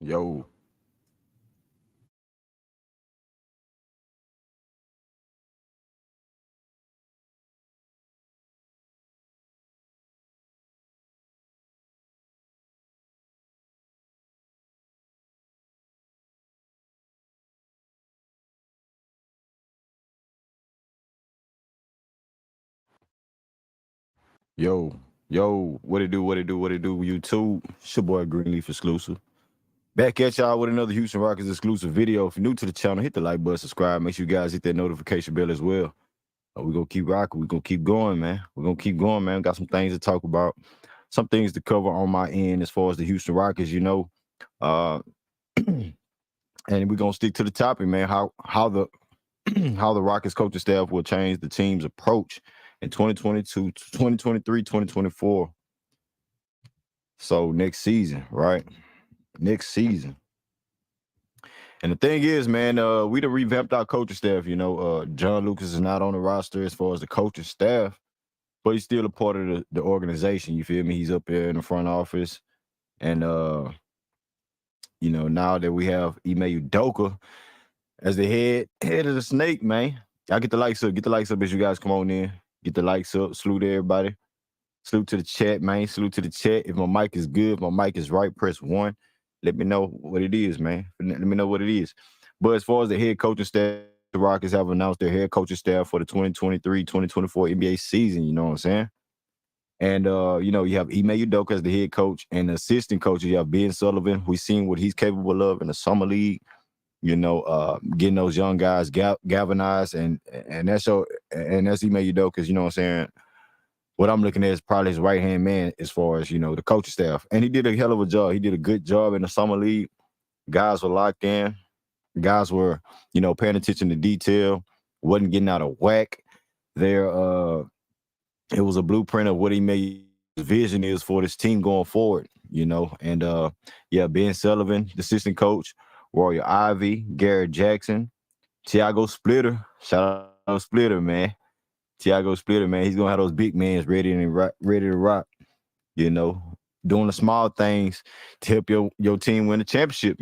Yo, yo, yo, what it do, YouTube? It's your boy Greenleaf Exclusive. Back at y'all with another Houston Rockets exclusive video. If you're new to the channel, hit the like button, subscribe. Make sure you guys hit that notification bell as well. We're going to keep rocking. We're going to keep going, man. We're going to keep going, man. Got some things to talk about, some things to cover on my end as far as the Houston Rockets, Uh, and we're going to stick to the topic, man, how the how the Rockets coaching staff will change the team's approach in 2022, 2023, 2024. So next season, right? Next season. And the thing is, man, we done revamped our coaching staff. John Lucas is not on the roster as far as the coaching staff, but he's still a part of the organization. You feel me? He's up there in the front office. And now that we have Ime Udoka as the head of the snake, man. Y'all get the likes up. Get the likes up as you guys come on in. Get the likes up. Salute to everybody. Salute to the chat, man. Salute to the chat. If my mic is good, if my mic is right, press 1. Let me know what it is, man. Let me know what it is. But as far as the head coaching staff, the Rockets have announced their head coaching staff for the 2023-2024 NBA season, you know what I'm saying? And, you have Ime Udoka as the head coach, and the assistant coach, you have Ben Sullivan. We've seen what he's capable of in the summer league, getting those young guys galvanized, and that's Ime Udoka's, you know what I'm saying? What I'm looking at is probably his right-hand man as far as, the coaching staff. And he did a hell of a job. He did a good job in the summer league. Guys were locked in. Guys were, paying attention to detail, wasn't getting out of whack. It was a blueprint of what he made his vision is for this team going forward, And, Ben Sullivan, the assistant coach, Royal Ivy, Garrett Jackson, Tiago Splitter. Shout out Splitter, man. Tiago Splitter, man, he's gonna have those big mans ready to rock, doing the small things to help your team win the championship,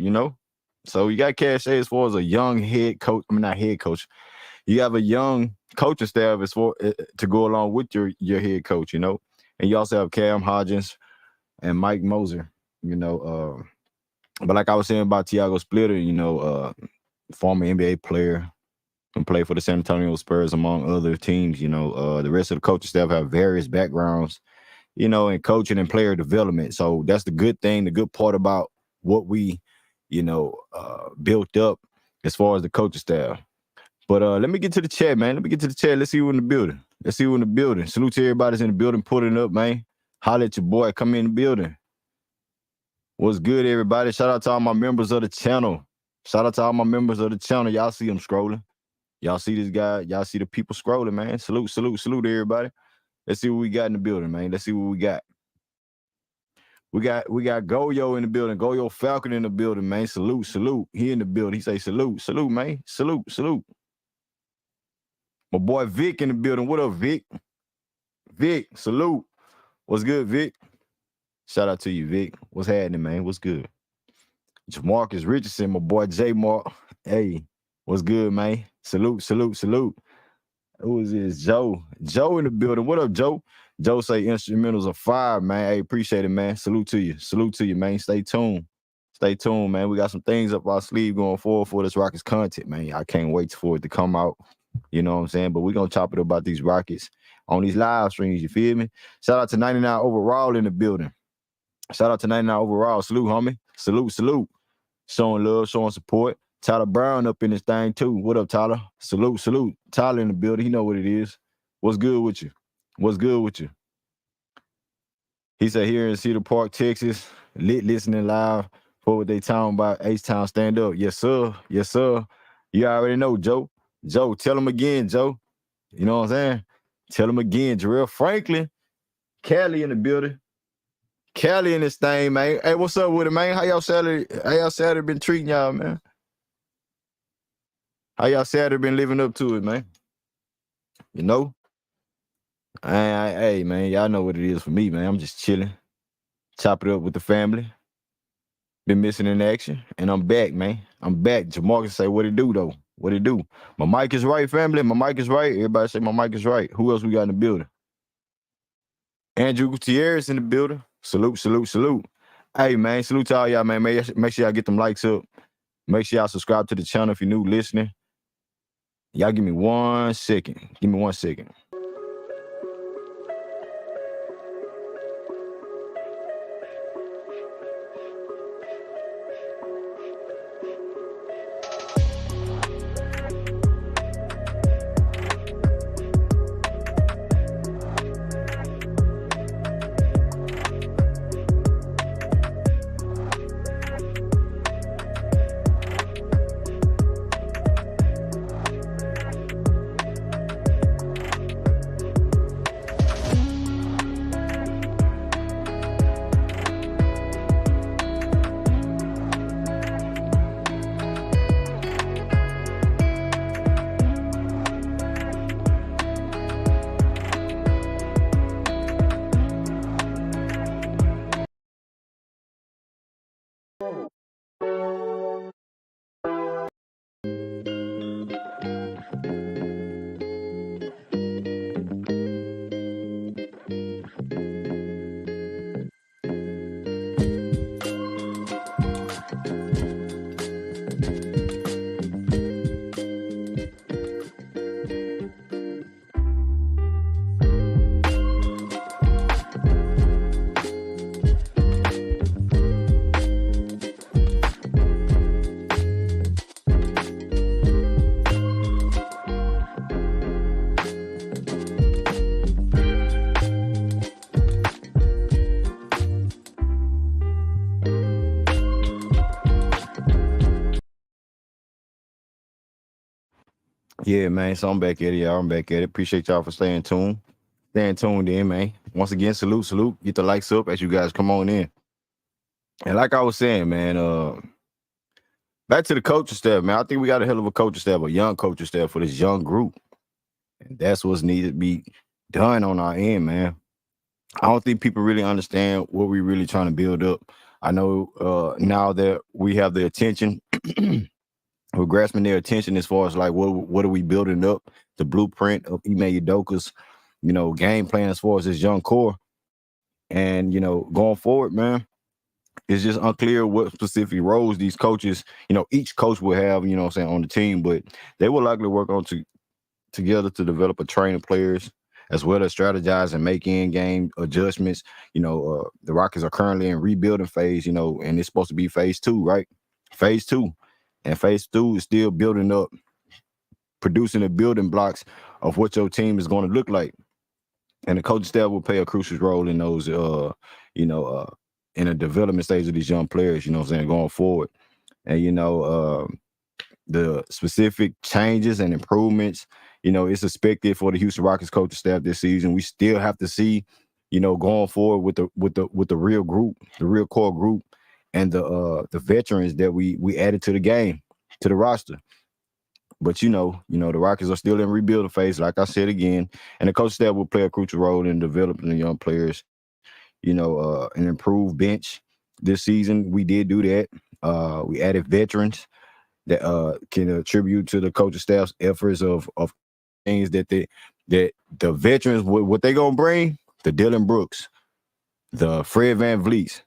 So you got cachet as far as a young head coach. I mean, not head coach. You have a young coaching staff as far to go along with your head coach, And you also have Cam Hodgins and Mike Moser, But like I was saying about Tiago Splitter, former NBA player, and play for the San Antonio Spurs, among other teams. The rest of the coaching staff have various backgrounds, in coaching and player development. So that's the good thing, the good part about what we, built up as far as the coaching staff. But let me get to the chat, man. Let's see who in the building. Salute to everybody that's in the building, putting up, man. Holla at your boy. Come in the building. What's good, everybody? Shout out to all my members of the channel. Y'all see them scrolling. Y'all see this guy. Y'all see the people scrolling, man. Salute to everybody. Let's see what we got in the building, man. Let's see what we got. We got Goyo in the building. Goyo Falcon in the building, man. Salute. He in the building. He say salute, man. Salute. My boy Vic in the building. What up, Vic? Vic, salute. What's good, Vic? Shout out to you, Vic. What's happening, man? What's good? Jamarcus Richardson, my boy J Mark. Hey, what's good, man? Salute. Who is this? Joe in the building. What up, Joe? Joe say instrumentals are fire, man. Hey, appreciate it, man. Salute to you, man. Stay tuned, man. We got some things up our sleeve going forward for this Rockets content, man. I can't wait for it to come out. You know what I'm saying? But we're going to chop it about these Rockets on these live streams, you feel me? Shout out to 99 Overall in the building. Salute, homie. Salute. Showing love, showing support. Tyler Brown up in this thing too. What up, Tyler? Salute. Tyler in the building. He know what it is. What's good with you? He said here in Cedar Park, Texas, listening live for what they talking about. H-Town stand up. Yes, sir. You already know, Joe. Tell him again, Joe. You know what I'm saying? Tell him again. Jarrell Franklin. Cali in the building. Cali in this thing, man. Hey, what's up with it, man? How y'all Saturday been treating y'all, man? How y'all Saturday been living up to it, man? Hey, man, y'all know what it is for me, man. I'm just chilling. Chop it up with the family. Been missing in action, and I'm back, man. I'm back. Jamarcus say, what it do, though? What it do? My mic is right, family. My mic is right. Everybody say my mic is right. Who else we got in the building? Andrew Gutierrez in the building. Salute, salute, salute. Hey, man, salute to all y'all, man. Make sure y'all get them likes up. Make sure y'all subscribe to the channel if you're new listening. Y'all give me 1 second. Give me 1 second. Yeah, man. So I'm back at it, y'all. I'm back at it. Appreciate y'all for staying tuned. Staying tuned in, man. Once again, salute, salute. Get the likes up as you guys come on in. And like I was saying, man, back to the coaching staff, man. I think we got a hell of a coaching staff, a young coaching staff for this young group. And that's what's needed to be done on our end, man. I don't think people really understand what we're really trying to build up. I know now that we have the attention, we're grasping their attention as far as like what are we building up, the blueprint of Ime Udoka's, game plan as far as his young core. And, going forward, man, it's just unclear what specific roles these coaches, each coach will have, on the team, but they will likely work on together to develop a train of players as well as strategize and make in-game adjustments. The Rockets are currently in rebuilding phase, and it's supposed to be phase 2, right? Phase 2. And phase 2 is still building up, producing the building blocks of what your team is going to look like. And the coaching staff will play a crucial role in those, in the development stage of these young players, going forward. And, the specific changes and improvements, it's expected for the Houston Rockets coaching staff this season. We still have to see, going forward with the real group, the real core group, and the veterans that we added to the game, to the roster. But the Rockets are still in rebuilding phase, like I said again, and the coaching staff will play a crucial role in developing the young players. An improved bench this season. We did do that. We added veterans that can attribute to the coaching staff's efforts of things that the veterans, what they gonna bring, the Dylan Brooks, the Fred VanVleets,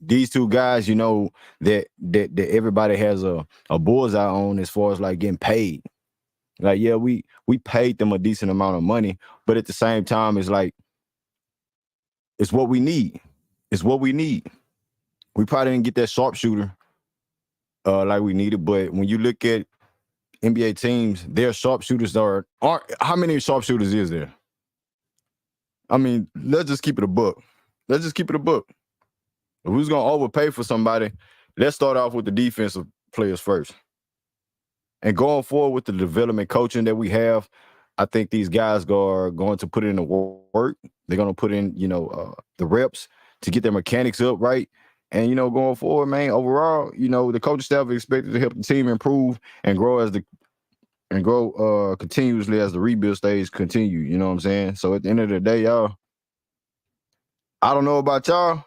these two guys, that everybody has a bullseye on as far as like getting paid. Like, yeah, we paid them a decent amount of money, but at the same time, it's like, it's what we need. It's what we need. We probably didn't get that sharpshooter like we needed, but when you look at NBA teams, their sharpshooters aren't. How many sharpshooters is there? I mean, let's just keep it a book. Let's just keep it a book. If who's gonna overpay for somebody, let's start off with the defensive players first. And going forward with the development coaching that we have, I think these guys are going to put in the work. They're going to put in, the reps to get their mechanics up right. And, going forward, man, overall, the coaching staff is expected to help the team improve and grow continuously as the rebuild stage continue. You know what I'm saying? So at the end of the day, y'all, I don't know about y'all,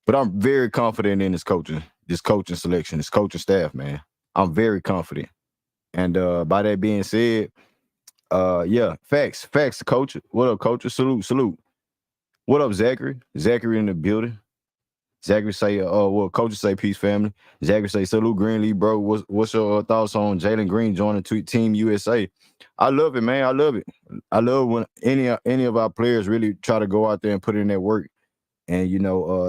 but I'm very confident in this coaching this coaching selection, this coaching staff, man. I'm very confident. And by that being said, yeah, facts, coach. What up, coach? Salute. What up, Zachary? Zachary in the building. Zachary say, well, coaches say peace, family. Zachary say, salute Greenleaf, bro. What's your thoughts on Jalen Green joining Team USA? I love it, man. I love it. I love when any of our players really try to go out there and put in that work and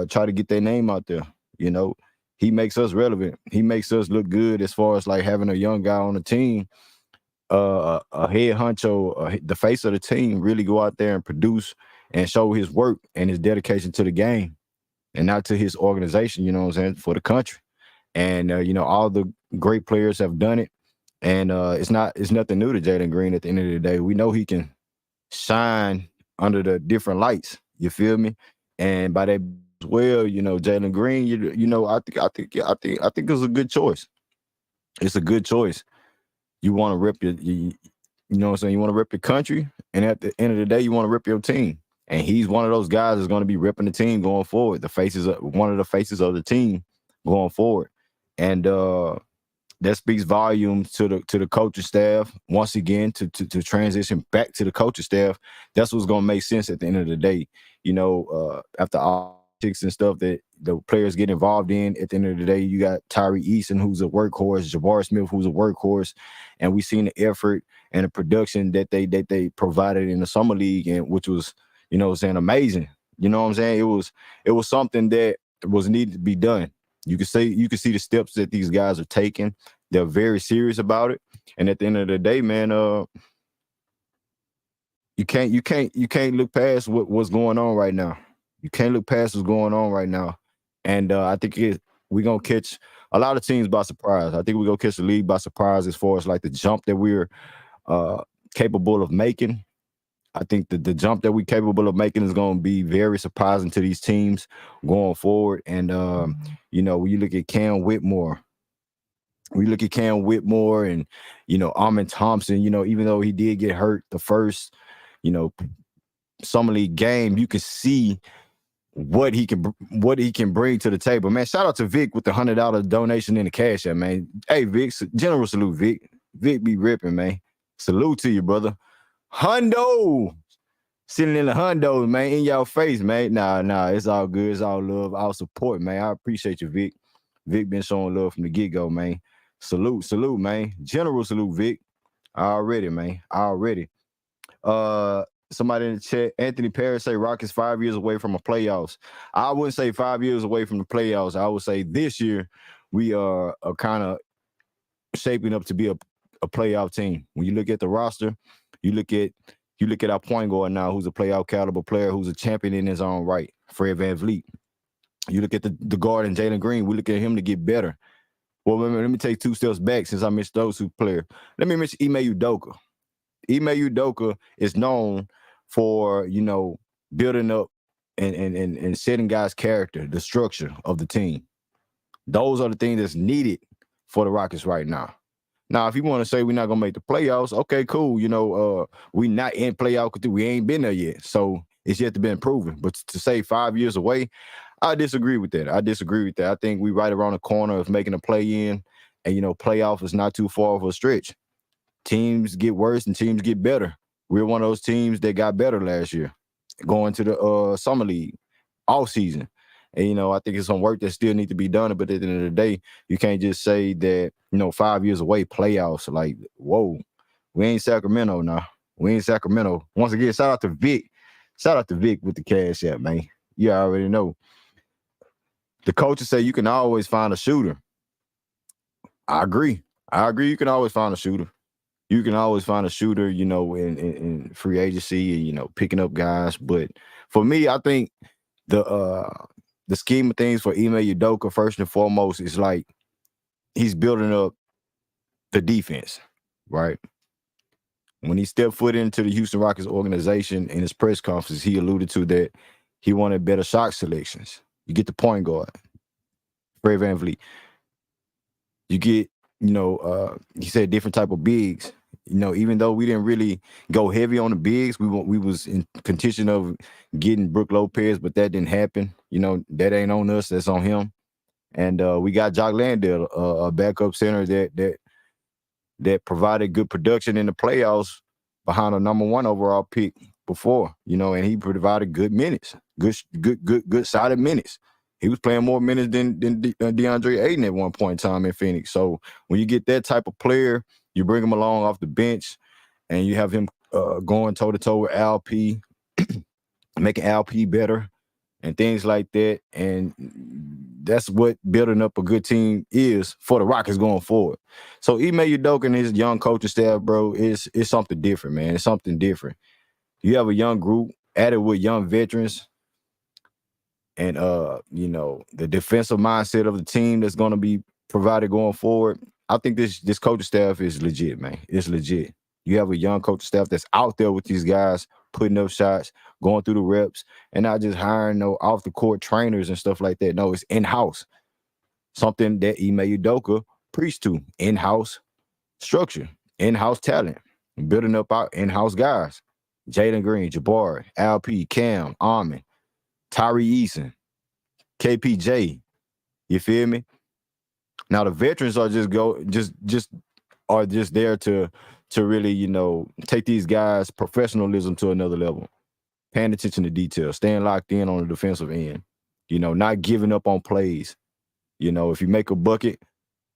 try to get their name out there. You know, he makes us relevant. He makes us look good as far as like having a young guy on the team, a head honcho, the face of the team, really go out there and produce and show his work and his dedication to the game and not to his organization, you know what I'm saying, for the country. And all the great players have done it. And it's nothing new to Jalen Green at the end of the day. We know he can shine under the different lights. You feel me? And by that as well, Jalen Green, I think it's a good choice. It's a good choice. You want to rep you know what I'm saying? You want to rep your country, and at the end of the day, you want to rep your team. And he's one of those guys that's going to be repping the team going forward. One of the faces of the team going forward. And that speaks volumes to the coaching staff. Once again, to transition back to the coaching staff, that's what's going to make sense at the end of the day. After all politics and stuff that the players get involved in, at the end of the day, you got Tyree Eason, who's a workhorse, Jabbar Smith, who's a workhorse, and we've seen the effort and the production that they provided in the summer league, and which was, amazing. You know what I'm saying? It was something that was needed to be done. You can see the steps that these guys are taking. They're very serious about it. And at the end of the day, man, you can't look past what's going on right now. You can't look past what's going on right now. And I think we're gonna catch a lot of teams by surprise. I think we're gonna catch the league by surprise as far as like the jump that we're capable of making. I think that the jump that we're capable of making is going to be very surprising to these teams going forward. And, when you look at Cam Whitmore and, Amin Thompson, even though he did get hurt the first, summer league game, you can see what he can bring to the table. Man, shout out to Vic with the $100 donation in the cash app, man. Hey, Vic, general salute, Vic. Vic be ripping, man. Salute to you, brother. Hundo, sitting in the hundo, man, in y'all face, man. Nah, it's all good. It's all love, all support, man. I appreciate you, Vic. Vic been showing love from the get-go, man. Salute, man. General salute, Vic. Already, man. Already. Somebody in the chat, Anthony Perry say Rockets 5 years away from the playoffs. I wouldn't say 5 years away from the playoffs. I would say this year we are kind of shaping up to be a playoff team. When you look at the roster, you look at our point guard now, who's a playoff caliber player, who's a champion in his own right, Fred VanVleet. You look at the guard and Jalen Green, we look at him to get better. Well, let me take 2 steps back since I mentioned those 2 players. Let me mention Ime Udoka. Ime Udoka is known for, building up and setting guys' character, the structure of the team. Those are the things that's needed for the Rockets right now. Now, if you want to say we're not going to make the playoffs, okay, cool. We not in playoff because we ain't been there yet. So it's yet to be proven. But to say 5 years away, I disagree with that. I think we right around the corner of making a play-in. And, playoff is not too far of a stretch. Teams get worse and teams get better. We're one of those teams that got better last year, going to the summer league, all season. And, I think it's some work that still needs to be done. But at the end of the day, you can't just say that, 5 years away, playoffs. Like, whoa, we ain't Sacramento now. We ain't Sacramento. Once again, shout out to Vic. Shout out to Vic with the cash app, man. You already know. The coaches say you can always find a shooter. I agree. You can always find a shooter. You can always find a shooter, in free agency, picking up guys. But for me, I think the scheme of things for Ime Udoka, first and foremost, is like he's building up the defense, right? When he stepped foot into the Houston Rockets organization in his press conference, he alluded to that he wanted better shot selections. You get the point guard, Fred VanVleet. You get, he said different type of bigs. Even though we didn't really go heavy on the bigs, we was in contention of getting Brook Lopez, but that didn't happen. That ain't on us. That's on him. And we got Jock Landale, a backup center that provided good production in the playoffs behind a number one overall pick before, and he provided good minutes, good solid minutes. He was playing more minutes than DeAndre Ayton at one point in time in Phoenix. So when you get that type of player, you bring him along off the bench, and you have him going toe to toe with LP, making LP better and things like that. And that's what building up a good team is for the Rockets going forward. So Ime Udoka and his young coaching staff, bro, is something different, man. It's something different. You have a young group added with young veterans and the defensive mindset of the team that's going to be provided going forward. I think this coaching staff is legit, man. It's legit. You have a young coaching staff that's out there with these guys, putting up shots, going through the reps, and not just hiring no off the court trainers and stuff like that. No, it's in house. Something that Ime Udoka preached to: in house structure, in house talent, building up our in house guys. Jalen Green, Jabari, LP, Cam, Armin, Tyree Eason, KPJ. You feel me? Now the veterans are just there to really, take these guys' professionalism to another level. Paying attention to detail, staying locked in on the defensive end, not giving up on plays. If you make a bucket,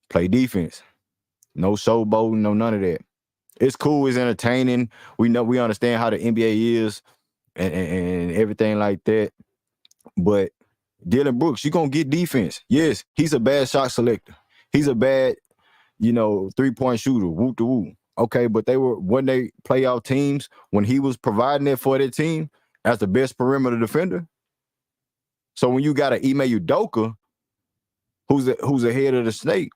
play defense. No showboating, no none of that. It's cool, it's entertaining. We understand how the NBA is and everything like that. But Dylan Brooks, you're gonna get defense. Yes, he's a bad shot selector. He's a bad, 3-point shooter, whoop to whoop. Okay, but when they playoff teams, when he was providing it for their team as the best perimeter defender. So when you got an Ime Udoka, who's ahead of the snake,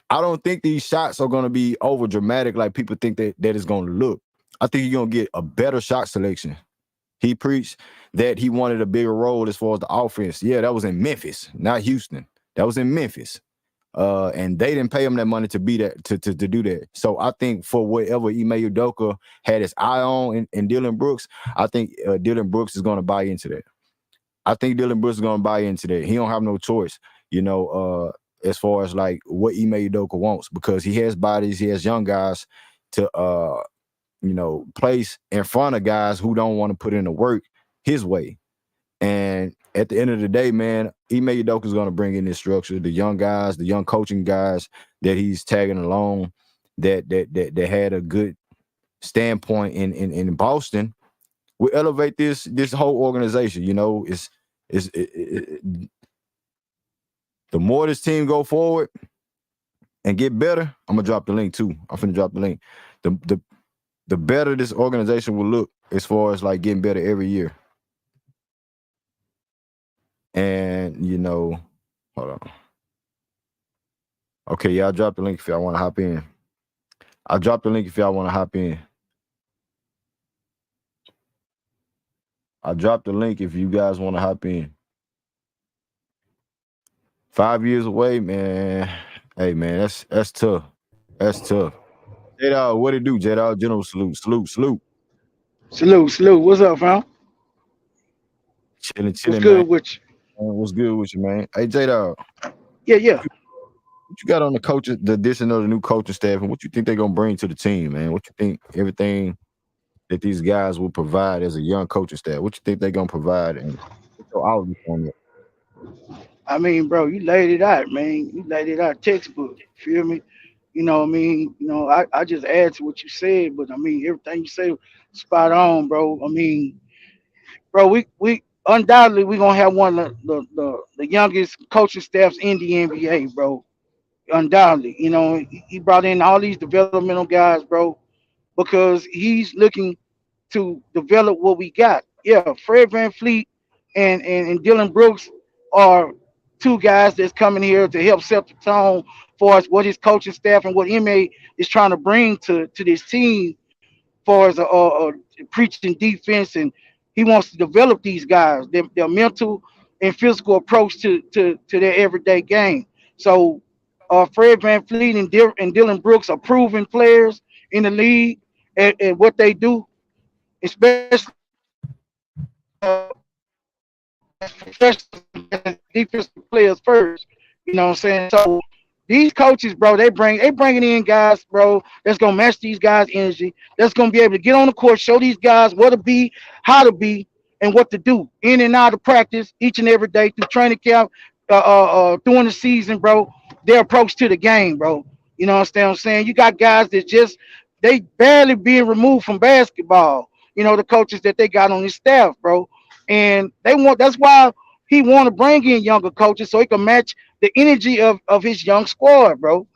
I don't think these shots are gonna be over dramatic like people think that it's gonna look. I think you're gonna get a better shot selection. He preached that he wanted a bigger role as far as the offense. Yeah, that was in Memphis, not Houston. That was in Memphis. And they didn't pay him that money to be that to do that. So I think for whatever Ime Udoka had his eye on in Dylan Brooks, I think Dylan Brooks is going to buy into that. I think Dylan Brooks is going to buy into that. He don't have no choice, as far as like what Ime Udoka wants, because he has bodies, he has young guys to place in front of guys who don't want to put in the work his way. And at the end of the day, man, Ime Udoka is going to bring in this structure. The young guys, the young coaching guys that he's tagging along, that had a good standpoint in Boston, will elevate this whole organization. The more this team go forward and get better, I'm gonna drop the link too. I'm finna drop the link. The better this organization will look as far as like getting better every year. And hold on. Okay, yeah, I dropped the link if y'all want to hop in. I dropped the link if y'all want to hop in. I dropped the link if you guys want to hop in. 5 years away, man. Hey, man, that's tough. That's tough. J-Dog, what it do, J-Dog? General salute, salute, salute. Salute, salute. What's up, fam? Chilling, What's chilling, man. good with you? What's good with you, man? Hey, J-Dog, Yeah, yeah. what you got on the coaches, the addition of the new coaching staff, and what you think they're gonna bring to the team, man? What you think everything that these guys will provide as a young coaching staff? What you think they're gonna provide, and what's your outlook on it? I mean, bro, you laid it out, man. You laid it out textbook. Feel me? You know what I mean? I just add to what you said, but I mean everything you say spot on, bro. I mean, bro, we undoubtedly we gonna have one of the youngest coaching staffs in the NBA, bro. Undoubtedly. He brought in all these developmental guys, bro, because he's looking to develop what we got. Yeah, Fred Van Fleet and Dylan Brooks are two guys that's coming here to help set the tone for us, what his coaching staff and what MA is trying to bring to this team for as a preaching defense, and he wants to develop these guys, their mental and physical approach to their everyday game. So Fred Van Fleet and Dylan Brooks are proven players in the league at what they do, especially as professionals, as defensive players first. You know what I'm saying? So these coaches, bro, they bringing in guys, bro, that's gonna match these guys' energy. That's gonna be able to get on the court, show these guys what to be, how to be, and what to do in and out of practice each and every day through training camp, during the season, bro. Their approach to the game, bro. You know what I'm saying? You got guys that just they barely being removed from basketball. You know the coaches that they got on his staff, bro, and they want. That's why he want to bring in younger coaches so he can match the energy of his young squad, bro.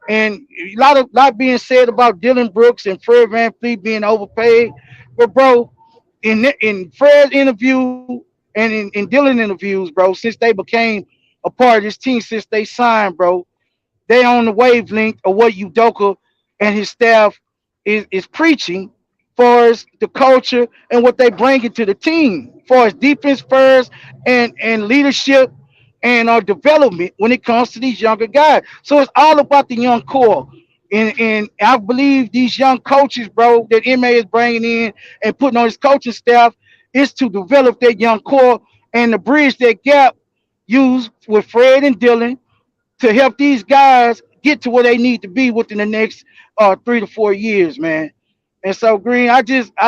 And a lot being said about Dylan Brooks and Fred Van Fleet being overpaid, but bro, in Fred's interview and in Dylan interviews, bro, since they became a part of this team, since they signed, bro, they on the wavelength of what Udoka and his staff is preaching for as the culture and what they bring into the team for as defense first and leadership and development when it comes to these younger guys. So it's all about the young core. And I believe these young coaches, bro, that MA is bringing in and putting on his coaching staff is to develop that young core and to bridge that gap used with Fred and Dylan to help these guys get to where they need to be within the next 3 to 4 years, man. And so Green, I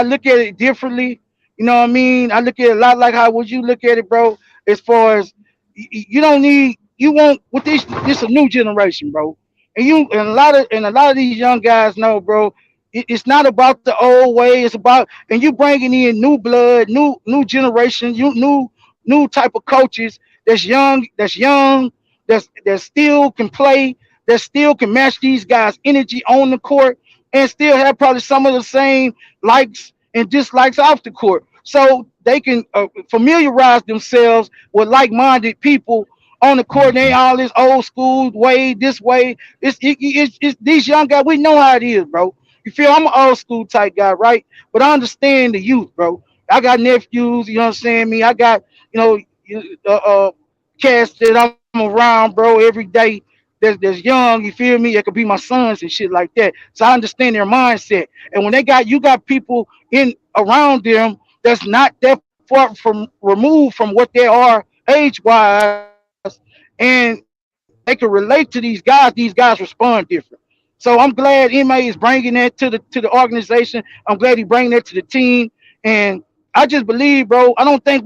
look at it differently. You know what I mean? I look at it a lot like how would you look at it, bro? As far as you don't need you want with this a new generation, bro. And a lot of these young guys know, bro. It's not about the old way. It's about and you bringing in new blood, new generation, new type of coaches that's young, that still can play, that still can match these guys' energy on the court, and still have probably some of the same likes and dislikes off the court. So they can familiarize themselves with like-minded people on the court. They all this old school way, this way. It's these young guys. We know how it is, bro. You feel I'm an old school type guy, right? But I understand the youth, bro. I got nephews, you know what I'm saying? Me, I got you know cats that I'm around, bro, every day. That's young, you feel me? It could be my sons and shit like that. So I understand their mindset. And when you got people in around them that's not that far from removed from what they are age wise, and they can relate to these guys respond different. So I'm glad MA is bringing that to the organization. I'm glad he bringing that to the team. And I just believe, bro. I don't think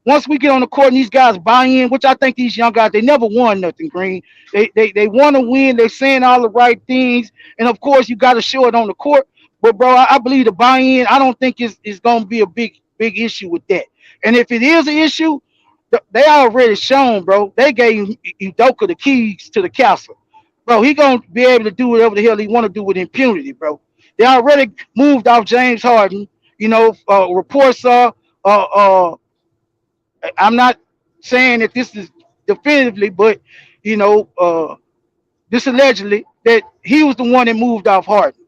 once we get on the court and these guys buy in, which I think these young guys, they never won nothing, Green. They want to win. They're saying all the right things. And of course, you got to show it on the court. But, bro, I believe the buy in, I don't think is going to be a big issue with that. And if it is an issue, they already shown, bro. They gave Udoka the keys to the castle. Bro, he going to be able to do whatever the hell he want to do with impunity, bro. They already moved off James Harden. You know, reports are uh, uh, I'm not saying that this is definitively, but you know, this allegedly that he was the one that moved off Harden.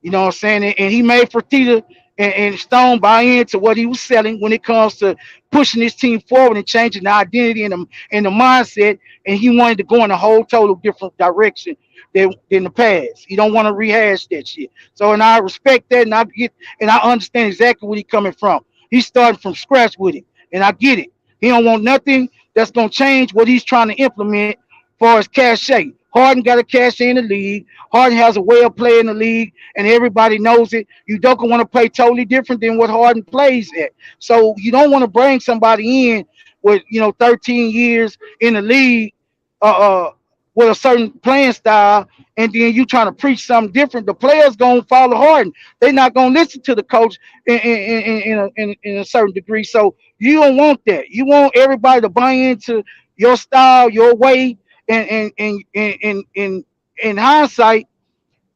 You know what I'm saying? And he made Fertitta and Stone buy into what he was selling when it comes to pushing his team forward and changing the identity and the mindset. And he wanted to go in a whole total different direction than the past. He don't want to rehash that shit. So and I respect that and I understand exactly where he coming from. He's starting from scratch with it. And I get it. He don't want nothing that's gonna change what he's trying to implement for his cachet. Harden got a cachet in the league. Harden has a way of playing the league, and everybody knows it. You don't want to play totally different than what Harden plays at. So you don't want to bring somebody in with 13 years in the league, uh, uh, with a certain playing style, and then you trying to preach something different. The players gonna follow Harden. They're not gonna listen to the coach in a certain degree. So you don't want that. You want everybody to buy into your style, your way, and in hindsight,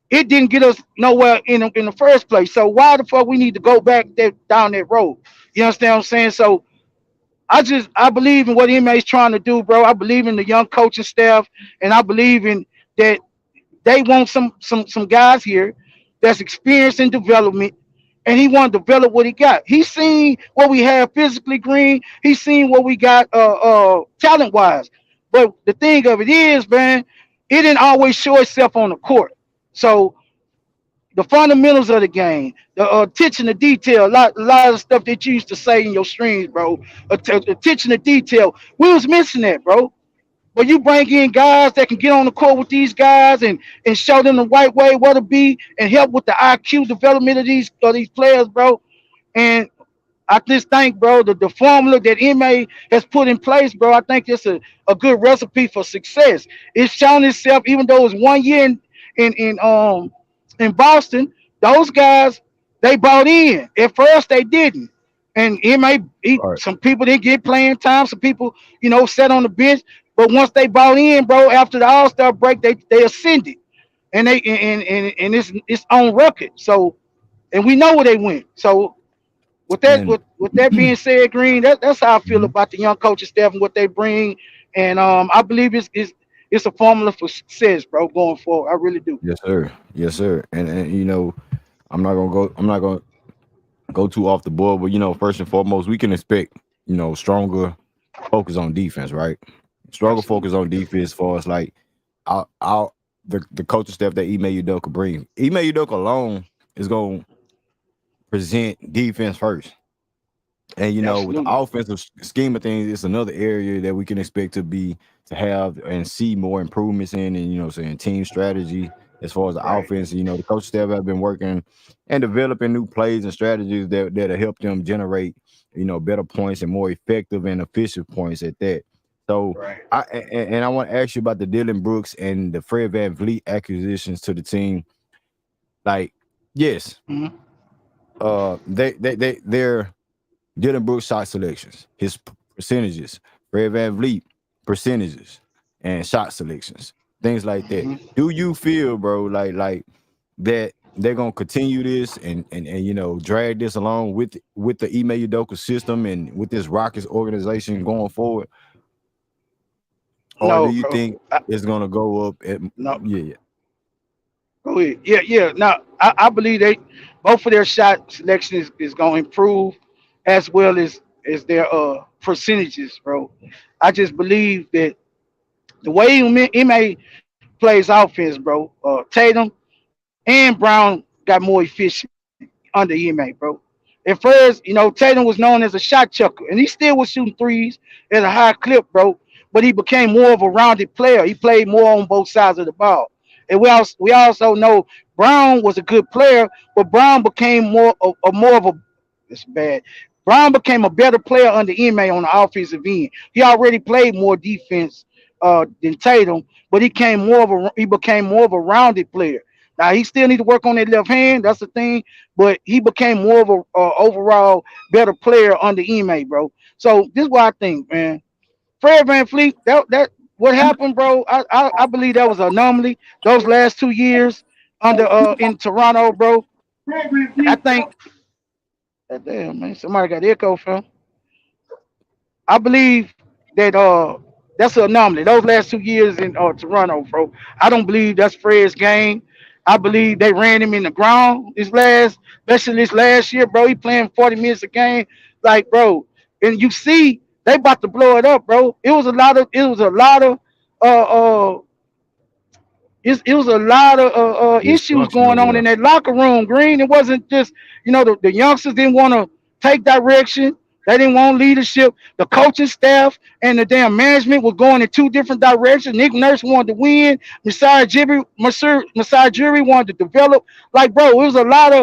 it didn't get us nowhere in the first place. So why the fuck we need to go back down that road? You understand what I'm saying? So I believe in what MA's trying to do, bro. I believe in the young coaching staff, and I believe in that they want some guys here that's experienced in development, and he want to develop what he got. He's seen what we have physically, Green. He's seen what we got talent wise. But the thing of it is, man, it didn't always show itself on the court. So the fundamentals of the game, the attention to detail, a lot of stuff that you used to say in your streams, bro. Attention to detail. We was missing that, bro. But you bring in guys that can get on the court with these guys and show them the right way, what to be, and help with the IQ development of these players, bro. And I just think, bro, the formula that MA has put in place, bro, I think it's a good recipe for success. It's shown itself, even though it's 1 year in in um in Boston. Those guys they bought in. At first they didn't, and Right. some people didn't get playing time. Some people, sat on the bench. But once they bought in, bro, after the All Star break, they ascended, and it's on record. So, and we know where they went. So with that And with that being said, Green, that's how I feel Mhm. about the young coaching staff and what they bring, and I believe it's a formula for success, bro, going forward. I really do. Yes, sir. Yes, sir. And I'm not gonna go too off the board, but first and foremost, we can expect stronger focus on defense, right? Stronger Absolutely. focus on defense for us, like our the coaching staff that Ime Udoka bring. Ime Udoka alone is gonna present defense first. And with the Absolutely. offensive scheme of things, it's another area that we can expect to have and see more improvements in, and saying team strategy as far as the Right. offense. The coach staff have been working and developing new plays and strategies that'll help them generate better points and more effective and efficient points at that. So Right. I want to ask you about the Dylan Brooks and the Fred Van Vliet acquisitions to the team. Like, yes, Hmm. they're Dylan Brooks shot selections, his percentages, Fred Van Vliet percentages, and shot selections, things like that. Hmm. Do you feel, bro, like that they're gonna continue this and drag this along with the Ime Udoka system and with this Rockets organization going forward, or do No, you bro. think it's gonna go up? No. Yeah, Go ahead. Yeah, yeah. Now I believe they both of their shot selection is going to improve, as well as their percentages, bro. I just believe that the way Ime plays offense, bro, Tatum and Brown got more efficient under Ime, bro. At first, Tatum was known as a shot chucker, and he still was shooting threes at a high clip, bro. But he became more of a rounded player. He played more on both sides of the ball. And we also know Brown was a good player, but Brown became more of a it's bad. Brown became a better player under Ime on the offensive end. He already played more defense than Tatum, but he became more of a rounded player. Now he still need to work on that left hand. That's the thing, but he became more of a overall better player under Ime, bro. So this is what I think, man. Fred Van Fleet, that what happened, bro. I believe that was an anomaly. Those last 2 years under in Toronto, bro. I think, damn man, somebody got echo from. I believe that that's an anomaly. Those last 2 years in Toronto, bro. I don't believe that's Fred's game. I believe they ran him in the ground especially this last year, bro. He playing 40 minutes a game, like, bro. And you see, they about to blow it up, bro. It was a lot of uh uh it was a lot of issues dysfunction going over on there. in that locker room. Green. It wasn't just the youngsters didn't want to take direction. They didn't want leadership. The coaching staff and the damn management was going in two different directions. Nick Nurse wanted to win. Masai Jury wanted to develop. Like, bro, it was a lot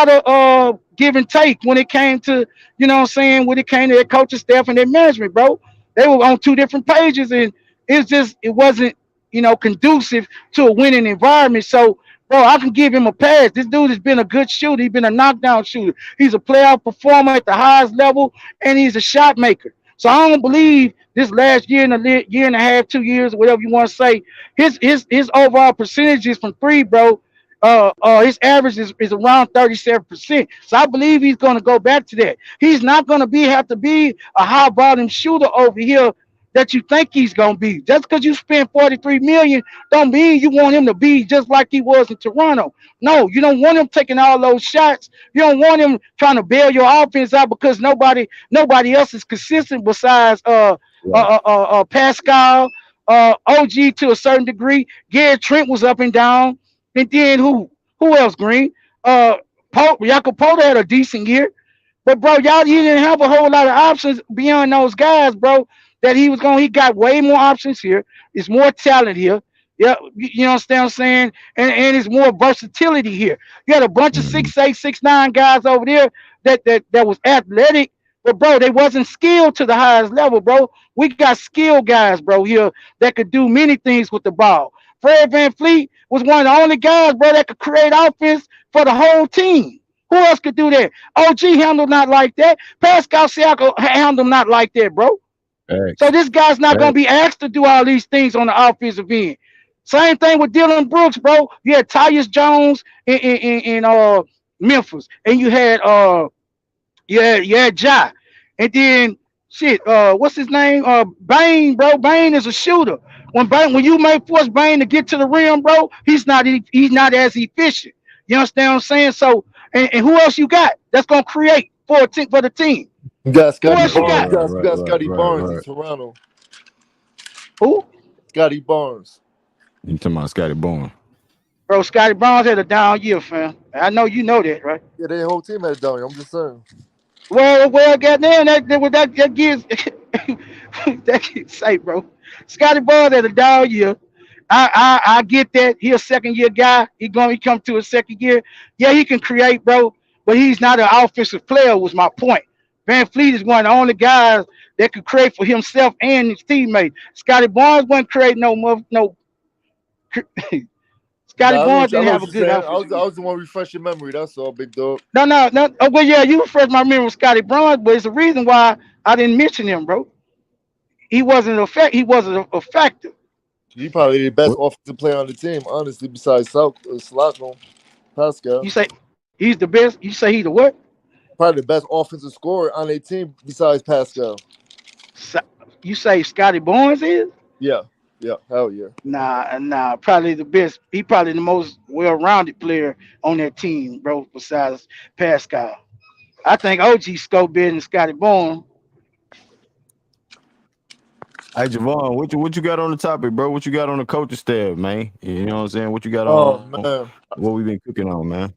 of give and take when it came to what I'm saying, when it came to their coaching staff and their management, bro. They were on two different pages, and it wasn't conducive to a winning environment. So, bro, I can give him a pass. This dude has been a good shooter. He's been a knockdown shooter. He's a playoff performer at the highest level, and he's a shot maker. So I don't believe this last year and a half, 2 years, whatever you want to say, his overall percentages from three, bro. His average is around 37%. So I believe he's going to go back to that. He's not going to have to be a high volume shooter over here that you think he's gonna be. Just because you spend 43 million don't mean you want him to be just like he was in Toronto. No, you don't want him taking all those shots. You don't want him trying to bail your offense out because nobody else is consistent besides Right. Pascal, OG to a certain degree. Gary Trent was up and down, and then who else? Green. Jakob Porter had a decent year. But bro, y'all you didn't have a whole lot of options beyond those guys, bro. that he got way more options here. It's more talent here. Yeah, you understand what I'm saying? And it's more versatility here. You had a bunch of Mhm. 6'8", 6'9" guys over there that was athletic, but bro, they wasn't skilled to the highest level, bro. We got skilled guys, bro, here that could do many things with the ball. Fred Van Fleet was one of the only guys, bro, that could create offense for the whole team. Who else could do that? OG handled not like that. Pascal Siakam handled not like that, bro. So Facts. this guy's not gonna Facts. be asked to do all these things on the offensive end. Same thing with Dylan Brooks, bro. You had Tyus Jones in Memphis, and you had Ja, and then shit. What's his name? Bane, bro. Bane is a shooter. When you may force Bane to get to the rim, bro, he's not as efficient. You understand what I'm saying? So, and who else you got that's gonna create for the team? You got Who Scotty else you Right, Barnes. got? right, You right, got right, Scotty right, Barnes in right. Toronto. Who? Scotty Barnes. You talking about Scotty Bourne? Bro, Scotty Barnes had a down year, fam. I know you know that, right? Yeah, their whole team had it down. I'm just saying. Well, goddamn, that gives that gives say, bro. Scotty Barnes had a down year. I get that. He a second year guy. He come to his second year. Yeah, he can create, bro, but he's not an offensive player. Was my point. Van Fleet is one of the only guys that could create for himself and his teammates. Scotty Barnes wasn't creating no. Scotty Nah, Barnes I didn't know have what a you're good saying. offensive I game. was the one to refresh your memory. That's all, big dog. No, no, no. Oh, well, yeah, you refresh my memory with Scotty Barnes, but it's the reason why I didn't mention him, bro. He wasn't effective. He probably the best What? offensive player on the team, honestly, besides Slocum, Pascal. You say he's the best. You say he the what? Probably the best offensive scorer on their team besides Pascal. Sa- You say Scotty Barnes is? Yeah, yeah, hell yeah. Nah. Probably the best. He probably the most well-rounded player on that team, bro. Besides Pascal, I think OG scored better than Scotty Barnes. Hey Javon, what you got on the topic, bro? What you got on the coaching staff, man? You know what I'm saying? What you got Oh on? man, What we been cooking on, man?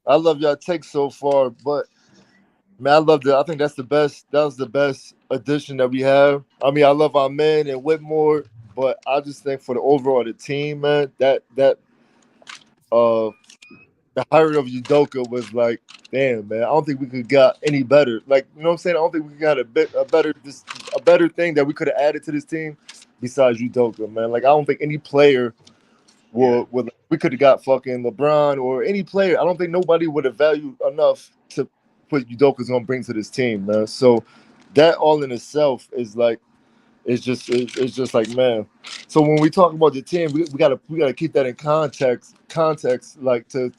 I love y'all take so far, but man, I love that. I think that's the best. That was the best addition that we have. I mean, I love our men and Whitmore, but I just think for the overall the team, man, that uh the hiring of Udoka was like, damn, man. I don't think we could got any better. Like, you know what I'm saying? I don't think we got a better thing that we could have added to this team besides Udoka, man. Like, I don't think any player Yeah. would we could have got fucking LeBron or any player. I don't think nobody would have valued enough to put Udoka's gonna bring to this team, man. So that all in itself is like it's just like, man. So when we talk about the team, we gotta keep that in context, like to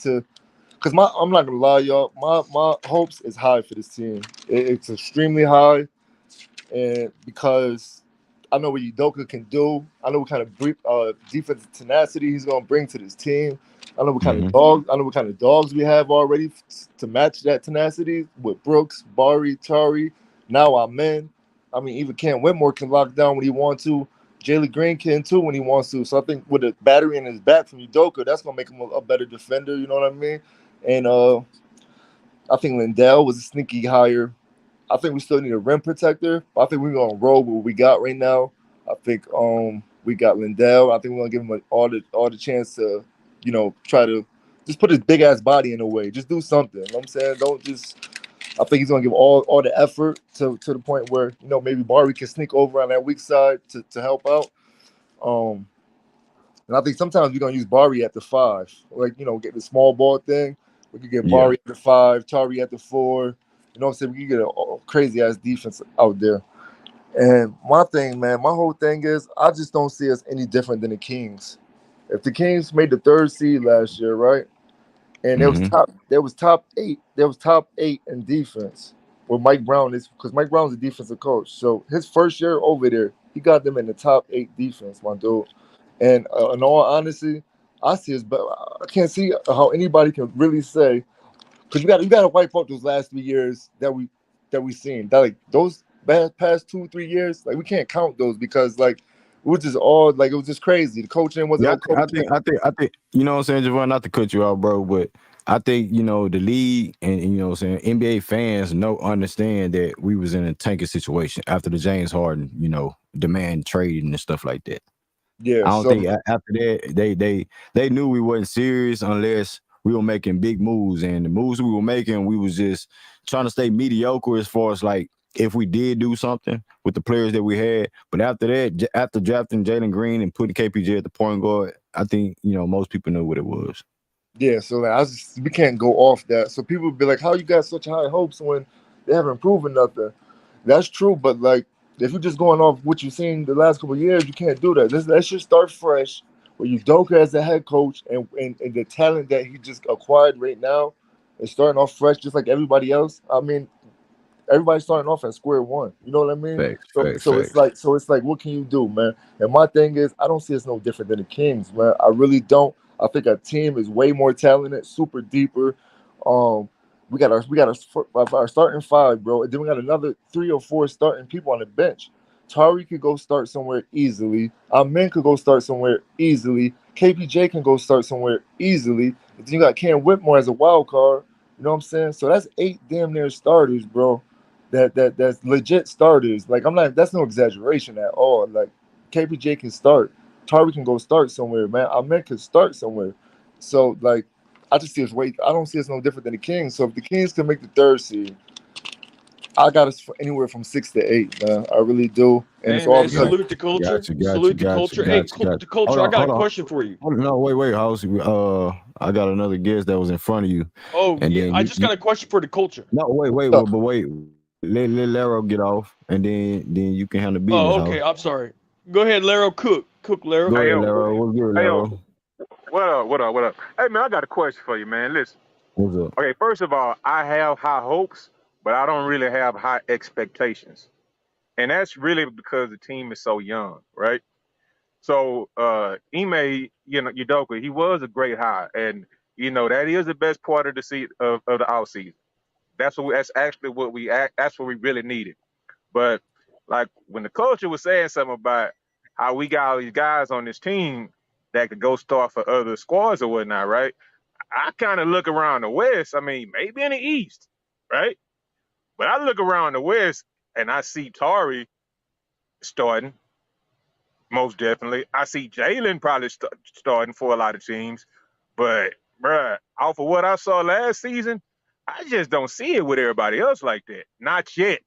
because I'm not gonna lie, y'all. My hopes is high for this team. It's extremely high, and because I know what Udoka can do. I know what kind of defensive tenacity he's gonna bring to this team. I know what kind of Hmm. dogs. I know what kind of dogs we have already to match that tenacity with Brooks, Bari, Tari. Now our men. I mean, even Cam Whitmore can lock down when he wants to. Jalen Green can too when he wants to. So I think with a battery in his back from Udoka, that's gonna make him a better defender. You know what I mean? And I think Lindell was a sneaky hire. I think we still need a rim protector. But I think we're gonna roll with what we got right now. I think we got Lindell. I think we're gonna give him all the chance to, try to just put his big ass body in the way. Just do something. You know what I'm saying? Don't just I think he's gonna give all the effort to the point where, maybe Bari can sneak over on that weak side to help out. Um and I think sometimes we're gonna use Bari at the five. Like, get the small ball thing. We could get Yeah. Bari at the five, Tari at the four. You know what I'm saying? We could get a crazy ass defense out there. And my thing, man, my whole thing is I just don't see us any different than the Kings. If the Kings made the third seed last year, right? And Hmm. there was top eight. There was top eight in defense. Where Mike Brown is, because Mike Brown's a defensive coach. So his first year over there, he got them in the top eight defense, my dude. And in all honesty, I see his. But I can't see how anybody can really say, because you got to wipe out those last 3 years that we seen. That, like, those past 2 3 years, like, we can't count those because, like, it was just all, like, it was just crazy. The coaching wasn't Yeah, no coaching. I think. You know what I'm saying, Javon? Not to cut you out, bro, but I think the league and saying NBA fans understand that we was in a tanking situation after the James Harden demand trade and stuff like that. Yeah, I don't so think after that they knew we wasn't serious unless we were making big moves, and the moves we were making, we was just trying to stay mediocre as far as like if we did do something with the players that we had. But after that, after drafting Jalen Green and putting KPJ at the point guard, I think most people knew what it was. yeah, so like, we can't go off that. So people would be like, "How you got such high hopes when they haven't proven nothing?" That's true, but like if you're just going off what you've seen the last couple of years, you can't do that. Let's just start fresh with Udoka as the head coach and the talent that he just acquired right now is starting off fresh, just like everybody else. I mean, everybody's starting off at square one. You know what I mean? Facts, So facts, so it's facts. like so it's like what can you do, man? And my thing is, I don't see us no different than the Kings, man. I really don't. I think our team is way more talented, super deeper. Um, we got our starting five, bro, and then we got another 3 or 4 starting people on the bench. Tari could go start somewhere easily. Amen could go start somewhere easily. KPJ can go start somewhere easily. And then you got Cam Whitmore as a wild card. You know what I'm saying? So that's 8 damn near starters, bro. That's legit starters. Like I'm not. That's no exaggeration at all. Like KPJ can start. Tari can go start somewhere, man. Amen can start somewhere. So like, I just see us wait. I don't see us no different than the Kings. So if the Kings can make the 3rd seed, I got us for anywhere from 6 to 8, man. I really do, and it's Hey all man, because salute the culture. Got you, got you, Salute the got you, culture. Hey, got you, got the you. Hold culture. I on, got a hold on. question for you. No, wait, House. I got another guest that was in front of you, Oh and yeah, then I you, just you got a question for the culture. no, but wait, let Laro get off, and then you can handle business, Oh, okay. House. I'm sorry. Go ahead, Laro. Cook, Laro. Go Hey ahead, yo, Laro. What's good, hey yo, Laro? what up, what up, what up? Hey man, I got a question for you, man. Listen, What's up? okay, first of all, I have high hopes, but I don't really have high expectations, and that's really because the team is so young, right? So, Ime, Udoka, he was a great hire, and that is the best part of the of the offseason. That's actually that's what we really needed. But like when the culture was saying something about how we got all these guys on this team that could go start for other squads or whatnot, right? I kind of look around the West. I mean, maybe in the East, right? But I look around the West and I see Tari starting, most definitely. I see Jalen probably starting for a lot of teams. But, bruh, off of what I saw last season, I just don't see it with everybody else like that. Not yet.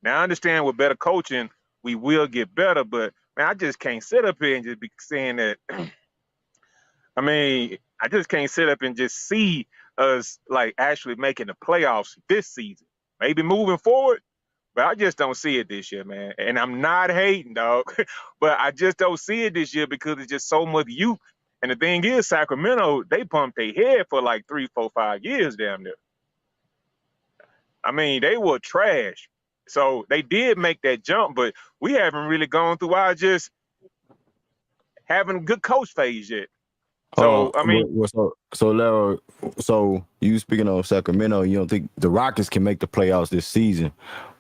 Now, I understand with better coaching, we will get better, but man, I just can't sit up here and just be saying that. I mean, I just can't sit up and just see us like actually making the playoffs this season. Maybe moving forward, but I just don't see it this year, man. And I'm not hating, dog, but I just don't see it this year because it's just so much youth. And the thing is, Sacramento, they pumped their head for like 3, 4, 5 years damn near. I mean, they were trash. So they did make that jump, but we haven't really gone through our just having a good coach phase yet. So I mean, So Laro, so you speaking of Sacramento, you don't think the Rockets can make the playoffs this season,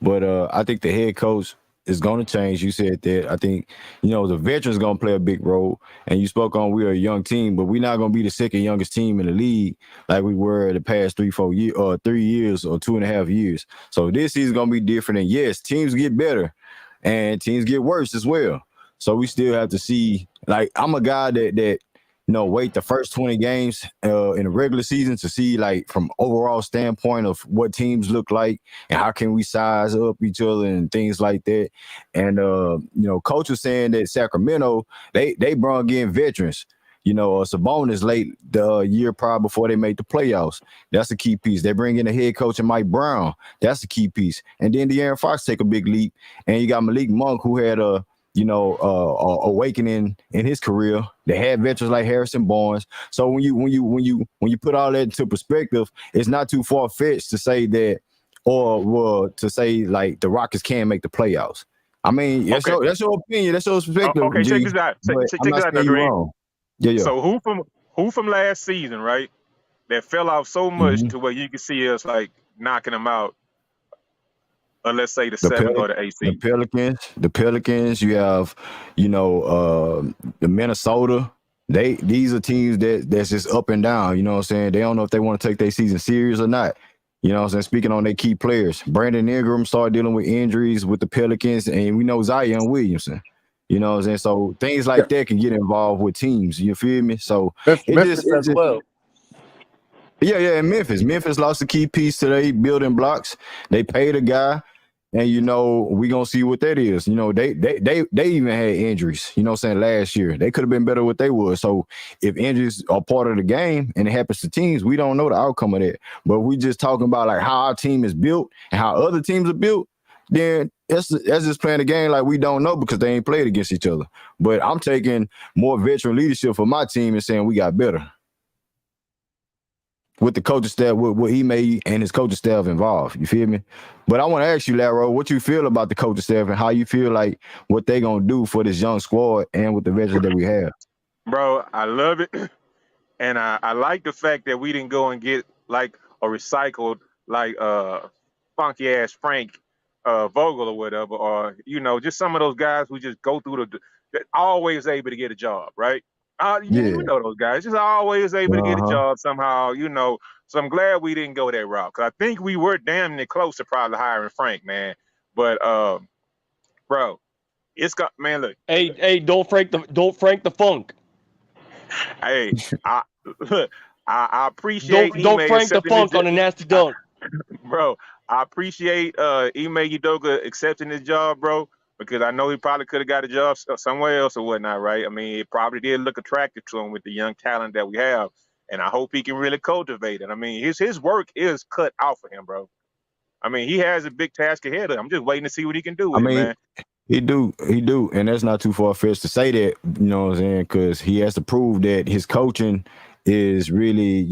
but I think the head coach is going to change. You said that. I think the veterans going to play a big role, and you spoke on we're a young team, but we're not going to be the second youngest team in the league like we were the past 3 or 3 years or 2.5 years. So this season's going to be different, and yes, teams get better, and teams get worse as well. So we still have to see. Like I'm a guy that wait the first 20 games in the regular season to see like from overall standpoint of what teams look like and how can we size up each other and things like that. And coach was saying that Sacramento they brought in veterans. Sabonis late the year prior before they made the playoffs. That's a key piece. They bring in a head coach and Mike Brown. That's a key piece. And then De'Aaron Fox take a big leap. And you got Malik Monk who had awakening in his career. They had veterans like Harrison Barnes. So when you put all that into perspective, it's not too far fetched to say that, or well, to say like the Rockets can make the playoffs. I mean, okay, that's your opinion, that's your perspective, okay, check G. this out. But I'm Check not this out, now, saying you're Green. wrong. Yeah, yeah. So who from last season, right? That fell off so much hmm to where you can see us like knocking them out, or let's say the The 7th or the 8th The seed. Pelicans. You have, the Minnesota. These are teams that's just up and down. You know what I'm saying? They don't know if they want to take their season serious or not. You know what I'm saying? Speaking on their key players, Brandon Ingram started dealing with injuries with the Pelicans, and we know Zion Williamson. You know what I'm saying? So things Yeah, like that can get involved with teams. You feel me? So Memphis as well. yeah, and Memphis lost a key piece to their building blocks. They paid a guy, and we gonna see what that is. They even had injuries. You know what I'm saying? Last year they could have been better what they were. So if injuries are part of the game and it happens to teams, we don't know the outcome of that. But we just talking about like how our team is built and how other teams are built. Then that's just playing the game like we don't know because they ain't played against each other. But I'm taking more veteran leadership for my team and saying we got better with the coaching staff, what he made and his coaching staff involved. You feel me? But I want to ask you, Laro, what you feel about the coaching staff and how you feel like what they gonna do for this young squad and with the veterans that we have. Bro, I love it. And I like the fact that we didn't go and get like a recycled like funky ass Frank Vogel or whatever, or just some of those guys who just go through they're always able to get a job, right? You Yeah. know those guys, just always able to get a Uh-huh. job somehow, So I'm glad we didn't go that route because I think we were damn near close to probably hiring Frank, man. But bro, it's got man. Look, Hey, don't Frank the funk. hey, I I appreciate Don't Ime Frank the accepting this. funk on a nasty I, dunk. bro, I appreciate Ime Udoka accepting this job, bro, because I know he probably could have got a job somewhere else or whatnot, right? I mean, it probably did look attractive to him with the young talent that we have, and I hope he can really cultivate it. I mean, his work is cut out for him, bro. I mean, he has a big task ahead of him. I'm just waiting to see what he can do I with it, mean, man. he do, and that's not too far fetched to say that. You know what I'm saying? Because he has to prove that his coaching is really,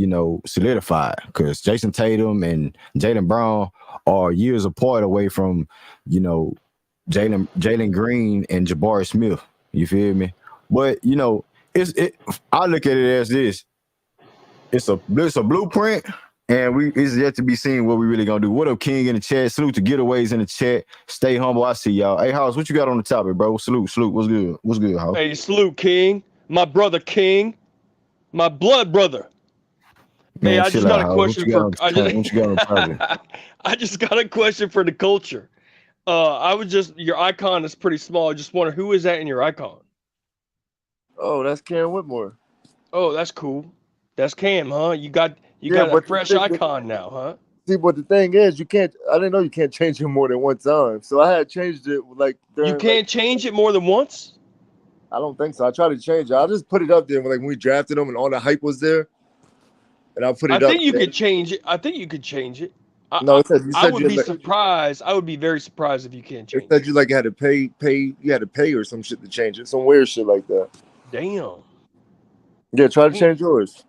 solidified. Because Jason Tatum and Jaylen Brown are years apart away from, Jalen Green and Jabari Smith. You feel me? But I look at it as this. It's a blueprint, and it's yet to be seen what we really gonna do. What up, King in the chat? Salute to Getaways in the chat. Stay humble. I see y'all. Hey, House, what you got on the topic, bro? Salute. What's good? What's good, House? Hey, salute King, my brother King, my blood brother. Hey, Man, I just chill got out, a House. What question you got for on I the What you got on the topic? just I just got a question for the culture. I was just your icon is pretty small. I just wonder who is that in your icon? Oh, that's Cam Whitmore. Oh, that's cool. That's Cam, huh? You got Yeah, a but fresh icon now, huh? see, but the thing is, you can't. I didn't know you can't change it more than one time. So I had changed it like You during can't change it more than once? I don't think so. I tried to change it. I just put it up there when we drafted him and all the hype was there, and I put I it up think you there. could change it. I think you could change it. No, it said I would be surprised. I would be very surprised if you can't change it. you like had to pay. You had to pay or some shit to change it. Some weird shit like that. Damn. Yeah, try to change yours.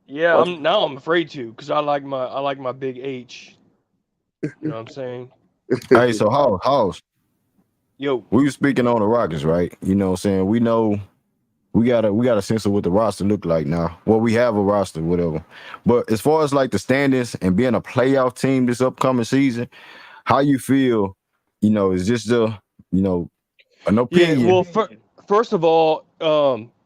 Yeah, Watch. I'm afraid to because I like my big H. You know what I'm saying? Hey, so House, Yo, we were speaking on the Rockets, right? You know what I'm saying? We know we got a sense of what the roster look like now. Well, we have a roster, whatever. But as far as like the standings and being a playoff team this upcoming season, how you feel, is just an yeah. opinion. Well, first of all,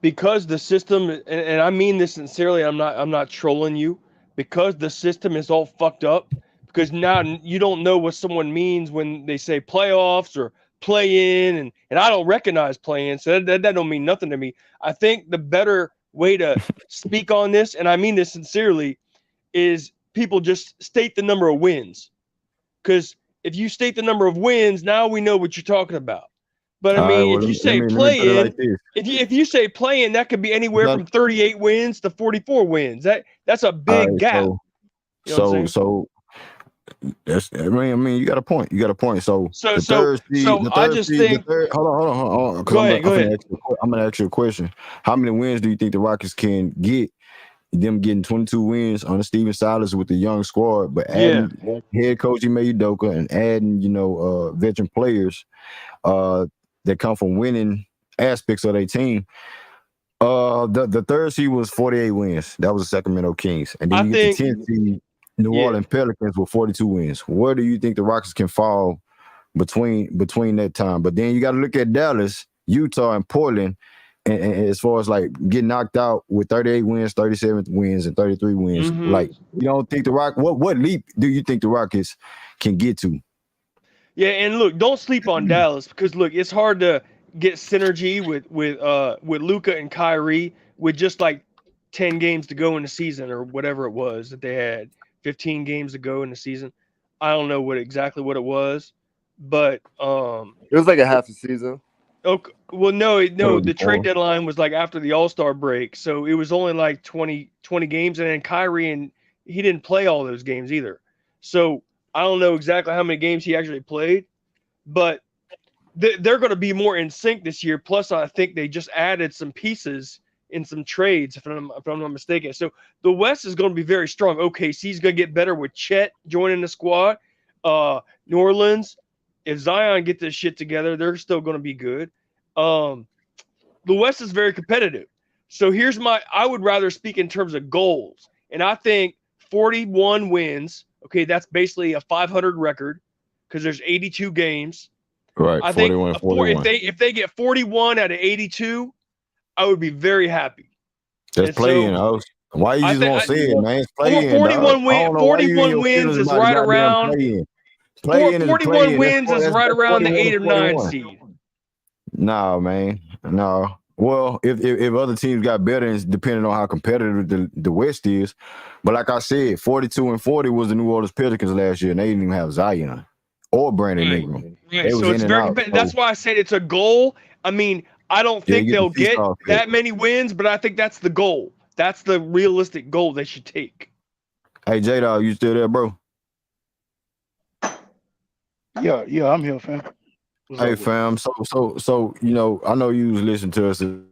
because the system, and I mean this sincerely, I'm not trolling you, because the system is all fucked up. Because now you don't know what someone means when they say playoffs or play in, and I don't recognize play in, so that don't mean nothing to me. I think the better way to speak on this, and I mean this sincerely, is people just state the number of wins. Because if you state the number of wins, now we know what you're talking about. But I All right, mean, well, if you let say me let me put it play like in, this. if you say play in, that could be It's anywhere not from 38 wins to 44 wins. That's a all big right, gap. You know what I'm saying? so that's I mean, you got a point. You got a point. So So the so third seed, so I just think hold on, because go ahead, go ahead. I'm gonna ask you a question. How many wins do you think the Rockets can get? Them getting 22 wins on the Steven Silas with the young squad, but Yeah. adding head coach Ime Udoka and adding, veteran players that come from winning aspects of their team. The third seed was 48 wins. That was the Sacramento Kings. And then I you get the think 10th seed, New yeah. Orleans Pelicans with 42 wins. Where do you think the Rockets can fall between that time? But then you got to look at Dallas, Utah, and Portland, and as far as like getting knocked out with 38 wins, 37 wins, and 33 wins, Hmm. like you don't think the Rock? What leap do you think the Rockets can get to? Yeah, and look, don't sleep on Dallas because look, it's hard to get synergy with Luca and Kyrie with just like 10 games to go in the season or whatever it was that they had, 15 games to go in the season. I don't know what it was, but It was like a half a season. okay, well no, Maybe the trade four. deadline was like after the All-Star break, so it was only like 20 games, and then Kyrie and he didn't play all those games either. So I don't know exactly how many games he actually played, but they're going to be more in sync this year. Plus, I think they just added some pieces in some trades, if I'm not mistaken. So the West is going to be very strong. OKC's going to get better with Chet joining the squad. New Orleans, if Zion get this shit together, they're still going to be good. Um, the West is very competitive. So I would rather speak in terms of goals. And I think 41 wins, okay, that's basically a 500 record because there's 82 games. Right, I think 41, if 41. they get 41 out of 82, I would be very happy. That's And so playing, house. Why you I just think won't say it, man? It's playing, dog. I don't know why you in 41 your wins feelings is about the right goddamn around playing. Playing is a 41 playing. wins is right That's around the 41 8 to or 9 41. seed. Nah, man. No. Well, if other teams got better, it's depending on how competitive the West is. But like I said, 42 and 40 was the New Orleans Pelicans last year, and they didn't even have Zion or Brandon Right. Ingram. Right. They was So in it's and very out. competitive. So That's why I said it's a goal. I mean, I don't yeah, think get the they'll get seesaw effect. that many wins, but I think that's the goal. That's the realistic goal they should take. Hey, J-Dog, you still there, bro? Yeah, I'm here, fam. What's Hey up with it? fam, so I know you was listening to us and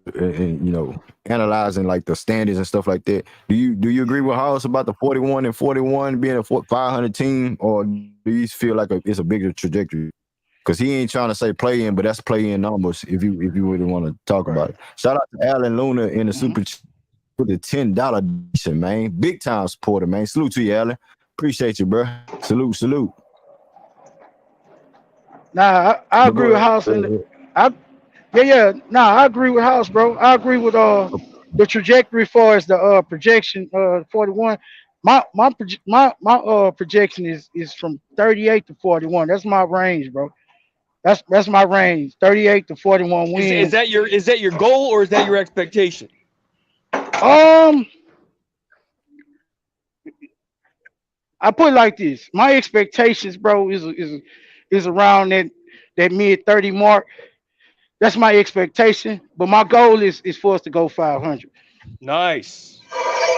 analyzing like the standings and stuff like that. Do you agree with House about the 41 and 41 being a 500 team, or do you feel like it's a bigger trajectory? Because he ain't trying to say play in, but that's play in numbers. If you really want to talk about Right. it, shout out to Alan Luna in the Hmm. super with the $10 donation, man. Big time supporter, man. Salute to you, Alan. Appreciate you, bro. Salute. Nah, I But agree go with ahead. House and I yeah. Nah, I agree with House, bro. I agree with the trajectory for as the projection 41. My projection is from 38 to 41. That's my range, bro. That's my range. 38 to 41 Is wins. that your goal or is that your expectation? Um, I put it like this. My expectations, bro, is around that mid 30 mark. That's my expectation. But my goal is for us to go 500. Nice.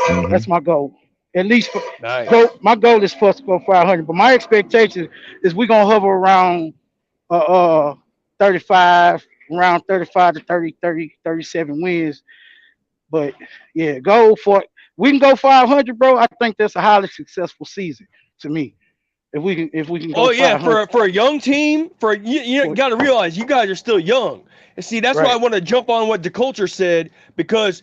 Mm-hmm. That's my goal. At least for, Nice. go. My goal is for us to go 500. But my expectation is we're gonna hover around uh, uh 35, around 35 to 30, 30, 37 wins. But yeah, go for it. We can go 500, bro. I think that's a highly successful season to me. If we can go Oh yeah, 500 for a young team, you for got to realize you guys are still young. And see, that's why I right. want to jump on what DeCulture said because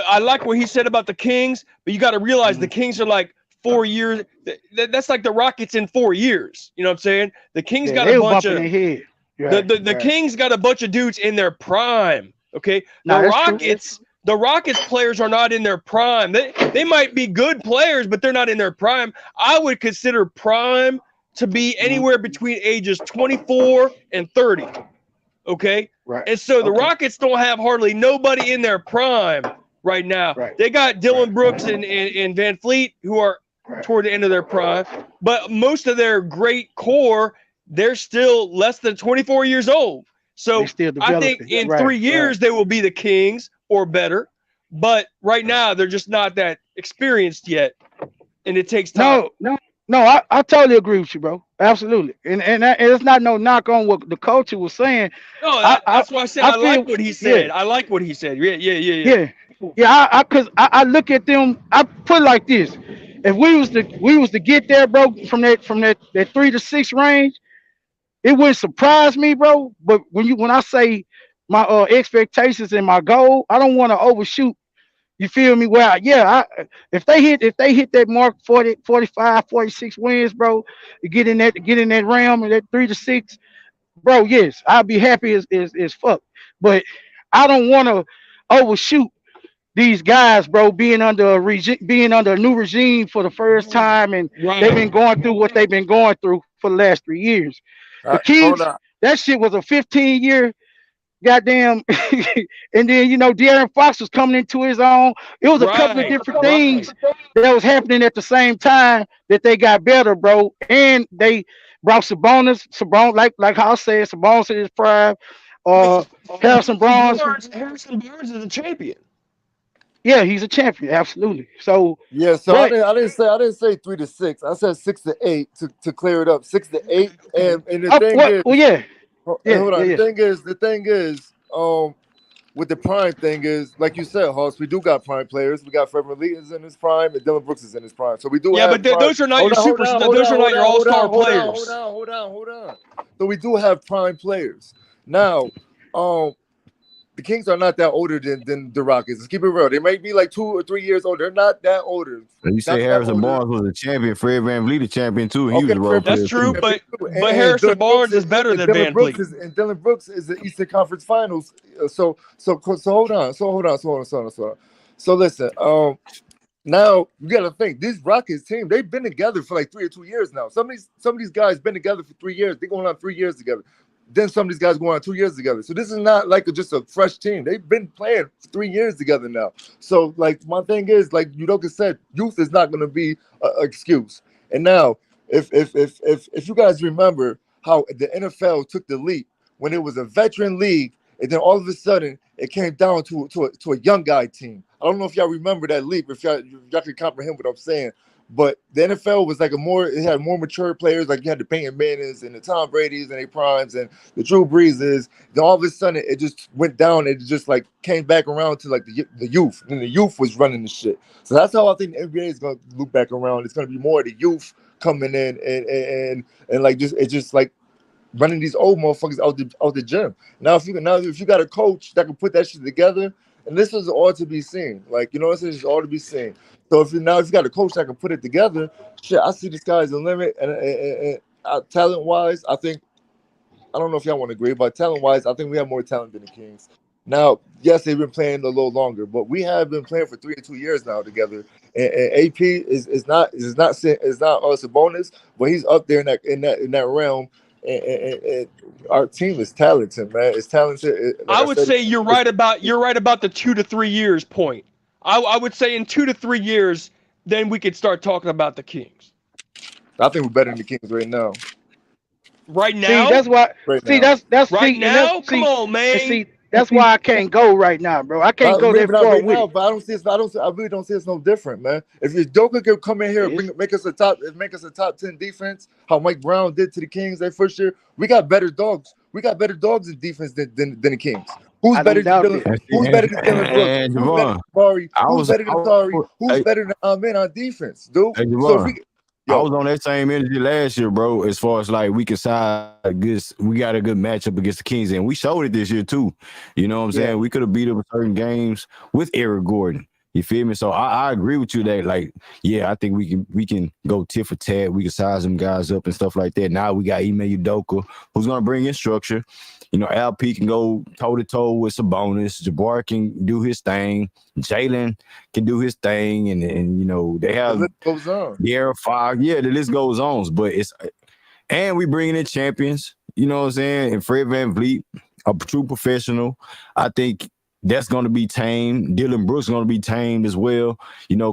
I like what he said about the Kings, but you got to realize the Mhm. Kings are like 4 years. That's like the Rockets in 4 years. You know what I'm saying? The Kings Yeah, got a they were bunch bumping of their head. the Right, the, the right. Kings got a bunch of dudes in their prime. Okay, the Nah, that's true. Rockets. The Rockets players are not in their prime. They might be good players, but they're not in their prime. I would consider prime to be Hmm. anywhere between ages 24 and 30. Okay. Right. And so the Okay. Rockets don't have hardly nobody in their prime right now. Right. They got Right. Dylan Brooks and Van Fleet who are Right. toward the end of their prime, but most of their great core, they're still less than 24 years old. They So still I think developing. in Right. 3 years Right. they will be the Kings or better. But right Right. now they're just not that experienced yet, and it takes time. No, no. I totally agree with you, bro. Absolutely. And it's not no knock on what the culture was saying. No, I I that's why I said I I like feel what he yeah. said. I like what he said. Yeah. Yeah, yeah. Cause I look at them. I put it like this: if we was to get there, bro, from that 3 to 6 range, it wouldn't surprise me, bro. But when I say my expectations and my goal, I don't want to overshoot. You feel me? Well, yeah. If they hit that mark 40, 45, 46 wins, bro, to get in that realm and that 3 to 6, bro. Yes, I'll be happy as fuck. But I don't want to. overshoot these guys, bro, being under a new regime for the first time, and they've been Right. going through what they've been going through for the last 3 years. The Hold Kings, on. that shit was a 15-year goddamn, and then De'Aaron Fox was coming into his own. It was a couple of Right. different Right. things that was happening at the same time that they got better, bro. And they brought Sabonis, like how I said, Sabonis in his prime. Uh, Harrison Barnes, Harrison Barnes is a champion. yeah, he's a champion, absolutely. So, Yeah, so I but didn't I didn't say 3 to 6. I said 6 to 8 to clear it up. 6 to 8. And the oh, thing what? is, Well, yeah, yeah, hold yeah, on. yeah. The thing is, with the prime thing is, like you said, Hoss, we do got prime players. We got Fred Lee is in his prime, and Dylan Brooks is in his prime. So we do Yeah, but have prime. those are not Hold your on, hold super. on, hold Those on, are not hold your on, hold all-star on, hold on, hold players. on, hold on, hold on. So we do have prime players. Now, the Kings are not that older than the Rockets. Let's keep it real. They might be like 2 or 3 years old. They're not that older. And you say Not that Harrison older. Barnes was a champion. Fred Van Vliet a champion too, and he was Okay, a role Fred That's player true, too. VanVleet but too. but And Harrison Barnes is better than Van Vliet. And Dylan Brooks is the Eastern Conference Finals. So hold on. So listen, now you got to think these Rockets team. They've been together for like 3 or 2 years now. Some of these guys been together for 3 years. They're going on 3 years together. Then some of these guys going on 2 years together. So this is not like just a fresh team. They've been playing for 3 years together now. So like my thing is, like Udoka said, youth is not going to be an excuse. And now, if you guys remember how the NFL took the leap when it was a veteran league, and then all of a sudden it came down to a young guy team. I don't know if y'all remember that leap, if y'all can comprehend what I'm saying. But the NFL was like it had more mature players, like you had the Peyton Mannings and the Tom Brady's and their primes and the Drew Breeses. Then all of a sudden it just went down. It just like came back around to like the youth, and the youth was running the shit. So that's how I think the NBA is going to loop back around. It's going to be more of the youth coming in and like just like running these old motherfuckers out the gym. Now if you got a coach that can put that shit together, and this is all to be seen. Like, this is all to be seen. So if you got a coach that can put it together, shit, I see the sky's the limit. And talent wise, I think, I don't know if y'all want to agree, but talent wise, I think we have more talent than the Kings. Now, yes, they've been playing a little longer, but we have been playing for 3 or 2 years now together. And AP is not Sabonis, but he's up there in that realm. And our team is talented, man. It's talented. Like I I would said, say you're right about the 2 to 3 years point. I would say in 2 to 3 years, then we could start talking about the Kings. I think we're better than the Kings right now. Right See, now, that's why. Right See, now. that's right see, and that's now, come see, on, and man. see, that's why I can't go right now, bro. I can't go Maybe that not far right with now, it. but I really don't see it's no different, man. If your Joker could come in here It's, and make us a top 10 defense, how Mike Brown did to the Kings that first year, we got better dogs. We got better dogs in defense than the Kings. Who's I better don't than doubt Dylan? that. Who's better than Dylan Brooks? And Who's better Javon, than Bari? I Who's was, better I than Tari? was, Who's better than Amin on defense, dude? hey, So if Javon, we I yo, was on that same energy last year, bro. As far as like we can side we got a good matchup against the Kings, and we showed it this year too. You know what I'm Yeah, saying? We could have beat them in certain games with Eric Gordon. You feel me? So I agree with you that like, yeah, I think we can go tit for tat. We can size them guys up and stuff like that. Now we got Ime Udoka, who's gonna bring in structure. LP can go toe to toe with Sabonis. Jabbar can do his thing. Jalen can do his thing, and they the have list goes on. the Air Fire. Yeah, the list goes on. But and we bringing in champions, you know what I'm saying? And Fred Van Vliet, a true professional. I think that's going to be tamed. Dylan Brooks going to be tamed as well,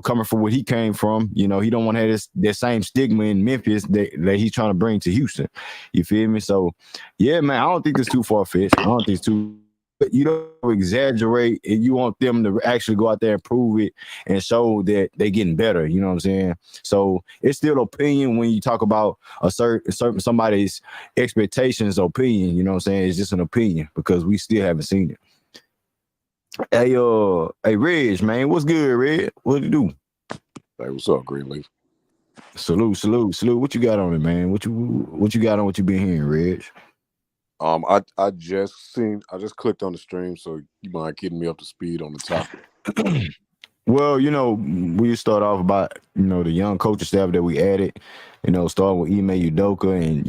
coming from where he came from. He don't want to have that same stigma in Memphis that he's trying to bring to Houston. You feel me? So, yeah, man, I don't think it's too far-fetched. I don't think it's too you don't exaggerate, and you want them to actually go out there and prove it and show that they're getting better. You know what I'm saying? So it's still opinion when you talk about a certain somebody's expectations. Opinion, you know what I'm saying? It's just an opinion because we still haven't seen it. Hey, Reg, man, what's good, Reg? What you do? Hey, what's up, Greenleaf? Salute. What you got on it, man? What you got on what you been hearing, Reg? I just clicked on the stream, so you mind getting me up to speed on the topic? Well, we start off about, the young coaching staff that we added, starting with Ime Udoka, and,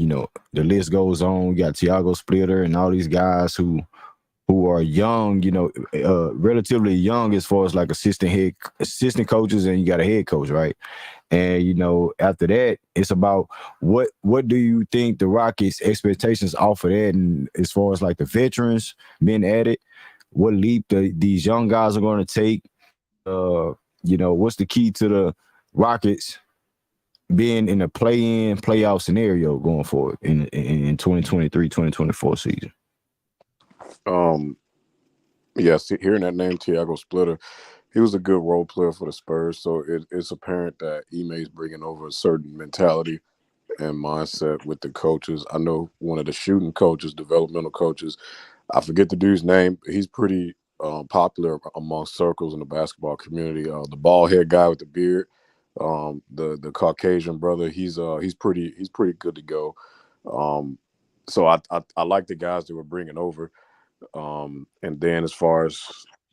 the list goes on. We got Tiago Splitter and all these guys who who are young, relatively young as far as like assistant coaches, and you got a head coach, right? And after that, it's about what do you think the Rockets' expectations off of that, and as far as like the veterans being added, what leap these young guys are going to take. What's the key to the Rockets being in a play-in, playoff scenario going forward in 2023-2024 season? Yes, hearing that name, Tiago Splitter, he was a good role player for the Spurs. So it's apparent that Ime is bringing over a certain mentality and mindset with the coaches. I know one of the shooting coaches, developmental coaches, I forget the dude's name. He's pretty popular among circles in the basketball community. The bald head guy with the beard, the Caucasian brother. He's pretty good to go. Um, so I like the guys that we're bringing over. And then as far as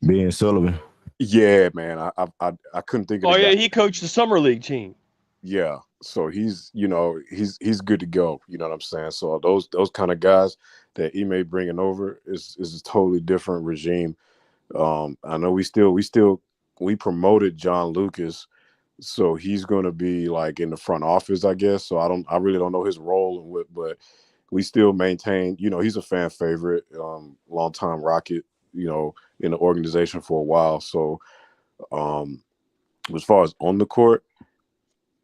Ben Sullivan. yeah, man, I couldn't think of Oh the yeah, guy. he coached the summer league team. Yeah, so he's good to go. You know what I'm saying? So those kind of guys that Ime bringing over is a totally different regime. I know we promoted John Lucas, so he's going to be like in the front office, I guess. So I really don't know his role and what, but we still maintain. He's a fan favorite, longtime Rocket. In the organization for a while. So um, as far as on the court,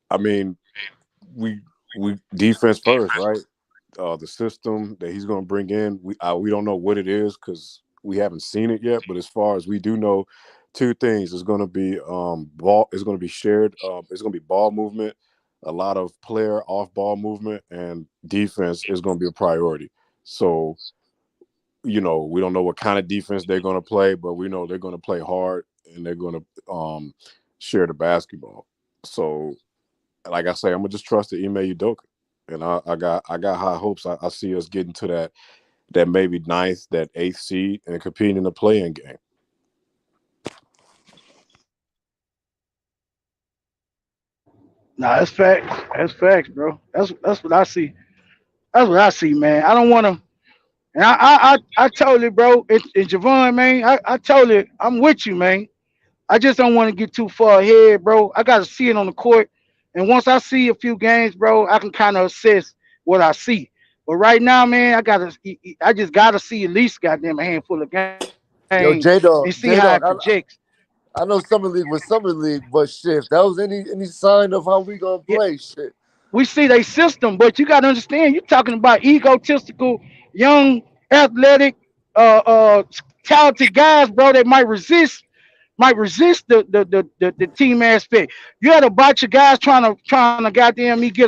I mean, we we defense first, right? The system that he's going to bring in, we don't know what it is because we haven't seen it yet. But as far as we do know, two things: it's going to be ball. It's going to be shared. It's going to be ball movement, a lot of player off ball movement, and defense is going to be a priority. So we don't know what kind of defense they're going to play, but we know they're going to play hard and they're going to share the basketball. So like I say, I'm gonna just trust the Ime Udoka, and I got high hopes. I see us getting to that maybe ninth, that eighth seed, and competing in the play-in game. Nah, that's facts. That's facts, bro. That's what I see. That's what I see, man. I don't want to. And I totally, bro. And Javon, man, I totally, I'm with you, man. I just don't want to get too far ahead, bro. I got to see it on the court, and once I see a few games, bro, I can kind of assess what I see. But right now, man, I just gotta see at least goddamn a handful of games and Yo, see how it J projects. Dog, I know summer league was summer league, but shit, if that was any sign of how we gonna Yeah, play, shit. we see their system, but you gotta understand, you're talking about egotistical, young, athletic, uh, talented guys, bro, that might resist the team aspect. You had a bunch of guys trying to goddamn me get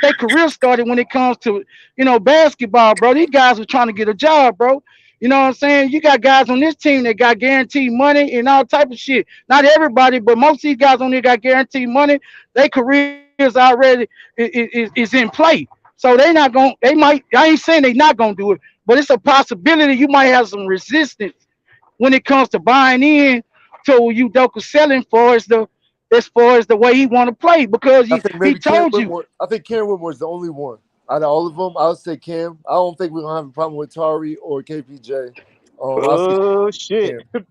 their career started when it comes to basketball, bro. These guys are trying to get a job, bro. You know what I'm saying? You got guys on this team that got guaranteed money and all type of shit. Not everybody, but most of these guys on there got guaranteed money. Their careers already is in play. So they not going. They might. I ain't saying they not gonna do it, but it's a possibility you might have some resistance when it comes to buying in to Udoka selling for as far as the way he want to play because I he, think he maybe Cam told you. Whitmore. I think Cam Whitmore is the only one out of all of them. I would say Cam. I don't think we're gonna have a problem with Tari or KPJ. I'll say Oh shit. Cam.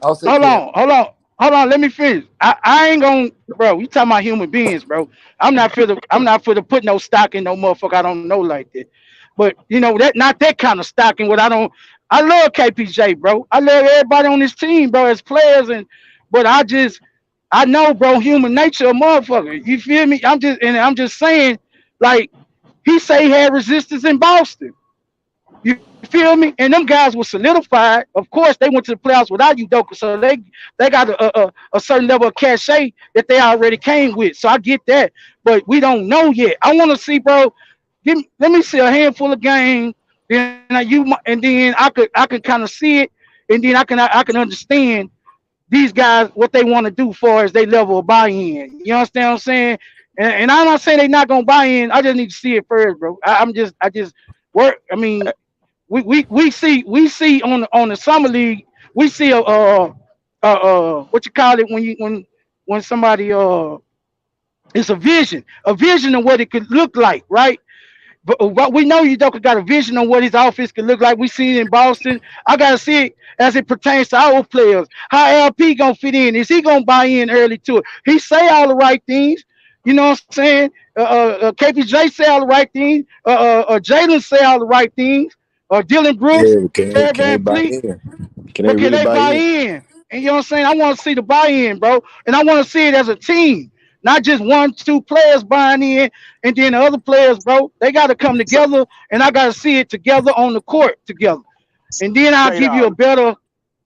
I'll say Hold Cam. on, hold on, hold on. Let me finish. I ain't gonna, bro. You talking about human beings, bro? I'm not for the put no stock in no motherfucker I don't know like that. But that not that kind of stock in what I don't. I love KPJ, bro. I love everybody on this team, bro, as players but I know, bro, human nature, a motherfucker. You feel me? I'm just saying, like he say he had resistance in Boston. You feel me? And them guys were solidified. Of course, they went to the playoffs without Udoka, so they got a certain level of cachet that they already came with. So I get that, but we don't know yet. I want to see, bro. Let me see a handful of games. And then I can kind of see it, and then I can understand these guys what they want to do for as they level of buy-in. You understand what I'm saying? And I'm not saying they not gonna buy in. I just need to see it first, bro. I just work. I mean, we see on the summer league, we see what you call it when somebody it's a vision of what it could look like, right? But we know Udoka got a vision on what his offense could look like. We seen it in Boston. I gotta see it as it pertains to our players. How LP gonna fit in? Is he gonna buy in early to it? He say all the right things. You know what I'm saying? KPJ say all the right things. Jalen say all the right things. Dylan Brooks, Yeah, but Fred can they Van buy Fleet. in? Can they But can really they buy buy in? in? And you know what I'm saying? I want to see the buy-in, bro. And I want to see it as a team, not just one, two players buying in, and then the other players, bro. They got to come together, and I got to see it together on the court together. And then I'll Say give you a dog. better.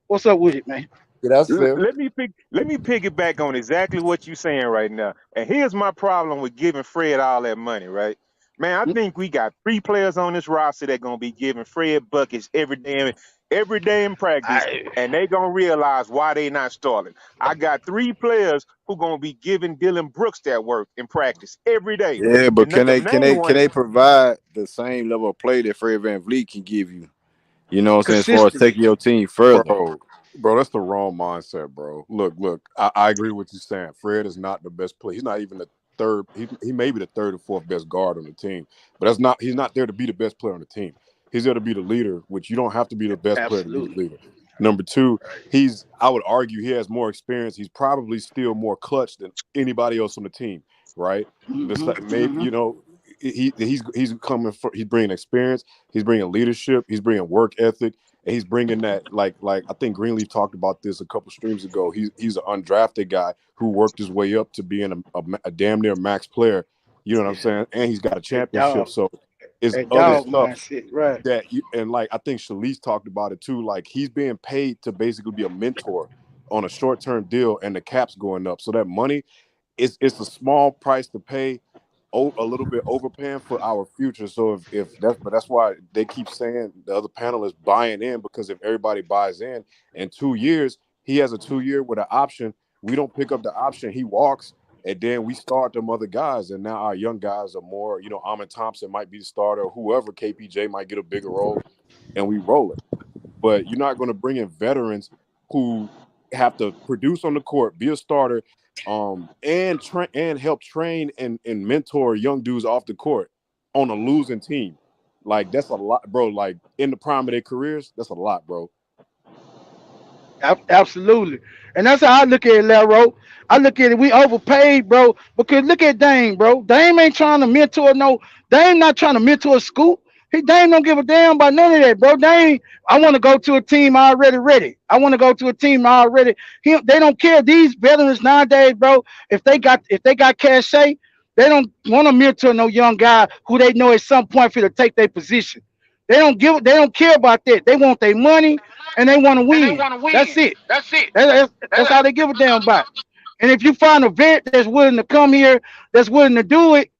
What's up with it, man? Yeah, that's fair. Let me piggyback on exactly what you're saying right now. And here's my problem with giving Fred all that money, right? Man, I think we got three players on this roster that gonna be giving Fred buckets every day in practice, I, and they gonna realize why they not starting. I got three players who gonna be giving Dylan Brooks that work in practice every day. Yeah, but The main can one, they provide the same level of play that Fred Van Vliet can give you? You know what I'm saying? As far as consistently. taking your team further. Bro, that's the wrong mindset, bro. Look, I agree with you saying Fred is not the best player. He's not even the third. He may be the third or fourth best guard on the team, but he's not there to be the best player on the team. He's there to be the leader, which you don't have to be the best player to be the Absolutely. leader. Number two, I would argue he has more experience. He's probably still more clutch than anybody else on the team, right? Hmm. Maybe, Hmm. he's coming for, he's bringing experience, he's bringing leadership, he's bringing work ethic, and he's bringing that like I think Greenleaf talked about this a couple streams ago. He's an undrafted guy who worked his way up to being a damn near max player. You know what I'm Yeah. saying? And he's got a That championship. dog. So it's That other dog stuff mindset. Right. that you, and like I think Shalice talked about it too. Like he's being paid to basically be a mentor on a short term deal, and the cap's going up. So that money, it's a small price to pay, a little bit overpaying for our future. So if that's why they keep saying the other panelists buying in, because if everybody buys in 2 years, he has a 2 year with an option. We don't pick up the option, he walks, and then we start them other guys, and now our young guys are more. Ahmed Thompson might be the starter, or whoever. KPJ might get a bigger role, and we roll it. But you're not going to bring in veterans who have to produce on the court, be a starter, and help train and mentor young dudes off the court on a losing team. Like that's a lot, bro. Like in the prime of their careers, that's a lot, bro. Absolutely. And that's how I look at it, Laro. I look at it, we overpaid, bro. Because look at Dame, bro. Dame ain't trying to mentor no, Dame not trying to mentor a Scoop. Dame don't give a damn about none of that, bro. Dame, I want to go to a team already ready. I want to go to a team already. They don't care. These veterans nowadays, bro, if they got cachet, they don't want to mentor no young guy who they know at some point for to take their position. They don't care about that. They want their money and they want to win. That's it. That's all they give a damn about. And if you find a vet that's willing to come here, that's willing to do it,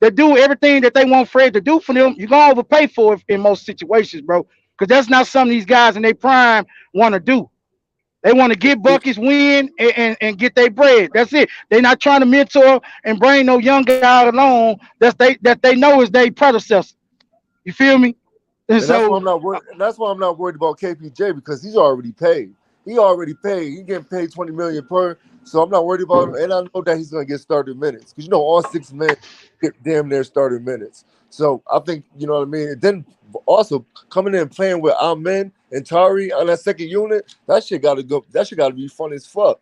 that do everything that they want Fred to do for them, you're gonna overpay for it in most situations, bro. Because that's not something these guys in their prime want to do. They want to get buckets, win, and get their bread. That's it. They're not trying to mentor and bring no young guy along that they know is their predecessor. You feel me? And And that's why so I'm not worried. And that's why I'm not worried about KPJ because he's already paid. He already paid. He getting paid $20 million per. So I'm not worried about him. And I know that he's gonna get started minutes because all 6 men get damn near started minutes. So I think you know what I mean. And then also coming in and playing with Amen and Tari on that second unit, that shit gotta go. That shit gotta be fun as fuck.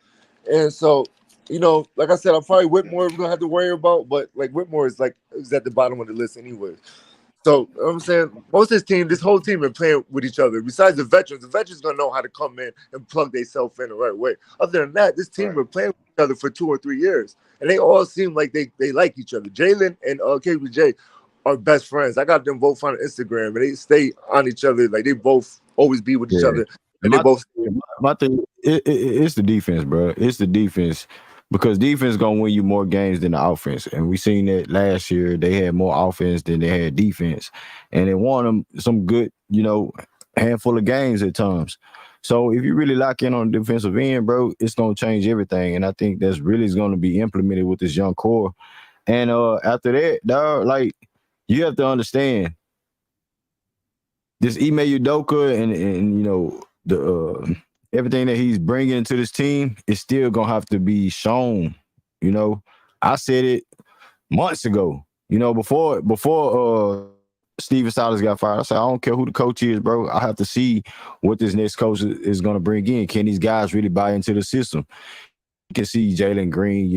And so like I said, I'm probably Whitmore we're gonna have to worry about, but like Whitmore is at the bottom of the list anyway. So you know what I'm saying most of this whole team been playing with each other. Besides the veterans gonna know how to come in and plug themselves in the right way. Other than that, this team been playing with each other for 2 or 3 years, and they all seem like they like each other. Jalen and KBJ are best friends. I got them both on Instagram, and they stay on each other. Like they both always be with each Yeah. other, and they My both. my thing, it's the defense, bro. It's the defense because defense gonna win you more games than the offense, and we seen that last year. They had more offense than they had defense, and they won them some good, handful of games at times. So if you really lock in on the defensive end, bro, it's gonna change everything, and I think that's really going to be implemented with this young core. And after that, dog, like you have to understand this Ime Udoka and the everything that he's bringing to this team is still gonna have to be shown. You know, I said it months ago. Before Steven Silas got fired, I said I don't care who the coach is, bro. I have to see what this next coach is going to bring in. Can these guys really buy into the system? You can see Jalen Green,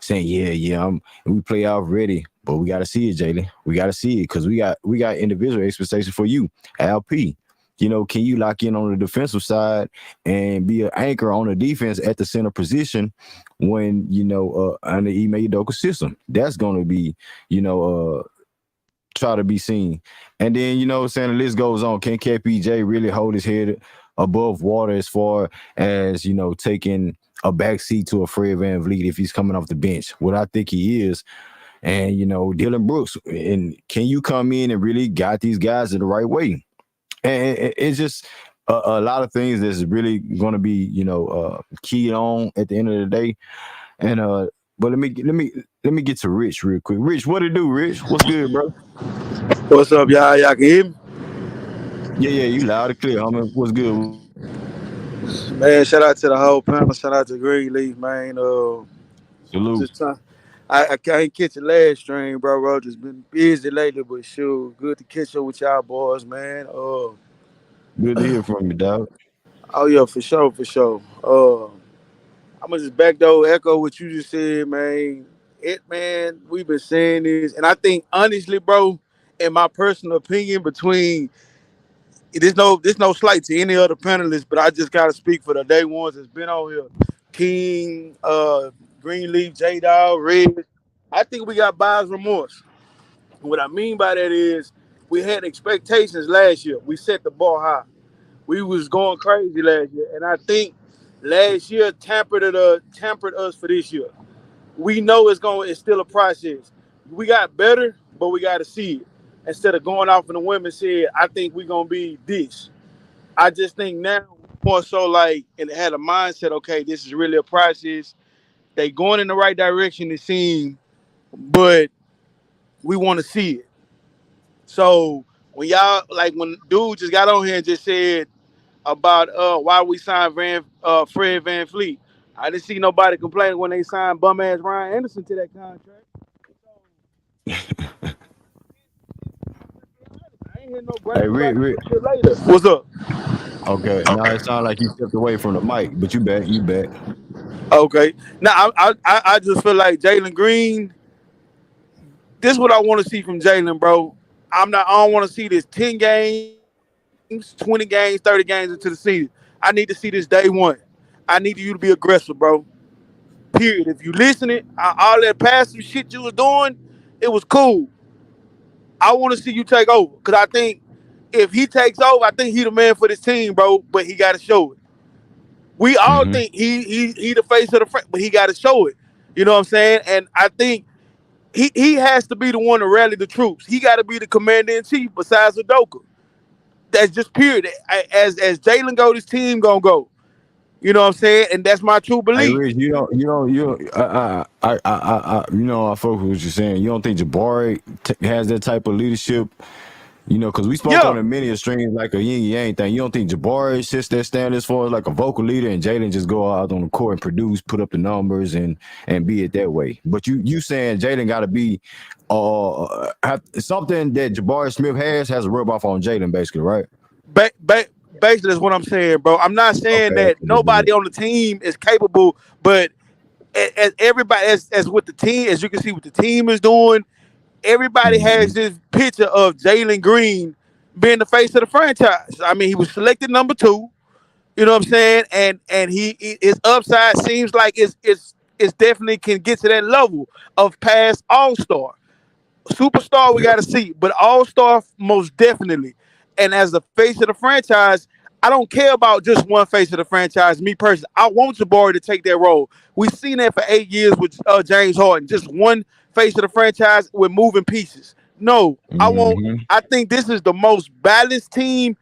saying, "Yeah, yeah, we play out ready," but we got to see it, Jalen. We got to see it because we got individual expectations for you, LP. Can you lock in on the defensive side and be an anchor on the defense at the center position when under Ime Udoka system? That's going to be, you know, try to be seen. And then, saying the list goes on. Can KPJ really hold his head above water as far as, taking a backseat to a Fred Van Vliet if he's coming off the bench? What I think he is. And, Dylan Brooks. And can you come in and really guide these guys in the right way? And it's just a lot of things that's really going to be, keyed on at the end of the day. And but let me get to Rich real quick. Rich, what it do, Rich? What's good, bro? What's up, y'all? Y'all can hear me? Yeah, yeah, you loud and clear, homie. What's good? Man, shout out to the whole panel. Shout out to Greenleaf, man. Salute. Just trying. I can't catch the last stream, bro. Just been busy lately, but sure, good to catch up with y'all boys, man. Good to hear from you, dog. Oh yeah, for sure, for sure. I'm gonna just back door echo what you just said, man. Man, we've been saying this, and I think honestly, bro, in my personal opinion, between there's no slight to any other panelists, but I just gotta speak for the day ones that's been on here. King, Greenleaf, J Dog, Red. I think we got buyer's remorse. What I mean by that is we had expectations last year. We set the bar high. We was going crazy last year, and I think last year tempered us for this year. We know it's still a process. We got better, but we got to see it. Instead of going off in the women said, I think we're gonna be this. I just think now more so like and had a mindset. Okay, this is really a process. They going in the right direction, it seems, but we want to see it. So when y'all like when dude just got on here and just said about why we signed Fred Van Fleet, I didn't see nobody complaining when they signed bum ass Ryan Anderson to that contract. I ain't hear no Hey, bragging Rich, about Rich. it later. What's up? Okay, now it sounds like you stepped away from the mic, but you back, you back. Okay. Now I just feel like Jalen Green. This is what I want to see from Jalen, bro. I don't want to see this 10 games, 20 games, 30 games into the season. I need to see this day one. I need you to be aggressive, bro. Period. If you listening, all that passive shit you was doing, it was cool. I want to see you take over because I think if he takes over, I think he the man for this team, bro. But he got to show it. We all Mm-hmm. think he the face of the front, but he got to show it. You know what I'm saying? And I think he has to be the one to rally the troops. He got to be the commander in chief besides Udoka. That's just period. As Jalen go, this team gonna go. You know what I'm saying? And that's my true Hey, belief. Rich, I fuck with what you're saying. You don't think Jabari has that type of leadership? Because we spoke on Yeah, it many a streams like a yin yang thing. You don't think Jabari sits there standing as far as like a vocal leader and Jalen just go out on the court and produce, put up the numbers and be it that way. But you saying Jalen got to be something that Jabari Smith has a rub off on Jalen basically, right? ba- ba- basically that's what I'm saying, bro. I'm not saying Okay, that okay. nobody on the team is capable, but as everybody as with the team, as you can see what the team is doing, everybody has Mhm. this picture of Jalen Green being the face of the franchise. I mean, he was selected number two. You know what I'm saying? And his upside seems like it's definitely can get to that level of past All Star. Superstar we Yep. got to see, but All Star most definitely. And as the face of the franchise, I don't care about just one face of the franchise. Me personally, I want Jabari to take that role. We've seen that for 8 years with James Harden, just one face of the franchise with moving pieces. No, I won't. Hmm. I think this is the most balanced team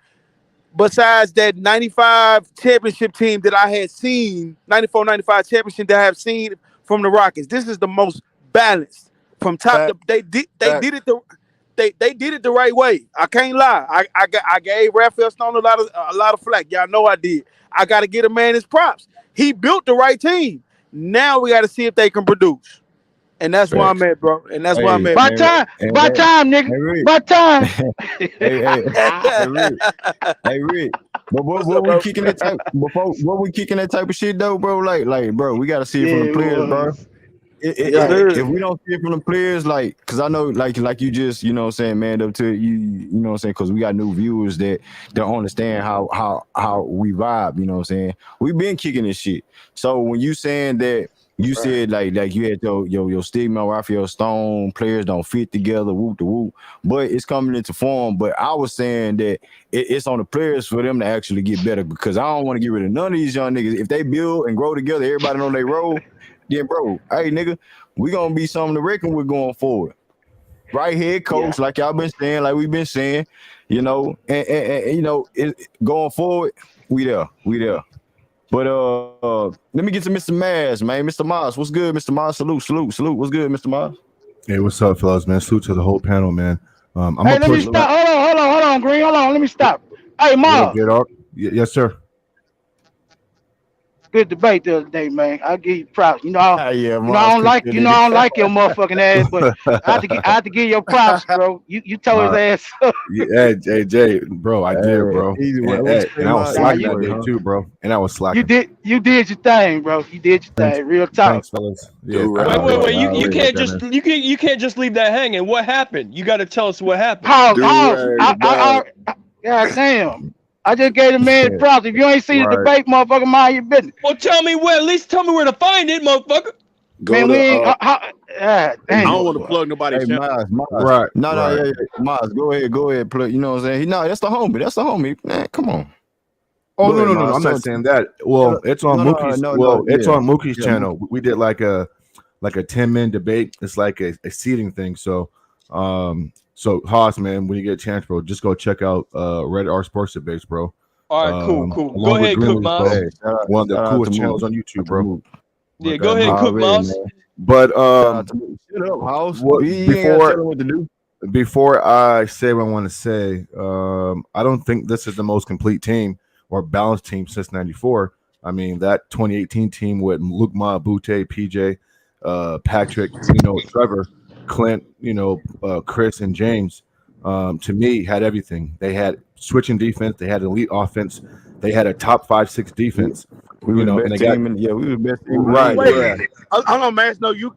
besides that 95 championship team that I had seen, 94, 95 championship that I have seen from the Rockets. This is the most balanced from top to Fact, they fact. did it they did it the right way. I can't lie. I gave Raphael Stone a lot of flack. Y'all know I did. I got to get a man his props. He built the right team. Now we got to see if they can produce. And that's where I'm Facts. at, bro. And that's where I'm Hey, at. By and time, and by hey, time, nigga. hey, Rick. By time. Hey, hey, Rick. Hey, Rick. But What's what up, we bro? kicking that type before? What we kicking that type of shit though, bro? Like, bro, we gotta see it from Yeah, the it players, bro. was. Yes, Right. If sir. we don't see it from the players, like, cause I know, like you just, you know what I'm saying, man, up to you, you know what I'm saying, cause we got new viewers that don't understand how we vibe, you know what I'm saying. We've been kicking this shit. So when you saying that you Right. said like you had your stigma, Raphael Stone, players don't fit together, whoop the whoop, but it's coming into form. But I was saying that it's on the players for them to actually get better because I don't want to get rid of none of these young niggas. If they build and grow together, everybody know they role, then bro, hey nigga, we gonna be something to reckon with going forward. Right head Yeah. coach, like y'all been saying, like we've been saying, you know, and you know, going forward, we there. But let me get to Mr. Maz, man. Mr. Maz, what's good, Mr. Maz? Salute. What's good, Mr. Maz? Hey, what's up, fellas, man? Salute to the whole panel, man. I'm Hey, gonna let me push Salute. back. stop. Hold on, Green. Hold on. Let me stop. Hey, What up, Mars. J Dog? Yes, sir. Good debate the other day, man. I'll give you props. Yeah, I Maz don't like, contributed. I don't like your motherfucking ass, but I have to give your props, bro. You tore his Uh, ass up. yeah, hey, Jay, bro, I did, bro, Easy. and, What you and say, and I was Maz? Nah, Easy slacking that you way, day huh? too, bro, and I was you slacking. did you did your thing, bro. You did your Thanks, thing. Real talk. thanks, fellas. Yeah, Do I Wait, right, wait, really, wait. bro. I You really can't like that, just man. you can't just leave that hanging. What happened? You got to tell us what happened. Pause, Do pause. right, bro. God damn. I just gave the man props. If you ain't see the Right. debate, motherfucker, mind your business. Well, tell me where. At least tell me where to find it, motherfucker. Go Man, we to ain't. God I damn, don't want to boy. plug nobody's Hey, channel. Maz. Right, No, right. yeah. Maz, go ahead, play. You know what I'm saying? No, that's the homie. Man, come on. Oh Go no, ahead, no, no, no. Maz. I'm not saying that. Well, it's on Mookie's. No, It's yeah. on Mookie's Yeah, channel. We did like a 10-man debate. It's like a seating thing. So Haas, man, when you get a chance, bro, just go check out Red R Sports Debates, bro. All right, cool. Go Along with ahead, Cook Greenleaf, bro. Mouse. hey, One of the shout out to coolest Mook. channels on YouTube, bro. Mook. Yeah, But go ahead, Mook. Cook Already, Mouse. man. But Shout out to Mook. Shut up, house. what You ain't gotta tell him what to do. before I say what I want to say, I don't think this is the most complete team or balanced team since '94. I mean, that 2018 team with Luke Ma, Butte, PJ, Patrick, Trevor, Clint, Chris, and James, to me, had everything. They had switching defense. They had elite offense. They had a top 5-6 defense. We were the And best they got team we were the best team in the right, league. Wait, yeah, hold on, man. No, you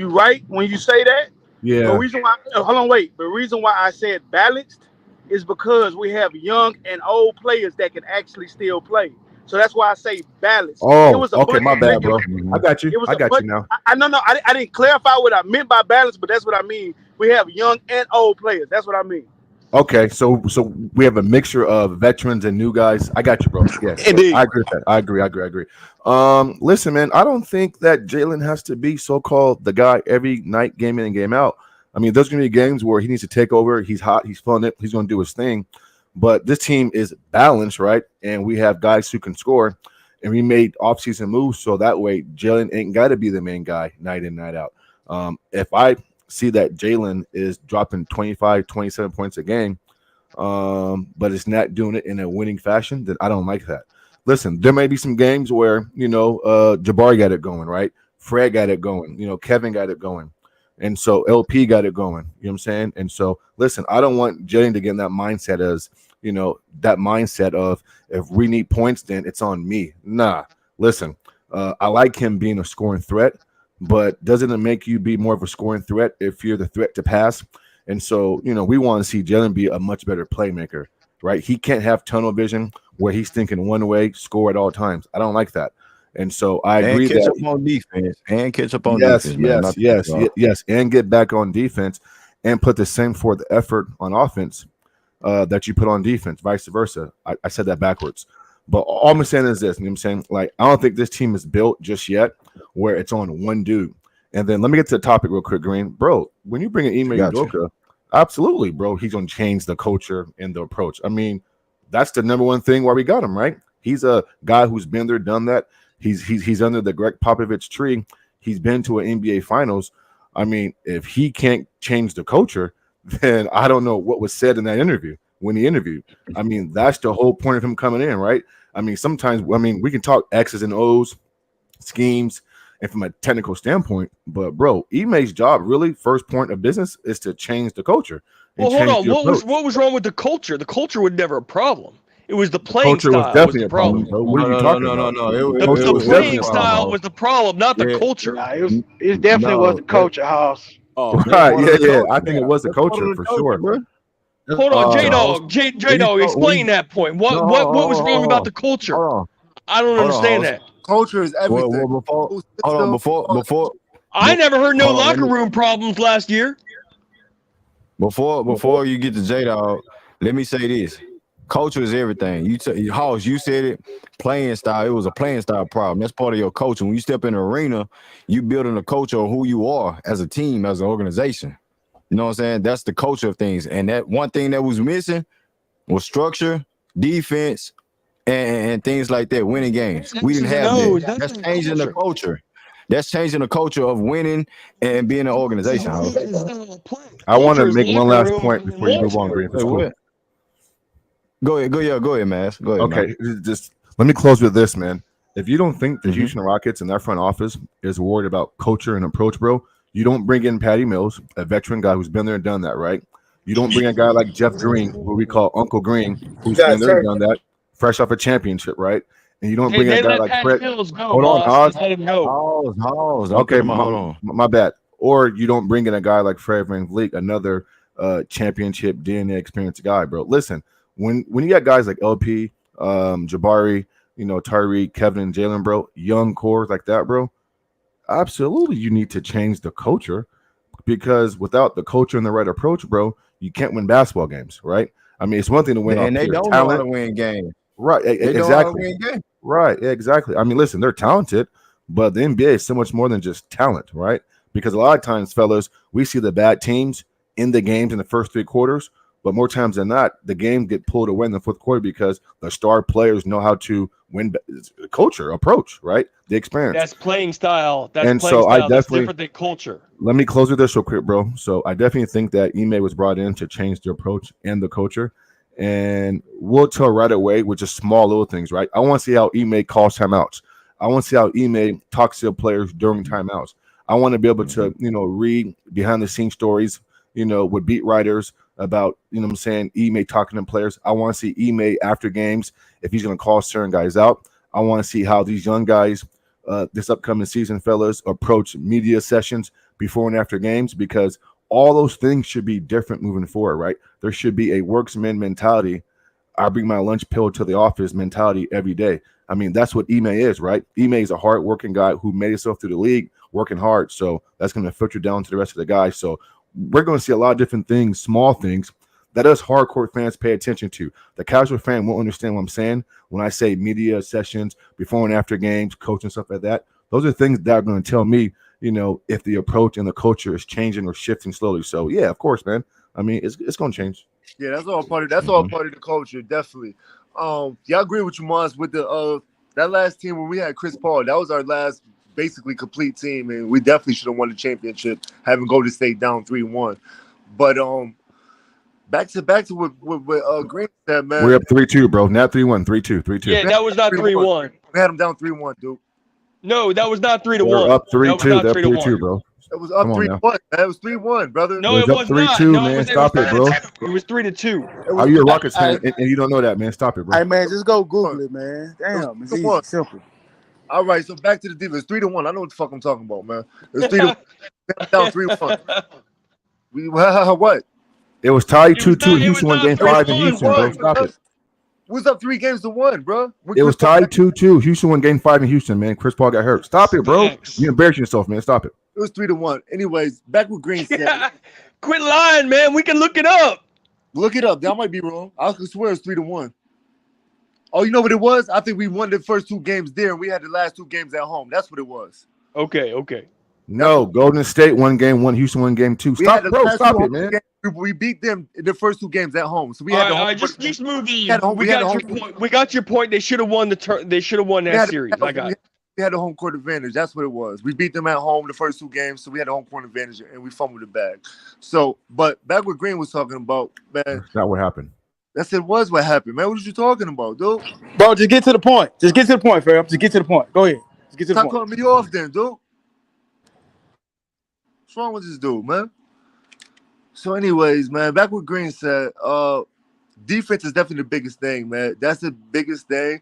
right when you say that. The yeah. reason why, hold on, wait. The reason why I said balanced is because we have young and old players that can actually still play. So that's why I say balanced. It Oh, was a okay, bunch. my bad, bro. I Mhm. got you. It was I a got you bunch. now. I didn't clarify what I meant by balance, but that's what I mean. We have young and old players. That's what I mean. Okay, so we have a mixture of veterans and new guys. I got you, bro. Yeah, Indeed. I agree with that. I agree. Listen, man, I don't think that Jalen has to be so-called the guy every night, game in and game out. I mean, there's gonna be games where he needs to take over. He's hot. He's feeling it. He's gonna do his thing. But this team is balanced, right? And we have guys who can score. And we made offseason moves so that way Jalen ain't got to be the main guy night in, night out. If I see that Jalen is dropping 25, 27 points a game, but it's not doing it in a winning fashion, then I don't like that. Listen, there may be some games where, Jabari got it going, right? Fred got it going, Kevin got it going. And so LP got it going, you know what I'm saying? And so, listen, I don't want Jalen to get in that mindset that mindset of if we need points, then it's on me. Nah, listen, I like him being a scoring threat, but doesn't it make you be more of a scoring threat if you're the threat to pass? And so, we want to see Jalen be a much better playmaker, right? He can't have tunnel vision where he's thinking one way, score at all times. I don't like that. And so I And agree catch that up on defense. Man. yes, and get back on defense and put the same for the effort on offense that you put on defense, vice versa. I said that backwards. But all I'm saying is this, you know what I'm saying? Like, I don't think this team is built just yet where it's on one dude. And then let me get to the topic real quick, Green. Bro, when you bring in Ime Gotcha. Udoka, absolutely, bro, he's going to change the culture and the approach. I mean, that's the number one thing why we got him, right? He's a guy who's been there, done that. He's under the Greg Popovich tree. He's been to an NBA Finals. I mean, if he can't change the culture, then I don't know what was said in that interview when he interviewed. I mean, that's the whole point of him coming in, right? I mean, sometimes, we can talk X's and O's, schemes, and from a technical standpoint. But bro, Ime's job really first point of business is to change the culture. Well, hold on. What was wrong with the culture? The culture was never a problem. It was the playing culture was style definitely the a problem, problem. bro. What are you talking about? No. The culture The was playing definitely a style problem. was the problem, not the Yeah. culture. Nah, it definitely was the culture, House. Oh, Right? part Yeah, of the yeah. culture. I think it was the That's part of culture the for culture, sure. bro. Hold on, J Charles, Dog. J we Dog, talk- explain we- that point. What No, what was wrong about the hold culture? on. I don't Hold on, understand House. that. Culture is everything. Well, before, Whole hold on, system, before, I never heard no hold on, let locker me- room problems last year. Before you get to J Dog, let me say this: culture is everything. House, you said it. Playing style, it was a playing style problem. That's part of your culture. When you step in the arena, you building a culture of who you are as a team, as an organization. You know what I'm saying? That's the culture of things. And that one thing that was missing was structure, defense, and things like that. Winning games. We didn't have that. That's changing the culture. That's changing the culture of winning and being an organization. House. I want to Culture is make one locker last room point before you move on, Green. Wait, what? Go ahead, man. Go ahead. Okay, man. just let me close with this, man. If you don't think the Mhm. Houston Rockets and their front office is worried about culture and approach, bro, you don't bring in Patty Mills, a veteran guy who's been there and done that, right? You don't bring a guy like Jeff Green, who we call Uncle Green, who's been there and done that, fresh off a championship, right? And you don't bring They a guy let like Patty Fred. Mills go, Hold on, boss. Oz. They let him go. House. Okay, hold on. my bad. Or you don't bring in a guy like Fred VanVleet, another championship DNA experienced guy, bro. Listen, when you got guys like LP, Jabari, Tyreek, Kevin, and Jalen, bro, young cores like that, bro, absolutely you need to change the culture, because without the culture and the right approach, bro, you can't win basketball games, right? I mean, it's one thing to win And off they pure don't know how talent, to win games. right? They don't know how to Exactly. win games. Right, exactly. I mean, listen, they're talented, but the NBA is so much more than just talent, right? Because a lot of times, fellas, we see the bad teams in the games in the first three quarters, but more times than not, the game get pulled away in the fourth quarter because the star players know how to win. Culture, approach, right? The experience. That's playing style. And so I That's definitely- different than culture. Let me close with this real quick, bro. So I definitely think that Ime was brought in to change the approach and the culture. And we'll tell right away with just small little things, right? I want to see how Ime calls timeouts. I want to see how Ime talks to players during timeouts. I want to be able to, read behind the scenes stories, with beat writers about, what I'm saying, Ime talking to players. I want to see Ime after games if he's going to call certain guys out. I want to see how these young guys, this upcoming season, fellas, approach media sessions before and after games, because all those things should be different moving forward, right? There should be a worksman mentality. I bring my lunch pill to the office mentality every day. I mean, that's what Ime is, right? Ime is a hard-working guy who made himself through the league, working hard. So that's going to filter down to the rest of the guys. So we're going to see a lot of different things, small things, that us hardcore fans pay attention to. The casual fan won't understand what I'm saying when I say media sessions, before and after games, coaching, stuff like that. Those are things that are going to tell me, if the approach and the culture is changing or shifting slowly. So yeah, of course, man. I mean, it's going to change. Yeah, that's all part of the culture, definitely. Yeah, I agree with you, Mons, with the that last team when we had Chris Paul. That was our last basically complete team, and we definitely should have won the championship, having Golden State down 3-1. But back to what Green said, man. We're up 3-2, bro. Not 3-1, 3-2, 3-2. Yeah, that was not 3-1. We had them down 3-1, dude. No, that was not 3-1. We're up That was 3-2. not They're 3-1. 3-2, bro. It was up 3-1, man. It was 3-1, brother. No, it It was was up not. 3-2, No, man. it was, Stop it, bro. It was 3-2. Are you a Rockets fan and you don't know that, man? Stop it, bro. Hey man, just go Google it, man. Damn, it's easy, simple. All right, so back to the defense. 3-1. I know what the fuck I'm talking about, man. It was 3-1. Down 3-1. What? It was tied It was 2-2 not- in it was Houston, won not game 5 in 3-1, Houston, bro. Stop it. We was up 3-1, bro. It was tied 2-2. Houston won game 5 in Houston, man. Chris Paul got hurt. Stop it, bro. You embarrassing yourself, man. Stop it. It was 3-1. Anyways, back with Green said. Quit lying, man. We can look it up. Look it up. That might be wrong. I could swear it's 3-1. Oh, you know what it was? I think we won the first 2 games there, and we had the last 2 games at home. That's what it was. Okay. No, Golden State won game 1, Houston won game 2. We Stop, had the bro. last Stop 2 it, man. games. We beat them in the first 2 games at home. So we All had the right, home. just move We had on. home- We we had got your home- point. We got your point. They should have won They should have won we that had- series. I got it. We had the home court advantage. That's what it was. We beat them at home the first 2 games, so we had the home court advantage, and we fumbled the bag. So, but back what Green was talking about, man, That's not what happened. that was what happened, man. What was you talking about, dude? Bro, just get to the point. Just get to the point, fam. Just get to the point. Go ahead. Just get to the Stop point. cutting me off then, dude. What's wrong with this dude, man? So, anyways, man, back what Green said. Defense is definitely the biggest thing, man. That's the biggest thing,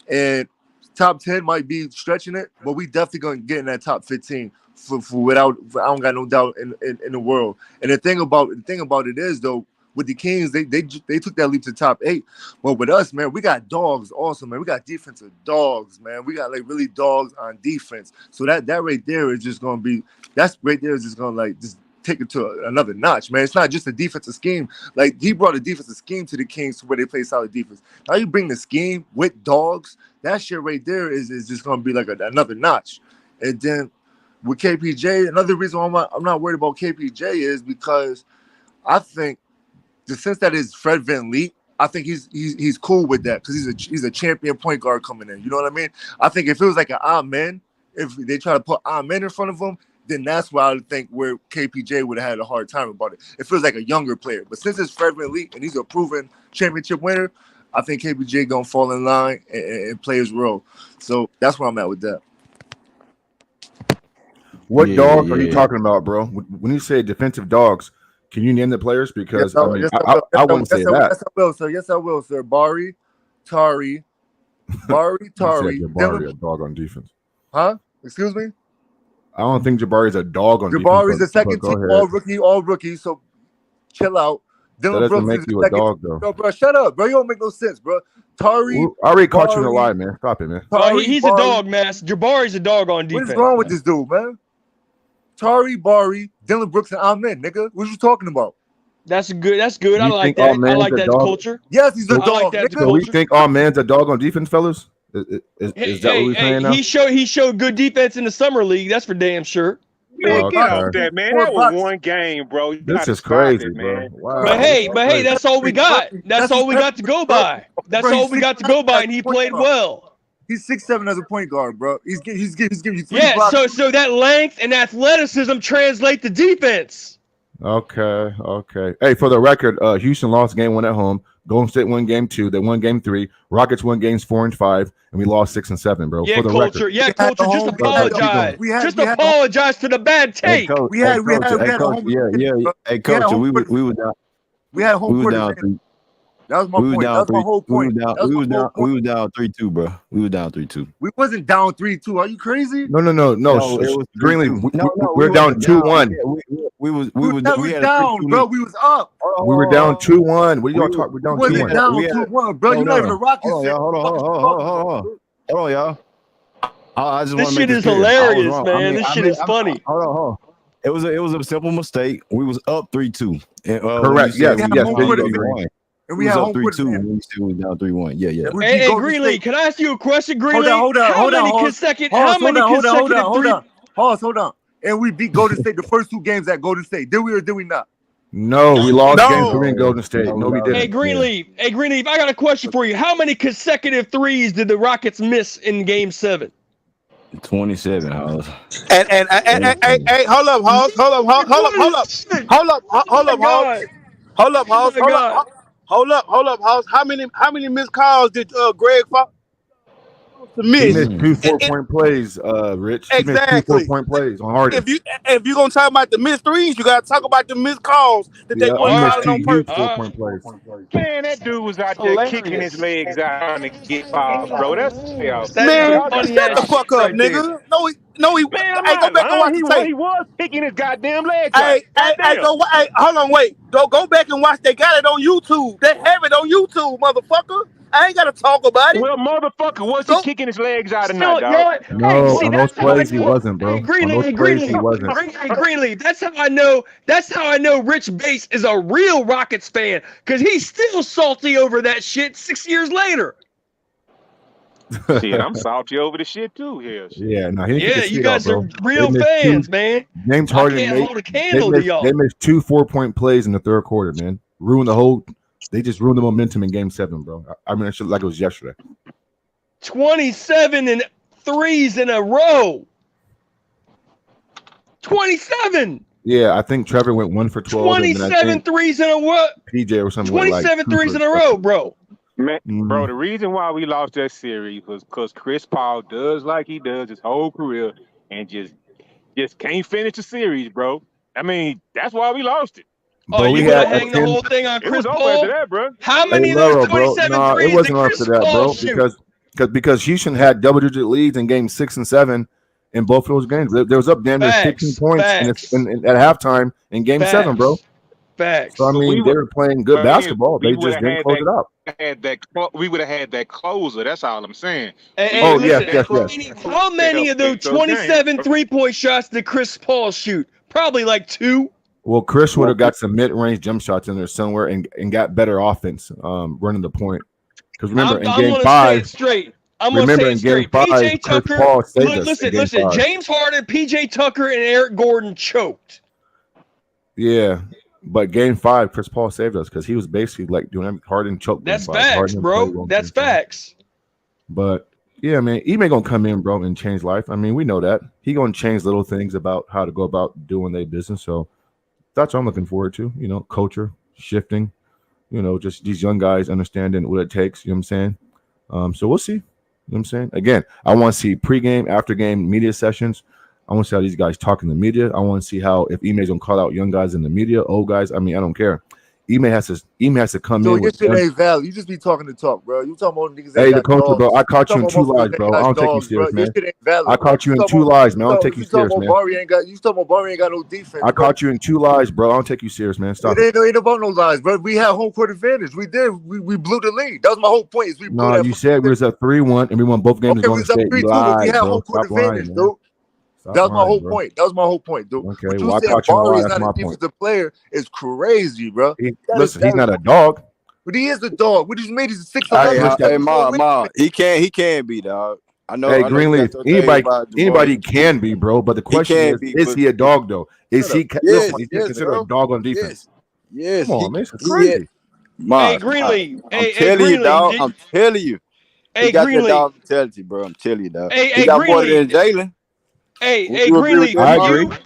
and top 10 might be stretching it, but we definitely gonna get in that top 15 for without. I don't got no doubt in the world. And the thing about it is though, with the Kings, they took that leap to top 8, but with us, man, we got dogs also, man. We got defensive dogs, man. We got like really dogs on defense. So that right there is just gonna be. That's right there is just gonna like just take it to another notch, man. It's not just a defensive scheme. Like he brought a defensive scheme to the Kings to where they play solid defense. Now you bring the scheme with dogs, that shit right there is just gonna be like another notch. And then with KPJ, another reason why I'm not worried about KPJ is because I think since that is Fred VanVleet, I think he's cool with that because he's a champion point guard coming in. You know what I mean? I think if it was like an Amen, if they try to put Amen in front of him, then that's why I would think where KPJ would have had a hard time about it. It feels like a younger player. But since it's Fred VanVleet and he's a proven championship winner, I think KPJ going to fall in line and play his role. So that's where I'm at with that. What dogs are you talking about, bro? When you say defensive dogs, can you name the players? Because I wouldn't say that. Yes, I will, sir. Yes, I will, sir. Bari, Tari. Jabari a dog on defense. Huh? Excuse me? I don't think Jabari's a dog on defense. Jabari's the second team all rookie, so chill out. Dylan Brooks make you a dog, though. No, bro, shut up, bro. You don't make no sense, bro. Tari. I already caught you in a lie, man. Stop it, man. He's a dog, man. Jabari's a dog on defense. What is wrong with this dude, man? Tari, Bari, Dylan Brooks, and Amen, nigga. What you talking about? That's good. I like that. I like that culture. Yes, he's a dog. I like that so we think Amen's a dog on defense, fellas? Is that what we're saying now? He showed good defense in the summer league. That's for damn sure. Man, get off that, man. That was one game, bro. This is crazy, man. Wow. But hey, that's all we got. That's all we got to go by. That's all we got to go by, and he played well. He's 6'7" as a point guard, bro. He's giving you 3 Yeah, blocks. so that length and athleticism translate to defense. Okay. Hey, for the record, Houston lost game 1 at home. Golden State won game 2. They won game 3. Rockets won games 4 and 5, and we lost 6 and 7, bro. Yeah, for the culture. record. Yeah, culture. Just apologize. Apologize to the bad tape. We had a home. Yeah. Hey, coach, we were down. We had home court. That was my point. That was my whole point. We was down 3-2, bro. We were down 3-2. We wasn't down 3-2. Are you crazy? No. Greenleaf, we're down 2-1. We was down, bro. We was up. We were down 2-1. What are y'all talking? We're down 2-1. We wasn't down 2-1, bro. You're not even a Rockets. Hold on, y'all. I just this shit is hilarious, man. This shit is funny. Hold on. It was a simple mistake. We was up 3-2. Correct. Yes. And we had up home 3-2 when we still was down 3-1. Yeah. Hey, Greenleaf, can I ask you a question, Greenleaf? Hold on. How many consecutive Hold on. And we beat Golden State the first 2 games at Golden State. Did we or did we not? No, we lost game 3 in Golden State. No, we didn't. Hey, Greenleaf, I got a question for you. How many consecutive threes did the Rockets miss in Game 7? 27, House. And hey, hold up, House. How many missed calls did Greg miss? He missed 2 4-point plays, Rich. Exactly. He missed 2 4-point plays on Harden. If you're gonna talk about the missed threes, you gotta talk about the missed calls that they put out on purpose. 4-point plays. Man, that dude was out there kicking his legs out trying to get fouled, bro. That's man, shut the fuck up, nigga. No, he. Man, hey, go back and watch the tape. He was kicking his goddamn legs. Hey, hold on, wait. Go back and watch. They got it on YouTube. They have it on YouTube, motherfucker. I ain't gotta talk about it. Well, motherfucker, was he kicking his legs out or not, dog? No, on those plays he wasn't, bro. On those plays he wasn't. Greenleaf, that's how I know Rich Bates is a real Rockets fan, because he's still salty over that shit 6 years later. Shit, I'm salty over the shit too here. Yeah, no, you guys are real fans, man. James Harden they missed 2 4-point plays in the third quarter, man. They just ruined the momentum in Game 7, bro. I mean, it should like it was yesterday. 27 and threes in a row. 27. Yeah, I think Trevor went 1 for 12. 27 threes in a row. PJ or something. 27 threes in a row, bro. Man, bro, the reason why we lost that series was because Chris Paul does like he does his whole career and just can't finish the series, bro. I mean, that's why we lost it. Oh, But you we want to had at hang the the end. whole thing on It Chris was over after Paul? that, bro. How Hey, many of those Laro, bro. 27 No, it threes did wasn't up to Chris that, Paul bro. shoot? Because Houston had double-digit leads in Game 6 and 7 in both of those games. There was up damn near 15 Facts, points facts, at halftime in Game 7, bro. facts, So I facts. But we mean, they would, were playing good again, basketball. we They would just have didn't had close it out. we would have had that closer. That's all I'm saying. We Hey, Oh would have yes, had listen, that yes, yes. closer how to many help of those fix those games. 27 3-point shots did Chris Paul shoot? Probably like 2. Well, Chris would Well, have got some mid-range jump shots in there somewhere and got better offense running the point. Because remember, I'm in I'm Game gonna say 5, it straight. I'm gonna say it straight. PJ Chris Tucker, Paul saved us in listen, Game listen. 5. James Harden, PJ Tucker, and Eric Gordon choked. Yeah, but Game 5, Chris Paul saved us because he was basically like doing Harden choked Game That's 5. facts, Harden didn't play bro. well in That's Game 5. facts. But yeah, man, Ime gonna come in, bro, and change life. I mean, we know that he gonna change little things about how to go about doing their business. So that's what I'm looking forward to. You know, culture shifting. You know, just these young guys understanding what it takes. You know what I'm saying? So we'll see. You know what I'm saying? Again, I want to see pregame, after game media sessions. I want to see how these guys talk in the media. I want to see how if Ime's gonna call out young guys in the media, old guys. I mean, I don't care. Ime has to come So in your with shit ain't valid. You just be talking to talk, bro. You talking about niggas hey, ain't the got culture, bro. dogs. I caught you in Talking two about lies, motherfuckers bro. ain't I got don't take you dogs, bro. serious, Your man. shit ain't valid, I bro. caught you in two lies, man. I don't take you serious, man. Bari ain't got. You talking about Bari ain't got no defense, I bro. caught you in two lies, bro. I don't take you serious, man. Stop it. It ain't about no lies, bro. We had home court advantage. We did. We blew the lead. That was my whole point. Is we blew No, that. you said we was at 3-1 and we won both games Okay, we going to was up state. You 3-2, but we lied, had bro. home court Stop lying, advantage, man. dude. Stop That was my lying, whole bro. point. That was my whole point, dude. Okay, But you well, I saying caught you in a Bari lie. is That's not a my point. defensive player is crazy, bro. Listen, he's not a dog. But he is a dog. We just made it 6'11". Hey, Ma, he can be, dog. I know. Hey, I know you Greenleaf, got your thing about anybody Jabari. can be, bro. But the He question can be, is but he a dog though? Is he? Listen, is he yes, considered a bro. dog on defense? Yes. Come on, man, it's He crazy. Hey, Mars. Greenleaf. I'm Hey, telling you, Greenleaf. dog. I'm telling you. He Hey, got that Greenleaf. dog mentality, bro. I'm telling you, dog. Hey, He got more Greenleaf. than Jalen. Hey, You agree with Greenleaf. that, I Mars? agree.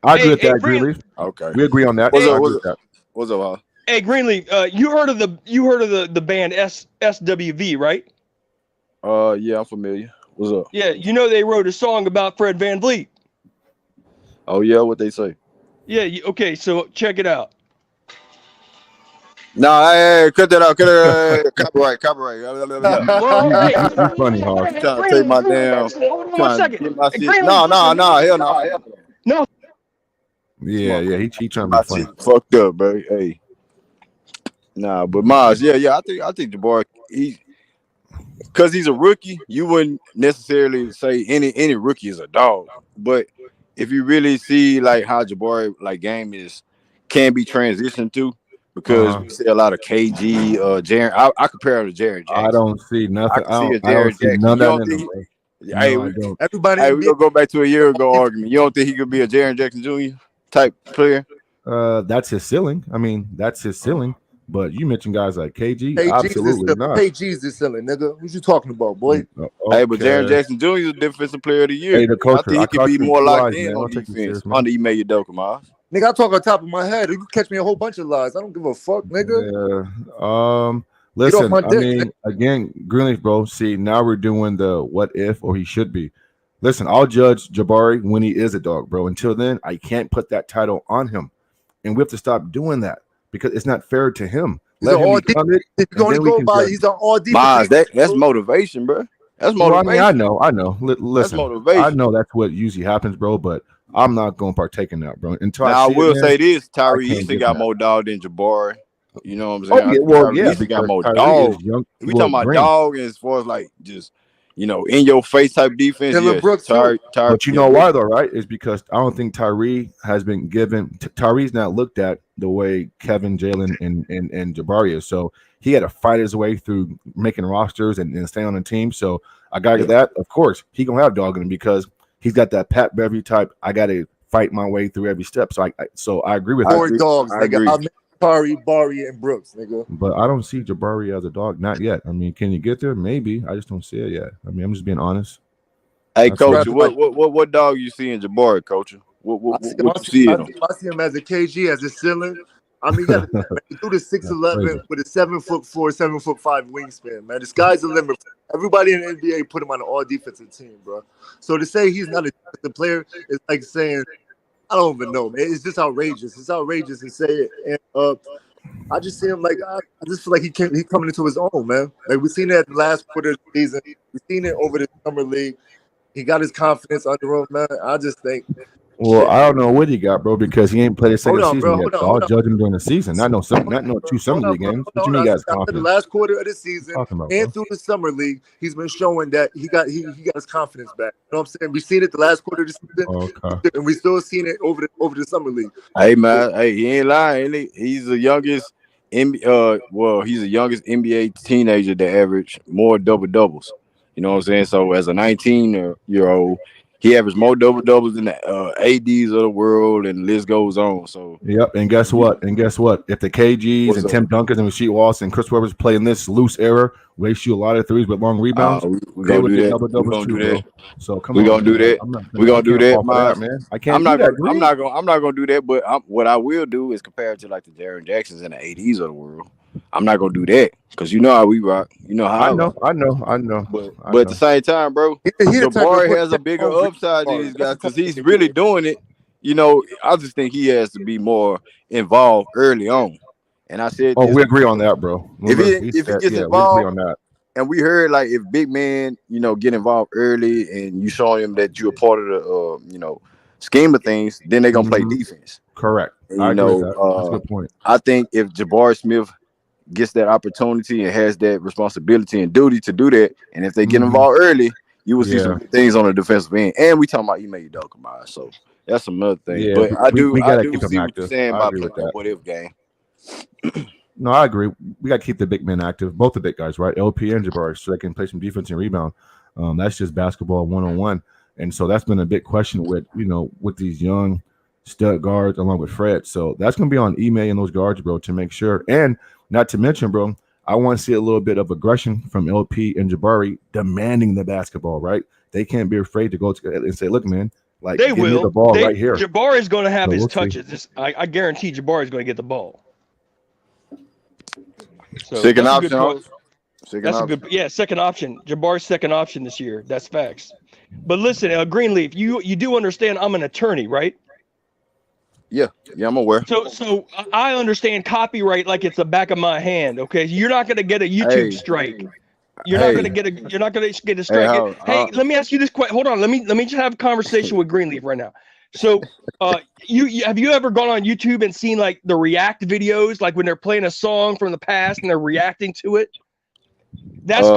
I agree with that, Green. Greenleaf. Okay. We agree on that. What's I up? agree with that. What's up, Hal? Hey, Greenleaf. You heard of the band SWV, right? Yeah, I'm familiar. What's up? Yeah, you know they wrote a song about Fred VanVleet. Oh yeah, what they say? Yeah. Okay, so check it out. Nah, hey, cut that out. Cut it out. Copyright. Well, hey, You funny, Hoss. You trying to take my damn? Hold on one Trying to second. get my shit? Greenleaf, No, listen. hell no. No. Yeah, he trying to My be funny. shit fucked up, bro. Hey, nah, but Mars, yeah. I think Jabari, because he's a rookie, you wouldn't necessarily say any rookie is a dog. But if you really see like how Jabari like game can be transitioned to, because we see a lot of KG, Jaren. I compare him to Jaren Jackson. I don't see nothing. I can see a I don't Jaren see Jackson. none You of don't that in think him, bro. Hey, No, I don't. Everybody. we're gonna go back to a year ago argument. You don't think he could be a Jaren Jackson Jr. type player? That's his ceiling. I mean, that's his ceiling. But you mentioned guys like KG, Hey, absolutely not. Hey, Jesus, selling, nigga. What you talking about, boy? Hey, but Jaren Okay. Jackson Jr. is a defensive player of the year. Hey, the culture. I think he could caught be you in more two locked lies, in man. on Don't take you defense serious, man. under Ime Udoka, Miles. Nigga, I talk on top of my head. You can catch me a whole bunch of lies. I don't give a fuck, nigga. Yeah. Get off Listen, my I dick, mean, again, Greenleaf, bro. See, now we're doing the what if or he should be. Listen, I'll judge Jabari when he is a dog, bro. Until then, I can't put that title on him, and we have to stop doing that because it's not fair to him. He's Let an him all become it. If and you only then we go can by, judge he's an all defense. Miles, that's motivation, bro. That's Well, I motivation. mean, I know. Listen, motivation. I know that's what usually happens, bro. But I'm not going to partake in that, bro. Until Now I see will it, man, say this: I Tyree can't Easton get got that. more dog than Jabari. You know what I'm saying? Oh, I yeah, think well, Tyree yeah, Easton got because more Tyree dog. is young. If we talking about Green. dog as far as like just in your face type defense, Dylan yes. Brooks, Tyree, But you know why though, right? Is because I don't think Tyree has been given. Tyree's not looked at the way Kevin, Jalen, and Jabari is. So he had to fight his way through making rosters and staying on the team. So I got to get that. Of course, he gonna have dog in him because he's got that Pat Beverly type. I got to fight my way through every step. So I agree with Four that. dogs, I nigga. agree. I met Tari, Bari, and Brooks, nigga. But I don't see Jabari as a dog. Not yet. I mean, can you get there? Maybe. I just don't see it yet. I mean, I'm just being honest. Hey, That's coach, right. what dog you see in Jabari, coach? What you see in him? I see him as a KG, as a ceiling. I mean, you got to do the 6'11" with a 7'4", 7'5" wingspan, man. The sky's the limit. Everybody in the NBA put him on an all defensive team, bro. So to say he's not a defensive player is like saying I don't even know, man. It's just outrageous. It's outrageous to say it. And I just see him like I just feel like he's coming into his own, man. Like we seen it at the last quarter of the season. We seen it over the summer league. He got his confidence under him, man. I just think Well, shit. I don't know what he got, bro, because he ain't played his Hold second on, bro. season yet. Hold on, So hold I'll on. judge him during the season. Not no summer Hold on, league bro. games. What Hold you on. mean, I guys? said the Confidence? last quarter of the What season you talking about, and bro? through the summer league, he's been showing that he got his confidence back. You know what I'm saying? We seen it the last quarter of the season, Okay. and we still seen it over the summer league. Hey man, hey, he ain't lying. Ain't he? He's the youngest. He's the youngest NBA teenager to average more double doubles. You know what I'm saying? So as a 19-year-old, he averaged more double doubles than the ADs of the world, and the list goes on. So Yep. And guess what? If the KGs what's and up? Tim Duncans and Rasheed Wallace and Chris Webber's playing this loose era, where they shoot a lot of threes with long rebounds, We they gonna would do get that. double We doubles gonna too, do that. bro. So come We on, gonna do man. that. I'm not We gonna. I gonna do can't that, fall for that, Miles. man. I can't do that, Green. I'm not gonna do that. But what I will do is compare it to like the Jaren Jacksons and the ADs of the world. I'm not gonna do that because you know how we rock. You know how I I know. rock. I know. I know. I But at the know. same time, bro, He the type to Jabari put has a bigger on Green upside than Bars. these That's guys the type because of he's nigga he really is. doing it. You know, I just think he has to be more involved early on. And I said Oh, this we agree before. on that, bro. If Remember, we he said, gets yeah, we agree involved, on that. and we heard like if big man, get involved early, and you show him that you're a part of the, scheme of things, then they're gonna play Hmm. defense. Correct. And, I agree with that. That's a good point. I think if Jabari Smith gets that opportunity and has that responsibility and duty to do that, and if they get Hmm. involved early, you will see some Yeah. good things on the defensive end. And we talking about Ime Udoka, so that's another thing. Yeah. But We I gotta do keep them see what you're active. saying I about agree with playing that that. what if game. No, I agree. We got to keep the big men active, both the big guys, right? LP and Jabari, so they can play some defense and rebound. That's just basketball 101. And so that's been a big question with these young stud guards along with Fred. So that's going to be on email and those guards, bro, to make sure. And not to mention, bro, I want to see a little bit of aggression from LP and Jabari demanding the basketball, right? They can't be afraid to go to and say, look, man, like, They give me the will. ball right here. Jabari is going to have So his we'll see. touches. I guarantee Jabari is going to get the ball. So Second that's a option, good point. host. Second That's a option. good, yeah, second option. Jabari's second option this year. That's facts. But listen, Greenleaf, you do understand I'm an attorney, right? Yeah, I'm aware. So I understand copyright like it's the back of my hand. Okay, you're not going to get a YouTube Hey, strike. You're not hey, going to get a hey, strike. Hey, how let me ask you this question. Hold on. Let me just have a conversation with Greenleaf right now. So, you have you ever gone on YouTube and seen like the react videos, like when they're playing a song from the past and they're reacting to it? That's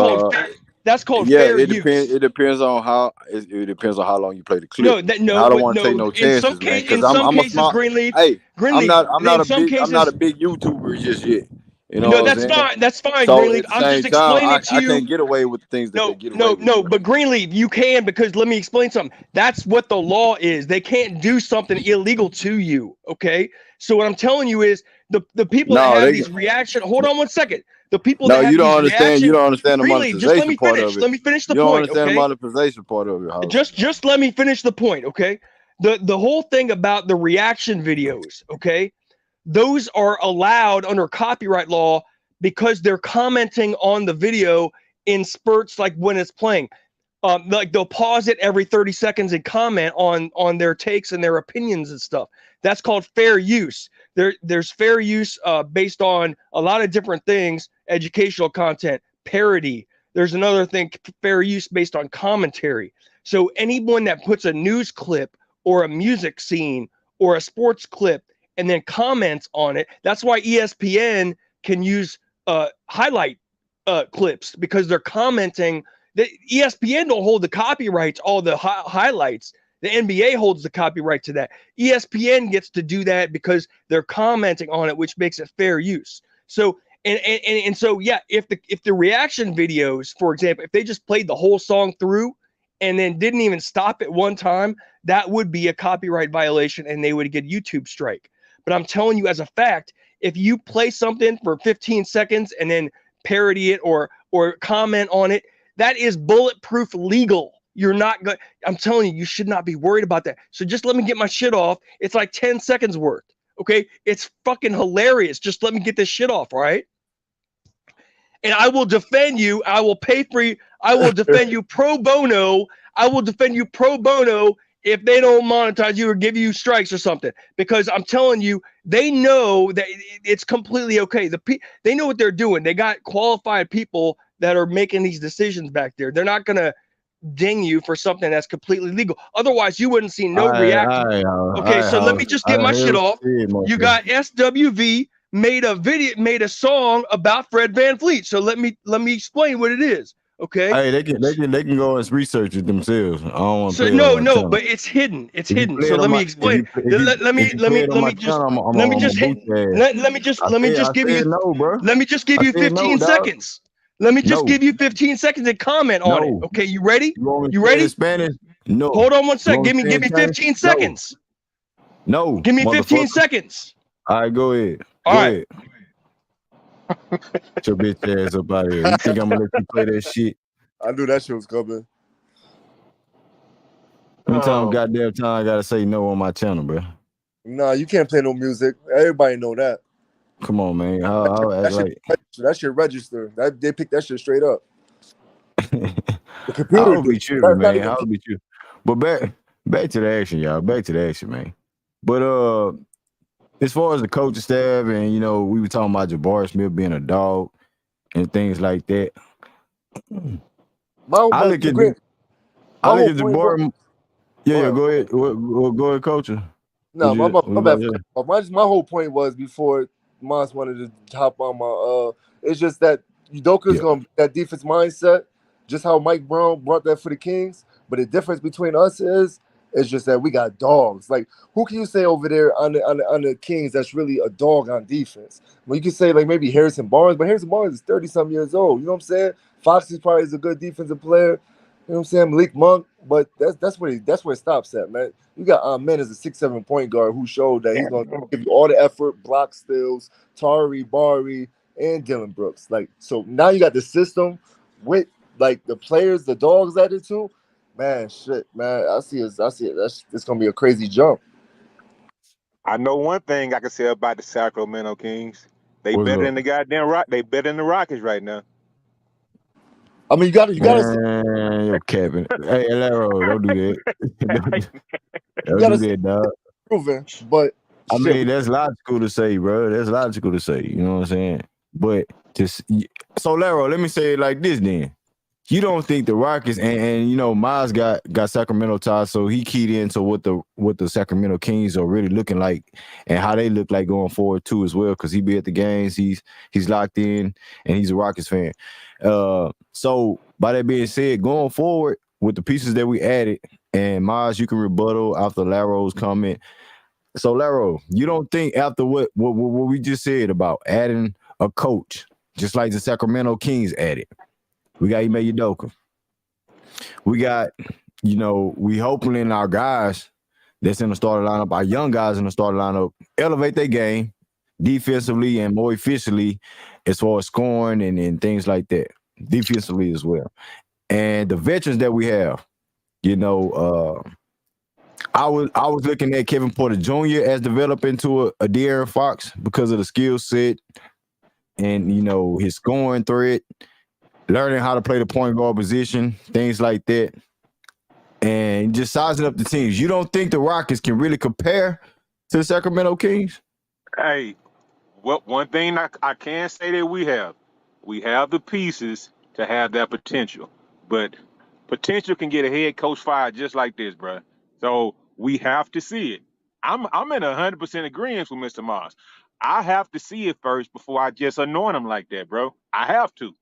called yeah, fair use. it depends on it depends on how long you play the clip. No, that And no, I don't but want to take no. no chances, man, because In some I'm a cases, smart. Hey, Greenleaf. In some I'm not a cases, big YouTuber just yet. You know no, what I'm that's saying? fine. That's fine, So Greenleaf. at the I'm just same time, explaining to I you. can't get away with the things that they get away with. No. But Greenleaf, you can, because let me explain something. That's what the law is. They can't do something illegal to you. Okay. So what I'm telling you is the people that No, have they these reaction. Hold on one second. The people no, that you have don't these understand. You reaction. don't understand the Greenleaf, just let monetization me part of finish. it. Let me finish the You don't point. understand the Okay. monetization part of it, house. Just let me finish the point. Okay. The whole thing about the reaction videos. Okay. Those are allowed under copyright law because they're commenting on the video in spurts, like when it's playing. Like they'll pause it every 30 seconds and comment on their takes and their opinions and stuff. That's called fair use. There's fair use based on a lot of different things: educational content, parody. There's another thing, fair use based on commentary. So anyone that puts a news clip or a music scene or a sports clip and then comments on it, that's why ESPN can use highlight clips, because they're commenting. The ESPN don't hold the copyrights, all the highlights. The NBA holds the copyright to that. ESPN gets to do that because they're commenting on it, which makes it fair use. So and so yeah, if the reaction videos, for example, if they just played the whole song through and then didn't even stop at one time, that would be a copyright violation and they would get YouTube strike. But I'm telling you as a fact, if you play something for 15 seconds and then parody it or comment on it, that is bulletproof legal. You're not good. I'm telling you, you should not be worried about that. So just let me get my shit off. It's like 10 seconds worth. Okay. It's fucking hilarious. Just let me get this shit off. All right. And I will defend you. I will pay for you. I will defend you pro bono. I will defend you pro bono if they don't monetize you or give you strikes or something. Because I'm telling you, they know that it's completely okay. They know what they're doing. They got qualified people that are making these decisions back there. They're not gonna ding you for something that's completely legal. Otherwise, you wouldn't see no reaction. Okay, so let me just get my shit off. You got SWV made a song about Fred VanVleet. So let me explain what it is. Okay. Hey, they can go and research it themselves. I don't want to So play it on my no, channel. but it's hidden. It's If you hidden. play So it on let me my explain. Let me just hit. Let me just give you. no, bro. Let me just give I you said no, 15 dog. seconds. Let me just No, give you 15 seconds and comment on it. no. Okay, you ready? You want me You to say it in ready? Spanish? No. Hold on one You sec. want me to say it Give in me Spanish? 15 No. seconds. No, Give me 15 motherfucker. seconds. All right, go ahead. All Go right. ahead. Get your bitch ass up out of here. You think I'm gonna let you play that shit? I knew that shit was coming. Anytime goddamn time I gotta say no on my channel, bro. Nah, you can't play no music. Everybody know that. Come on, man. I'll act like That shit register. They picked that shit straight up. The I computer would be did. true, That's not man. even. I would be true. But back to the action, y'all. Back to the action, man. But as far as the coaching staff, and we were talking about Jabari Smith being a dog and things like that. My I my look at great. I My look whole at point, bro. Jabari. Yeah, Go go ahead. ahead. Go ahead, coacher. No, my What you bad. about to say? My whole point was before Moss wanted to hop on my it's just that Udoka's Yeah. gonna that defense mindset, just how Mike Brown brought that for the Kings. But the difference between us is just that we got dogs. Like who can you say over there on the Kings that's really a dog on defense? Well, you can say like maybe Harrison Barnes, but Harrison Barnes is 30-some years old. You know what I'm saying? Fox is probably a good defensive player. You know what I'm saying? Malik Monk, but that's where it stops at, man. You got Ahmed as a 6'7" point guard who showed that he's gonna give you all the effort, block steals, Tari, Bari, and Dylan Brooks. Like so now you got the system with like the players, the dogs added too. Man, shit, man. I see it. It's gonna be a crazy jump. I know one thing I can say about the Sacramento Kings. They What's better up? than the goddamn Rock. They better than the Rockets right now. I mean, you gotta see, Man, yo, Kevin. Hey, Laro, don't do that. you Don't gotta do see that, dog. proven, but I shit. mean, that's logical to say, bro. That's logical to say. You know what I'm saying? But so, Laro, let me say it like this then. You don't think the Rockets and Miles got Sacramento ties, so he keyed into what the Sacramento Kings are really looking like and how they look like going forward too as well, because he be at the games, he's locked in, and he's a Rockets fan. So by that being said, going forward with the pieces that we added, and Miles, you can rebuttal after Laro's comment. So Laro, you don't think after what we just said about adding a coach, just like the Sacramento Kings added? We got Ime Udoka. We got, we hoping in our guys that's in the starter lineup, our young guys in the starter lineup, elevate their game defensively and more efficiently as far as scoring and things like that, defensively as well. And the veterans that we have, I was looking at Kevin Porter Jr. as developing to a De'Aaron Fox because of the skill set and his scoring threat, learning how to play the point guard position, things like that, and just sizing up the teams. You don't think the Rockets can really compare to the Sacramento Kings? Hey, one thing I can say that we have the pieces to have that potential, but potential can get a head coach fired just like this, bro. So we have to see it. I'm in 100% agreement with Mr. Moss. I have to see it first before I just anoint him like that, bro. I have to.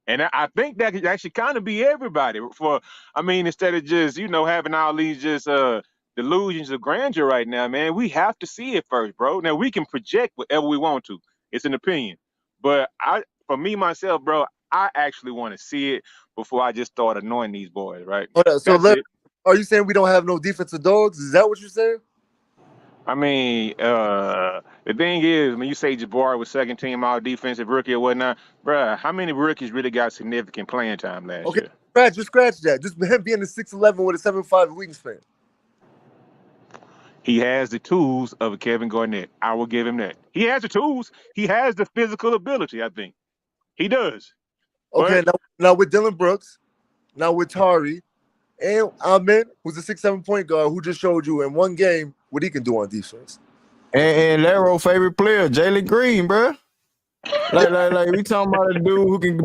And I think that should kind of be everybody. Instead of just having all these just delusions of grandeur right now, man, we have to see it first, bro. Now we can project whatever we want to. It's an opinion, but for me myself, bro, I actually want to see it before I just start annoying these boys, right? So That's it. are you saying we don't have no defensive dogs? Is that what you're saying? The thing is, when you say Jabari was second team all defensive rookie or whatnot, bruh, how many rookies really got significant playing time last Okay, year? scratch that. Just him being a 6'11" with a 7'5" wingspan. He has the tools of a Kevin Garnett. I will give him that. He has the tools. He has the physical ability, I think. He does. Okay, But now with Dylan Brooks, now with Tari, And Amen, who's a 6'7" point guard who just showed you in one game what he can do on defense. And Laro favorite player, Jalen Green, bro. Like we talking about a dude who can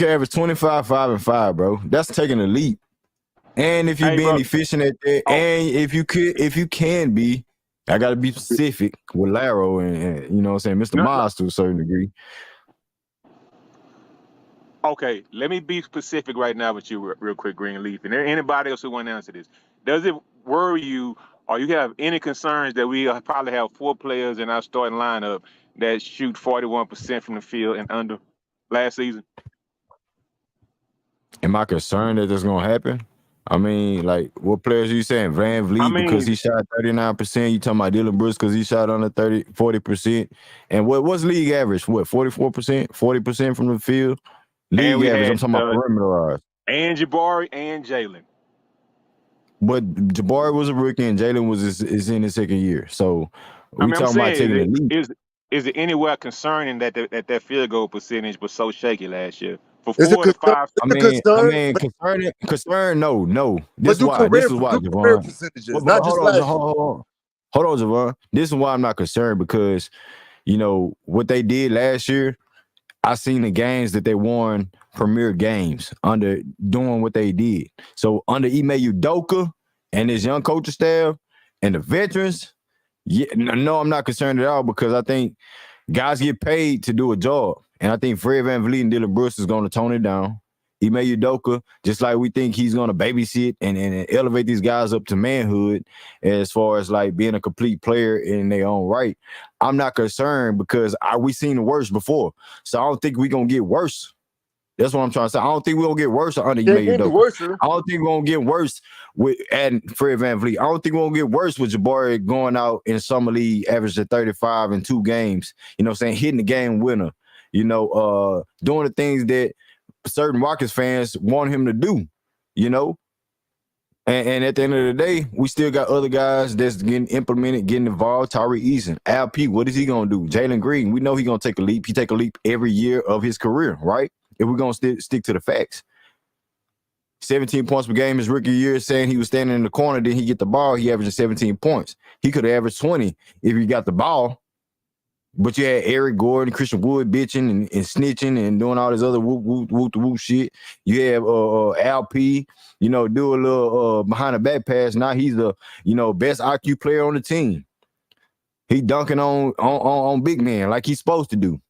average 25, 5, and 5, bro. That's taking a leap. And if you Hey, bro. being efficient at that, Oh, and if you can be, I gotta be specific with Laro and you know what I'm saying, Mr. no, Miles to a certain degree. okay, let me be specific right now with you real quick, Greenleaf. And there anybody else who want to answer this. Does it worry you or you have any concerns that we probably have 4 players in our starting lineup that shoot 41% from the field and under last season? Am I concerned that that's gonna happen? I mean, like, what players are you saying? Van I Vliet because mean, he shot 39%. You talking about Dylan Brooks because he shot under 40%. And what's league average? What, 44%? 40% from the field? and League we average, I'm had talking about perimeterized. and Jabari and Jalen. But Jabari was a rookie and Jalen is in his second year. So I we mean, I'm talking about saying, taking the lead. is it anywhere concerning that that field goal percentage was so shaky last year? For It's a 4 to concern. 5, It's a concern, concern, no. but This is why, do career Javon. percentages, But not just hold on, last year. hold on, Javon. This is why I'm not concerned because, you know, what they did last year, I seen the games that they won premier games under doing what they did. So under Ime Udoka and his young coaching staff and the veterans, yeah, no, I'm not concerned at all because I think guys get paid to do a job. And I think Fred VanVleet and Dylan Brooks is going to tone it down. Ime Udoka, just like we think he's going to babysit and elevate these guys up to manhood as far as like being a complete player in their own right. I'm not concerned because we seen the worst before. So I don't think we're going to get worse. That's what I'm trying to say. I don't think we're going to get worse under Ime Can't get any Udoka. worse. I don't think we're going to get worse with adding Fred VanVleet. I don't think we're going to get worse with Jabari going out in summer league, averaging 35 in 2 games. You know what I'm saying? Hitting the game winner. You know, doing the things that certain Rockets fans want him to do, you know? And at the end of the day, we still got other guys that's getting implemented, getting involved. Tyree Eason, Al P, what is he going to do? Jalen Green, we know he's going to take a leap. He take a leap every year of his career, right? If we're going to stick to the facts. 17 points per game his rookie year, saying he was standing in the corner, then he get the ball, he averaged 17 points. He could have averaged 20 if he got the ball. But you had Eric Gordon, Christian Wood bitching and snitching and doing all this other whoop shit. You have Al P, you know, do a little behind the back pass. Now he's the, you know, best IQ player on the team. He dunking on big man like he's supposed to do.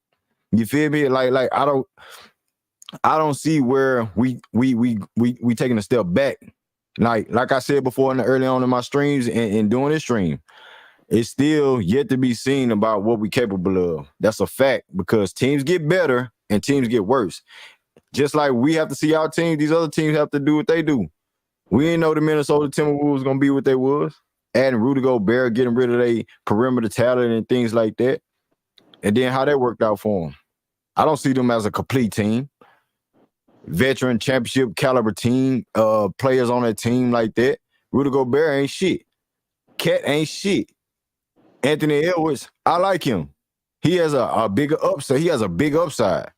You feel me? Like I don't see where we taking a step back. Like I said before early on in my streams and doing this stream. It's still yet to be seen about what we're capable of. That's a fact because teams get better and teams get worse. Just like we have to see our team, these other teams have to do what they do. We didn't know the Minnesota Timberwolves was going to be what they was. Adding Rudy Gobert, getting rid of their perimeter talent and things like that. And then how that worked out for them. I don't see them as a complete team. Veteran championship caliber team, players on that team like that. Rudy Gobert ain't shit. Cat ain't shit. Anthony Edwards, I like him. He has a bigger upside. He has a big upside.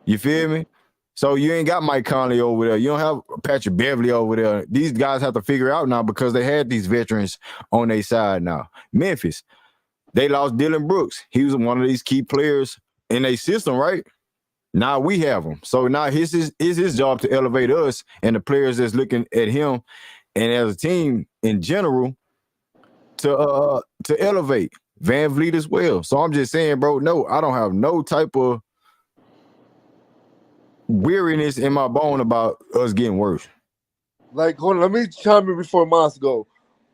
You feel me? So you ain't got Mike Conley over there. You don't have Patrick Beverly over there. These guys have to figure out now because they had these veterans on their side now. Memphis, they lost Dylan Brooks. He was one of these key players in their system, right? Now we have him. So now it's his job to elevate us and the players that's looking at him and as a team in general to elevate Van Vliet as well. So I'm just saying, bro, no, I don't have no type of weariness in my bone about us getting worse. Like, hold on, let me chime in before Moss go.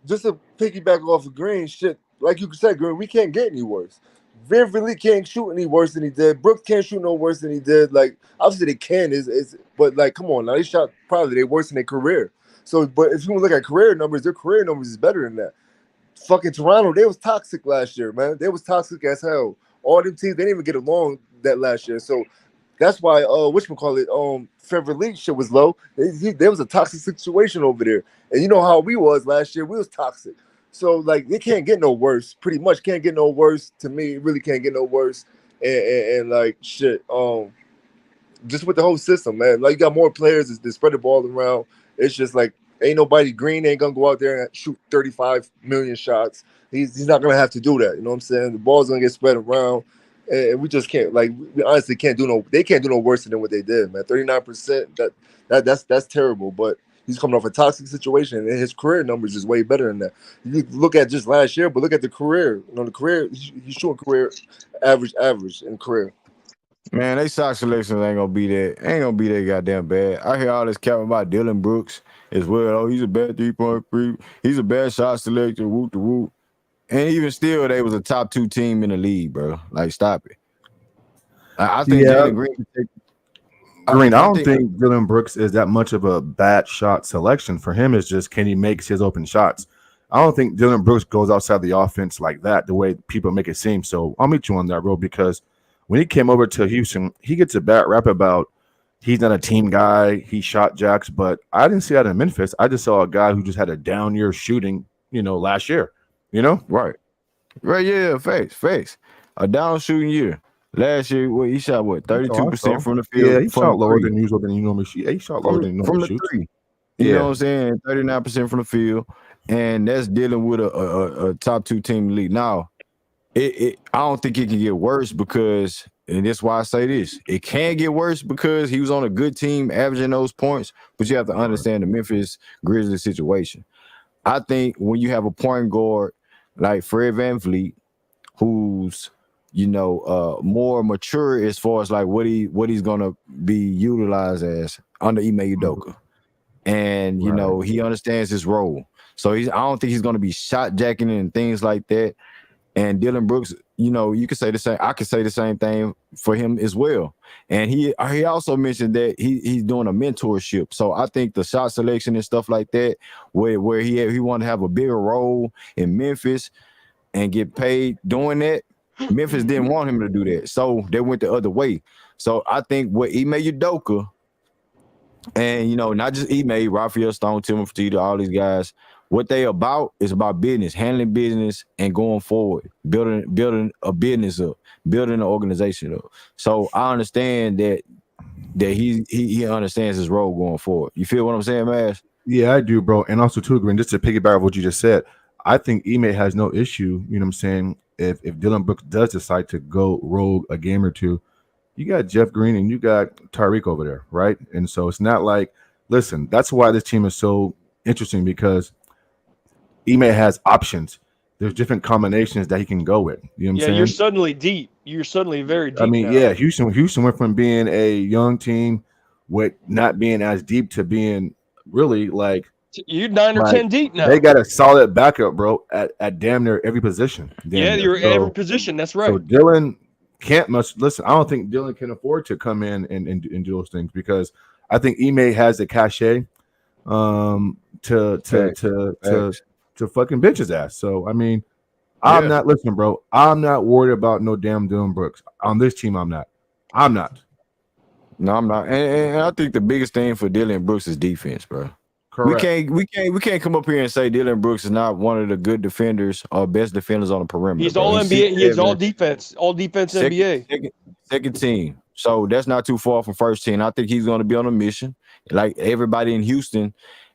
Just to piggyback off of Green shit, like you said, Green, we can't get any worse. Van Vliet can't shoot any worse than he did. Brooks can't shoot no worse than he did. Like, obviously they can, but like, come on, now they shot probably they worse in their career. So, but if you look at career numbers, their career numbers is better than that. Fucking Toronto, they was toxic last year, man. They was toxic as hell. All them teams, they didn't even get along that last year. So that's why whatchamacallit, Trevor League shit was low. There was a toxic situation over there. And you know how we was last year. We was toxic. So like they can't get no worse. Pretty much can't get no worse. To me, it really can't get no worse. And like shit. just with the whole system, man. Like you got more players that spread the ball around. It's just like ain't nobody Green ain't gonna go out there and shoot 35 million shots. He's not gonna have to do that. You know what I'm saying? The ball's gonna get spread around, and we just can't like we honestly can't do no. They can't do no worse than what they did, man. 39%. That's terrible, but. He's coming off a toxic situation, and his career numbers is way better than that. You look at just last year, but look at the career. You know, the career he's shooting career average in career. Man, they shot selections ain't gonna be that goddamn bad. I hear all this cap about Dylan Brooks as well. Oh, he's a bad 3-point. He's a bad shot selector. Whoop the whoop. And even still, they was a top 2 team in the league, bro. Like, stop it. I think Yeah. Jalen Green. Green, I don't think Dylan Brooks is that much of a bad shot selection. For him, it's just can he make his open shots. I don't think Dylan Brooks goes outside the offense like that, the way people make it seem. So I'll meet you on that, bro, because when he came over to Houston, he gets a bad rap about he's not a team guy. He shot jacks, but I didn't see that in Memphis. I just saw a guy who just had a down year shooting, last year, Right. Yeah, facts. A down shooting year. Last year, he shot 32% from the field. Yeah, he shot lower than usual than you normally shoot. He shot lower than you from normally the shoot. 3. You know what I'm saying? 39% from the field, and that's dealing with a top 2 team in the league. Now, I don't think it can get worse because, and that's why I say this, it can get worse because he was on a good team averaging those points, but you have to understand the Memphis Grizzlies situation. I think when you have a point guard like Fred VanVleet, who's more mature as far as like what he's gonna be utilized as under Ime Udoka, and he understands his role. So I don't think he's gonna be shot jacking and things like that. And Dylan Brooks, you could say the same. I could say the same thing for him as well. And he also mentioned that he's doing a mentorship. So I think the shot selection and stuff like that, where he wanted to have a bigger role in Memphis and get paid doing that. Memphis didn't want him to do that, so they went the other way. So I think what Ime Udoka and not just Ime, Raphael Stone, Timothy Fertitta, all these guys, what they about is about business, handling business, and going forward, building a business up, building an organization up. So I understand that he understands his role going forward. You feel what I'm saying, Mash? Yeah, I do, bro. And also too, Green, just to piggyback on what you just said, I think Ime has no issue. You know what I'm saying? If Dylan Brooks does decide to go rogue a game or two, you got Jeff Green and you got Tyreek over there, right? And so it's not like, listen, that's why this team is so interesting because Ime has options. There's different combinations that he can go with. You know what I'm saying? You're suddenly deep. You're suddenly very deep. Yeah, Houston went from being a young team with not being as deep to being really like you're 9 or 10 deep now. They got a solid backup, bro, at damn near every position. You're at every position. That's right. So Dylan can't much listen. I don't think Dylan can afford to come in and do those things because I think Ime has the cachet to fucking bitch his ass. So I mean, I'm not listening, bro. I'm not worried about no damn Dylan Brooks on this team. I'm not. No, I'm not. And I think the biggest thing for Dylan Brooks is defense, bro. Correct. We can't come up here and say Dylan Brooks is not one of the good defenders or best defenders on the perimeter. He's all NBA. He's all defense NBA. Second team. So that's not too far from first team. I think he's going to be on a mission, like everybody in Houston,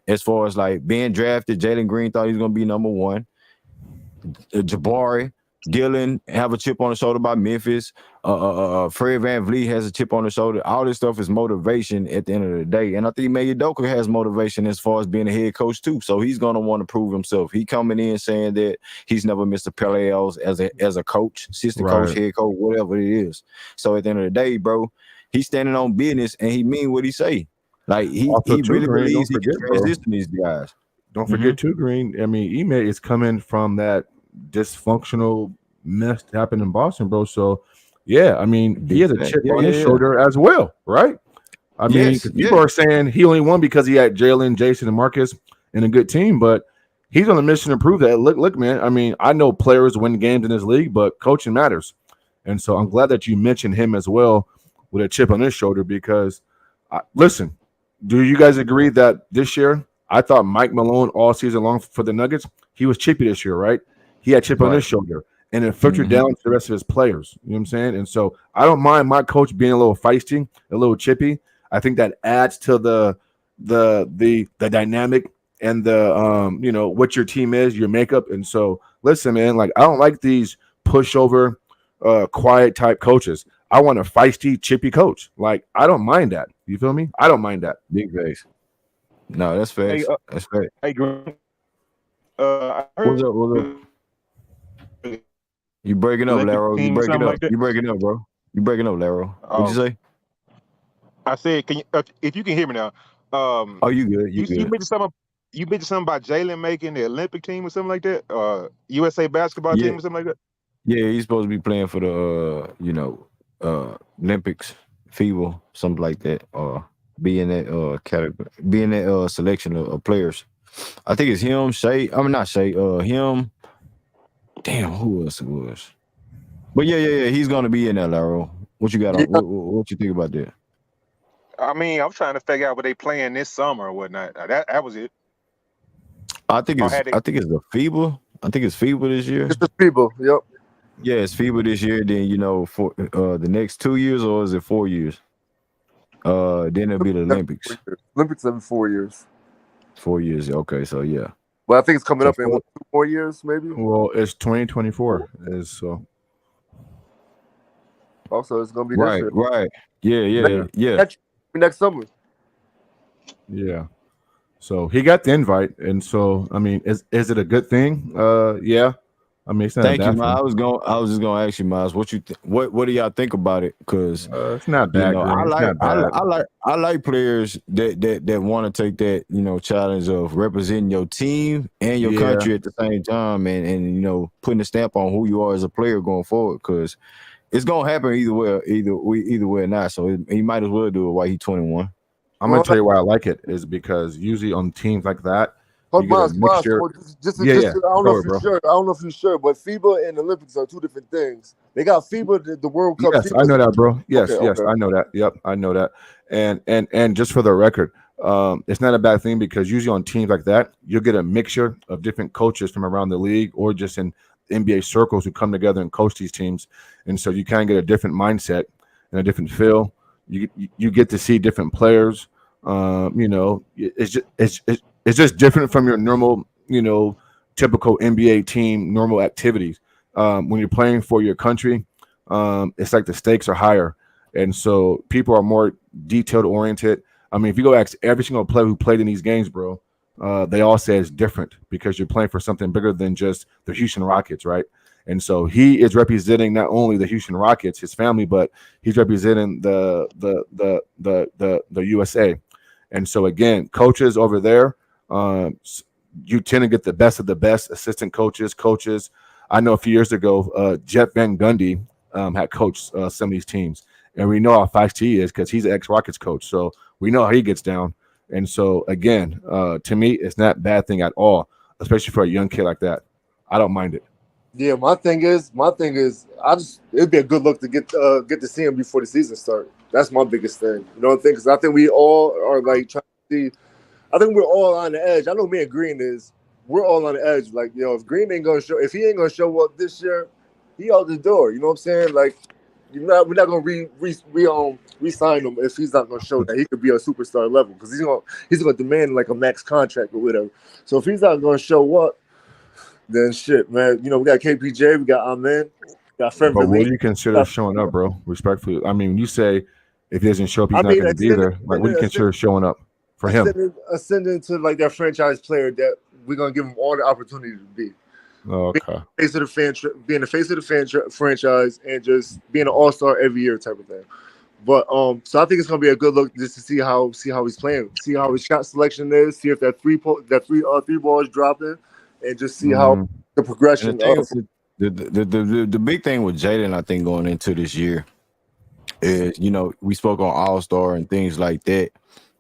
as far as like being drafted. Jalen Green thought he was going to be number 1. Jabari, Dylan have a chip on the shoulder by Memphis. Fred VanVleet has a chip on the shoulder. All this stuff is motivation at the end of the day. And I think Ime Udoka has motivation as far as being a head coach too. So he's going to want to prove himself. He coming in saying that he's never missed a playoffs as a coach, assistant coach, head coach, whatever it is. So at the end of the day, bro, he's standing on business and he mean what he say. Like he really believes he can transition these guys. Don't forget too, Green. I mean, Ime is coming from that dysfunctional mess that happened in Boston, bro. So yeah, I mean, he has a chip on his shoulder as well, right? I mean, people are saying he only won because he had Jalen, Jason, and Marcus in a good team, but he's on a mission to prove that. Look, man. I mean, I know players win games in this league, but coaching matters, and so I'm glad that you mentioned him as well with a chip on his shoulder because, listen, do you guys agree that this year I thought Mike Malone all season long for the Nuggets, he was chippy this year, right? He had chip on his shoulder. and it filtered down to the rest of his players. You know what I'm saying? And so I don't mind my coach being a little feisty, a little chippy. I think that adds to the dynamic and the what your team is, your makeup. And so listen, man, like I don't like these pushover, quiet type coaches. I want a feisty, chippy coach. Like I don't mind that. You feel me? I don't mind that. Big face. No, that's Hey, facts. That's fact. hey, Green. I What's heard up? What's up? You breaking up, Olympic Laro. You team or breaking something up. like that. You breaking up, bro. You breaking up, Laro. What'd you say? I said, can you, if you can hear me now, Oh, you good. You you good. mentioned something. You mentioned something about Jalen making the Olympic team or something like that. USA basketball Yeah. team or something like that. Yeah, he's supposed to be playing for the Olympics, FIBA, something like that, or be in that category, be in that selection of players. I think it's him, Shay. I mean not Shay, him. Damn, who else it was? But yeah. He's gonna be in that, Laro. What you got on? Yeah, What you think about that? I mean, I'm trying to figure out what they playing this summer or whatnot. That was it. I think Or it's had they? I think it's the FIBA. I think it's FIBA this year. it's the people. Yep. Yeah, it's FIBA this year. Then for the next 2 years, or is it 4 years? Then it'll be the Olympics. Olympics every 4 years. 4 years. Okay, so yeah. But I think it's coming So up in 2 more years, maybe. Well, it's 2024. Is so. Also, it's gonna be this year. Right. Yeah. Next summer. Yeah. So he got the invite, and so I mean, is it a good thing? Yeah. I mean, it's not Thank a you, bad Miles. thing. I was just gonna ask you, Miles, what you what do y'all think about it? Because It's not bad. Green. It's not bad. I like players that want to take that challenge of representing your team and your Yeah. country at the same time, and putting a stamp on who you are as a player going forward. Because it's gonna happen either way or not. So he might as well do it while he's 21. I'm gonna tell you why I like it is because usually on teams like that, you Hold get a Miles, mixture. just Yeah. I don't know Go if ahead, you're bro. sure. I don't know if you're sure, but FIBA and Olympics are two different things. They got FIBA, the World Cup. Yes, FIBA. I know that, bro. Yes, Okay, yes, okay. I know that. Yep, I know that. And just for the record, it's not a bad thing because usually on teams like that, you'll get a mixture of different coaches from around the league or just in NBA circles who come together and coach these teams, and so you kind of get a different mindset and a different feel. You get to see different players. It's just different from your normal, typical NBA team normal activities. When you're playing for your country, it's like the stakes are higher, and so people are more detailed oriented. I mean, if you go ask every single player who played in these games, bro, they all say it's different because you're playing for something bigger than just the Houston Rockets, right? And so he is representing not only the Houston Rockets, his family, but he's representing the USA. And so again, coaches over there, you tend to get the best of the best assistant coaches. I know a few years ago, Jeff Van Gundy had coached some of these teams, and we know how feisty he is because he's an ex-Rockets coach. So we know how he gets down. And so again, to me, it's not a bad thing at all, especially for a young kid like that. I don't mind it. Yeah, my thing is, it'd be a good look to get to see him before the season starts. That's my biggest thing. You know what I'm saying? Because I think we all are like trying to see. I think we're all on the edge. I know me and Green is. We're all on the edge. Like, if Green ain't gonna show, if he ain't gonna show up this year, he out the door. You know what I'm saying? Like, we're not gonna re-sign him if he's not gonna show that he could be a superstar level because he's gonna demand like a max contract or whatever. So if he's not gonna show up, then shit, man. We got KPJ, we got Amen, we got Fred But what VanVleet. do you consider showing up, bro? Respectfully, I mean, when you say if he doesn't show up, he's I not mean, going to be there. Like, what do you consider showing up for him? Ascending to like that franchise player that we're gonna give him all the opportunity to be. Okay. Being the face of the franchise, and just being an all-star every year type of thing. But so I think it's gonna be a good look just to see how he's playing, see how his shot selection is, see if that three ball is dropping, and just see how the progression. The big thing with Jaden, I think, going into this year is we spoke on All-Star and things like that.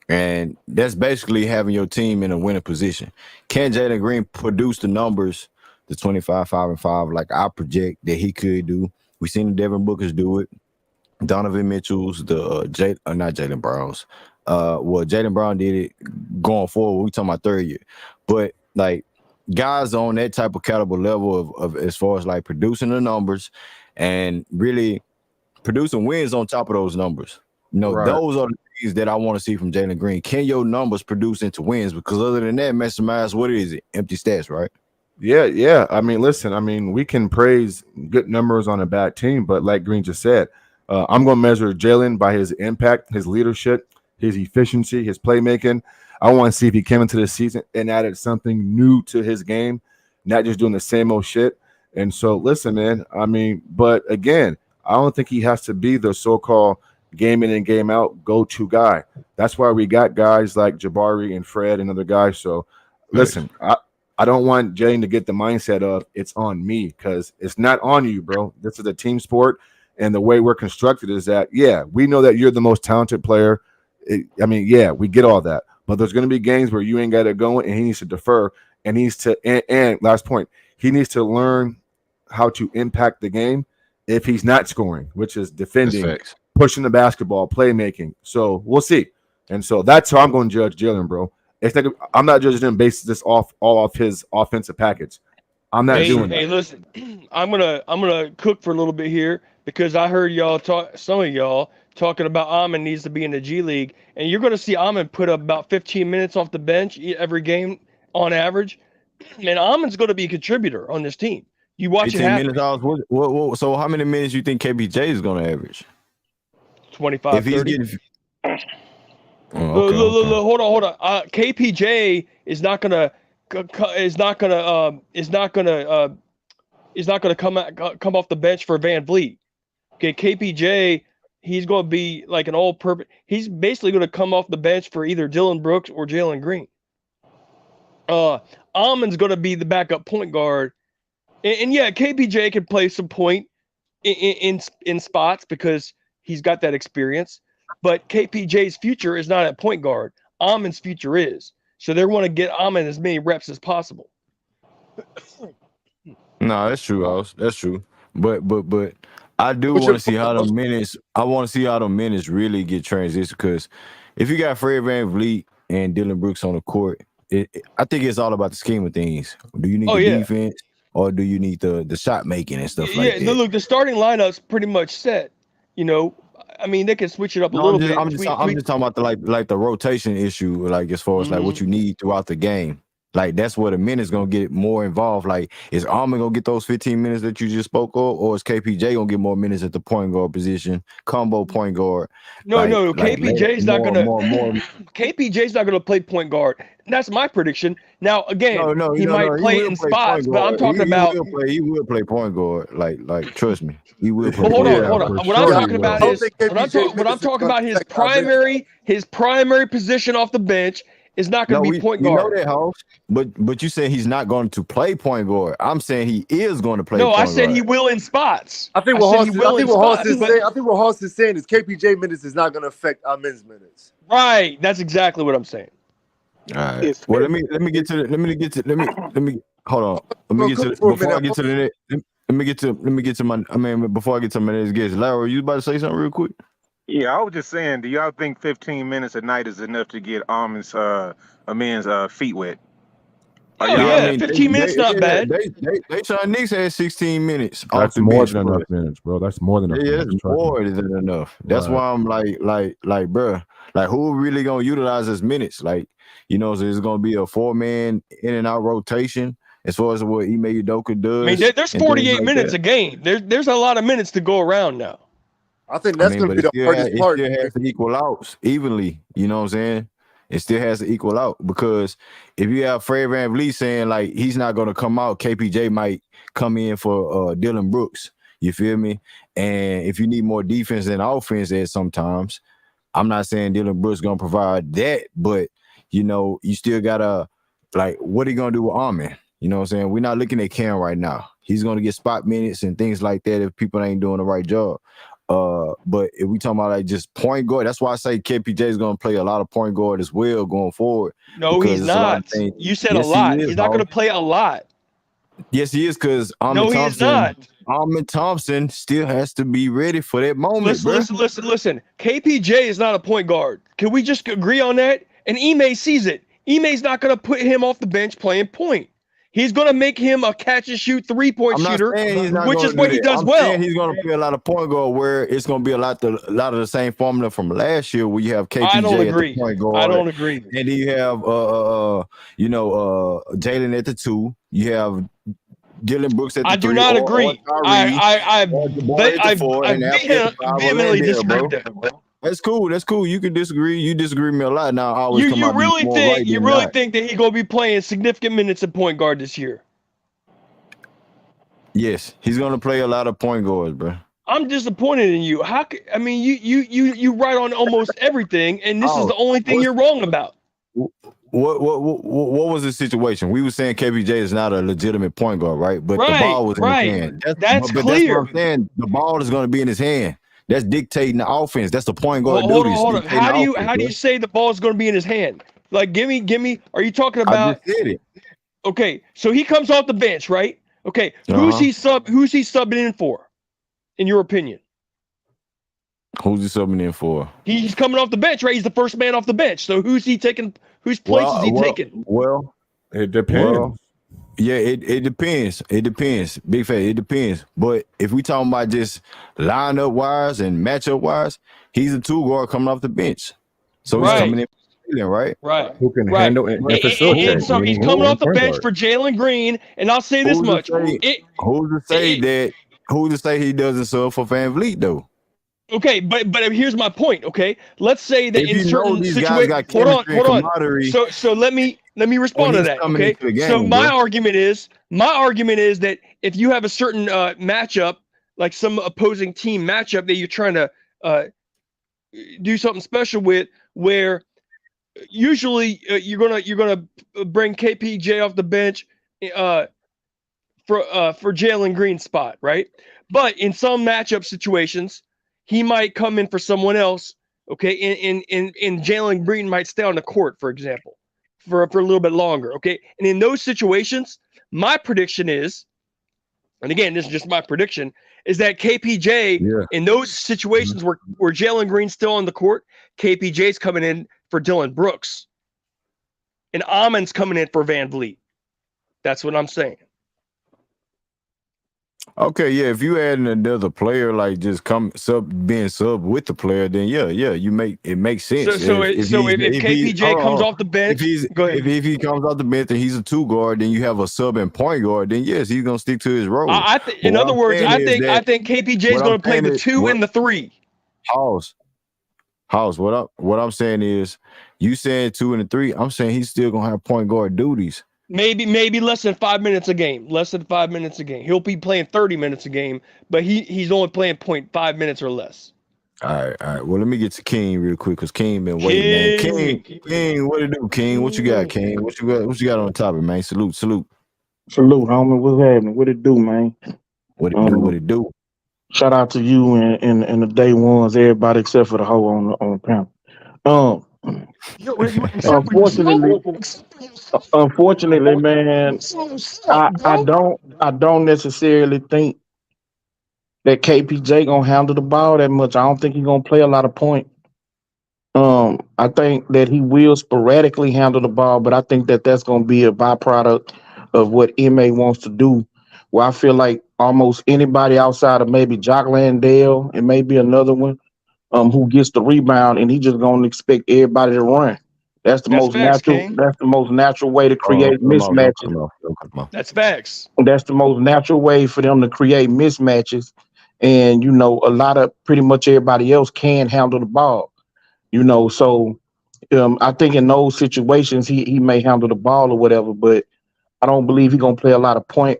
And that's basically having your team in a winning position. Can Jalen Green produce the numbers, the 25, 5, and 5, like I project that he could do? We've seen the Devin Bookers do it. Donovan Mitchell's, not Jalen Brown's. Jaden Brown did it going forward. We talking about third year. But, like, guys on that type of caliber level of as far as like producing the numbers and really producing wins on top of those numbers. Right. Those are the things that I want to see from Jalen Green. Can your numbers produce into wins? Because other than that, maximize, what is it? Empty stats, right? Yeah. I mean, listen, we can praise good numbers on a bad team, but like Green just said, I'm going to measure Jalen by his impact, his leadership, his efficiency, his playmaking. I want to see if he came into the season and added something new to his game, not just doing the same old shit. And so, listen, man, but again, I don't think he has to be the so-called game in and game out go-to guy. That's why we got guys like Jabari and Fred and other guys. So, listen, I don't want Jalen to get the mindset of it's on me, because it's not on you, bro. This is a team sport, and the way we're constructed is that, yeah, we know that you're the most talented player. We get all that, but there's going to be games where you ain't got to go, and he needs to defer, and and last point, he needs to learn how to impact the game if he's not scoring, which is defending, pushing the basketball, playmaking. So we'll see. And so that's how I'm going to judge Jalen, bro. It's like, I'm not judging him based this all off his offensive package. I'm not doing that. Hey, listen, I'm gonna cook for a little bit here, because I heard some of y'all talking about Amon needs to be in the G League, and you're gonna see Amon put up about 15 minutes off the bench every game on average. And Amon's gonna be a contributor on this team. You watch it happen. Minutes, so how many minutes you think KPJ is going to average? 25, if he's 30. Getting... Hold on. KPJ is not gonna come off the bench for Van Vliet. Okay, KPJ, he's going to be like an all-purpose. He's basically going to come off the bench for either Dylan Brooks or Jalen Green. Amon's going to be the backup point guard. And yeah, KPJ can play some point in spots because he's got that experience. But KPJ's future is not at point guard. Amon's future is. So they want to get Amon as many reps as possible. No, that's true, House. That's true. But I do want to see how the minutes. I want to see how the minutes really get transitioned. Because if you got Fred VanVleet and Dylan Brooks on the court, I think it's all about the scheme of things. Do you need defense, or do you need the shot making and stuff like that? Yeah, look, the starting lineup's pretty much set. They can switch it up a little bit. I'm just talking about the rotation issue, like as far as like what you need throughout the game. Like that's where the minutes gonna get more involved. Like, is Amon gonna get those 15 minutes that you just spoke of, or is KPJ gonna get more minutes at the point guard position, combo point guard? No. KPJ's not gonna. KPJ's not gonna play point guard. That's my prediction. Now again, he might play in spots, but I'm talking about. He will play point guard. Like trust me, he will play. Hold on. What I'm talking about is what I'm talking about. His primary position off the bench is not going to be point guard. You know that, House. But you said he's not going to play point guard. I'm saying he is going to play. No, point I said guard. he will in spots. I think what Hoss is saying is KPJ minutes is not going to affect our men's minutes. Right. That's exactly what I'm saying. All right. Well, let me hold on. Before I get to my next guest. Larry, you about to say something real quick? Yeah, I was just saying, do y'all think 15 minutes a night is enough to get Amon's feet wet? Oh, yeah, 15 minutes not bad. They Knicks had 16 minutes. That's more than enough minutes, bro. That's more than enough. Yeah, that's more than enough. That's why I'm like, bro, like who really gonna utilize his minutes? Like, so it's gonna be a 4-man in and out rotation as far as what Ime Udoka does. There's 48 minutes a game. There's a lot of minutes to go around now. I think that's going to be the hardest part. It still has to equal out evenly. You know what I'm saying? It still has to equal out, because if you have Fred VanVleet saying like he's not going to come out, KPJ might come in for Dylan Brooks. You feel me? And if you need more defense than offense at sometimes, I'm not saying Dylan Brooks going to provide that, but you still got to, like, what are you going to do with Amon? You know what I'm saying? We're not looking at Cam right now. He's going to get spot minutes and things like that if people ain't doing the right job. But if we talking about like just point guard, that's why I say KPJ is going to play a lot of point guard as well going forward. No, he's not. You said a lot. He's not going to play a lot. Yes, he is, because Amon Thompson still has to be ready for that moment. Listen. KPJ is not a point guard. Can we just agree on that? And Ime sees it. Ime's not going to put him off the bench playing point. He's going to make him a catch and shoot 3-point I'm not shooter, saying he's not which going is to what do he that. does I'm well. saying he's going to play a lot of point guard where it's going to be a lot of the same formula from last year where you have I don't KPJ at agree. the point guard. I don't agree. And then you have Jalen at the 2. You have Dylan Brooks at the 3. I do not agree. I vehemently disagree with that, bro. That's cool. That's cool. You can disagree. You disagree with me a lot. Now I always come You out really more think right you than really not. think that he's gonna be playing significant minutes at point guard this year? Yes, he's gonna play a lot of point guards, bro. I'm disappointed in you. I mean, you right on almost everything, and this is the only thing you're wrong about. What was the situation? We were saying KPJ is not a legitimate point guard, right? But the ball was in his hand. That's but clear. That's what I'm saying. The ball is going to be in his hand. That's dictating the offense. That's the point guard duties. Hold on. How do you say the ball is going to be in his hand? Like, give me. Are you talking about? I just said it. Okay, so he comes off the bench, right? Okay, who's he subbing in for? In your opinion? Who's he subbing in for? He's coming off the bench, right? He's the first man off the bench. So who's he taking? Whose place is he taking? Well, it depends. Yeah, it depends. It depends. Big fat, it depends. But if we talking about just lineup wise and matchup wise, he's a 2 guard coming off the bench. So he's coming in, right? Right. Who can handle it and facilitate. And so he's coming off the bench for Jalen Green, and I'll say this much. Who's to say he doesn't sub for Van Vliet though? Okay, but here's my point. Okay, let's say that in certain situations, hold on. So let me respond to that. Okay, so my argument is that if you have a certain matchup, like some opposing team matchup that you're trying to do something special with, where usually you're gonna bring KPJ off the bench for Jalen Green's spot, right? But in some matchup situations, he might come in for someone else, okay? And Jalen Green might stay on the court, for example, for a little bit longer, okay? And in those situations, my prediction is, and again, this is just my prediction, is that KPJ, in those situations where Jalen Green's still on the court, KPJ's coming in for Dylan Brooks. And Amon's coming in for Van Vliet. That's what I'm saying. Okay, yeah. If you add another player, like just being sub with the player, then you make it makes sense. So if KPJ comes off the bench, go ahead. If he comes off the bench and he's a 2 guard, then you have a sub and point guard. Then yes, he's gonna stick to his role. In other words, I think KPJ is going to play the 2 and the 3. House. What I'm saying is, you saying 2 and the 3. I'm saying he's still gonna have point guard duties. Maybe less than 5 minutes a game. Less than 5 minutes a game. He'll be playing 30 minutes a game, but he's only playing 0.5 minutes or less. All right. Well, let me get to King real quick because King been waiting, man. King, what it do, King? What you got, King? What you got on the topic, man? Salute. Salute, homie. What's happening? What it do, man? What it do? Shout out to you and the day ones, everybody except for the hoe on the panel. Unfortunately, man, I don't necessarily think that KPJ gonna handle the ball that much. I don't think he's gonna play a lot of point. I think that he will sporadically handle the ball, but I think that that's gonna be a byproduct of what MA wants to do. Where I feel like almost anybody outside of maybe Jock Landale and maybe another one, who gets the rebound, and he just gonna expect everybody to run. That's the most natural way to create mismatches. That's facts. That's the most natural way for them to create mismatches. And pretty much everybody else can handle the ball. So I think in those situations he may handle the ball or whatever, but I don't believe he's gonna play a lot of point.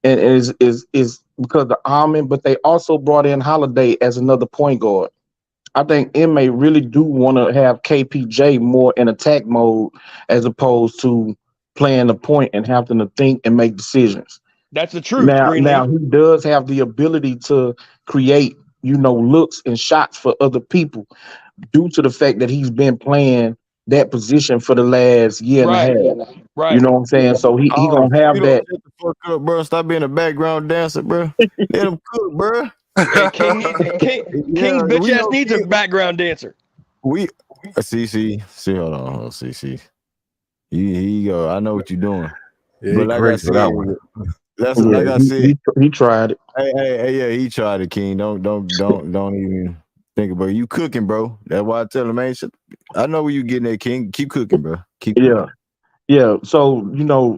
And is because the Almond, but they also brought in Holiday as another point guard. I think MA really do want to have KPJ more in attack mode as opposed to playing the point and having to think and make decisions. That's the truth. Now he does have the ability to create, looks and shots for other people due to the fact that he's been playing that position for the last year and a half. Right. You know what I'm saying? So he gonna have that. Shut the fuck up, bro. Stop being a background dancer, bro. Let him cook, bro. Hey, King's bitch ass needs a background dancer. See, hold on, see. Here you go. I know what you're doing. Yeah, But he like I crazy for said, that one. that's Yeah, like I said. he tried it. Hey, yeah, he tried it, King. Don't even think about it. You cooking, bro. That's why I tell him, man. I know where you getting at, King. Keep cooking, bro. Keep Yeah. cooking. Yeah, so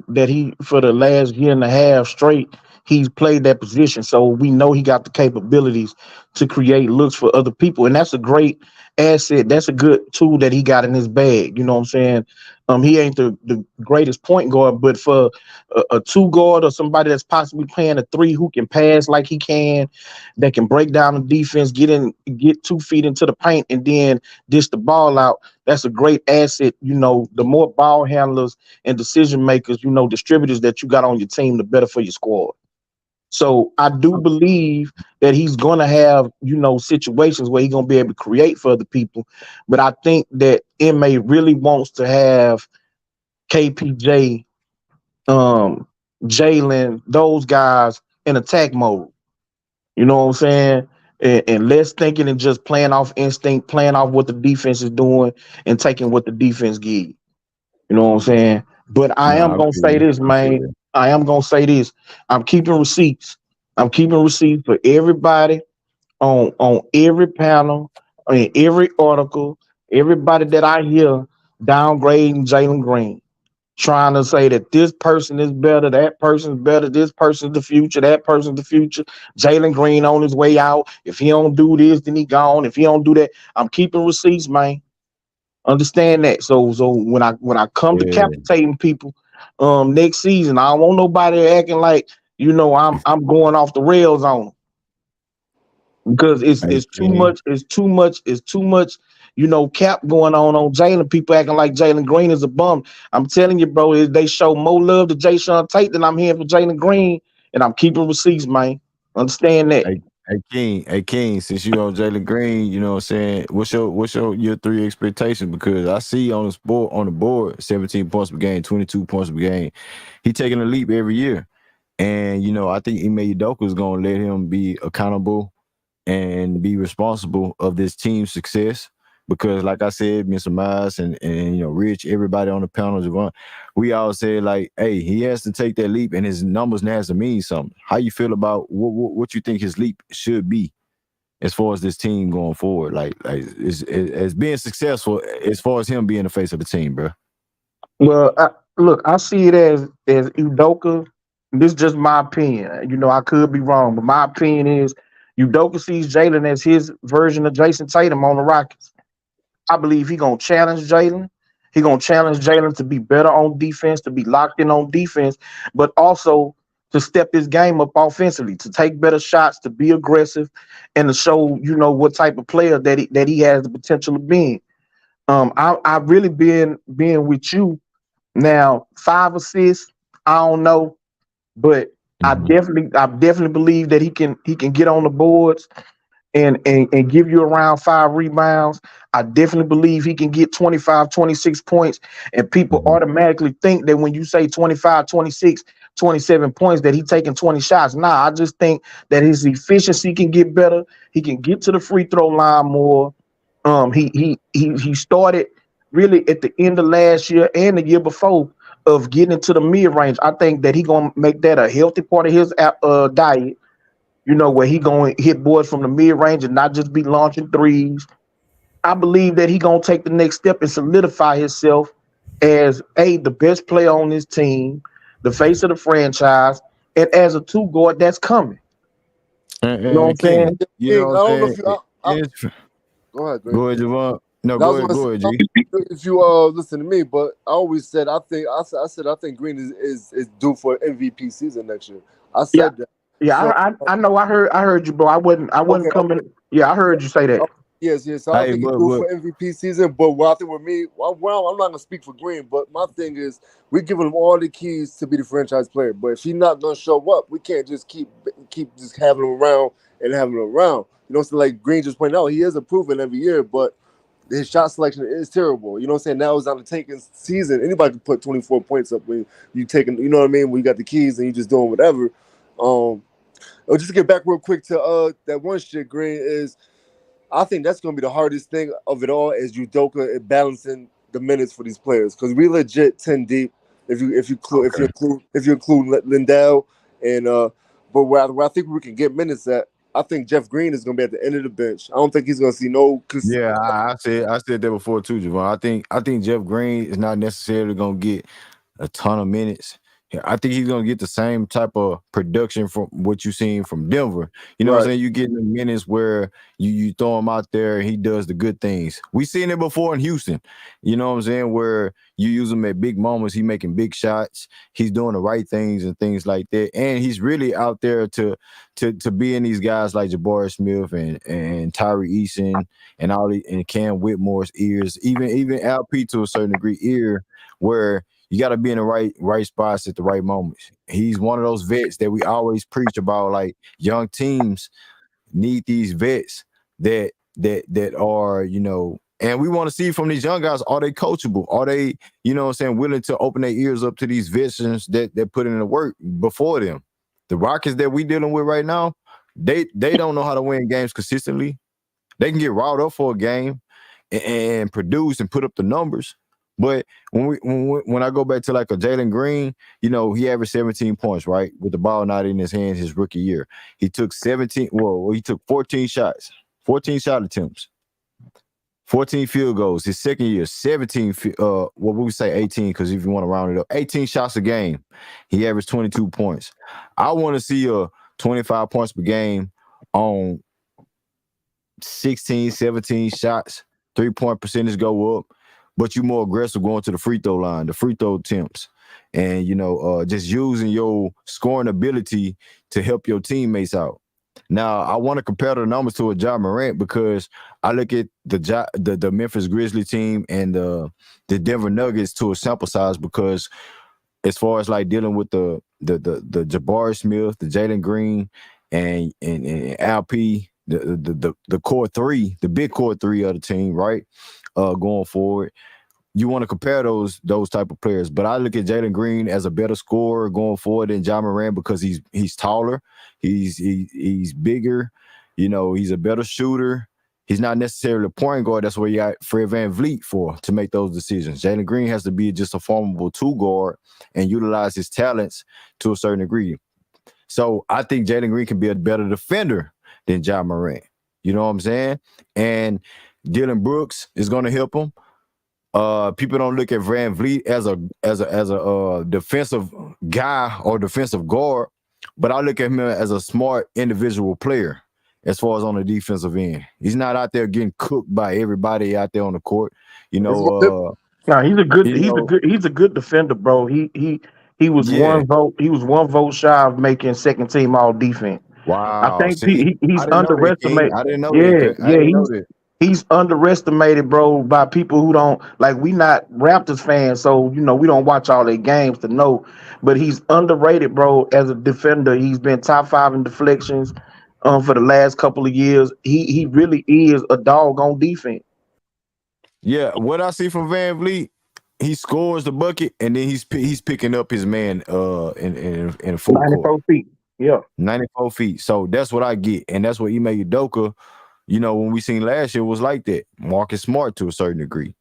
that he for the last year and a half straight, he's played that position. So we know he got the capabilities to create looks for other people, and that's a great asset. That's a good tool that he got in his bag. You know what I'm saying? He ain't the greatest point guard, but for a two guard or somebody that's possibly playing a three who can pass like he can, that can break down the defense, get 2 feet into the paint, and then dish the ball out. That's a great asset. The more ball handlers and decision makers, distributors that you got on your team, the better for your squad. So I do believe that he's going to have, situations where he's going to be able to create for other people. But I think that MA really wants to have KPJ, Jalen, those guys in attack mode. You know what I'm saying? And less thinking and just playing off instinct, playing off what the defense is doing and taking what the defense gives. You know what I'm saying? But I am Nah, I gonna feel say you. this, I feel man. you. I am gonna say this. I'm keeping receipts. I'm keeping receipts for everybody on every panel, in every article, everybody that I hear downgrading Jalen Green, trying to say that this person is better, that person's better, this person's the future, that person's the future. Jalen Green on his way out. If he don't do this, then he gone. If he don't do that, I'm keeping receipts, man. Understand that. So when I come to Yeah. capitating people next season, I don't want nobody acting like I'm going off the rails on them, because Hey, it's too King. much, cap going on Jalen. People acting like Jalen Green is a bum. I'm telling you, bro, they show more love to Jay Sean Tate than I'm hearing for Jalen Green, and I'm keeping receipts, man. Understand that. Hey, King, since you on Jalen Green, you know what I'm saying? What's your three expectations? Because I see on the board 17 points per game, 22 points per game. He taking a leap every year. And I think Ime Udoka is gonna let him be accountable and be responsible of this team's success. Because, like I said, Mr. Miles and Rich, everybody on the panels, we all said like, hey, he has to take that leap, and his numbers now has to mean something. How you feel about what you think his leap should be as far as this team going forward? Like as being successful as far as him being the face of the team, bro. Well, look, I see it as Udoka. This is just my opinion. I could be wrong, but my opinion is Udoka sees Jalen as his version of Jason Tatum on the Rockets. I believe he gonna challenge Jalen. He gonna challenge Jalen to be better on defense, to be locked in on defense, but also to step his game up offensively, to take better shots, to be aggressive, and to show what type of player that he has the potential of being. I really being with you now. 5 assists, I don't know, but Mhm. I definitely believe that he can get on the boards and give you around 5 rebounds. I definitely believe he can get 25, 26 points. And people Mhm. automatically think that when you say 25, 26, 27 points, that he taking 20 shots. Nah, I just think that his efficiency can get better. He can get to the free throw line more. He started really at the end of last year and the year before of getting into the mid range. I think that he gonna make that a healthy part of his diet, where he going to hit boards from the mid range and not just be launching threes. I believe that he going to take the next step and solidify himself as the best player on this team, the face of the franchise, and as a two guard that's coming. And, You know what I'm and King, saying? you know King, what I I'm don't know if saying? you. It's, Go ahead, Green. go ahead, Javon. No, I go was ahead, gonna say, go ahead, I G. don't know if you listen to me, but I always said I think Green is due for MVP season next year. I Yeah, said that. yeah. So I know. I heard you, bro. I wasn't okay. coming. Yeah, I heard you say that. Oh, yes, yes. So I Hey, think he's due for MVP season. But what I think with me, well, I'm not gonna speak for Green, but my thing is we're giving him all the keys to be the franchise player. But if he's not gonna show up, we can't just keep just having him around and having him around. So like Green just pointed out, he is improving every year, but his shot selection is terrible. You know what I'm saying? Now it's on the taking season. Anybody can put 24 points up when you taking, you know what I mean? When you got the keys and you just doing whatever. Just to get back real quick to that one shit, Green, is I think that's going to be the hardest thing of it all is Udoka and balancing the minutes for these players because we legit 10 deep. If you Okay. include Lindell and but where I think we can get minutes at, I think Jeff Green is going to be at the end of the bench. I don't think he's going to see no. Yeah, I said that before too, Javon. I think Jeff Green is not necessarily gonna get a ton of minutes. Yeah, I think he's gonna get the same type of production from what you seen from Denver. You know what I'm Right. saying? You get the minutes where you throw him out there and he does the good things. We seen it before in Houston. You know what I'm saying? Where you use him at big moments, he making big shots, he's doing the right things and things like that. And he's really out there to be in these guys like Jabari Smith and Tyree Eason and and Cam Whitmore's ears, even LP to a certain degree ear, where you got to be in the right spots at the right moments. He's one of those vets that we always preach about. Like young teams need these vets that are and we want to see from these young guys, are they coachable? Are they what I'm saying, willing to open their ears up to these veterans that put in the work before them? The Rockets that we dealing with right now, they don't know how to win games consistently. They can get riled up for a game and produce and put up the numbers. But when I go back to like a Jalen Green, he averaged 17 points, right? With the ball not in his hands his rookie year. He took 14 shots, 14 shot attempts, 14 field goals. His second year, 17, what would we say 18, because if you want to round it up, 18 shots a game. He averaged 22 points. I want to see a 25 points per game on 16, 17 shots, 3-point percentage go up, but you more aggressive going to the free throw line, the free throw attempts, and just using your scoring ability to help your teammates out. Now, I want to compare the numbers to a Ja Morant because I look at the Memphis Grizzlies team and the Denver Nuggets to a sample size, because as far as like dealing with the Jabari Smith, the Jalen Green, and Alp, the core three, the big core three of the team, right? Going forward, you want to compare those type of players. But I look at Jalen Green as a better scorer going forward than Ja Morant because he's taller, he's bigger, he's a better shooter. He's not necessarily a point guard. That's where you got Fred VanVleet for to make those decisions. Jalen Green has to be just a formidable two guard and utilize his talents to a certain degree. So I think Jalen Green can be a better defender than Ja Morant. You know what I'm saying? And Dylan Brooks is going to help him. People don't look at Van Vliet as a defensive guy or defensive guard, but I look at him as a smart individual player as far as on the defensive end. He's not out there getting cooked by everybody out there on the court. You It's gonna dip. know, No, he's a good you know, he's a good defender, bro. He was yeah. one vote shy of making second team all defense. I Wow. think See, he's I didn't know that, King. underestimated. I didn't know that. Yeah, I yeah, didn't know that. he's underestimated, bro, by people who don't like. We not Raptors fans, so we don't watch all their games to know. But he's underrated, bro, as a defender. He's been top 5 in deflections for the last couple of years. He really is a dog on defense. Yeah, what I see from Van Vliet, he scores the bucket and then he's picking up his man in full court. 94 feet. Yeah. 94 feet. So that's what I get. And that's what Ime Udoka, when we seen last year was like that. Marcus Smart to a certain degree.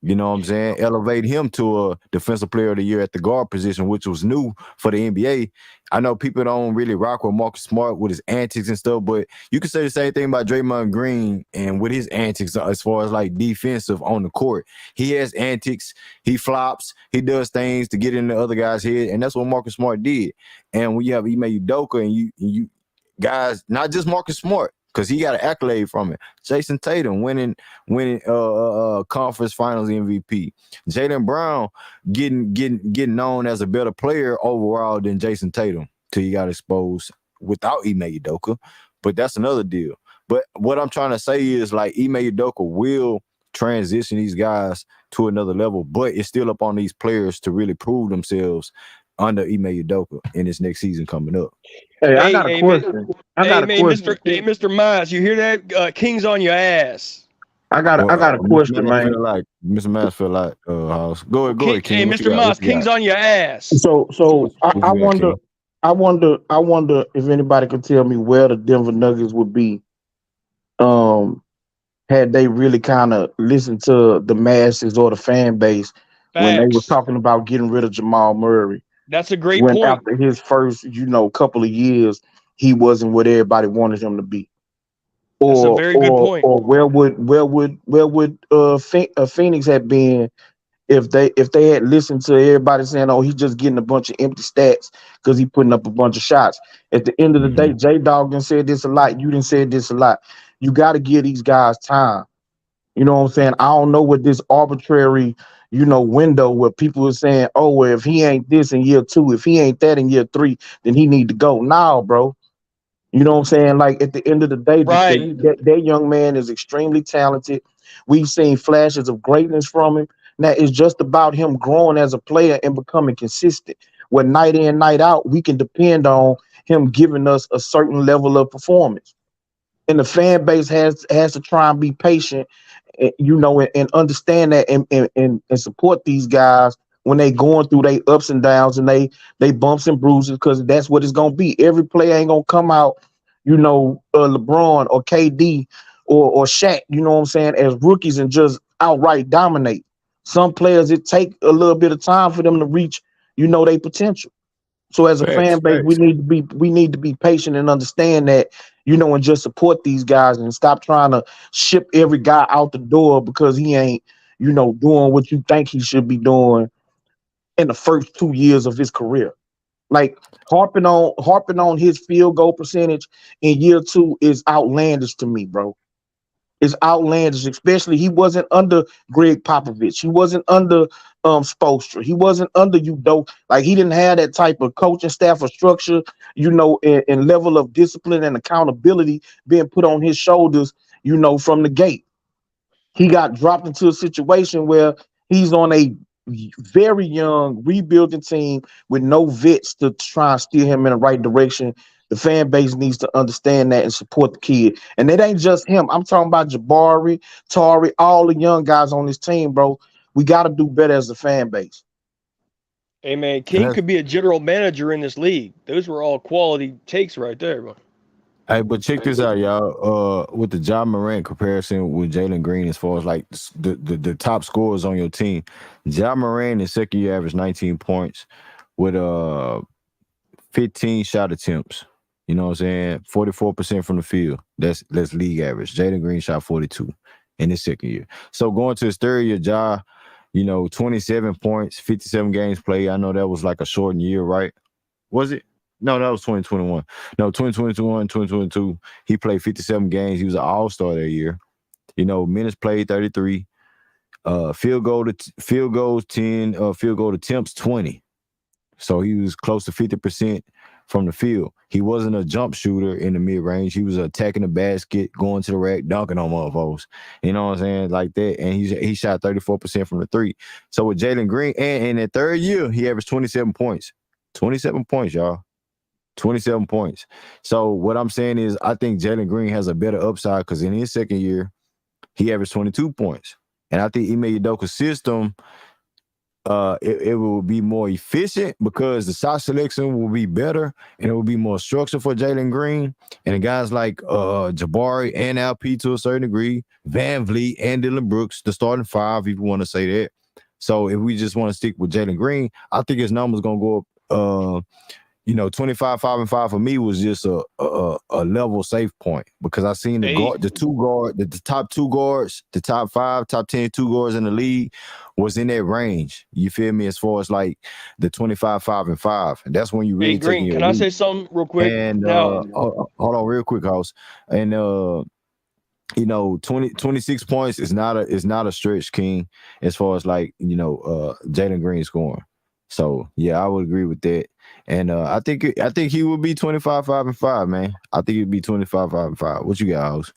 You know what I'm saying? Elevate him to a defensive player of the year at the guard position, which was new for the NBA. I know people don't really rock with Marcus Smart with his antics and stuff, but you can say the same thing about Draymond Green and with his antics as far as like defensive on the court. He has antics, he flops, he does things to get in the other guy's head, and that's what Marcus Smart did. And when you have Ime Udoka and you guys, not just Marcus Smart, because he got an accolade from it. Jason Tatum winning conference finals MVP. Jaylen Brown getting known as a better player overall than Jason Tatum till he got exposed without Ime Udoka. But that's another deal. But what I'm trying to say is like Ime Udoka will transition these guys to another level, but it's still up on these players to really prove themselves under Ime Udoka in this next season coming up. Hey, I Hey, got a hey, question. I got a question. Mr. Miles, you hear that? King's on your ass. I got a question, man. Mr. Mass feel like house. Go ahead, Hey, King. What you Mr. got? Miles, King's on your ass. So What I you got, wonder, King? I wonder if anybody could tell me where the Denver Nuggets would be, had they really kind of listened to the masses or the fan base when they was Facts. talking about getting rid of Jamal Murray. That's a great When point. after his first, couple of years, he wasn't what everybody wanted him to be. That's a Or very good or point. or where would Phoenix have been if they had listened to everybody saying, "Oh, he's just getting a bunch of empty stats because he putting up a bunch of shots." At the end of the day, Mhm. J Dog done said this a lot. You done said this a lot. You got to give these guys time. You know what I'm saying? I don't know what this arbitrary, window where people are saying, "Oh, well, if he ain't this in year 2, if he ain't that in year 3, then he need to go." Now, bro, you know what I'm saying? Like at the end of the day, Right. that young man is extremely talented. We've seen flashes of greatness from him. Now it's just about him growing as a player and becoming consistent. Where night in, night out, we can depend on him giving us a certain level of performance. And the fan base has to try and be patient, and understand that and support these guys when they going through their ups and downs and they bumps and bruises, because that's what it's gonna be. Every player ain't gonna come out, LeBron or KD or Shaq, you know what I'm saying, as rookies and just outright dominate. Some players, it take a little bit of time for them to reach, their potential. So as a Facts, fan base, we facts. need to be patient and understand that, and just support these guys and stop trying to ship every guy out the door because he ain't, doing what you think he should be doing in the first 2 years of his career. Like harping on his field goal percentage in year 2 is outlandish to me, bro. It's outlandish, especially he wasn't under Greg Popovich. He wasn't under Spoelstra. He wasn't under Like he didn't have that type of coaching staff or structure, and level of discipline and accountability being put on his shoulders, from the gate. He got dropped into a situation where he's on a very young rebuilding team with no vets to try and steer him in the right direction. The fan base needs to understand that and support the kid. And it ain't just him. I'm talking about Jabari, Tari, all the young guys on this team, bro. We got to do better as a fan base. Hey man, And King that's could be a general manager in this league. Those were all quality takes right there, bro. Hey, but check this out, y'all. With the John Morant comparison with Jalen Green, as far as like the top scorers on your team, John Morant in second year averaged 19 points with 15 shot attempts. You know what I'm saying? 44% from the field. That's league average. Jalen Green shot 42 in his second year. So going to his third year, 27 points, 57 games played. I know that was like a shortened year, right? Was it? No, that was 2021. No, 2021, 2022. He played 57 games. He was an all-star that year. Minutes played 33. Field goals 10, field goal attempts 20. So he was close to 50% from the field. He wasn't a jump shooter in the mid-range. He was attacking the basket, going to the rack, dunking on motherfuckers. You know what I'm saying? Like that. And he shot 34% from the three. So with Jalen Green, and in that third year, he averaged 27 points. 27 points, y'all. 27 points. So what I'm saying is I think Jalen Green has a better upside because in his second year, he averaged 22 points. And I think Ime Udoka's system, it will be more efficient because the shot selection will be better and it will be more structured for Jalen Green. And the guys like Jabari and LP to a certain degree, Van Vliet and Dylan Brooks, the starting five, if you want to say that. So if we just want to stick with Jalen Green, I think his number's going to go up 25, 5 and 5 for me was just a level safe point because I seen Hey, the top two guards, the top 5, top 10 two guards in the league was in that range. You feel me? As far as like the 25, 5 and 5. And that's when you hey, really taking Green, your can I lead. say something real quick? And Now, hold on real quick, house. And 26 points is not a stretch, King, as far as like, Jalen Green scoring. So yeah, I would agree with that. And I think he would be 25, 5 and 5, man. I think he'd be 25, 5 and 5. What you got, house?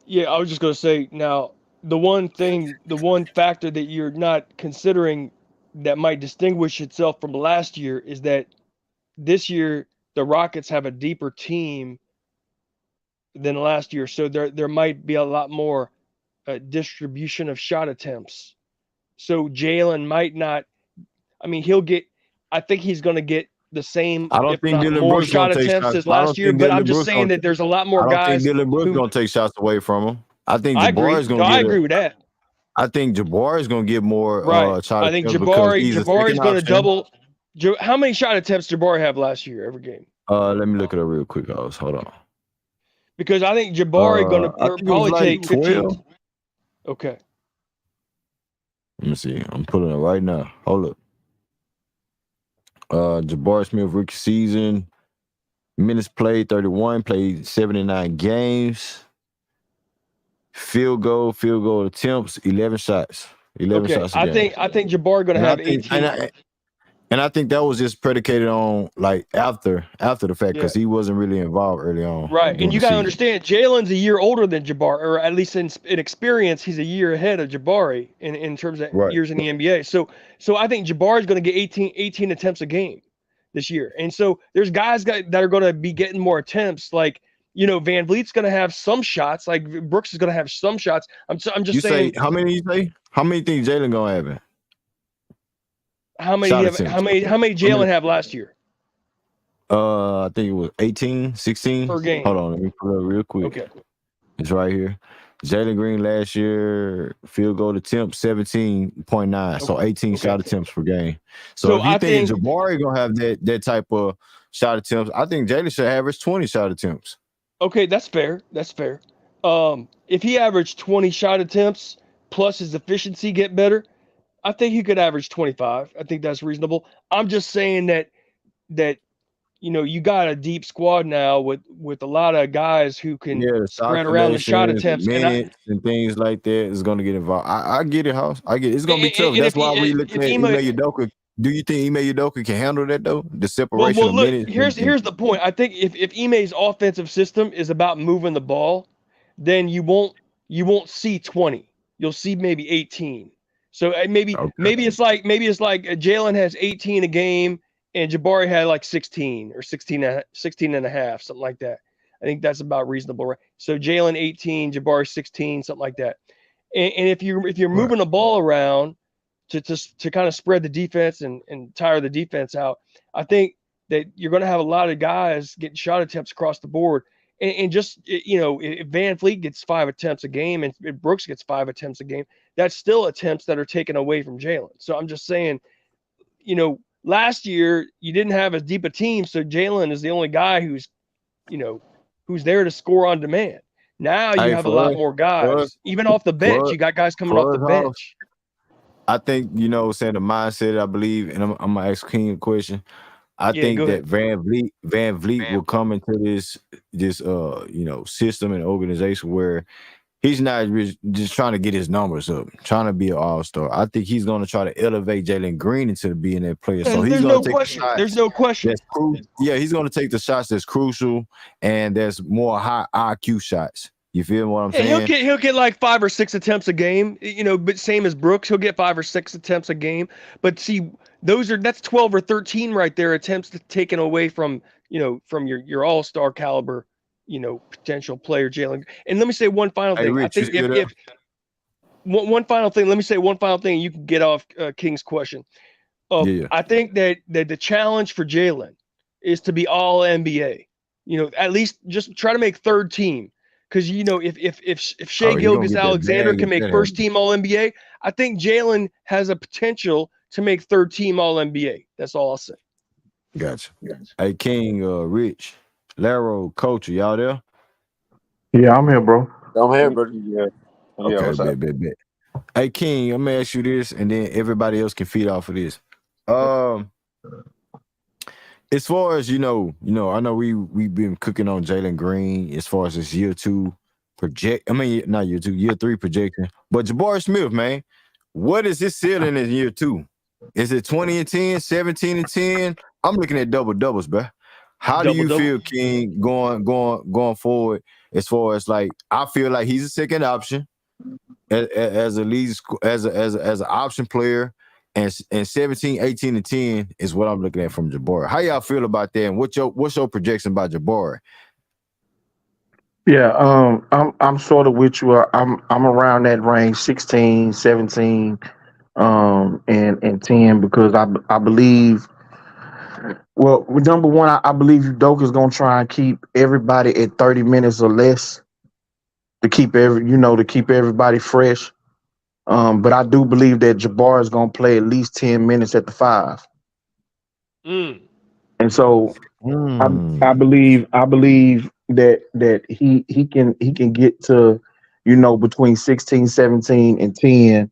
yeah, I was just gonna say now the one factor that you're not considering that might distinguish itself from last year is that this year the Rockets have a deeper team than last year, so there might be a lot more distribution of shot attempts. So Jalen might not. I mean, he'll get. I think he's going to get the same, I don't if think not Dylan more, Brooks gonna shot take attempts shots. as last year. But I'm just saying that there's a lot more I don't think guys Dylan Brooks who. gonna take shots away from him. I think I Jabari's agree. gonna No, I get agree with that. I think Jabari is going to get more Right. shot I think attempts because he's a Jabari's second going to option. double. How many shot attempts Jabari have last year every game? Let me look it up real quick, guys. Hold on. Because I think Jabari going to I think it was probably like take 15. 12. Okay. Let me see. I'm pulling it right now. Hold up. Jabari Smith rookie season. Minutes played 31, played 79 games. Field goal attempts, 11 shots. 11 Okay. shots a game. I think Jabari going to And I have think 18. and I think that was just predicated on like after the fact because Yeah. he wasn't really involved early on. Right. during And you the got to season. understand, Jalen's a year older than Jabari, or at least in experience, he's a year ahead of Jabari in terms of Right. years in the NBA. So I think Jabari's going to get 18 attempts a game this year. And so there's guys that are going to be getting more attempts. Like, Van Vliet's going to have some shots. Like Brooks is going to have some shots. I'm just You say saying. how many? You say how many think Jalen gonna have it? How many? Shot How attempts. many Jalen have last year I think it was 18, 16. per game? Hold on, let me pull it up real quick. Okay. It's right here. Jalen Green last year field goal attempt 17.9, so 18 shot attempts per game. So if you I think think Jabari gonna have that type of shot attempts, I think Jalen should average 20 shot attempts. okay, that's fair. That's fair. If he averaged 20 shot attempts plus his efficiency get better, I think he could average 25. I think that's reasonable. I'm just saying that you got a deep squad now with a lot of guys who can The shot spread around the shot collections, attempts. minutes, and things like that is gonna get involved. I get it, House. I get it. It's gonna be tough. And That's why we looking at Ime Ime, Udoka. Do you think Ime Udoka can handle that though? The separation well, of look, minutes. here's the point. I think if Ime's offensive system is about moving the ball, then you won't see 20. You'll see maybe 18. So maybe it's like Jalen has 18 a game and Jabari had like 16 or 16 and a half, something like that. I think that's about reasonable, right? So Jalen 18, Jabari 16, something like that. And if you're moving the ball around to kind of spread the defense and tire the defense out, I think that you're going to have a lot of guys getting shot attempts across the board. And just, if Van Fleet gets 5 attempts a game and Brooks gets 5 attempts a game, that's still attempts that are taken away from Jalen. So I'm just saying, last year you didn't have as deep a team, so Jalen is the only guy who's there to score on demand. Now you have a lot more guys, even off the bench. You got guys coming off the bench. I think saying the mindset. I believe, and I'm gonna ask King a question. I think that Van Vliet will come into this system and organization where he's not just trying to get his numbers up, trying to be an all-star. I think he's going to try to elevate Jalen Green into being that player. So he's going to take the shots. There's no question. He's going to take the shots that's crucial and there's more high IQ shots. You feel what I'm saying? He'll get like 5 or 6 attempts a game, but same as Brooks, he'll get 5 or 6 attempts a game. But see, that's 12 or 13 right there, attempts taken away from your all-star caliber, potential player, Jalen. And let me say one final thing. Rich, I think if one final thing, let me say one final thing, and you can get off King's question. I think that the challenge for Jalen is to be all NBA. At least just try to make third team. Because if Shai Gilgeous-Alexander can make first team All NBA, I think Jalen has a potential to make third team All NBA. That's all I'll say. Gotcha. Hey King, Rich, Laro, Coach, y'all there? Yeah, I'm here, bro. I'm here, bro. Yeah. Okay, bet. Hey King, I'm gonna ask you this, and then everybody else can feed off of this. As far as I know we've been cooking on Jalen Green as far as this year 2 project. I mean, not year 2, year 3 projection. But Jabari Smith, man, what is his ceiling in year 2? Is it 20 and 10, 17 and 10? I'm looking at doubles, bro. How do you feel, King, going forward? As far as like, I feel like he's a second option as a lead, as an option player. And 17, 18, and 10 is what I'm looking at from Jabari. How y'all feel about that? And what's your projection about Jabari? Yeah, I'm sort of with you. I'm around that range, 16, 17, and 10, because I believe. Well, number one, I believe Udoka is gonna try and keep everybody at 30 minutes or less to keep everybody fresh. But I do believe that Jabbar is gonna play at least 10 minutes at the five. Mm. And so I I Mm. believe I believe that he can get to, between 16, 17, and 10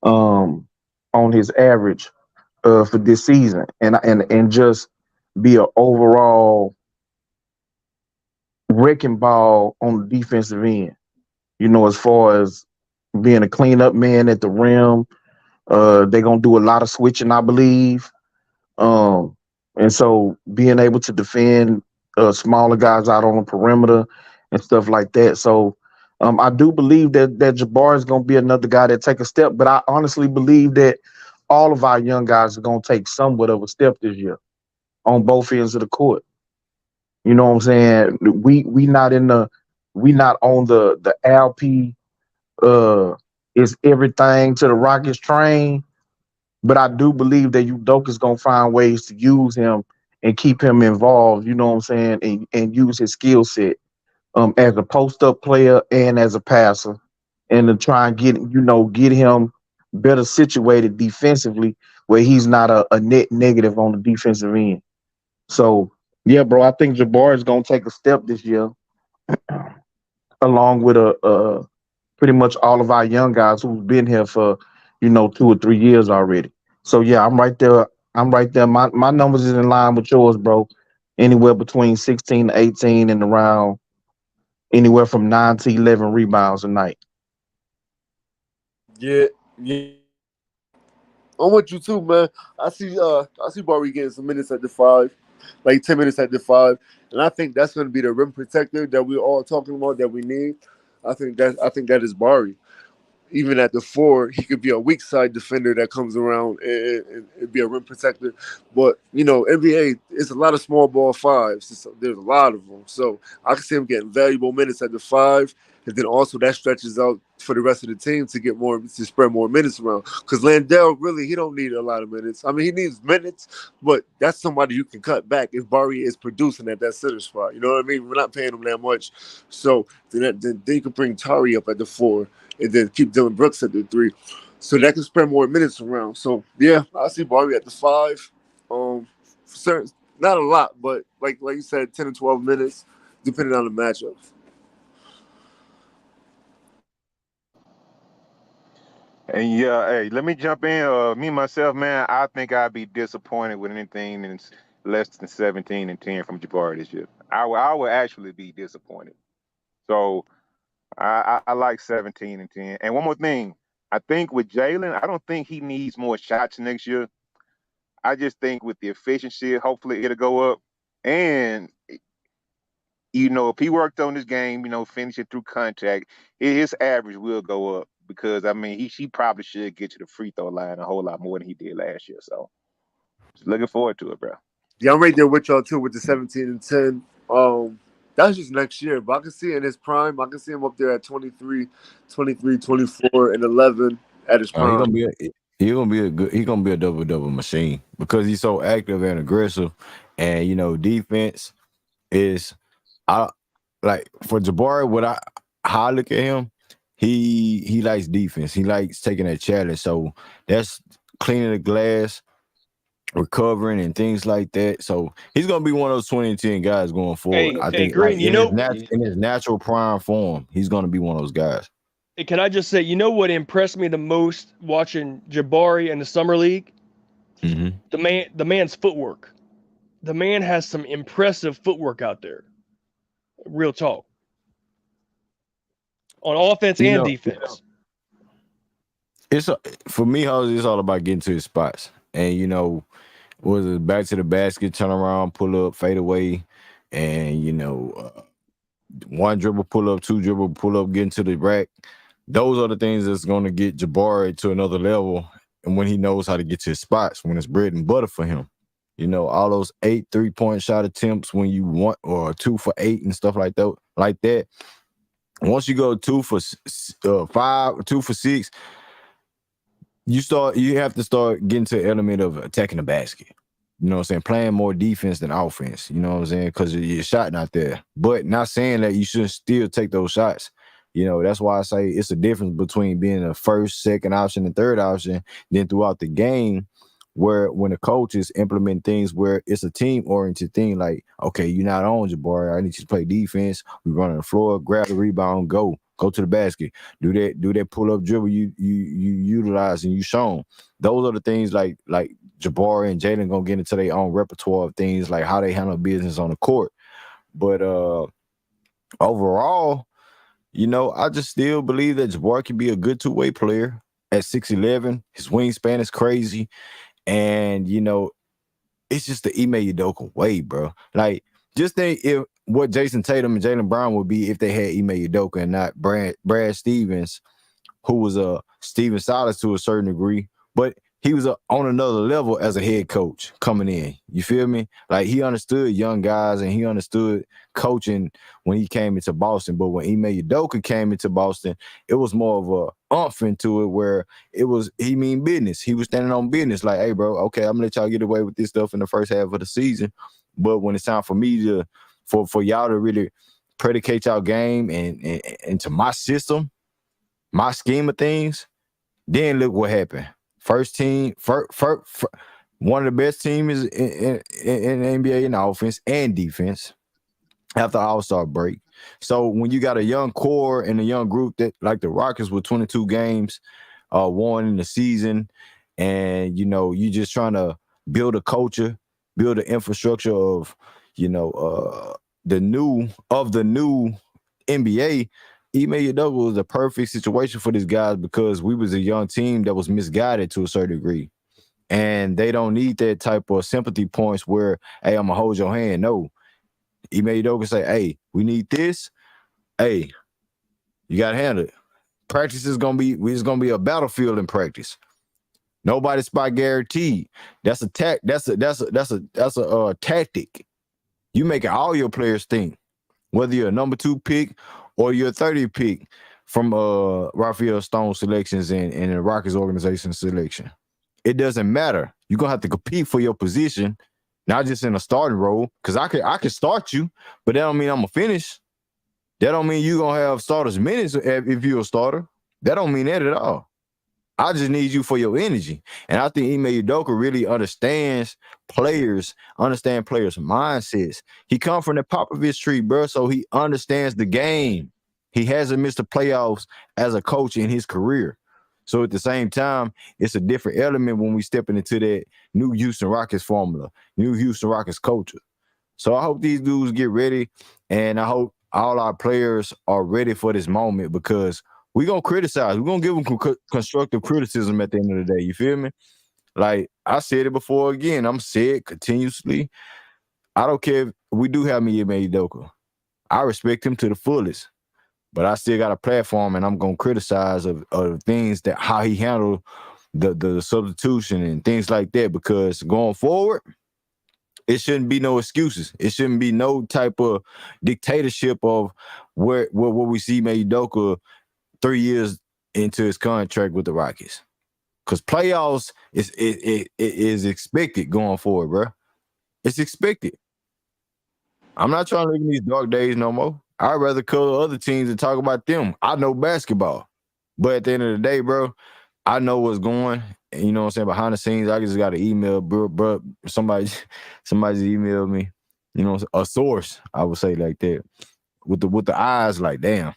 um on his average for this season, and just be an overall wrecking ball on the defensive end. As far as being a cleanup man at the rim, they're gonna do a lot of switching, I believe. Um, and so being able to defend smaller guys out on the perimeter and stuff like that. So I do believe that Jabbar is going to be another guy that take a step. But I honestly believe that all of our young guys are going to take somewhat of a step this year on both ends of the court. You know what I'm saying? We not on the LP is everything to the Rockets train, but I do believe that Udoka's gonna find ways to use him and keep him involved, you know what I'm saying, and use his skill set as a post up player and as a passer, and to try and get him better situated defensively where he's not a net negative on the defensive end. So yeah, bro, I think Jabbar is gonna take a step this year, along with pretty much all of our young guys who've been here for 2 or 3 years already. So yeah, I'm right there. I'm right there. My numbers is in line with yours, bro. Anywhere between 16 to 18 and around anywhere from 9 to 11 rebounds a night. Yeah, yeah. I'm with you too, man. I see Barry getting some minutes at the five, like 10 minutes at the five, and I think that's going to be the rim protector that we're all talking about that we need. I think that is Barry. Even at the four, he could be a weak side defender that comes around and be a rim protector. But NBA, it's a lot of small ball fives. There's a lot of them, so I can see him getting valuable minutes at the five, and then also that stretches out for the rest of the team to get more to spread more minutes around. Because Landell really he don't need a lot of minutes. I mean he needs minutes, but that's somebody you can cut back if Barry is producing at that center spot. You know what I mean? We're not paying him that much, so then you can bring Tari up at the four and then keep Dylan Brooks at the three. So that can spread more minutes around. So yeah, I see Barry at the five. Certain, not a lot, but like you said, 10 to 12 minutes, depending on the matchups. And yeah, hey, let me jump in. Me myself, man, I think I'd be disappointed with anything that's less than 17 and 10 from Jabari this year. I would actually be disappointed. So I like 17 and 10. And one more thing, I think with Jalen, I don't think he needs more shots next year. I just think with the efficiency, hopefully it'll go up. And if he worked on this game, finish it through contact, his average will go up because I mean he probably should get to the free throw line a whole lot more than he did last year. So just looking forward to it, bro. Yeah, I'm right there with y'all too with the 17 and 10. That's just next year, but I can see in his prime, I can see him up there at 23, 23, 24, and 11 at his He prime. gonna be he gonna be a double machine because he's so active and aggressive, and defense is I like for Jabari. How I look at him, he likes defense. He likes taking a challenge. So that's cleaning the glass, recovering, and things like that. So he's gonna be one of those 20 and 10 guys going forward. Hey, I hey, think like Green, in his natural prime form, he's gonna be one of those guys. can I just say, what impressed me the most watching Jabari in the summer league? Mm-hmm. The man's footwork. The man has some impressive footwork out there. Real talk. On offense You and know, defense. for me, it's all about getting to his spots, and was it back to the basket, turn around, pull up, fade away, and one dribble, pull up, two dribble, pull up, get into the rack. Those are the things that's going to get Jabari to another level, and when he knows how to get to his spots, when it's bread and butter for him. All those 8 3-point shot attempts when you want, or 2 for 8 and stuff like that. Once you go 2 for 5, 2 for 6, you have to start getting to the element of attacking the basket. You know what I'm saying? Playing more defense than offense. You know what I'm saying? Because your shot not there. But not saying that you shouldn't still take those shots. You know, that's why I say it's a difference between being a first, second option, and third option. Then throughout the game, where when the coaches implement things where it's a team oriented thing, like, okay, you're not on Jabari. I need you to play defense. We run on the floor, grab the rebound, go to the basket. Do that pull up dribble you utilize and you shown. Those are the things like Jabari and Jalen gonna get into their own repertoire of things like how they handle business on the court. But overall, you know, I just still believe that Jabari can be a good two-way player at 6'11". His wingspan is crazy. And, you know, it's just the Ime Udoka way, bro. Like, just think if what Jason Tatum and Jaylen Brown would be if they had Ime Udoka and not Brad Stevens, who was a Steven Silas to a certain degree, but he was on another level as a head coach coming in. You feel me? Like, he understood young guys and he understood coaching when he came into Boston. But when Ime Udoka came into Boston, it was more of a umph into it where he mean business. He was standing on business like, hey, bro, okay, I'm gonna let y'all get away with this stuff in the first half of the season. But when it's time for me to, for y'all to really predicate y'all game and into my system, my scheme of things, then look what happened. First team, one of the best teams in the NBA in offense and defense after All-Star break. So when you got a young core and a young group that like the Rockets with 22 games won in the season, and you know, you just trying to build a culture, build an infrastructure of, you know, the new NBA. Ime Udoka was a perfect situation for these guys because we was a young team that was misguided to a certain degree. And they don't need that type of sympathy points where, hey, I'm gonna hold your hand. No. Ime Udoka say, hey, we need this. Hey, you gotta handle it. Practice is gonna be a battlefield in practice. Nobody spot guaranteed. That's a tactic. You making all your players think. Whether you're a number 2 pick or you're a 30 pick from Raphael Stone selections and the Rockets organization selection. It doesn't matter. You're gonna have to compete for your position, not just in a starting role. Because I can start you, but that don't mean I'm gonna finish. That don't mean you're gonna have starters minutes if you're a starter. That don't mean that at all. I just need you for your energy. And I think Ime Udoka really understand players' mindsets. He come from the Popovich tree, bro, so he understands the game. He hasn't missed the playoffs as a coach in his career. So at the same time, it's a different element when we stepping into that new Houston Rockets formula, new Houston Rockets culture. So I hope these dudes get ready, and I hope all our players are ready for this moment because we're going to criticize. We're going to give them constructive criticism at the end of the day. You feel me? Like, I said it before again. I'm saying it continuously. I don't care if we do have Ime Udoka. I respect him to the fullest. But I still got a platform, and I'm going to criticize of things that how he handled the substitution and things like that because going forward, it shouldn't be no excuses. It shouldn't be no type of dictatorship of what we see Ime Udoka 3 years into his contract with the Rockets. Because playoffs is expected going forward, bro. It's expected. I'm not trying to live in these dark days no more. I'd rather cover other teams and talk about them. I know basketball. But at the end of the day, bro, I know what's going. And you know what I'm saying? Behind the scenes, I just got an email, bro. Somebody's emailed me, you know, a source, I would say like that. With the eyes like, damn.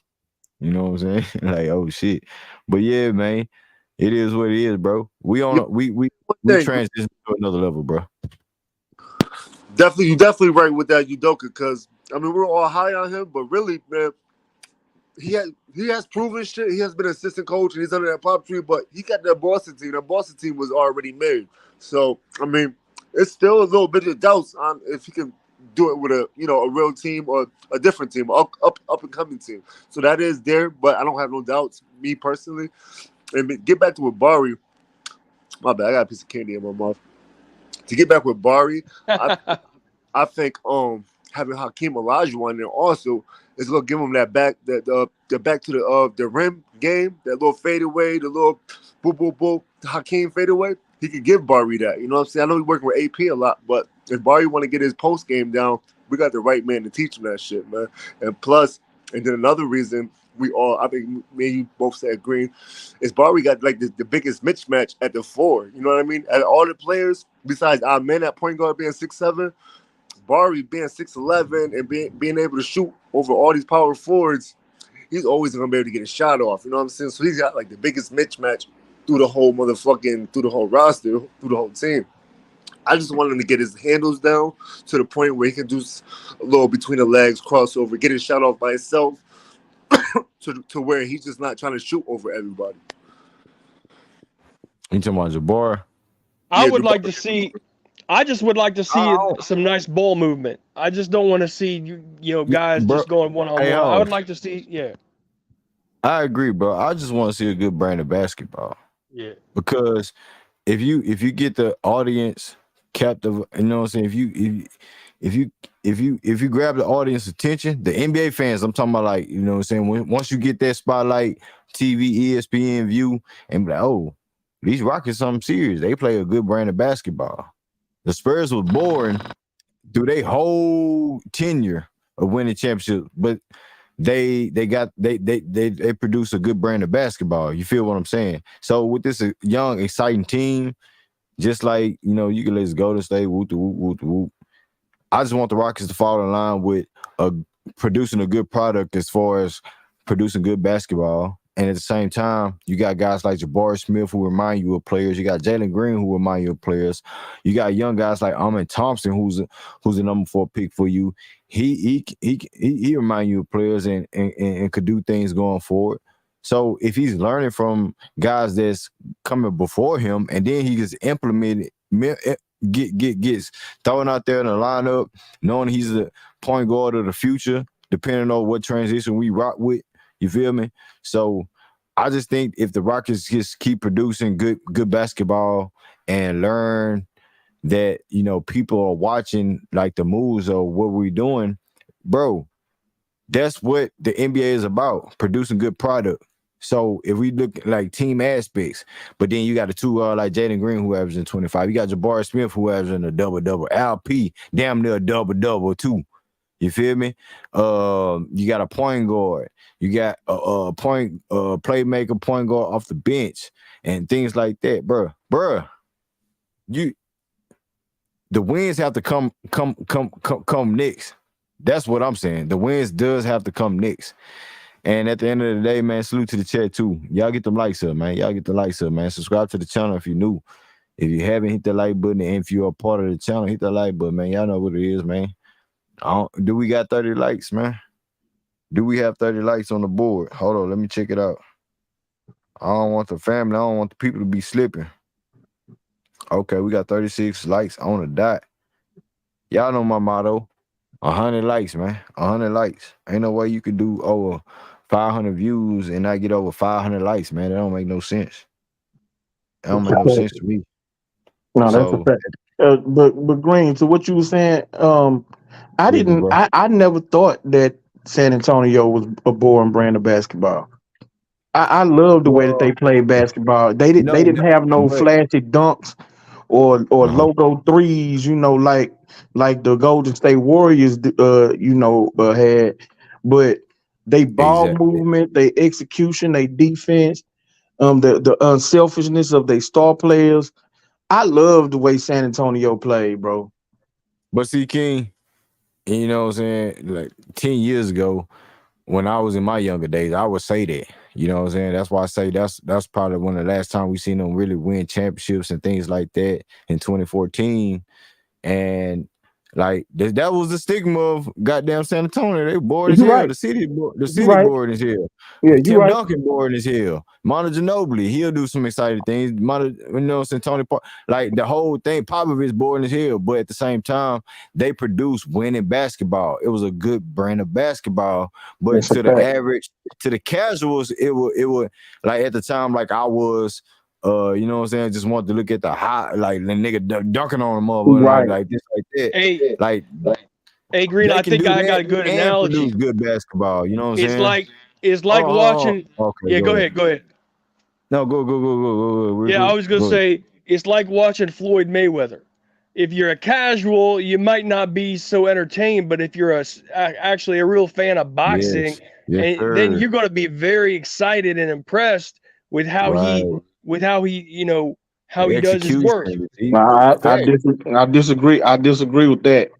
You know what I'm saying? Like, oh shit. But yeah, man, it is what it is, bro. We transition to another level, bro. Definitely, you're definitely right with that Udoka, because I mean we're all high on him, but really, man, he has proven shit. He has been an assistant coach and he's under that pop tree, but he got that Boston team. That Boston team was already made. So I mean, it's still a little bit of doubts on if he can do it with a real team or a different team, up and coming team. So that is there, but I don't have no doubts, me personally. And get back to with Bari. My bad, I got a piece of candy in my mouth. To get back with Bari, I think having Hakeem Olajuwon there also is gonna give him that back the back to the rim game, that little fadeaway, the little boop boop boop Hakeem fadeaway. He could give Bari that. You know what I'm saying? I know he's working with AP a lot, but if Bari want to get his post game down, we got the right man to teach him that shit, man. And plus, and then another reason I think me and you both said Green, is Barry got like the biggest mismatch at the four. You know what I mean? At all the players besides our men at point guard being 6'7", Barry being 6'11" and being able to shoot over all these power forwards, he's always gonna be able to get a shot off. You know what I'm saying? So he's got like the biggest mismatch through the whole roster, through the whole team. I just want him to get his handles down to the point where he can do a little between the legs crossover, get his shot off by himself, to where he's just not trying to shoot over everybody. You talking about Jabbar? I Yeah, would Jabbar. like to see. I just would like to see some nice ball movement. I just don't want to see guys Bro, just going one on hey, one. I would Hoss, like to see, yeah, I agree, bro. I just want to see a good brand of basketball yeah. because if you get the audience captive, you know what I'm saying. If you grab the audience attention, the NBA fans, I'm talking about, like, you know what I'm saying. Once you get that spotlight, TV, ESPN view, and be like, oh, these Rockets something serious. They play a good brand of basketball. The Spurs was boring through their whole tenure of winning championships, but they produce a good brand of basketball. You feel what I'm saying? So with this young, exciting team, just like, you can let's go to stay whoop the whoop whoop the whoop. I just want the Rockets to fall in line with producing a good product as far as producing good basketball. And at the same time, you got guys like Jabari Smith who remind you of players. You got Jalen Green who remind you of players. You got young guys like Amin Thompson who's a number 4 pick for you. He remind you of players and could do things going forward. So if he's learning from guys that's coming before him, and then he gets implemented, gets thrown out there in the lineup, knowing he's the point guard of the future, depending on what transition we rock with. You feel me? So I just think if the Rockets just keep producing good basketball and learn that, people are watching, like, the moves of what we're doing, bro, that's what the NBA is about, producing good product. So if we look like team aspects, but then you got the two like Jaden Green who averaging 25. You got Jabari Smith who averaging a double-double. Al P, damn near a double-double too. You feel me? You got a point guard. You got a playmaker, point guard off the bench, and things like that, bruh. The wins have to come next. That's what I'm saying. The wins does have to come next. And at the end of the day, man, salute to the chat too. Y'all get the likes up, man. Subscribe to the channel if you're new. If you haven't, hit the like button. And if you're a part of the channel, hit the like button, man. Y'all know what it is, man. Do we got 30 likes, man? Do we have 30 likes on the board? Hold on, let me check it out. I don't want the family. I don't want the people to be slipping. Okay, we got 36 likes on the dot. Y'all know my motto. 100 likes, man. 100 likes. Ain't no way you could do over 500 views and not get over 500 likes, man. That don't make no sense. That don't make no sense to me. No, that's a fact. But Green, to what you were saying, I never thought that San Antonio was a boring brand of basketball. I love the way that they played basketball. They didn't have no flashy dunks or logo threes, like the Golden State Warriors had, but they ball movement, they execution, they defense, the unselfishness of their star players. I love the way San Antonio played, bro. But see, King, you know what I'm saying? Like 10 years ago, when I was in my younger days, I would say that. You know what I'm saying? That's why I say that's probably one of the last time we seen them really win championships and things like that in 2014. And like that was the stigma of goddamn San Antonio. They bored as hell. Right. The city Right. bored as hell. Yeah, Tim Duncan bored as hell. Mono Ginobili, he'll do some exciting things. Tony Park, like the whole thing. Popovich boring as hell, but at the same time, they produced winning basketball. It was a good brand of basketball, but That's to the average, to the casuals, it would like at the time, like I was. You know what I'm saying? Just wanted to look at the high, like the nigga dunking on him, Right. like this, like that. Hey, Green, I think I got a good analogy. Produce good basketball. You know what I'm saying? It's like watching. Okay, yeah, go ahead. No, go. Yeah, I was gonna say it's like watching Floyd Mayweather. if you're a casual, you might not be so entertained, but if you're actually a real fan of boxing, Yes. Yes, and then sir. you're going to be very excited and impressed with how Right. how he The does his work. execution. He, I fact. disagree. I disagree. I disagree with that.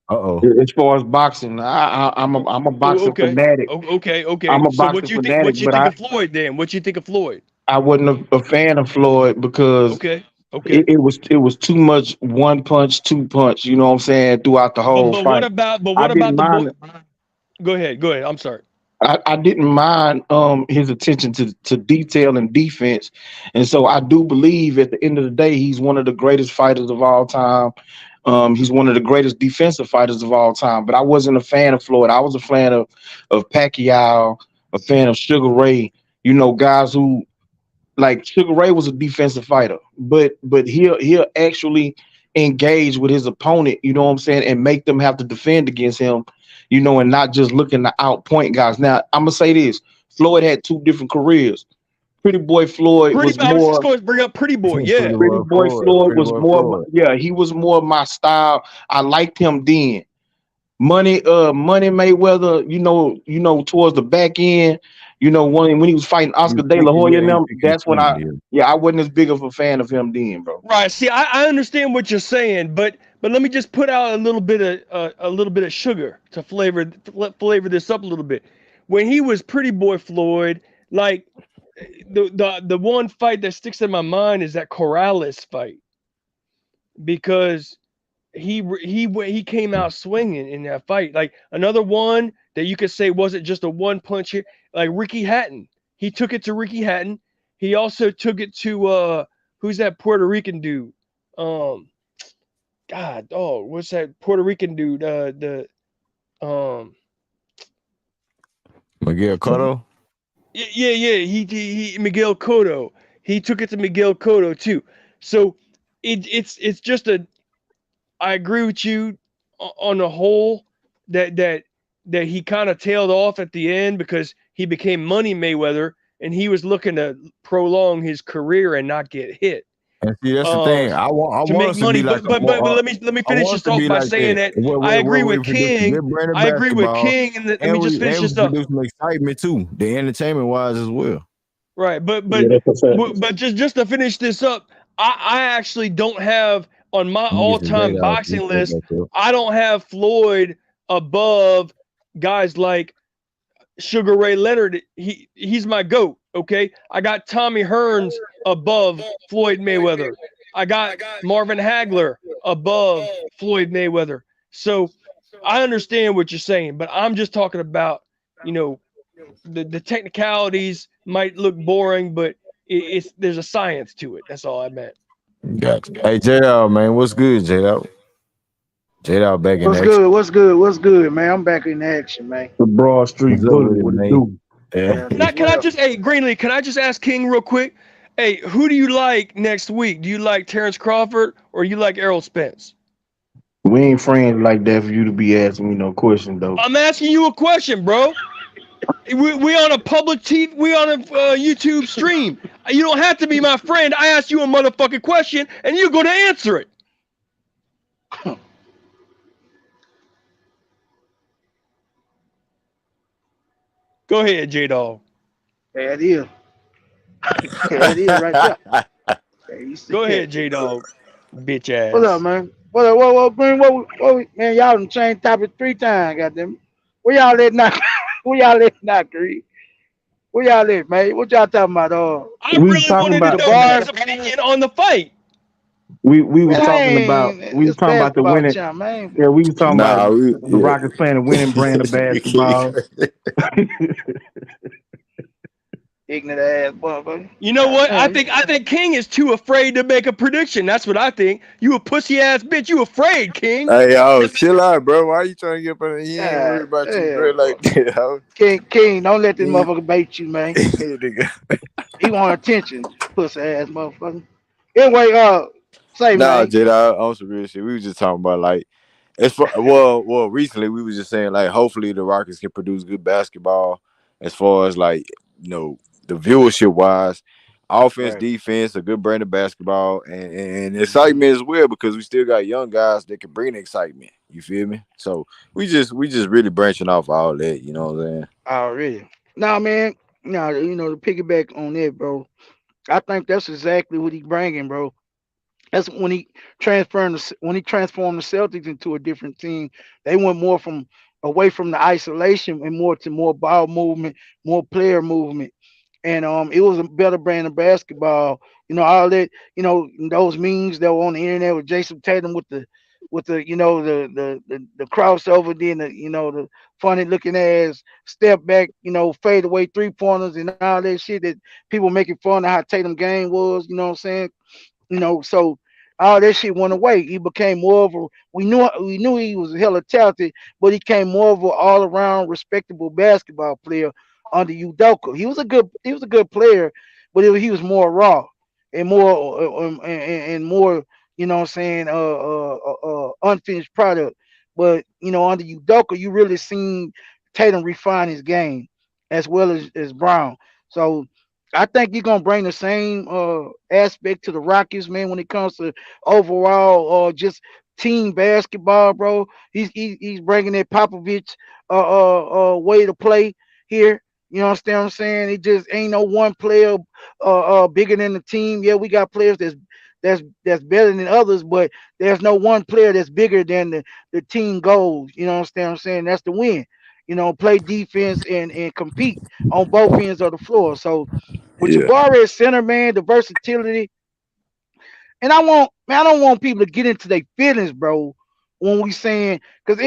Uh-oh. As far as boxing, I'm a Oh, boxing okay. fanatic. Okay. I'm a So what boxing you think? fanatic, What you but think of Floyd then? What you think of Floyd? I wasn't a fan of Floyd because Okay. Okay. it was too much one punch, two punch. You know what I'm saying? Throughout the But whole but what fight, about but I what didn't about the boy? mind. Go ahead. Go ahead. I'm sorry. I didn't mind his attention to detail and defense, and so I do believe at the end of the day he's one of the greatest fighters of all time. He's one of the greatest defensive fighters of all time. But I wasn't a fan of Floyd. I was a fan of Pacquiao, a fan of Sugar Ray. You know, guys who like Sugar Ray was a defensive fighter, but he'll actually engage with his opponent, you know what I'm saying, and make them have to defend against him, you know, and not just looking to outpoint guys. Now I'm gonna say this: Floyd had two different careers. Pretty Boy Floyd Pretty. was I was just more going to bring up Pretty Boy. Pretty Yeah. Pretty well Boy Floyd. Floyd Pretty was well more Floyd. yeah, he was more my style. I liked him then. Money Mayweather, you know, towards the back end, you know, when he was fighting He Oscar was De La picking, Hoya yeah, and he was them, picking his that's when team, yeah. yeah, I wasn't as big of a fan of him then, bro. Right. See, I understand what you're saying, but let me just put out a little bit of sugar to flavor this up a little bit. When he was Pretty Boy Floyd, like the one fight that sticks in my mind is that Corrales fight because he came out swinging in that fight. Like another one that you could say wasn't just a one punch here, like Ricky Hatton. He took it to Ricky Hatton. He also took it to who's that Puerto Rican dude? Um, God, oh, what's that Puerto Rican dude? The Miguel Cotto. yeah. He Miguel Cotto. He took it to Miguel Cotto too. So it's just a I agree with you on the whole that he kind of tailed off at the end because he became Money Mayweather and he was looking to prolong his career and not get hit And see, that's the uh, thing. I to want make us to be money. like a But more. let me I finish want us this to off be by like saying that. that I agree Where we with produce some King. good brand of I agree with basketball, King, and let me just finish we this up. produce some excitement too, the entertainment wise as well. Right, Yeah, that's a fact. but just to finish this up, I actually don't have on my Let me all get some J time Dog. boxing list. I don't have Floyd above guys like Sugar Ray Leonard. He's my goat. Okay, I got Tommy Hearns above Floyd Mayweather. I got Marvin Hagler above Floyd Mayweather. So I understand what you're saying, but I'm just talking about you know the technicalities might look boring, but it's there's a science to it. That's all I meant. Gotcha. Hey J Dog, man, what's good, J Dog? J Dog back in What's action. good? What's good? What's good, man? I'm back in action, man. The Broad Street What's up Bully, with it, what it man? do? Yeah. That's Now, what's can I well. just hey Greenleaf? Can I just ask King real quick? Hey, who do you like next week? Do you like Terrence Crawford or you like Errol Spence? We ain't friends like that for you to be asking me no question though. I'm asking you a question, bro. We on a public TV. We on a YouTube stream. You don't have to be my friend. I asked you a motherfucking question, and you're gonna answer it. Go ahead, J Dog. There it is. There it is right there. There you see Go it. ahead, J Dog. Bitch What's up, ass. man? Green, man, y'all done changed topic 3 times, goddamn. Where y'all at now? Where y'all at now, Green? Where y'all at, man? What y'all talking about? I We was really talking wanted to The about know bar? King's opinion on the fight. Man, we was it's talking about the basketball winning. champ, man. Yeah, we was talking about Nah, we the yeah. Rockets playing a winning brand of basketball. Ignorant ass motherfucker. You know God what? damn, you I think King is too afraid to make a prediction. That's what I think. You a pussy ass bitch. You afraid, King. Hey, yo, chill out, bro. Why you trying to get up on? He ain't worried God about you, bro. damn, Like, bro. yo, King, don't let this he, motherfucker bait you, man. nigga. He want attention, pussy ass motherfucker. Anyway, say, Nah, man. Jada, on some real shit. We was just talking about like, recently we was just saying like, hopefully the Rockets can produce good basketball as far as like, you know, the viewership wise. offense, Right. defense, a good brand of basketball, and excitement as well because we still got young guys that can bring excitement. You feel me? So we just really branching off all that. You know what I'm saying? Already. Nah, man. Nah, to piggyback on that, bro. I think that's exactly what he bringing, bro. That's when he transformed the Celtics into a different team. They went more from away from the isolation and more to more ball movement, more player movement, and it was a better brand of basketball. All that, those memes that were on the internet with Jason Tatum with the the crossover, then the funny looking ass step back, fade away 3 pointers and all that shit that people making fun of how Tatum game was. You know what I'm saying? So all that shit went away. He became more of a we knew he was hella talented, but he came more of an all around respectable basketball player under Udoka. He was a good player, but he was more raw and more and more, what I'm saying, unfinished product. But under Udoka, you really seen Tatum refine his game as well as Brown. So I think you're gonna bring the same aspect to the Rockets, man, when it comes to overall just team basketball, bro. He's bringing that Popovich way to play here. You understand what I'm saying? It just ain't no one player bigger than the team. Yeah, we got players that's better than others, but there's no one player that's bigger than the team goals. You know what I'm saying? That's the win. Play defense and compete on both ends of the floor. So with Yeah. Jabari at center, man, the versatility, and I don't want people to get into their feelings, bro. When we saying, because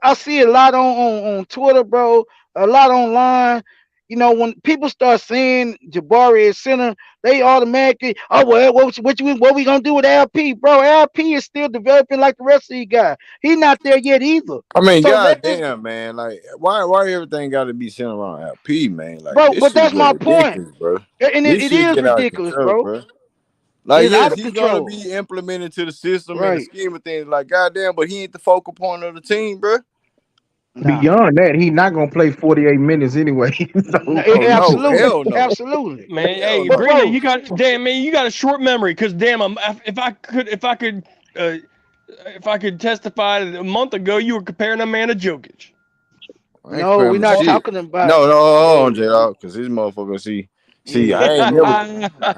I see a lot on Twitter, bro, a lot online. When people start saying Jabari at center, they automatically, oh well, what we gonna do with LP, bro? LP is still developing like the rest of you guys. He's not there yet either. I mean, So let's, goddamn, man. Like, why everything got to be centered around LP, man? Like, bro. this But shit that's get my point, ridiculous, bro. and This it shit is get out of ridiculous, control, bro. bro. Like, It's yes, out of he's gonna control, be implemented to the system and the right? scheme of things. Like, goddamn, but he ain't the focal point of the team, bro. Nah. Beyond that, he not gonna play 48 minutes anyway. No, So Oh no, absolutely, hell no, absolutely. Man, hell hey, But no. Greenleaf, bro, you got damn man, you got a short memory. Cause damn, uh, if I could testify that a month ago you were comparing a man to Jokic. I ain't no, comparing we're him to not Oh. shit. talking about, No, hold on, bro. J Dog, because this motherfucker see, Yeah, I ain't never,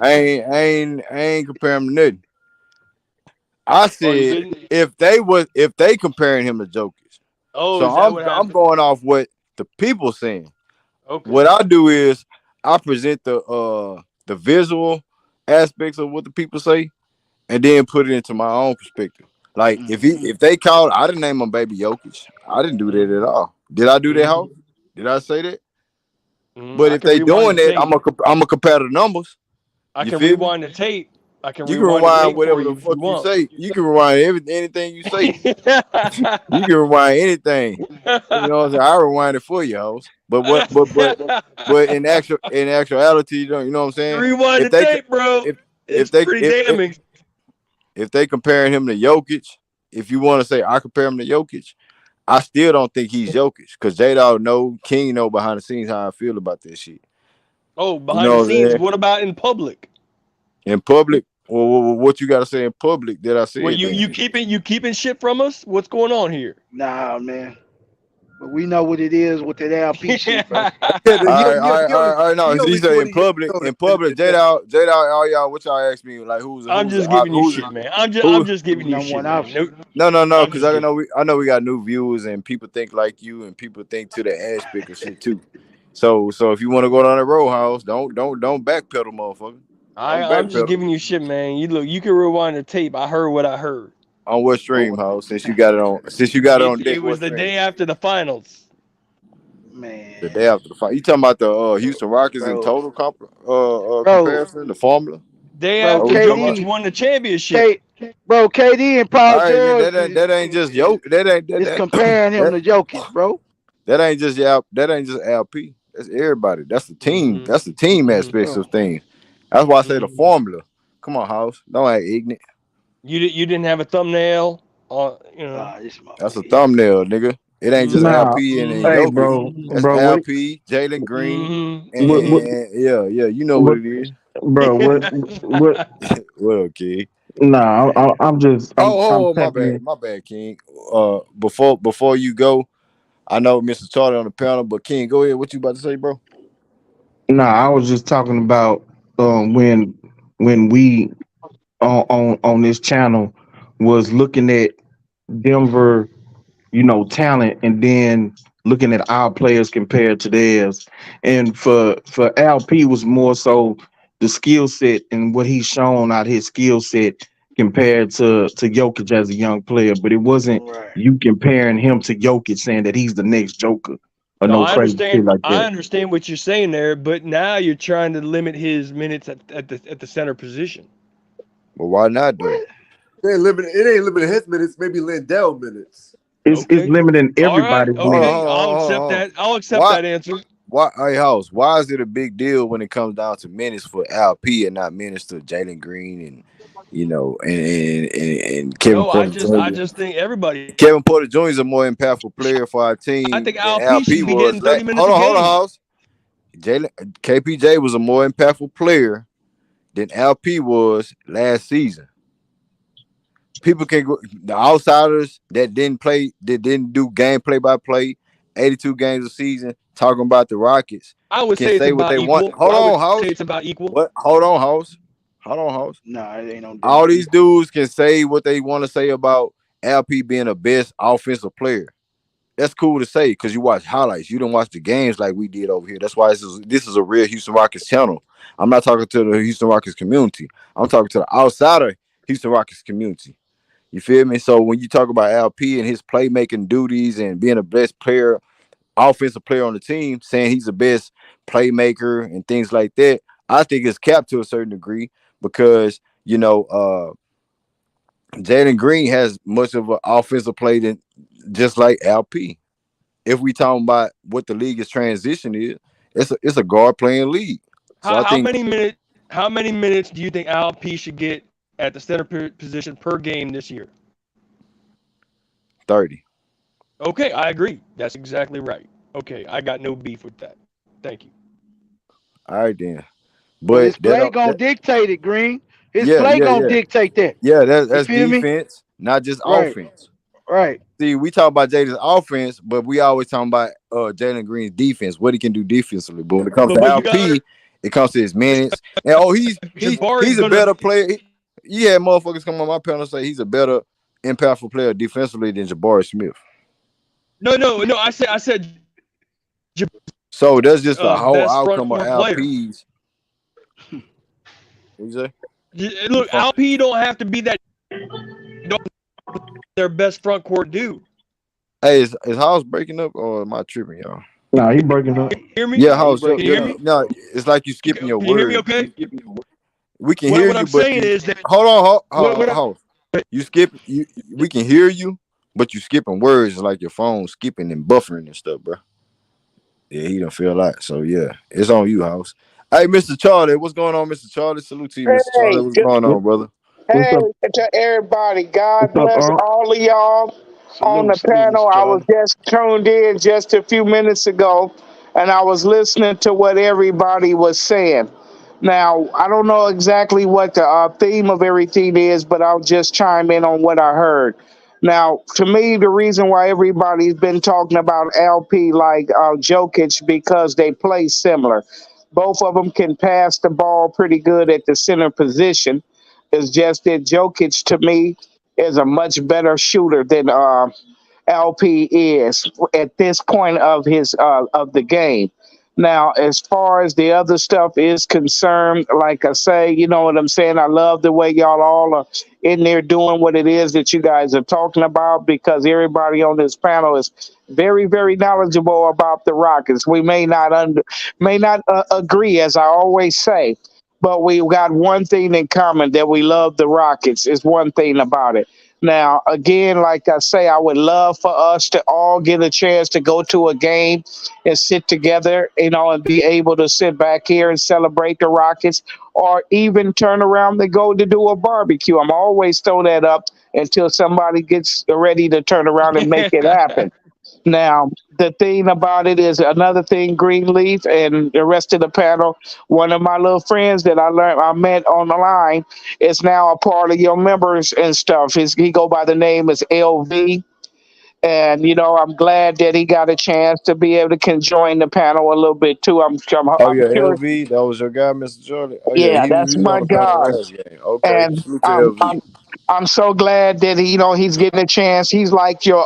I ain't comparing him to nothing. I Oh, you said didn't? if they comparing him to Jokic. Oh, So is that I'm what I'm happened? going off what the people saying. What Okay. I do is I present the visual aspects of what the people say and then put it into my own perspective. Like hmm if they called, I didn't name my baby Jokic. I didn't do that at all. Did I do that, Mm-hmm. Ho? Did I say that? Mm-hmm. But I if can they rewind doing the that, tape. I'm gonna compare the numbers. I You can feel me? rewind the tape. I can You can rewind the rewind tape for whatever the you if you fuck you want. say. You can rewind anything you say. You can rewind anything. You know what I'm saying? I rewind it for you, hoes. But in actuality, you know what I'm saying? Rewind If the they tape, bro. if if It's they pretty damning. if they comparing him to Jokic, if you want to say I compare him to Jokic, I still don't think he's Jokic because J Dog know, King know behind the scenes how I feel about this shit. Oh, You behind the know what I'm scenes, saying? what about in public? In public, well, what you got to say in public that I Well, said then? you keeping shit from us? What's going on here? Nah, man. But we know what it is with that LP shit, bro. Yeah, All right, he, all right, he all only right, all right. No, he he only said 20 years old. in public. J Dog, all y'all. What y'all ask me? Like I'm just giving you who's shit, man. I'm who? just Who's giving you number shit, one man. option? No, No, I'm because just I giving. know we got new viewers and people think like you and people think to the aspect of shit too. So if you want to go down the road house, don't backpedal, motherfucker. Don't I'm just backpedal giving you shit, man. You look, you can rewind the tape. I heard what I heard. on what stream house since you got it on It deck. What was the stream? day after the finals. The Man, day after the fight. You talking about the Houston Rockets in bro, total bro, comparison, the formula? Day That bro, what after we talking Jokic about? KD, won the championship. K, bro, KD and All Paul right, George that ain't just yoke. That ain't is comparing him that to Jokic, bro. that ain't just that ain't just LP. That's everybody. That's the team. Mm-hmm. That's the team Mm-hmm. aspects Bro, of things. That's why I say the Mm-hmm. formula. Come on, house. Don't act ignorant. You didn't have a thumbnail on, you know. this That's a motherfucker here. thumbnail, nigga. It ain't just Mm-hmm. nah, LP and Mm-hmm. hey, Jokic. bro, That's Mm-hmm. bro, LP, Jalen Green, Mm-hmm. and what, Mm-hmm. yeah, you know what what, it is. bro. What? Well, okay. Nah, I'm just, I'm Oh, tapping in. my bad, King. Before you go, I know Mr. Charlie on the panel, but King, go ahead. What you about to say, bro? Nah, I was just talking about when we on this channel was looking at Denver, talent, and then looking at our players compared to theirs. And for LP was more so the skill set and what he's shown out his skill set compared to Jokic as a young player. But it wasn't Right. you comparing him to Jokic saying that he's the next Joker or No, no I crazy shit understand. like I that. understand what you're saying there, but now you're trying to limit his minutes at the center position. Well, why not though? What? It ain't limited his minutes. Maybe Lindell minutes. It's Okay. limiting All right. everybody's Hold on, minutes. Okay. hold on, I'll hold on, accept hold on. that. I'll accept Why? that answer. Why? Hey, house. Why is it a big deal when it comes down to minutes for LP and not minutes to Jalen Green and and Kevin No, I Porter just I Jr. just think everybody. Kevin Porter Jr. is a more impactful player for our I team think than LP LP should be was. getting 30 minutes a Hold on, game. house. Jalen KPJ was a more impactful player than LP was last season. People can go the outsiders that didn't do game play by play, 82 games a season, talking about the Rockets, I would can say it's say what about they want. equal. Hold I would on, say house. it's about equal. What? Hold on, house. Hold on, house. Nah, it ain't no All damn these equal. dudes can say what they want to say about LP being the best offensive player. That's cool to say because you watch highlights. You don't watch the games like we did over here. That's why this is a real Houston Rockets channel. I'm not talking to the Houston Rockets community. I'm talking to the outsider Houston Rockets community. You feel me? So when you talk about LP and his playmaking duties and being the best player, offensive player on the team, saying he's the best playmaker and things like that, I think it's capped to a certain degree because Jalen Green has much of an offensive play than just like LP. If we talking about what the league is transition is, it's a guard playing league. So How, I how think many minutes? How many minutes do you think LP should get at the center position per game this year? 30. Okay, I agree. That's exactly right. Okay, I got no beef with that. Thank you. All right then. But But his play gonna dictate it, Green. His yeah, play yeah, gonna yeah. dictate that. Yeah, You that's feel me? defense, not just Right, offense. right. See, we talk about Jaden's offense, but we always talking about Jalen Green's defense, what he can do defensively. But when it comes to But you got LP, it comes to his minutes. And Jabari's he's a gonna. better player. Yeah, motherfuckers come on my panel and say he's a better impactful player defensively than Jabari Smith. No. I said So that's just the whole best front outcome of court player. LP's. What you say? Look, LP don't have to be that. Don't their best front court dude. Hey, is House breaking up or am I tripping, y'all? Nah, he breaking up. Hear me? Yeah, Nah, he House. Can you breaking hear up. me? No, it's like you skipping your Can you hear me? words. Okay. We can What hear what you, I'm but saying you is that hold on, what I, House. You skip you. We can hear you, but you skipping words like your phone skipping and buffering and stuff, bro. Yeah, he don't feel like so. Yeah, it's on you, House. Hey, Mr. Charlie, what's going on, Mr. Charlie? Salute to you, Mr. Charlie. Hey, What's going on, brother? What's hey up? to everybody. What's God up, bless Unc? all of y'all on Salute, the salute, panel. Mr. I was Charlie. just tuned in just a few minutes ago and I was listening to what everybody was saying. Now, I don't know exactly what the theme of everything is, but I'll just chime in on what I heard. Now, to me, the reason why everybody's been talking about LP like Jokic because they play similar. Both of them can pass the ball pretty good at the center position. It's just that Jokic, to me, is a much better shooter than LP is at this point of the game. Now, as far as the other stuff is concerned, like I say, you know what I'm saying? I love the way y'all all are in there doing what it is that you guys are talking about because everybody on this panel is very, very knowledgeable about the Rockets. We may not agree, as I always say, but we got one thing in common that we love the Rockets. Is one thing about it. Now, again, like I say, I would love for us to all get a chance to go to a game and sit together, and be able to sit back here and celebrate the Rockets, or even turn around and go to do a barbecue. I'm always throw that up until somebody gets ready to turn around and make it happen. Now, the thing about it is another thing, Greenleaf and the rest of the panel. One of my little friends that I met on the line is now a part of your members and stuff. He go by the name is LV, and I'm glad that he got a chance to be able to can join the panel a little bit too. Oh I'm yeah, curious. LV, that was your guy, Mr. Jordan. Oh yeah, Yeah, he that's was on my the panel guy. last game. Okay, And salute to LV. I'm so glad that he's getting a chance. He's like your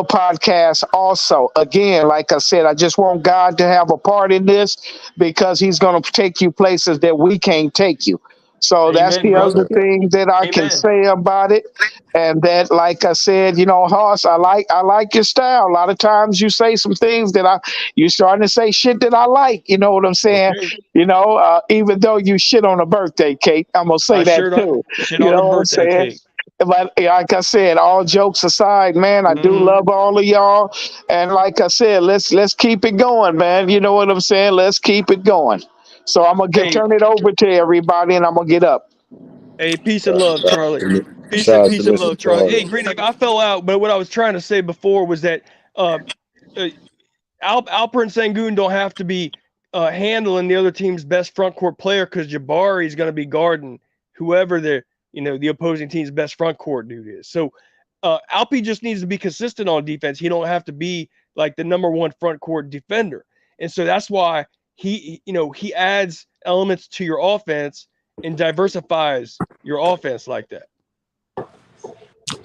podcast also. Again, like I said, I just want God to have a part in this because He's going to take you places that we can't take you. So that's Amen, the Yes, other brother. sir. thing that I can Amen. say about it. And that, like I said, Hoss, I like your style. A lot of times you say some things that you're starting to say shit that I like. You know what I'm saying? Okay. Even though you shit on a birthday cake, I'm gonna say I that sure don't too. shit You on a know what I'm birthday saying? cake. But like I said, all jokes aside, man, I do Hmm. love all of y'all. And like I said, let's keep it going, man. You know what I'm saying? Let's keep it going. So I'm gonna Hey, turn it over to everybody, and I'm gonna get up. hey, peace and Shout love, out Charlie. to Peace shout and out to peace and Mr. love, Charlie. Hey, Jordan. Greenleaf, I fell out, but what I was trying to say before was that uh, uh Alper and Sangoon don't have to be handling the other team's best front court player because Jabari is going to be guarding whoever the opposing team's best front court dude is. So Alpe just needs to be consistent on defense. He don't have to be like the number one front court defender, and so that's why he adds elements to your offense and diversifies your offense like that.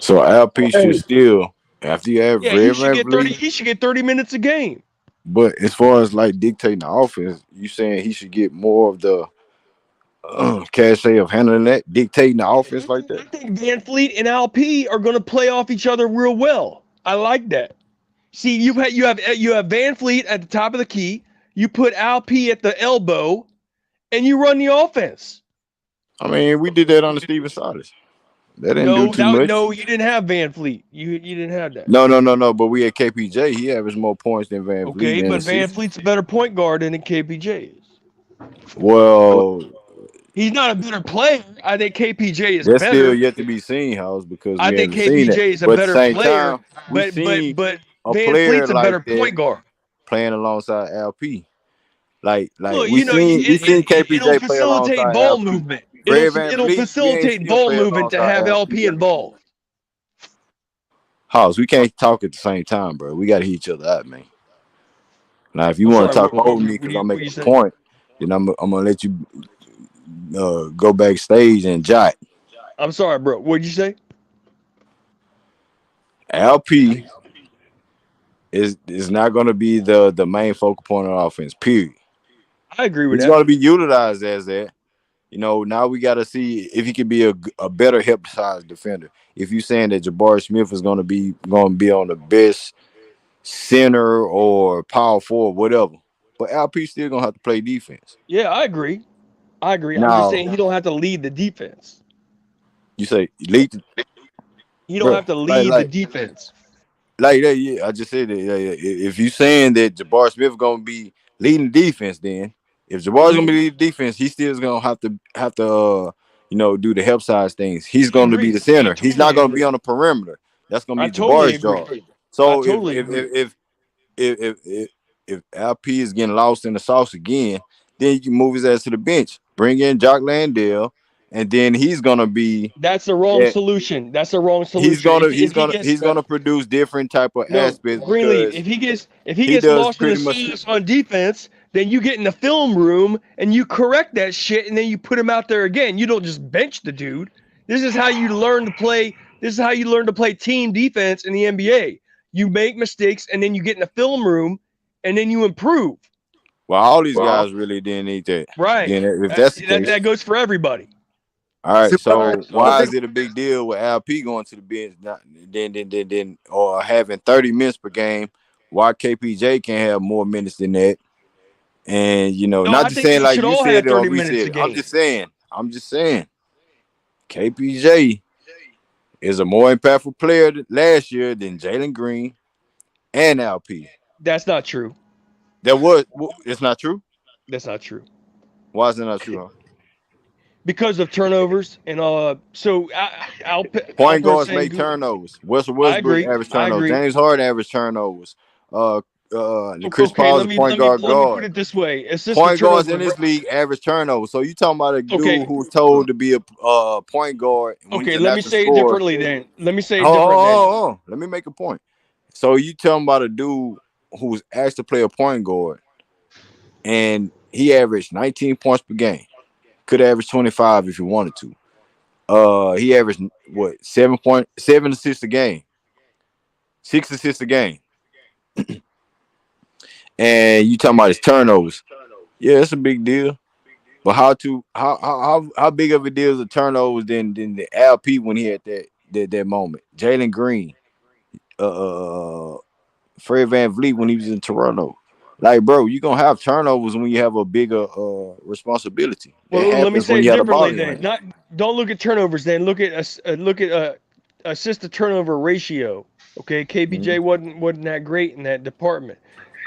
So LP Hey, should still, after you have Yeah, he Red should Van get 30. Vliet, He should get 30 minutes a game. but as far as like dictating the offense, you saying he should get more of the cachet of handling that, dictating the Yeah, offense like I that? think Van Fleet and LP are going to play off each other real well. I like that. See, you have Van Fleet at the top of the key. You put LP at the elbow, and you run the offense. I mean, we did that on the Steven Silas. That didn't do No, too much. no, you didn't have Van Fleet. You didn't have that. No. But we had KPJ. He averaged more points than Van Vliet Okay, in the but Van season. Fleet's a better point guard than KPJ is. Well, He's not a better player. I think KPJ is that's still better. yet to be seen, House, because I we think haven't seen it. KPJ is a But at the better same player, time, we but but seen but a Van player Fleet's a like better that point guard. playing alongside LP. Like Look, we seen it'll KPJ play facilitate alongside ball LP. movement. Red Van It'll Vliet, we ain't see facilitate him ball play movement to alongside have LP. LP involved. House, we can't talk at the same time, bro. We got to hear each other out, man. Now, if you I'm want sorry. to talk over me What because do you I'm what you making a say? point, then I'm gonna let you go backstage and jot. I'm sorry, bro. What did you say? LP is not going to be the main focal point of offense. Period. I agree with He's that. going to be utilized as that. Now we got to see if he can be a better help size defender. If you're saying that Jabari Smith is going to be on the best center or power forward, whatever, but LP still going to have to play defense. Yeah, I agree. I agree. I'm just Now saying he don't have to lead the defense. you say elite, He don't bro, have to like lead the like defense. like that. Yeah, I just said that. Yeah. If you saying that Jabari Smith going to be leading defense, then if Jabari's going to Hmm. be leading defense, he still is going to do the help size things. He's I going to be the agree. I center. He's not totally going to be agree. on the perimeter. That's going to I be totally Jabari's agree. job. I So totally agree. if LP is getting lost in the sauce again, then you can move his ass to the bench, bring in Jock Landale, and then he's going to be That's the wrong that solution. That's the wrong he's solution. going to If he gets he's going to produce different type of no aspects Greenleaf, because if he he gets does lost in the pretty much. sauce on defense, then you get in the film room and you correct that shit, and then you put him out there again. You don't just bench the dude. This is how you learn to play. This is how you learn to play team defense in the NBA. You make mistakes, and then you get in the film room, and then you improve. Well, all these guys really didn't need that. Right. Then if that's the case, That goes for everybody. all right. See, So I why think is it a big deal with LP going to the bench, then or having 30 minutes per game? Why KPJ can't have more minutes than that? And No, not I just think saying they like should you all said have it or 30 we minutes said a it. game. I'm just saying. KPJ is a more impactful player last year than Jalen Green and LP. That's not true. It's not true. That's not true. Why is it not true, huh? because of turnovers and so Point Alperen guards make Sengun. turnovers. Russell I Westbrook agree. average I turnovers. agree. James Harden average turnovers. Chris Okay, Paul's a point let me put guard. it this way: assist to Point guards turnover. in this league average turnovers. So you talking about a dude Okay, who's told to be a point guard when he's okay. a Let me natural say it scorer. differently then. Let me say it Hold on, different then. hold on. Let me make a point. So you talking about a dude who's asked to play a point guard, and he averaged 19 points per game. Could average 25 if he wanted to. He averaged what 7 assists a game, 6 assists a game, and you talking about his turnovers. Yeah, it's a big deal. But how big of a deal is the turnovers than the LP when he had that moment? Jalen Green, Fred Van Vliet when he was in Toronto. Like, bro, you're gonna have turnovers when you have a bigger responsibility. That Well, let me happens say when it you have the ball differently in your then. hand. Not don't look at turnovers then. Look at assist to turnover ratio. Okay, KPJ Mhm. wasn't that great in that department.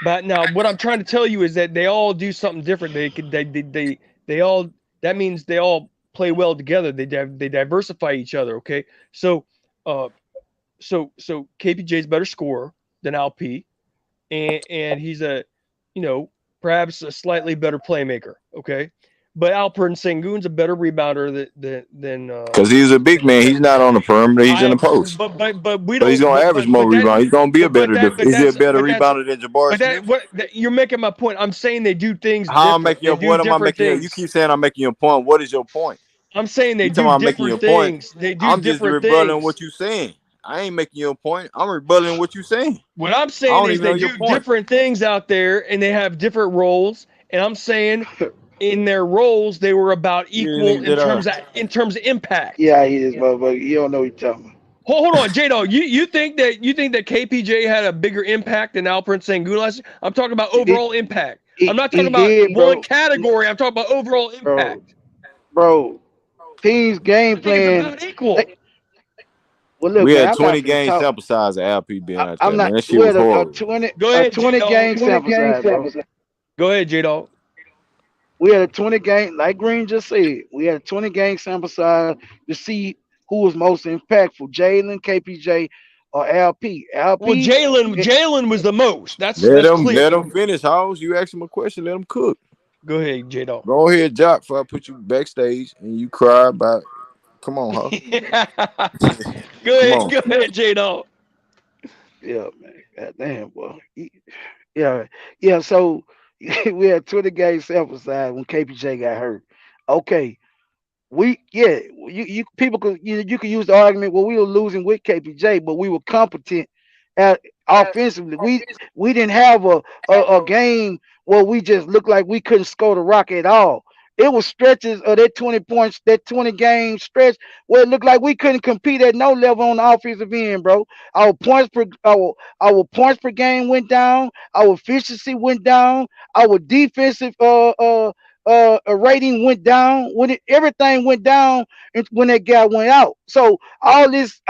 But now what I'm trying to tell you is that they all do something different. They all that means they all play well together. They diversify each other. Okay, so uh so KPJ's better scorer than LP, and he's a, you know, perhaps a slightly better playmaker. Okay, but Alperen Sengun's a better rebounder Because he's a big man. He's not on the perimeter. He's in I the post. but we So he's don't gonna average more but that rebounds. He's gonna be a better. but Is he a that's better rebounder than Jabari but that Smith? what that, you're making my point. I'm saying they do things How I'm different. making They your do what am I different making your you things. keep saying I'm making your point. What is your point? I'm saying they You talking do about making different your point. things. They do I'm just different rebutting things. what you saying. I ain't making your point. I'm rebutting what you saying. What I'm I saying don't is even know they your do point. different things out there and they have different roles. And I'm saying in their roles they were about You equal niggas did in terms of impact. Yeah, he is, motherfucker. You don't know what you're talking about. Hold on, J Dog. You think that KPJ had a bigger impact than Alperen Sengun last year? I'm talking about He, overall impact. I'm not talking he about did, one bro. category. I'm talking about overall Bro, impact. bro. Teams game I think it's plan. about They, equal. well, look, We man. had I'm not 20 finna game talk. sample size of LP being out I'm there, not. man. That shit We was had horrible. Go a ahead, J 20 Dog. game sample size, bro. Go ahead, J Dog. We had a 20 game, like Green just said. We had a 20 game sample size to see who was most impactful, Jalen, KPJ, or LP. Well, LP, Jalen was the most. Let That's them clear. let them finish, House. You ask them a question, let them cook. Go ahead, J Dog. Go ahead, Jock, before I put you backstage and you cry about. Come on, House. Come on. Go ahead, J Dog. yeah, man. God damn, boy. Yeah, yeah. So we had 20 game sample size when KPJ got hurt. Okay, you people could you could use the argument, well, we were losing with KPJ, but we were competent at offensively. We didn't have a game where we just looked like we couldn't score the rock at all. It was stretches of that 20 points, that 20 game stretch where it looked like we couldn't compete at no level on the offensive end, bro. Our points per game went down, our efficiency went down, our defensive rating went down when everything went down when that guy went out. So all this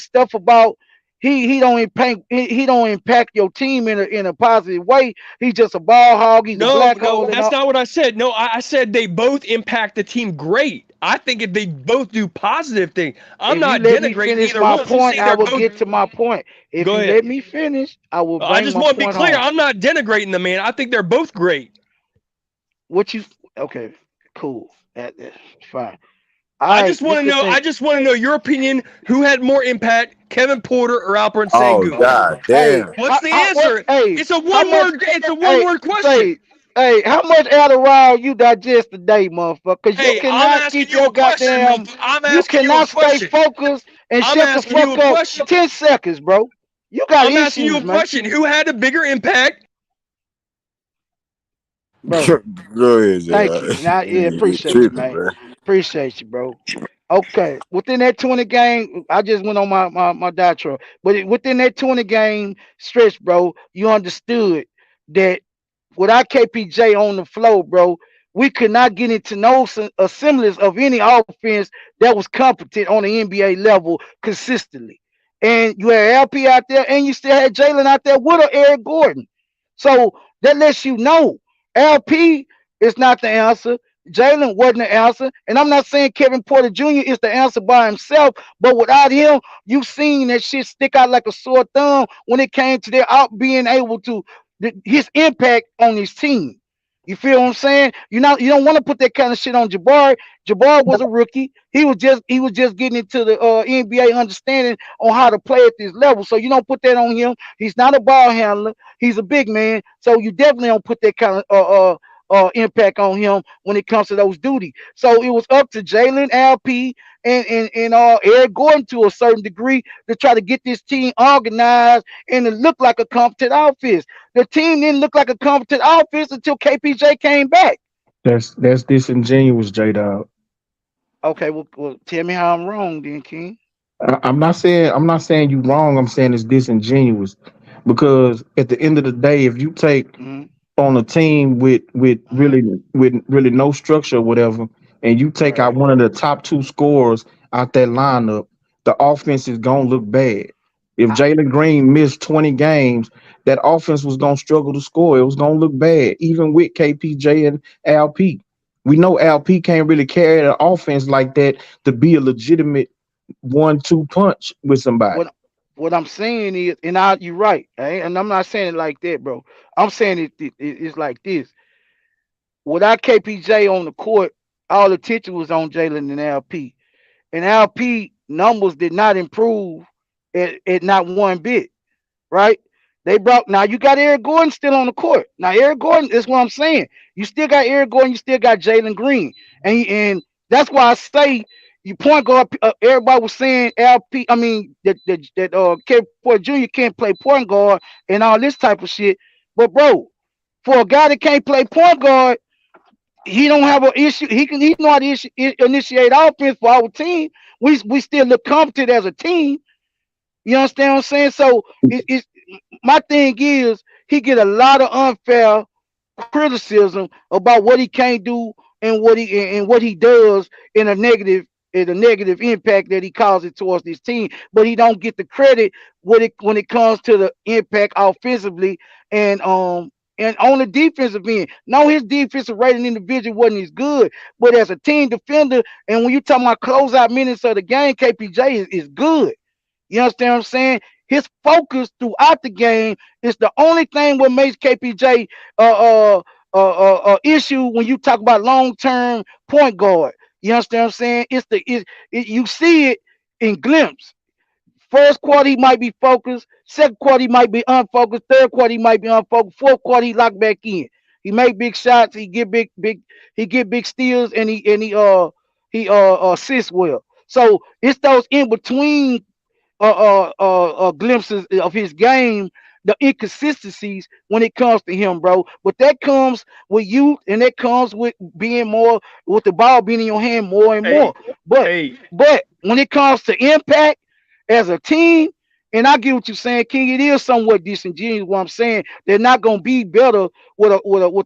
stuff about he don't impact he don't impact your team in a positive way. He's just a ball hog. He's a black No, hole and that's all. not what I said. No, I said they both impact the team great. I think if they both do positive things, I'm If you not let me denigrating finish either my one. I'm point, saying I they're will both. get to my point. If Go you ahead. let me finish, I will I bring just my want to be point clear. home. I'm not denigrating the man. I think they're both great. What you okay? Cool. That's fine. All right. This the I thing. just want to know your opinion. Who had more impact, Kevin Porter or Alperen Oh Sengun? God Hey, damn. What's the what? answer? Hey, It's a how one much? word. It's a one Hey, word question. say, hey, how much Adderall you digest today, motherfucker? Cause you Hey, I'm cannot asking keep you your a question. goddamn. I'm You asking you a cannot stay question. focused and I'm shut the asking you fuck a up. question. 10 seconds, bro. You got I'm asking you a issues, man. question. Who had a bigger impact? Bro, Go ahead, thank you. Now, yeah, you appreciate you, tripping, man. man. Appreciate you, bro. Okay, within that 20 game, I just went on my diatribe, but within that 20 game stretch, bro, you understood that without KPJ on the floor, bro, we could not get into no assemblies of any offense that was competent on the NBA level consistently. And you had LP out there, and you still had Jalen out there with Eric Gordon. So that lets you know LP is not the answer. Jalen wasn't the answer. And I'm not saying Kevin Porter Jr. is the answer by himself, but without him, you seen that shit stick out like a sore thumb when it came to their out being able to his impact on his team. You feel what I'm saying? You don't want to put that kind of shit on Jabari. Jabari was a rookie. He was just getting into the NBA understanding on how to play at this level. So you don't put that on him. He's not a ball handler. He's a big man. So you definitely don't put that kind of impact on him when it comes to those duties. So it was up to Jalen, LP, and Eric Gordon to a certain degree to try to get this team organized and to look like a competent offense. The team didn't look like a competent offense until KPJ came back. That's disingenuous, J Dog. Okay, well, tell me how I'm wrong, then, King. I'm not saying you wrong. I'm saying it's disingenuous because at the end of the day, if you take Mm-hmm. on a team Uh-huh. with really no structure or whatever, and you take out Right. one of the top two scorers out that lineup, the offense is gonna look bad. If I, Jalen Green missed 20 games, that offense was gonna struggle to score. It was gonna look bad, even with KPJ and LP. We know LP can't really carry the offense like that to be a legitimate 1-2 punch with somebody. what what I'm saying is, you're right, eh? And I'm not saying it like that, bro. I'm saying it's like this. Without KPJ on the court, all the attention was on Jalen and LP. And LP numbers did not improve at not one bit, right? They brought now you got Eric Gordon still on the court. Now Eric Gordon is what I'm saying. You still got Eric Gordon, you still got Jalen Green, and that's why I say you point guard. Everybody was saying LP. I mean that Kevin Porter Jr. can't play point guard and all this type of shit. But bro, for a guy that can't play point guard, he don't have an issue. He know how to initiate offense for our team. We still look competent as a team. You understand what I'm saying? So it's my thing is he get a lot of unfair criticism about what he can't do and what he does in a negative impact that he causes towards this team, but he don't get the credit when it comes to the impact offensively and on the defensive end. No, his defensive rating individual wasn't as good, but as a team defender, and when you talk about closeout minutes of the game, KPJ is good. You understand what I'm saying? His focus throughout the game is the only thing what makes KPJ issue when you talk about long term point guard. You understand what I'm saying? You see it in glimpse. First quarter he might be focused. Second quarter he might be unfocused. Third quarter he might be unfocused. Fourth quarter he locked back in. He make big shots. He get big steals and he assists well. So it's those in between glimpses of his game, the inconsistencies when it comes to him, bro. But that comes with youth, and that comes with being more with the ball being in your hand more and Hey, more. But hey, but when it comes to impact as a team, and I get what you're saying, King. It is somewhat disingenuous. What I'm saying, they're not gonna be better with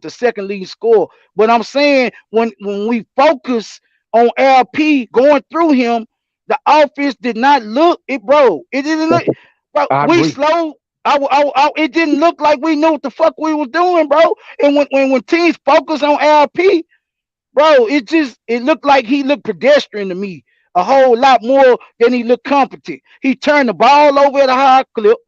a second leading score. But I'm saying when we focus on LP going through him, the offense did not look it, bro. It didn't look, bro. I We agree. slow. It didn't look like we knew what the fuck we was doing, bro. And when teams focus on LP, bro, it looked like he looked pedestrian to me a whole lot more than he looked competent. He turned the ball over at a high clip.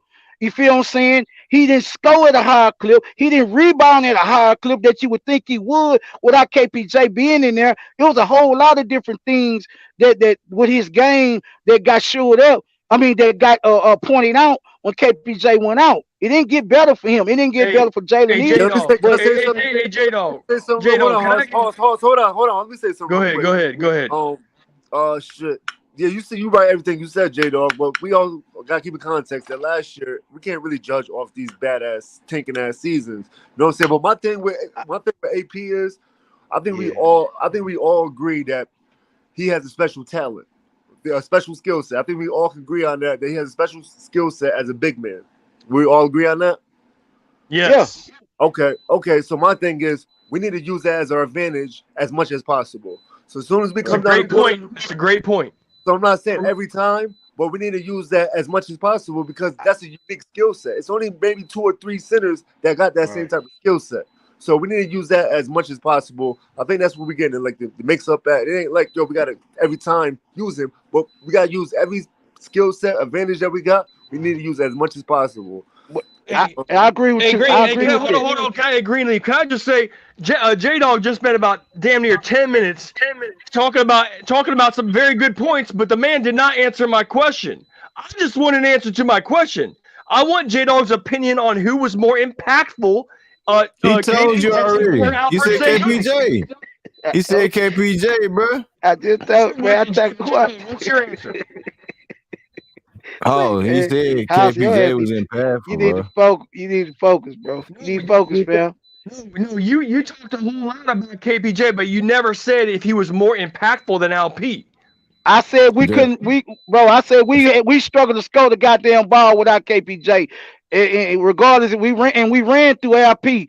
You feel what I'm saying? He didn't score at a high clip. He didn't rebound at a high clip that you would think he would without KPJ being in there. It was a whole lot of different things that with his game that got showed up. I mean, that got pointed out when KPJ went out. It didn't get better for him. It didn't get hey, better for Jalen hey, Yeah, J either. let me say, Dog. can I But say Hey, hey, something? hey, hey, J Dog. Say something. J Hold Dog, on, can I get? hold on. Let me say something Go real ahead, quick. go ahead, go ahead. Shit. Yeah, you see, you write everything you said, J Dog. But we all gotta keep in context that last year we can't really judge off these badass tanking ass seasons. You know what I'm saying? But my thing with AP is, yeah, I think we all agree that he has a special talent, a special skill set. I think we all can agree on that he has a special skill set as a big man. We all agree on that. yeah. Yes. Okay. So my thing is, we need to use that as our advantage as much as possible. So as soon as we It's a come down the great court, point. It's a great point. so I'm not saying every time, but we need to use that as much as possible because that's a unique skill set. It's only maybe two or three centers that got that same Right. type of skill set. So we need to use that as much as possible. I think that's what we're getting, like the mix up at. It ain't like, yo, we got to every time use him, but we got to use every skill set advantage that we got. We need to use as much as possible. I agree with you. I agree with you. Hold on. Can I Greenleaf? Can I just say, J-Dog just spent about damn near 10 minutes talking about some very good points, but the man did not answer my question. I just want an answer to my question. I want J-Dog's opinion on who was more impactful. He told you already. He said KPJ. He said KPJ, bro. I just thought, man, I think what? What's your answer? Oh, he said KPJ was impactful. You need to focus. You need to focus, bro. You need to focus, fam. No, you talked a whole lot about KPJ, but you never said if he was more impactful than LP. I said we couldn't. I said we struggled to score the goddamn ball without KPJ. And regardless, we ran through LP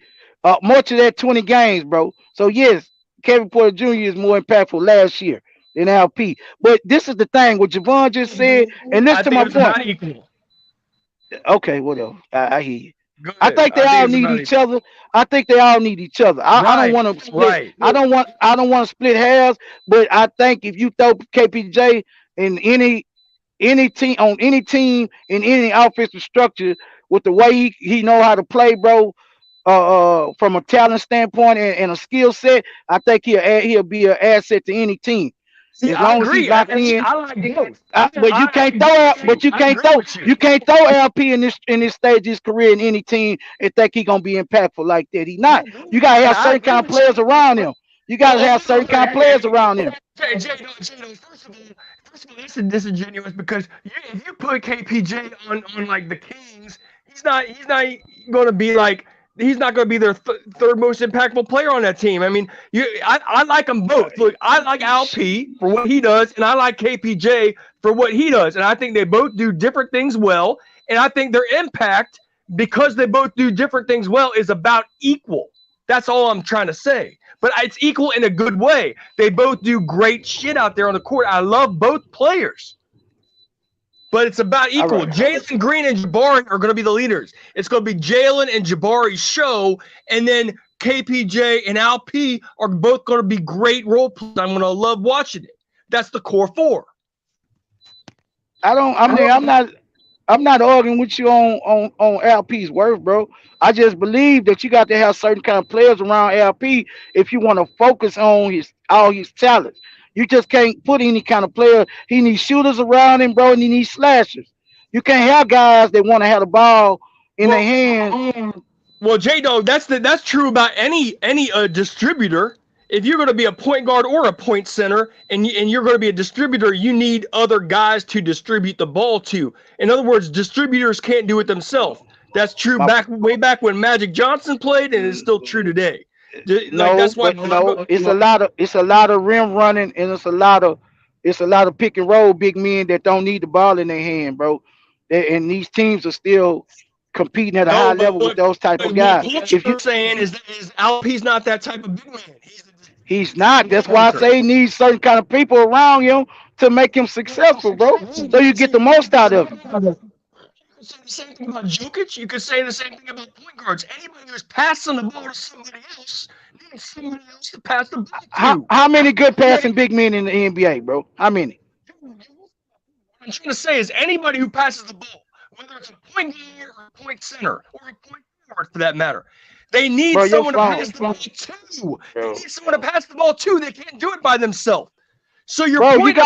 much of that 20 games, bro. So yes, Kevin Porter Jr. is more impactful last year than LP. But this is the thing, what Javon just said, and listen to my point. Not equal. Okay, whatever. I hear you. I think they all need each other. I think they all need each other. I don't want to split. Right. I don't want to split hairs. But I think if you throw KPJ in any team on any team in any offensive structure with the way he know how to play, bro, from a talent standpoint and a skill set, I think he'll be an asset to any team. See, as long as he's locked in. I like both. But you can't throw LP in this stage of his career in any team and think he's gonna be impactful like that. He's not. You gotta have certain kind of players around him. You gotta have certain kind of players around him. First of all, that's disingenuous because if you put KPJ on like the Kings, he's not going to be like. He's not going to be their third most impactful player on that team. I mean, I like them both. Look, I like LP for what he does, and I like KPJ for what he does. And I think they both do different things well. And I think their impact, because they both do different things well, is about equal. That's all I'm trying to say. But it's equal in a good way. They both do great shit out there on the court. I love both players. But it's about equal. Right. Jalen Green and Jabari are going to be the leaders. It's going to be Jalen and Jabari's show, and then KPJ and LP are both going to be great role players. I'm going to love watching it. That's the core four. I'm not arguing with you on LP's worth, bro. I just believe that you got to have certain kind of players around LP if you want to focus on all his talents. You just can't put any kind of player. He needs shooters around him, bro, and he needs slashers. You can't have guys that want to have the ball in their hands. Well, J-Dog, that's true about any distributor. If you're going to be a point guard or a point center, and you're going to be a distributor, you need other guys to distribute the ball to. In other words, distributors can't do it themselves. That's true way back when Magic Johnson played, and it's still true today. It's a lot of rim running, and it's a lot of pick and roll big men that don't need the ball in their hand, bro. And these teams are still competing at a high level with those type of guys. What you're saying is LP's not that type of big man. He's not. That's why I say he needs certain kind of people around him to make him successful, bro. So you get the most out of him. You could say the same thing about Jokic. You could say the same thing about point guards. Anybody who's passing the ball to somebody else needs somebody else to pass the ball to. How many good passing big men in the NBA, bro? How many? What I'm trying to say is anybody who passes the ball, whether it's a point guard or a point center or a point guard for that matter, they need someone to pass the ball to. They need someone to pass the ball to. They can't do it by themselves. So your point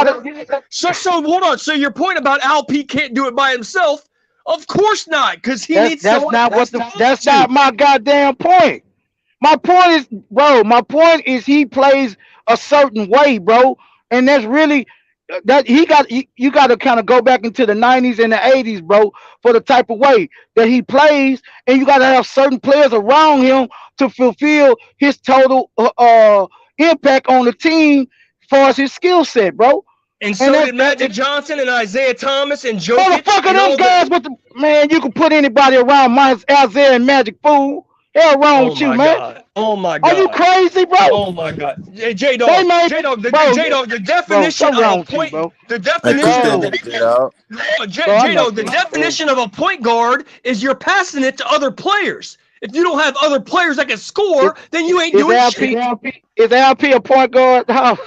hold on. So your point about LP can't do it by himself. Of course not, because he needs someone. That's not my goddamn point. My point is he plays a certain way, bro, and that's really that you got to kind of go back into the 90s and the 80s, bro, for the type of way that he plays, and you got to have certain players around him to fulfill his total impact on the team as far as his skill set, bro. And so did Magic Johnson and Isaiah Thomas and Jokic. Motherfucker, them guys you can put anybody around minus Isaiah and Magic, fool. Hell wrong with you, man. Oh my God. Are you crazy, bro? Oh my God. J-Dog, the definition of a point, the definition of a point guard is you're passing it to other players. If you don't have other players that can score, then you ain't Is doing LP shit. is LP a point guard? How?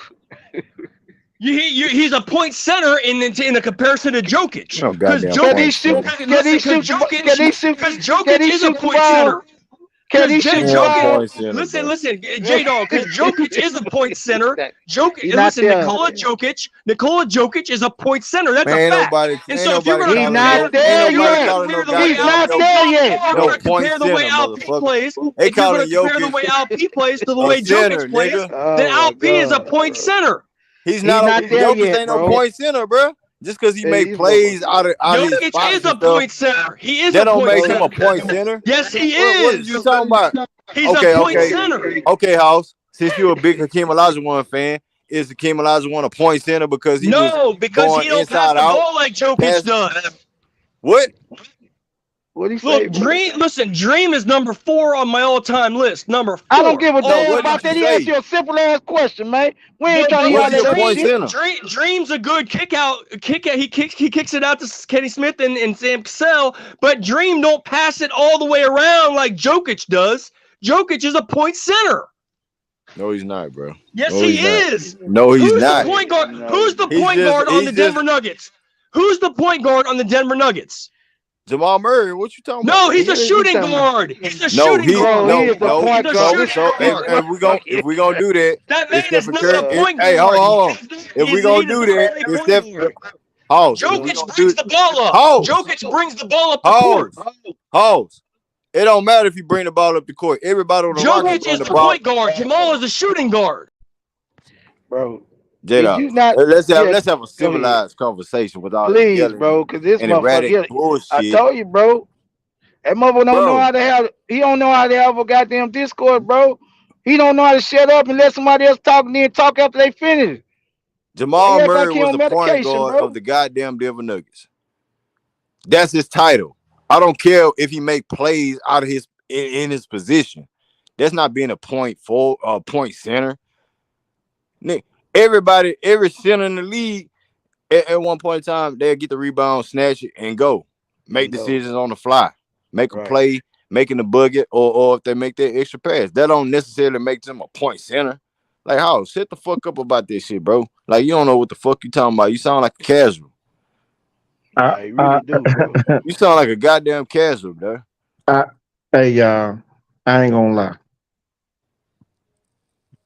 He's a point center in the comparison to Jokic. No Because goddamn Can he point shoot? center. Can he Because shoot the? Can he shoot? Can Jokic he is a shoot the point ball? center. Can Because he shoot the Damn ball? point center, bro. listen, J Dog. Because Jokic is a point center. He not Listen, there. Nikola Jokic is a point center. That's Man, a fact. And ain't so if you're nobody gonna He calling compare, no, not ain't there nobody yet. calling no He's goddamn not Jokic there yet, if you're no bro. gonna point compare the way center, Alp motherfucker. plays, They if you're gonna calling compare the Jokic way Alp plays to the a way center, Jokic plays, nigga. then Oh my Alp is a god, point bro. center. He's He's not a not there Jokic yet, ain't no bro. point center, bro. Just because he make These plays motherfuckers. out of his Jokic spots is and a stuff, point center. He is that a don't point make him center. a point center. Yes, he What are you is. talking about? He's a Okay, point okay, center. okay, House. Since you're a big Hakeem Olajuwon fan, is Hakeem Olajuwon a point center because he was No, because going he don't pass inside the out? ball like Jokic Pass does. what? What he say, Look, bro? Dream is number 4 on my all-time list. Number 4. I don't give a No, damn what about did that. you He asked say? you a simple ass question, man. We No, ain't trying to hear Was all he a that other point shit. center? Dream's a good kick out. He kicks it out to Kenny Smith and Sam Cassell, but Dream don't pass it all the way around like Jokic does. Jokic is a point center. No, he's not, bro. Yes, No, he he's not. is. No, he's Who's the not. point guard? No, Who's the He's point just guard on the Denver Nuggets? Who's the point guard on the Denver Nuggets? Jamal Murray. What you talking No, about? he's a He shooting talking- guard. He's a No, shooting guard. Bro, he is the no. point He's a guard. shooting So guard. if we gonna do that, That it's man is Stephen not Curry. a point Hey, guard. hold on. If we gonna do that, it's Stephen. House. If we Jokic gonna brings do the ball up. House. Jokic brings the ball up the court. House. It don't matter if you bring the ball up the court. Everybody on the Rockets Jokic run is the the ball. point guard. Jamal is the shooting guard. Bro, J-Dog, did you not? let's have Yeah, a go ahead. civilized conversation with all that Please, yelling bro, because this and motherfucker, erratic yeah, I bullshit, told you, bro. That motherfucker don't know bro. how to have. He don't know how to have a goddamn Discord, bro. He don't know how to shut up and let somebody else talk and then talk after they finish. Why Jamal you act like Murray he was on the point medication, guard bro? of the goddamn Denver Nuggets. That's his title. I don't care if he make plays out of his in his position. That's not being a point center. Nick, every center in the league at one point in time, they'll get the rebound, snatch it, and go. Make decisions on the fly. Make a play, making the bucket, or if they make that extra pass. That don't necessarily make them a point center. Like, how? Shut the fuck up about this shit, bro. Like, you don't know what the fuck you talking about. You sound like a casual. I really do, bro. You sound like a goddamn casual, bro. Hey, y'all, I ain't gonna lie.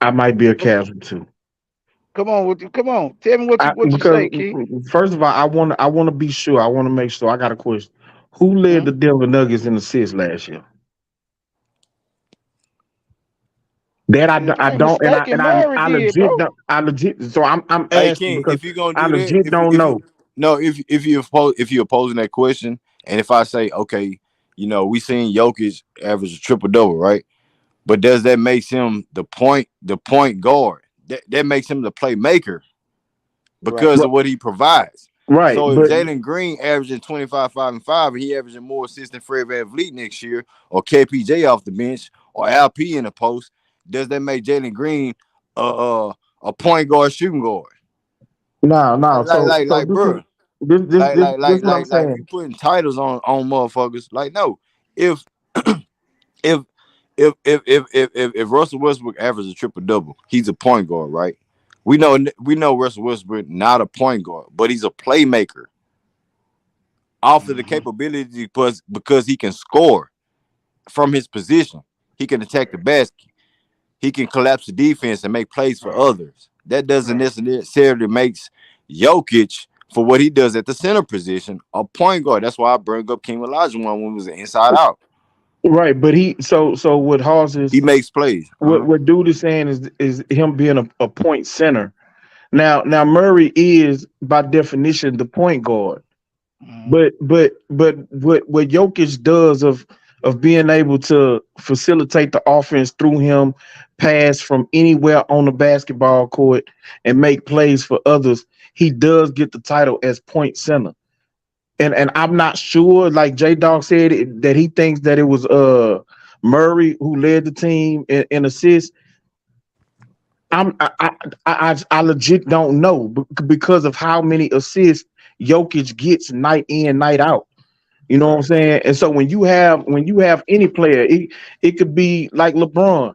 I might be a casual too. Come on, come on. Tell me what you Because say, Keith. first of all, I want to be sure. I want to make sure. I got a question. Who led the Denver Nuggets in assists last year? That I don't, and I Murray did, legit bro. don't, I legit. So I'm Hey, asking King, because if you gonna I do that, legit don't know. if you're opposing that question, and if I say, okay, you know, we seen Jokic average a triple double, right? But does that make him the point guard? That makes him the playmaker because of what he provides. Right. So but if Jalen Green averaging 25, 5, and 5, and he averaging more assists than Fred VanVleet next year, or KPJ off the bench, or LP in the post, does that make Jalen Green a point guard, shooting guard? no. Like, bro. This Like, what I'm if saying. you putting titles on motherfuckers, like, no. If if Russell Westbrook averages a triple double, he's a point guard, right? We know Russell Westbrook not a point guard, but he's a playmaker. Off of the capability because he can score from his position. He can attack the basket. He can collapse the defense and make plays for others. That doesn't necessarily makes Jokic, for what he does at the center position, a point guard. That's why I bring up King Olajuwon when he was an inside out. Right, but so what Hoss is, he makes plays. What dude is saying is him being a point center. Now Murray is by definition the point guard. But what Jokic does of being able to facilitate the offense through him, pass from anywhere on the basketball court and make plays for others, he does get the title as point center. And I'm not sure, like J Dog said, that he thinks that it was Murray who led the team in assists. I legit don't know because of how many assists Jokic gets night in, night out. You know what I'm Right. saying? And so when you have any player, it could be like LeBron.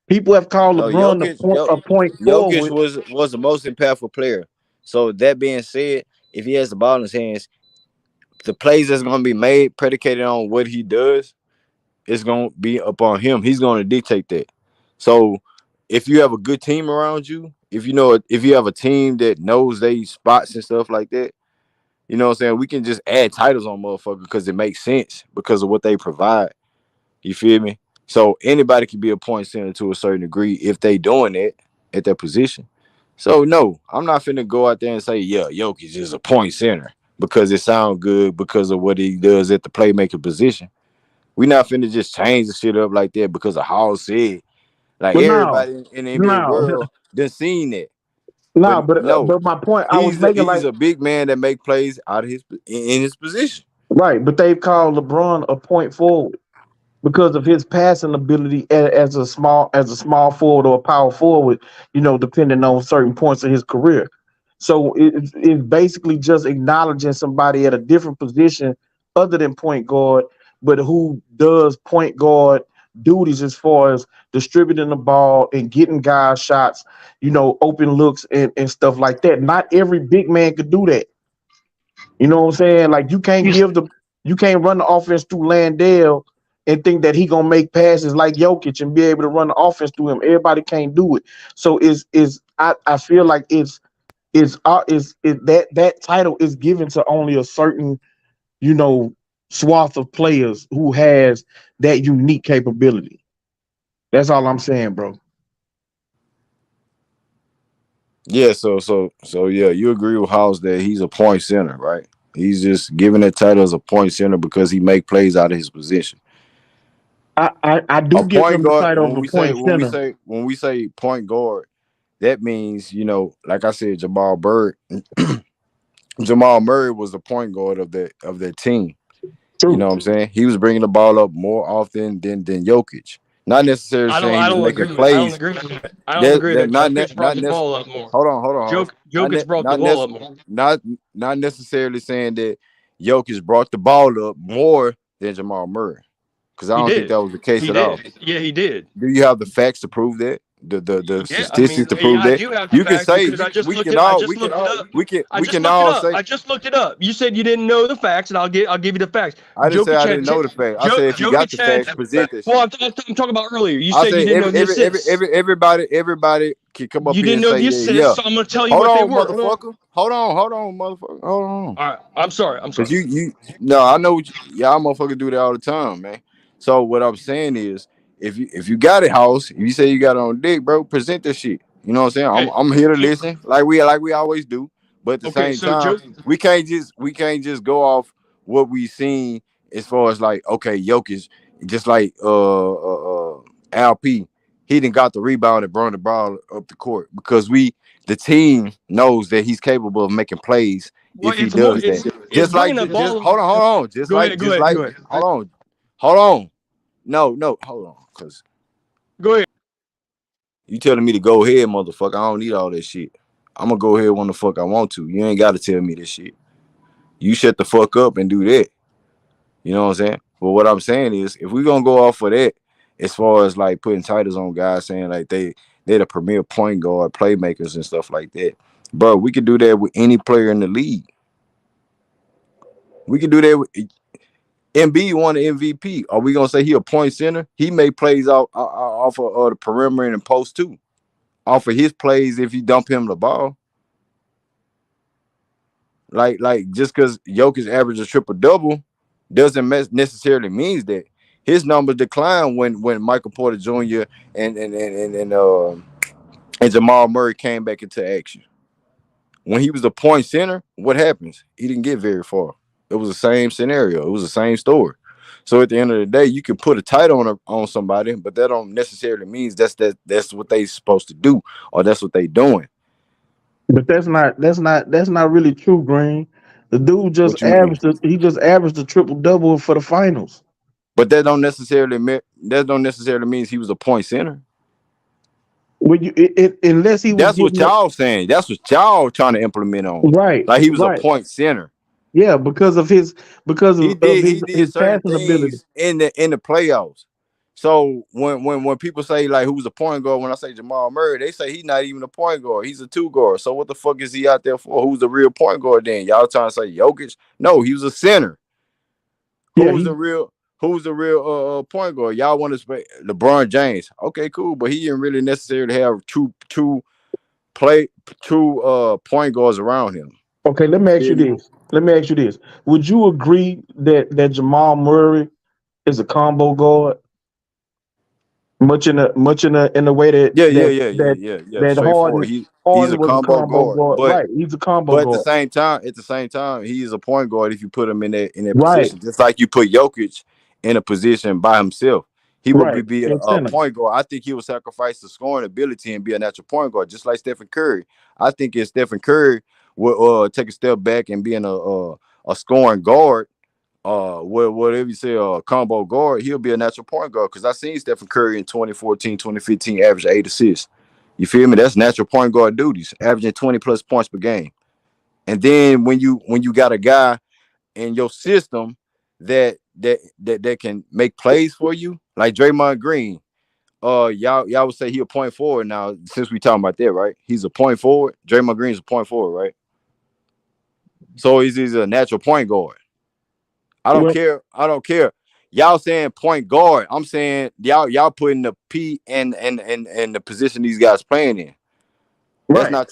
People have called No, LeBron a point Jokic forward. was the most impactful player. So that being said, if he has the ball in his hands, the plays that's going to be made predicated on what he does, it's going to be upon him. He's going to dictate that. So if you have a good team around you, if you have a team that knows they spots and stuff like that, you know what I'm saying? We can just add titles on motherfucker because it makes sense because of what they provide. You feel me? So anybody can be a point center to a certain degree if they doing that at their position. So no, I'm not finna go out there and say, yeah, Jokic is a point center because it sounds good because of what he does at the playmaker position. We not finna just change the shit up like that because of how it said. Like But now, everybody in the NBA now, world done seen that. But now, no, but my point I was making, he's like, a big man that make plays out of in his position. right, but they've called LeBron a point forward because of his passing ability as a small forward or a power forward, depending on certain points of his career. So it's basically just acknowledging somebody at a different position other than point guard, but who does point guard duties as far as distributing the ball and getting guys shots, open looks and stuff like that. Not every big man could do that. You know what I'm saying? Like you can't run the offense through Landale and think that he gonna make passes like Jokic and be able to run the offense through him. Everybody can't do it. So I feel like that title is given to only a certain, you know, swath of players who has that unique capability. That's all I'm saying, bro. Yeah, so yeah, you agree with House that he's a point center, right? He's just given that title as a point center because he make plays out of his position. I A do give point him the guard, title of a point center. when we say point guard, that means, like I said, Jamal Murray was the point guard of that team. You know True. what I'm saying? He was bringing the ball up more often than Jokic. Not necessarily saying he I was don't making agree with. I don't plays. agree with that. I don't agree That that not Jokic brought not the necessarily. ball up more. Hold on, House. Jokic brought the ball up more. Not necessarily saying that Jokic brought the ball up more than Jamal Murray, because I He don't think did. that was the case He at all. did. Yeah, he did. Do you have the facts to prove that? The Yeah, I statistics mean, to yeah, prove I that? do have the You can facts say because I just looked it up. I we just can looked it all up. say. I just looked it up. You said you didn't know the facts, and I'll give you the facts. I didn't say Jokic I had didn't know ten, the fact. I said if you got Jokic the had. facts, present that Well, shit. I'm talking about earlier. You I said you say didn't know the assists. everybody can come up You here didn't and know say the that. Yeah. assists, so I'm gonna tell you Hold what they on, were. Hold on. motherfucker. Hold on, motherfucker. Hold on. All right. I'm sorry. I'm Cause sorry. you no, I know y'all motherfuckers do that all the time, man. So what I'm saying is, if you got it, House, if you say you got it on dick, bro, present this shit. You know what I'm saying? Okay. I'm here to So listen, like we always do. But at the okay. same So time, we can't just go off what we seen as far as like, okay, Jokic, just like Al P, he didn't got the rebound and brought the ball up the court because the team knows that he's capable of making plays well, if he it's more. does that. It's bringing the Just ball. hold on. Just Go like ahead. Go ahead. Go ahead. hold on. No, hold on. Cause Go ahead. you telling me to go ahead, motherfucker. I don't need all that shit. I'm gonna go ahead when the fuck I want to. You ain't gotta tell me this shit. You shut the fuck up and do that. You know what I'm saying? But what I'm saying is, if we gonna go off of that, as far as like putting titles on guys saying like they're the premier point guard, playmakers and stuff like that, bro, we could do that with any player in the league. We could do that with MB won the MVP. Are we gonna say he a point center? He made plays off of the perimeter and post too. Off of his plays, if you dump him the ball, like just because Jokic averaged a triple double doesn't necessarily means that his numbers decline when Michael Porter Jr. and Jamal Murray came back into action. When he was a point center, what happens? He didn't get very far. It was the same scenario. It was the same story. So at the end of the day, you can put a title on somebody, but that don't necessarily means that's what they supposed to do or that's what they doing. But that's not really true, Green. The dude just What you mean? averaged a triple double for the finals. But that don't necessarily means he was a point center. When unless he was That's what getting up, y'all saying. That's what y'all trying to implement on. right, Like he was a right. point center. Yeah, because of He did he his did certain passing ability. things in the playoffs. So when people say like who's a point guard, when I say Jamal Murray, they say he's not even a point guard. He's a two guard. So what the fuck is he out there for? Who's the real point guard then? Y'all trying to say Jokic? No, he was a center. Yeah, Who's the real point guard? Y'all want to say LeBron James? Okay, cool, but he didn't really necessarily have play two point guards around him. okay. Let me ask you Feel me? this. Would you agree that Jamal Murray is a combo guard? Much in the way that Yeah, yeah, that yeah, yeah, that yeah, yeah. that Straightforward. He's Harden a was a combo combo guard, guard. but Right. He's a combo But at the guard. same time, he is a point guard if you put him in that Right. position. Just like you put Jokic in a position by himself. He would Right. be In a center. point guard. I think he would sacrifice the scoring ability and be a natural point guard, just like Stephen Curry. I think if Stephen Curry would take a step back and being a scoring guard, whatever you say, a combo guard, he'll be a natural point guard. Because I seen Stephen Curry in 2014, 2015 average 8 assists. You feel me? That's natural point guard duties, averaging 20 plus points per game. And then when you got a guy in your system that can make plays for you, like Draymond Green, y'all would say he a point forward now. Since we talking about that, right? He's a point forward. Draymond Green's a point forward, right? So he's a natural point guard. I don't Well, care. I don't care. Y'all saying point guard. I'm saying y'all putting the P and the position these guys playing in. That's right. not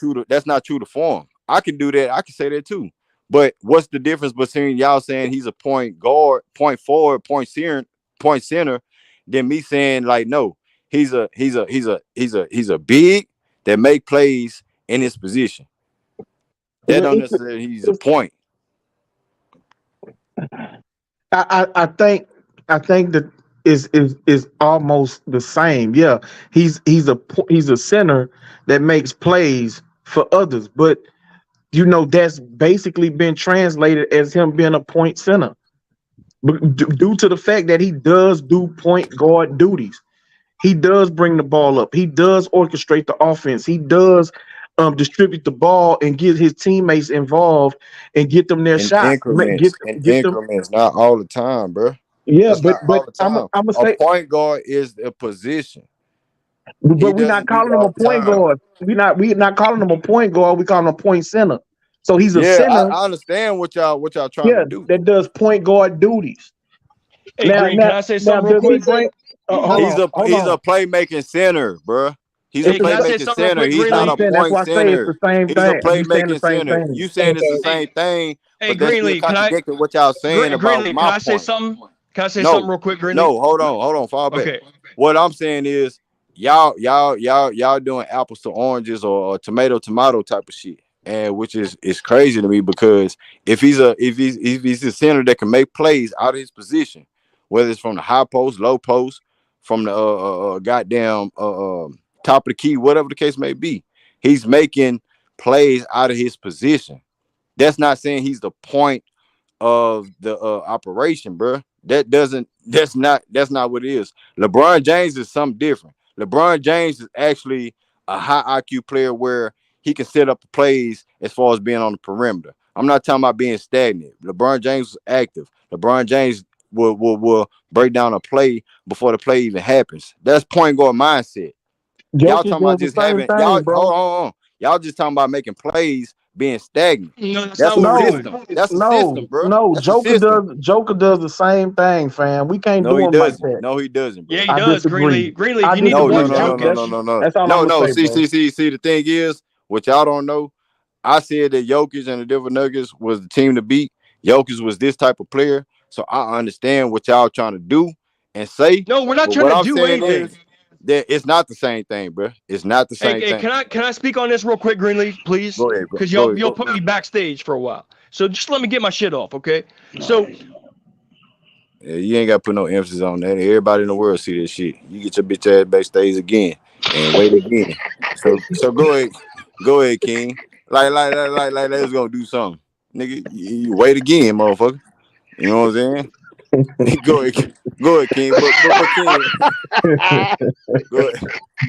true to form. I can do that. I can say that too. But what's the difference between y'all saying he's a point guard, point forward, point center, than me saying like no, he's a big that make plays in his position. That Well, don't necessarily he's a point. I think that is almost the same. Yeah, he's a center that makes plays for others, but that's basically been translated as him being a point center, due to the fact that he does do point guard duties. He does bring the ball up. He does orchestrate the offense. He does distribute the ball and get his teammates involved and get them their shot. Get them. Not all the time, bro. Yeah, That's but not all the I'm time. gonna A say, point guard is a position. but He we're not doesn't do it calling him all a the point time. guard. We're not calling him a point guard. We call him a point center. So he's a Yeah, center. I understand what y'all trying to Yeah, do. that does point guard duties. Hey, Now, Green, can now, I say now, something real does he quick? bring? Hold He's on, a hold he's on. a playmaking center, bro. He's a Hey, can I say playmaking something real center. quick, He's That's what not I'm a Greenleaf? saying. That's point why I say it's center. the same He's a thing. We saying the playmaking same center. thing. You saying it's the Hey, same thing, hey, but that's still Greenleaf, contradicting what y'all saying about Greenleaf, can my I say point. something? Can I say something No, real quick, Greenleaf? no, hold on, fall back. Okay. What I'm saying is y'all doing apples to oranges or tomato type of shit. And which is crazy to me because if he's a center that can make plays out of his position, whether it's from the high post, low post, from the goddamn top of the key, whatever the case may be, he's making plays out of his position. That's not saying he's the point of the operation, bro. That's not what it is. LeBron James is something different. LeBron James is actually a high IQ player where he can set up the plays as far as being on the perimeter. I'm not talking about being stagnant. LeBron James is active. LeBron James will break down a play before the play even happens. That's point guard mindset. Y'all Jokic talking about does the just same having y'all thing, hold bro. on. Y'all just talking about making plays being stagnant. No, that's That's not a what we're No, doing. system. That's a no, system, bro. no. That's a Joker system. does the same thing, fam. We can't No, do he him like doesn't. that. No, he doesn't, Yeah, bro. he I does, disagree. Greenleaf. Greenleaf, I you need to No, no, watch disagree. no, no, no, That's no, Jokic. no, no. that's all I'm No, gonna no. say, See, bro. see, see, see. The thing is, what y'all don't know, I said that Jokic and the Denver Nuggets was the team to beat. Jokic was this type of player. So I understand what y'all trying to do and say. No, we're not But trying what to I'm do saying anything. is that it's not the same thing, bro. It's not the Hey, same hey, thing. can I speak on this real quick, Greenleaf, please? Go ahead, bro. Because Go y'all ahead. put me backstage for a while. So just let me get my shit off, okay? So Yeah, you ain't got to put no emphasis on that. Everybody in the world see this shit. You get your bitch ass backstage again and wait again. So go ahead, King. Like they was gonna do something, nigga. You wait again, motherfucker. You know what I'm saying? Go ahead, King. But King, go ahead.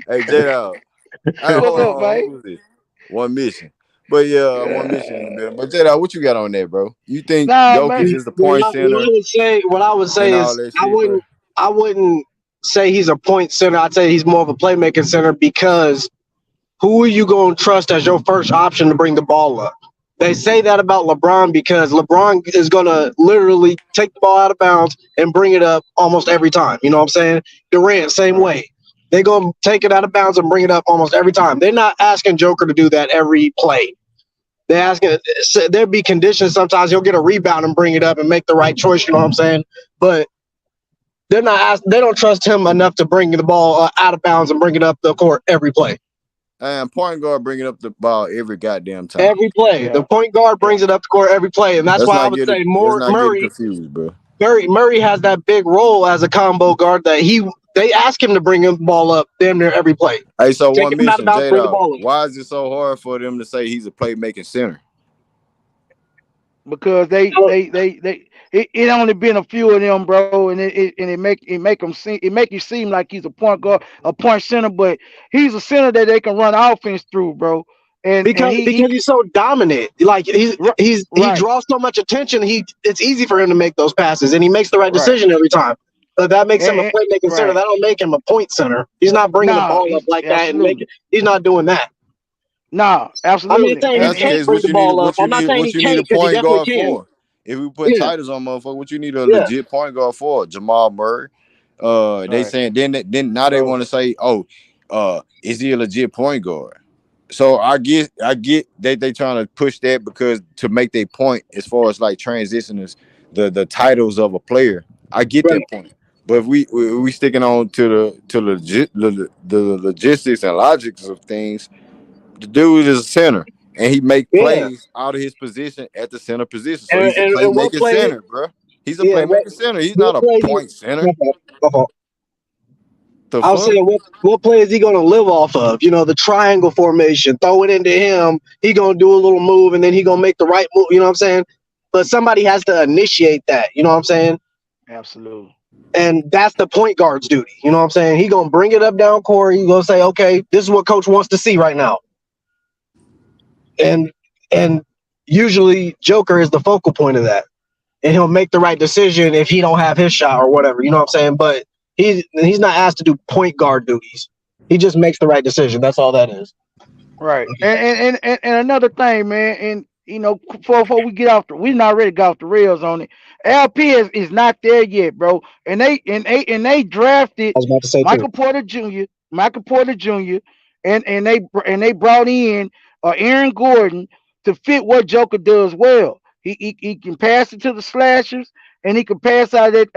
Hey, J Dog. Hey, What's hold up, on. man? Who is this? One mission. But yeah, I want to mention him, man. But Jedi, what you got on that, bro? You think Nah, man. Jokic is the point center What I would and say all is that shit, bro? I wouldn't say he's a point center. I'd say he's more of a playmaking center because who are you going to trust as your first option to bring the ball up? They say that about LeBron because LeBron is going to literally take the ball out of bounds and bring it up almost every time. You know what I'm saying? Durant, same Right. way. They're going to take it out of bounds and bring it up almost every time. They're not asking Joker to do that every play. They're asking, there'll be conditions sometimes he'll get a rebound and bring it up and make the right choice. You know what I'm saying? But they don't trust him enough to bring the ball out of bounds and bring it up the court every play. And point guard bringing up the ball every goddamn time. Every play. The Yeah. point guard brings it up the court every play. And that's why I would say Let's not get it Murray confused, bro. Murray has that big role as a combo guard that they ask him to bring the ball up damn near every play. Hey, so Take one him out of mission, bounds, bring the Jada. ball up. Why is it so hard for them to say he's a playmaking center? Because it only been a few of them, bro, and it make them seem, it make you seem like he's a point guard, a point center, but he's a center that they can run offense through, bro. And Because he's so dominant. Like he right. draws so much attention, it's easy for him to make those passes and he makes the right Right. decision every time. But that makes him a playmaking center. Right. That don't make him a point center. He's not bringing the ball up like that and making. He's not doing that. No, absolutely. I'm not saying That's he the can't case. bring the ball up. I'm not saying What he you need a can't because he point definitely guard can. for? If we put Yeah, titles on motherfucker, what you need a yeah, legit point guard for? Jamal Murray. They Right. saying then now they Bro. want to say, is he a legit point guard? So I get they trying to push that because to make their point as far as like transitioners, the titles of a player. I get right. that point. But if we sticking on to the logistics and logics of things, the dude is a center and he make Yeah. plays out of his position at the center position. So And, he's a and what playmaking play? center, bro. He's a Yeah, playmaking center. He's what not a play? point center. My fault. The I was fuck? saying, what play is he going to live off of? You know, the triangle formation. Throw it into him. He going to do a little move, and then he going to make the right move. You know what I'm saying? But somebody has to initiate that. You know what I'm saying? Absolutely. And that's the point guard's duty. You know what I'm saying? He going to bring it up down court. He going to say, okay, this is what coach wants to see right now. And usually Joker is the focal point of that. And he'll make the right decision if he don't have his shot or whatever. You know what I'm saying? But he's not asked to do point guard duties. He just makes the right decision. That's all that is. Right. And another thing, man, and you know, before we get off we not ready to get off the rails on it. LP is not there yet, bro. And they drafted I was about to say Michael too. Porter Jr., and they brought in Aaron Gordon to fit what Joker does well. He can pass it to the slashers, and he can pass out of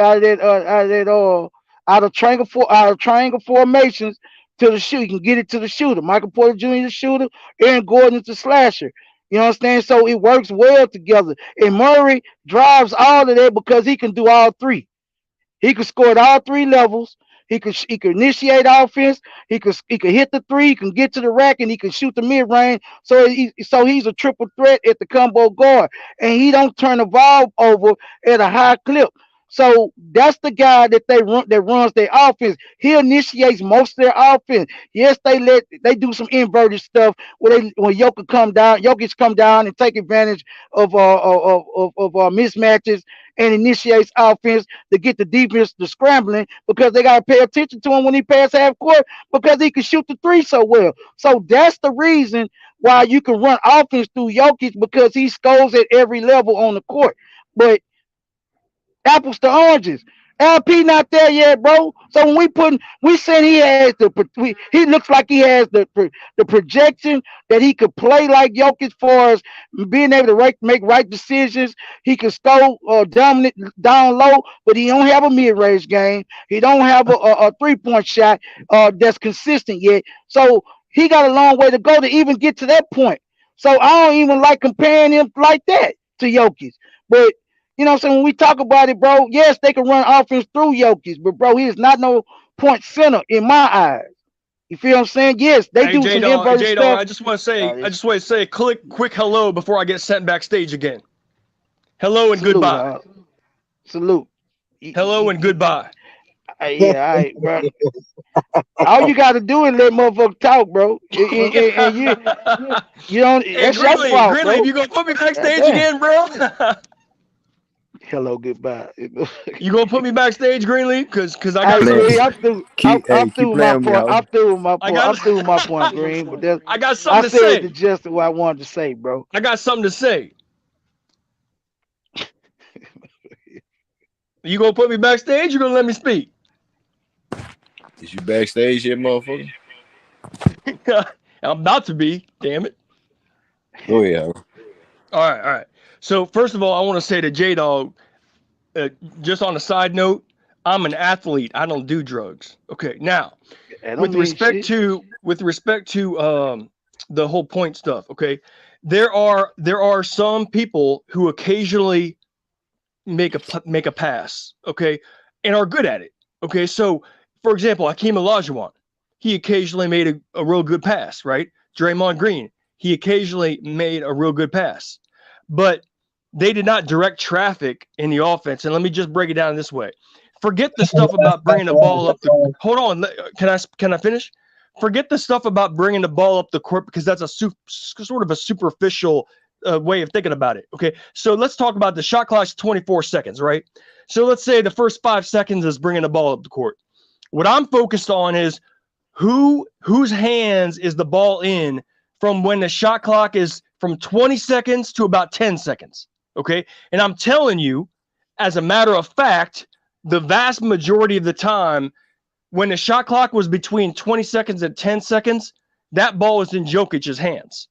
triangle formations to the shoot. He can get it to the shooter. Michael Porter Jr. is the shooter. Aaron Gordon is the slasher. You understand? So it works well together. And Murray drives all of that because he can do all three. He could score at all three levels. He could initiate offense. He could hit the three. He can get to the rack and he can shoot the mid range. So he's a triple threat at the combo guard, and he don't turn the ball over at a high clip. So that's the guy that that runs their offense. He initiates most of their offense. Yes, they do some inverted stuff when Jokic come down and take advantage of mismatches and initiates offense to get the defense to scrambling because they got to pay attention to him when he pass half court because he can shoot the three so well. So that's the reason why you can run offense through Jokic because he scores at every level on the court. But apples to oranges. LP not there yet, bro. So when we saying he has he looks like he has the projection that he could play like Jokic for us, being able to make right decisions. He can score dominant down low, but he don't have a mid-range game. He don't have a three-point shot that's consistent yet. So he got a long way to go to even get to that point. So I don't even like comparing him like that to Jokic. But you know what I'm saying? When we talk about it, bro, yes, they can run offense through Jokic, but bro, he is not no point center in my eyes. You feel what I'm saying? Yes, they do some inverted stuff. I just want to say a quick hello before I get sent backstage again. Hello and goodbye. Salute. Hello and goodbye. Yeah, all right, bro. All you got to do is let motherfucker talk, bro. And you don't. Hey, That's your Greenleaf, fault, bro. Greenleaf, you gonna put me God backstage damn. again, bro? Hello, goodbye. You gonna put me backstage, Greenleaf? Cause I got Hey, Play, something to Green, say. I'm through. hey, I'm keep through with my playing with me, point. ho. I'm through with my I point. got I'm through with my point, Green. But that's I got I something to said the say. gist of what I wanted to say, bro. I got something to say. You gonna put me backstage? You gonna let me speak? Is you backstage yet, motherfucker? I'm about to be. Damn it. Go ahead, ho. All right, all right. So first of all, I want to say to J Dog, just on a side note, I'm an athlete. I don't do drugs. Okay. Now, That don't with mean respect shit. to the whole point stuff, okay, there are some people who occasionally make a pass, okay, and are good at it. Okay, so for example, Hakeem Olajuwon, he occasionally made a real good pass, right? Draymond Green, he occasionally made a real good pass, but they did not direct traffic in the offense. And let me just break it down this way: forget the stuff about bringing the ball up the. Hold on, can I finish? Forget the stuff about bringing the ball up the court because that's a sort of a superficial way of thinking about it. Okay, so let's talk about the shot clock's 24 seconds, right? So let's say the first 5 seconds is bringing the ball up the court. What I'm focused on is whose hands is the ball in from when the shot clock is from 20 seconds to about 10 seconds. Okay, and I'm telling you, as a matter of fact, the vast majority of the time, when the shot clock was between 20 seconds and 10 seconds, that ball was in Jokic's hands.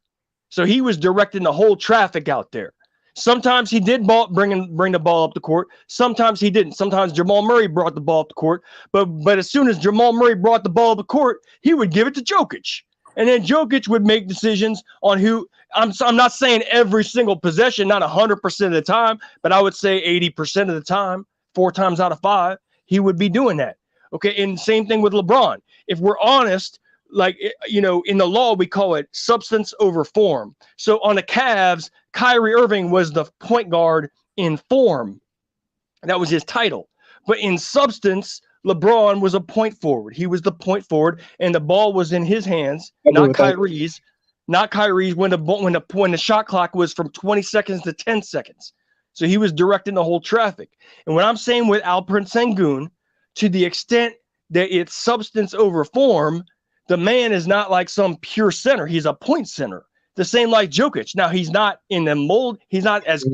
So he was directing the whole traffic out there. Sometimes he did bring the ball up the court. Sometimes he didn't. Sometimes Jamal Murray brought the ball up the court. But as soon as Jamal Murray brought the ball up the court, he would give it to Jokic. And then Jokic would make decisions on who. I'm not saying every single possession, not 100% of the time, but I would say 80% of the time, 4 times out of 5, he would be doing that. Okay, and same thing with LeBron. If we're honest, like, in the law, we call it substance over form. So on the Cavs, Kyrie Irving was the point guard in form. That was his title. But in substance, LeBron was a point forward. He was the point forward, and the ball was in his hands, not Kyrie's. Not Kyrie's when the shot clock was from 20 seconds to 10 seconds. So he was directing the whole traffic. And what I'm saying with Alperen Sengun, to the extent that it's substance over form, the man is not like some pure center. He's a point center. The same like Jokic. Now, he's not in the mold. He's not as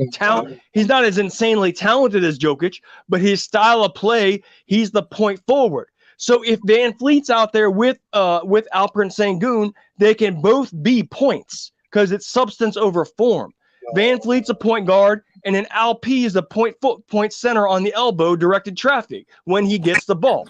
He's not as insanely talented as Jokic, but his style of play, he's the point forward. So if Van Fleet's out there with Alperen Sengun, they can both be points because it's substance over form. Van Fleet's a point guard, and then Al P is a point center on the elbow, directed traffic when he gets the ball.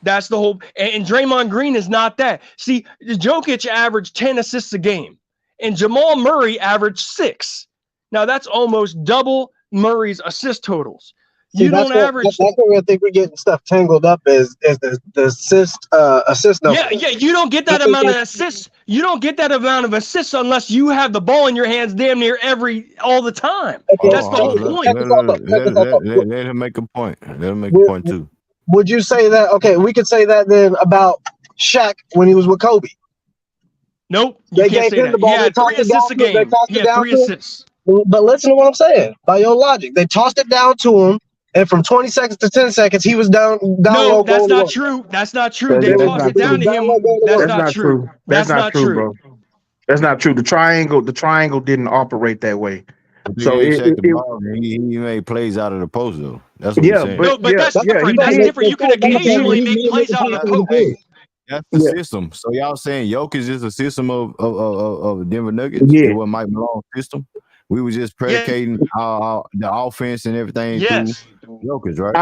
That's the whole. And Draymond Green is not that. See, Jokic averaged 10 assists a game, and Jamal Murray averaged 6. Now that's almost double Murray's assist totals. See, You don't average. That's where I think we're getting stuff tangled up is the assist number. Yeah. You don't get that amount of assists. You don't get that amount of assists unless you have the ball in your hands damn near all the time. Okay. That's the whole point. Let him make a point. Let him make a point too. Would you say that? Okay, we could say that then about Shaq when he was with Kobe. Nope, you can't say that. He had 3 assists a game. He had 3 assists. But listen to what I'm saying. By your logic, they tossed it down to him, and from 20 seconds to 10 seconds, he was down. No, that's not true. That's not true. They tossed it down to him. That's not true. That's not true, bro. That's not true. The triangle didn't operate that way. So he made plays out of the post though. That's what I'm saying. No, but that's different. That's different. You can occasionally make plays out of the post. Hey, that's the system. So y'all saying Jokic is a system of Denver Nuggets? Yeah. It was Mike Malone's system. We were just predicating the offense and everything through Jokic, right?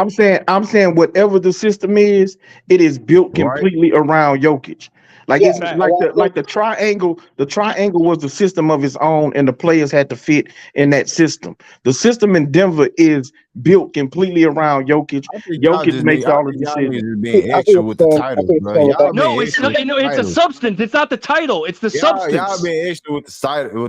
I'm saying whatever the system is, it is built completely around Jokic. Like it's like the triangle. The triangle was the system of its own, and the players had to fit in that system. The system in Denver is built completely around Jokic. Jokic makes all the decisions. Being extra with the titles, bro. No, it's a substance. It's not the title. It's the substance. Y'all being extra with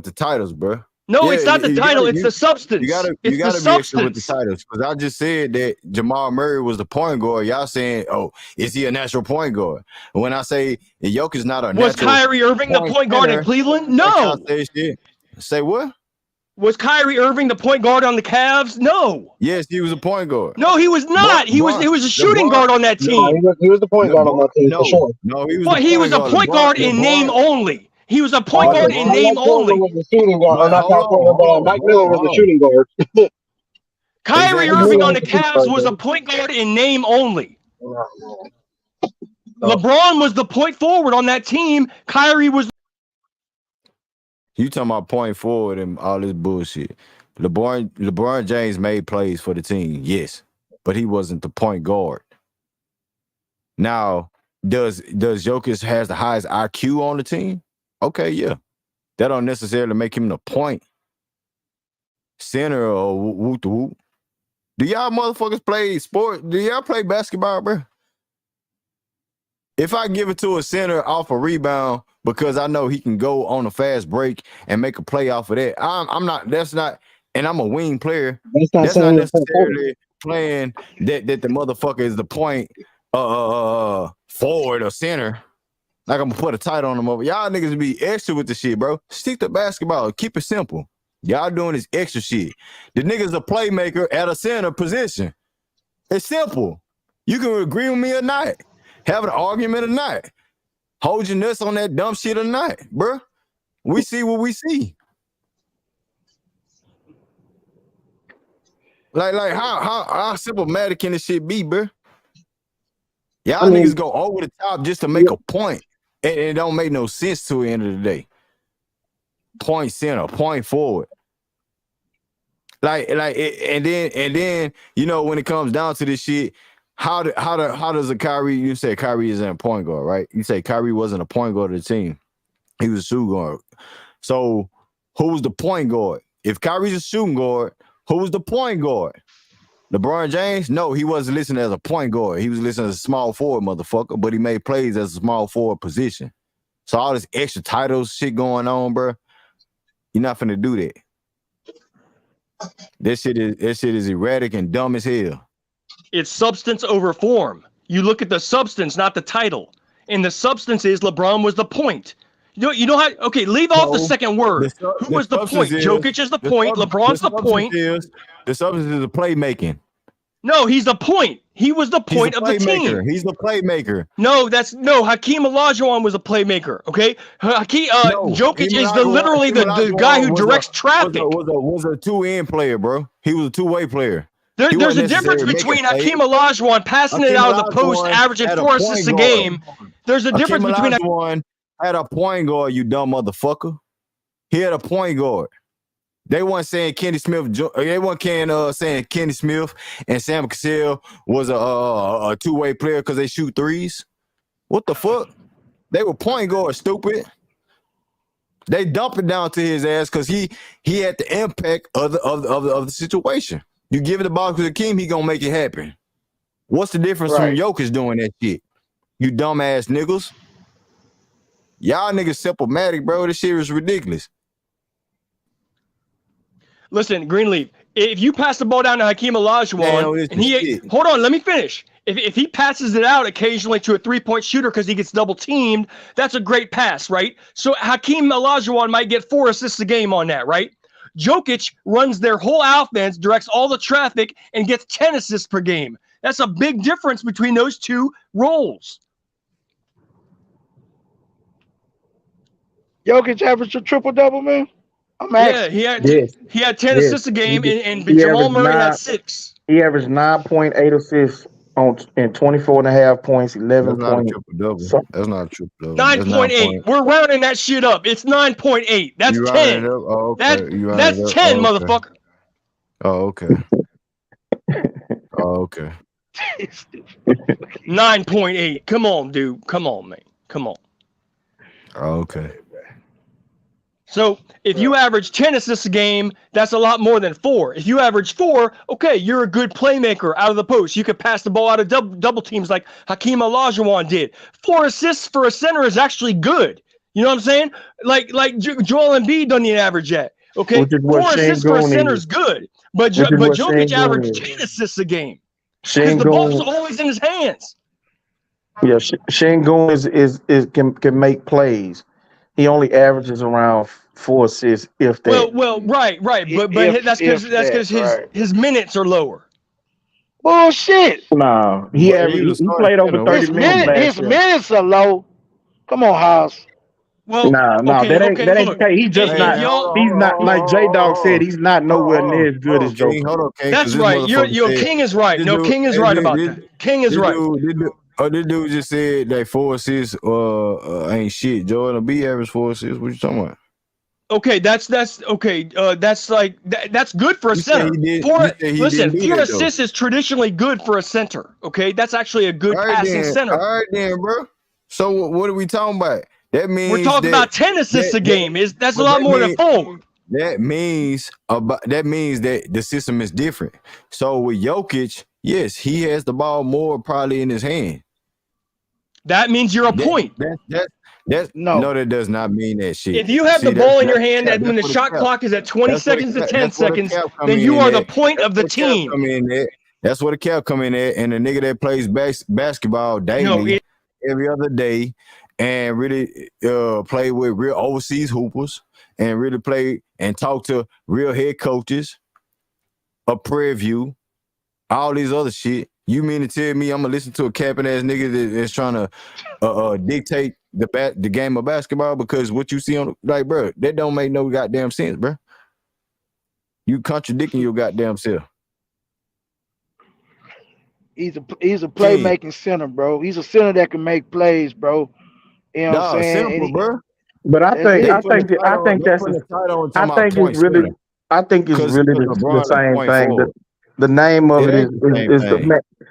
the titles, bro. No, Yeah, it's not the you title. gotta It's the substance. It's you the gotta be extra with the substance. titles because I just said that Jamal Murray was the point guard. Y'all saying, oh, is he a natural point guard? When I say Jokic is not a Was natural Kyrie Irving the point point guard in center, Cleveland? like y'all No. say shit. Say what? Was Kyrie Irving the point guard on the Cavs? No. Yes, he was a point guard. No, he was But not. He was a shooting LeBron, guard on that no, team. He was the point guard on LeBron, that team for sure. no, he was Well, the he was point a guard. point guard in name only. He was a point guard in Kyle name Korver only. was the shooting guard, or But not hold Kyle on, Korver, but Mike Miller was the shooting guard. Kyrie Exactly. Irving on was the the shooting Cavs was a guard. point guard in name only. Oh. LeBron was the point forward on that team. Kyrie was. You talking about point forward and all this bullshit. LeBron James made plays for the team, yes, but he wasn't the point guard. Now, does Jokic has the highest IQ on the team? Okay, yeah. That don't necessarily make him the point center or whoop to whoop. Do y'all motherfuckers play sport? Do y'all play basketball, bro? If I give it to a center off a rebound because I know he can go on a fast break and make a play off of that, I'm not. That's not. And I'm a wing player. That's not necessarily playing that the motherfucker is the point forward or center. Like I'm gonna put a title on them over. Y'all niggas be extra with the shit, bro. Stick to basketball. Keep it simple. Y'all doing this extra shit. The nigga's a playmaker at a center position. It's simple. You can agree with me or not. Have an argument or not. Hold your nuts on that dumb shit or not, bro. We see what we see. Like how symptomatic can this shit be, bro? Y'all niggas go over the top just to make a point. And it don't make no sense to the end of the day. Point center, point forward. And then you know when it comes down to this shit, how does a Kyrie? You say Kyrie isn't a point guard, right? You say Kyrie wasn't a point guard of the team. He was a shooting guard. So who's the point guard? If Kyrie's a shooting guard, who's the point guard? LeBron James? No, he wasn't listed as a point guard. He was listed as a small forward motherfucker, but he made plays as a small forward position. So all this extra titles shit going on, bro. You're not finna do that. That shit is erratic and dumb as hell. It's substance over form. You look at the substance, not the title. And the substance is LeBron was the point. You know how? Okay, leave off the second word. Who was the point? Jokic is the point. LeBron's the point. The substance is the playmaking. No, he's the point. He was the point of the team. He's the playmaker. No, Hakeem Olajuwon was a playmaker. Okay, Jokic is literally the guy who directs traffic. Was a two-end player, bro. He was a two-way player. There's a difference between Hakeem Olajuwon passing it out of the post, averaging 4 assists a game. There's a difference between Olajuwon had a point guard, you dumb motherfucker. He had a point guard. They weren't saying Kenny Smith. They weren't saying Kenny Smith and Sam Cassell was a two-way player because they shoot threes. What the fuck? They were point guards, stupid. They dump it down to his ass because he had the impact of the situation. You give it the ball to Hakeem, he gonna make it happen. What's the difference from Jokic doing that shit? You dumbass niggas. Y'all niggas symptomatic, bro. This shit is ridiculous. Listen, Greenleaf, if you pass the ball down to Hakeem Olajuwon, and hold on, let me finish. If he passes it out occasionally to a three-point shooter because he gets double teamed, that's a great pass, right? So Hakeem Olajuwon might get 4 assists a game on that, right? Jokic runs their whole offense, directs all the traffic, and gets 10 assists per game. That's a big difference between those two roles. Jokic averaged a triple-double, man? Yeah, he had 10 assists a game, and Jamal Murray had 6. He averaged 9.8 assists in 24.5 points, 11 points. That's not a triple-double. 9.8. We're rounding that shit up. It's 9.8. That's 10. Oh, okay. That's 10, motherfucker. Oh, okay. Oh, okay. 9.8. Come on, dude. Come on, man. Come on. Oh, okay. So if you average 10 assists a game, that's a lot more than 4. If you average 4, okay, you're a good playmaker out of the post. You could pass the ball out of double teams like Hakeem Olajuwon did. 4 assists for a center is actually good. You know what I'm saying? Like Joel Embiid doesn't even average that. Okay, which is what 4 assists for a center is good, but Which is what Jokic Şengün averaged is. 10 assists a game because the ball's always in his hands. Yeah, Şengün is can make plays. He only averages around 4 assists, if that. Well, right, but that's because his minutes are lower. Bullshit. No, But he was he starting played over center. 30 minutes last His year. minutes are low. Come on, House. Well, No, that ain't the look, case. He's just if not. y'all, He's not like J Dog said. He's not nowhere near as good as King. Joker. Hold on, King. that's right. King is right. No, King is right about that. King is right. This dude just said that 4 assists ain't shit. Joel B average 4 assists. What you talking about? Okay, that's okay. That's like that's good for a center. 4 assists is traditionally good for a center. Okay, that's actually a good passing center. All right, then, bro. So what are we talking about? That means we're talking about 10 assists a game. That's a lot more than 4. That means that the system is different. So with Jokic, yes, he has the ball more probably in his hand. That means you're a point. No, that does not mean that shit. If you have the ball in your hand and when the shot clock is at 20 seconds to 10 seconds, then you are the point of the team. That's where the cap come in at. And the nigga that plays basketball daily, every other day, and really play with real overseas hoopers and really play and talk to real head coaches, a preview, all these other shit. You mean to tell me I'm gonna listen to a capping ass nigga that's trying to dictate the game of basketball? Because what you see on bro, that don't make no goddamn sense, bro. You contradicting your goddamn self. He's a playmaking center, bro. He's a center that can make plays, bro. You know what I'm saying? Simple, bro. But I think it's really the same thing. The name of it is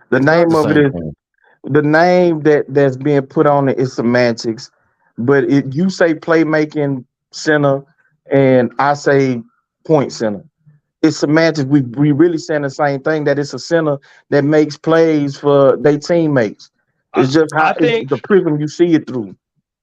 the name of it is the name that's being put on it is semantics. But you say playmaking center and I say point center. It's semantics. We really saying the same thing, that it's a center that makes plays for their teammates. It's just it's the prism you see it through.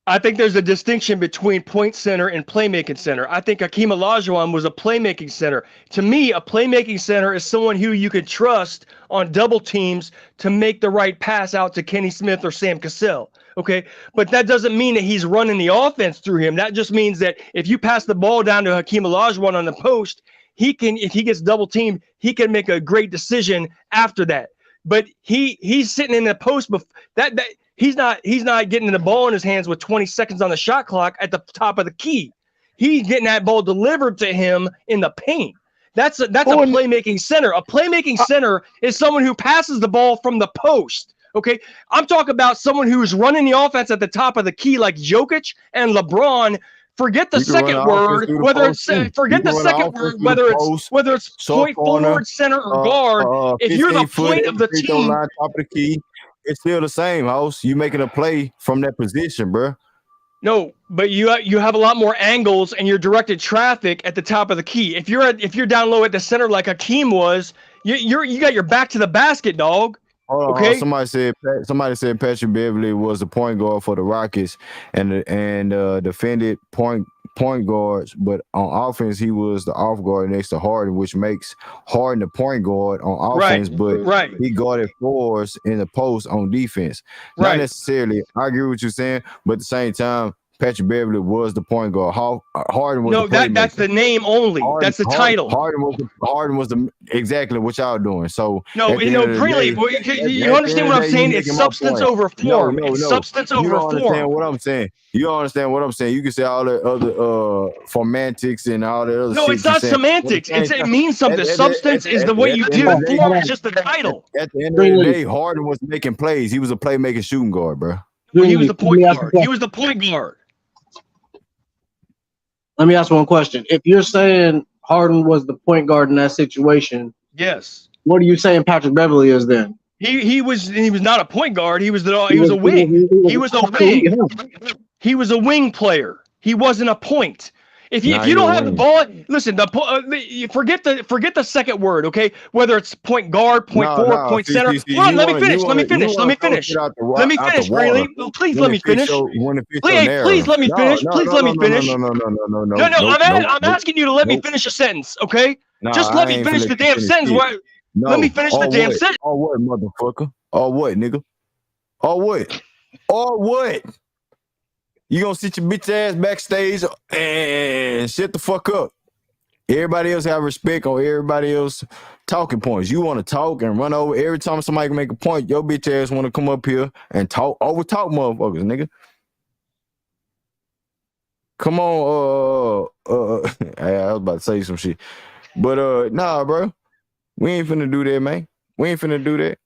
I think there's a distinction between point center and playmaking center. I think Hakeem Olajuwon was a playmaking center. To me, a playmaking center is someone who you can trust on double teams to make the right pass out to Kenny Smith or Sam Cassell. Okay, but that doesn't mean that he's running the offense through him. That just means that if you pass the ball down to Hakeem Olajuwon on the post, he can, if he gets double teamed, he can make a great decision after that. But he's sitting in the post before that he's not getting the ball in his hands with 20 seconds on the shot clock at the top of the key. He's getting that ball delivered to him in the paint. That's a playmaking center. A playmaking center is someone who passes the ball from the post. Okay, I'm talking about someone who's running the offense at the top of the key, like Jokic and LeBron. Forget the second word, whether it's point forward, center, or guard. If you're the point of the team, top of the key, it's still the same, house. You making a play from that position, bro. No, but you have a lot more angles and you're directed traffic at the top of the key. If you're down low at the center like Hakeem was, you got your back to the basket, dog. Okay. Somebody said Patrick Beverly was the point guard for the Rockets and defended point guards, but on offense he was the off guard next to Harden, which makes Harden the point guard on offense, but he guarded fours in the post on defense. Not necessarily. I agree with what you're saying, but at the same time, Patrick Beverly was the point guard. Harden was that's the name only. That's the title. Harden was exactly what y'all doing. So Greenleaf, you understand what I'm saying? It's substance over form. It's substance over form. You understand what I'm saying? You understand what I'm saying? You can say all the other formantics and all the other. No, it's not semantics. It means something. Substance is the way you do. Form is just the title. At the end of the day, Harden was making plays. He was a playmaking shooting guard, bro. He was the point guard. He was the point guard. Let me ask one question. If you're saying Harden was the point guard in that situation, yes. What are you saying Patrick Beverly is then? He was not a point guard. He was a wing. He was a wing. He was a wing player. He wasn't a point. If Nah, you he'll don't have the win. ball, listen. You forget the second word, okay? Whether it's point guard, point No, forward, no. point center. See, Hold on, you let me wanna, you finish. Let me wanna, you finish. Let wanna me throw finish. shit out the Let me out the finish, water Greenleaf. Please let me finish. when it fits your Please narrative. let me No, finish. no, Please no, let no, me no, no, finish. no, no, no, no, no, No, no, no, nope, nope, I'm nope, asking you to let me nope. finish a sentence, okay? No, Just let I me ain't finna finish let the you damn finish sentence. shit. Let me No. finish the Or damn what? sentence. Or what, motherfucker? Or what, nigga? Or what? Or what? You gonna sit your bitch ass backstage and shut the fuck up. Everybody else have respect on everybody else talking points. You want to talk and run over every time somebody can make a point. Your bitch ass want to come up here and over talk motherfuckers, nigga. Come on, I was about to say some shit, but nah, bro, we ain't finna do that, man. We ain't finna do that.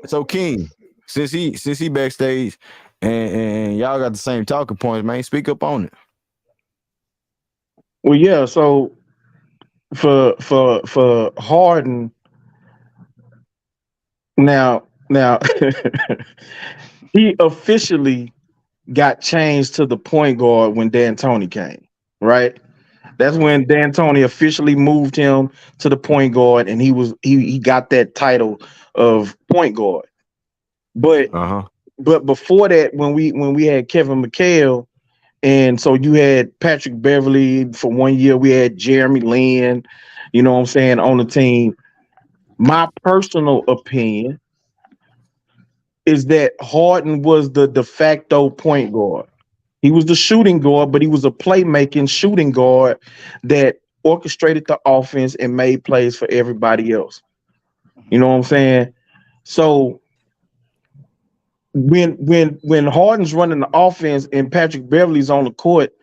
So King, since he backstage and y'all got the same talking points, man, speak up on it. Well, yeah. So for Harden now he officially got changed to the point guard when D'Antoni came, right? That's when D'Antoni officially moved him to the point guard, and he got that title of point guard. But Uh-huh. but before that, when we had Kevin McHale, and so you had Patrick Beverly for 1 year, we had Jeremy Lin, you know what I'm saying, on the team. My personal opinion is that Harden was the de facto point guard. He was the shooting guard, but he was a playmaking shooting guard that orchestrated the offense and made plays for everybody else. You know what I'm saying? So when Harden's running the offense and Patrick Beverly's on the court,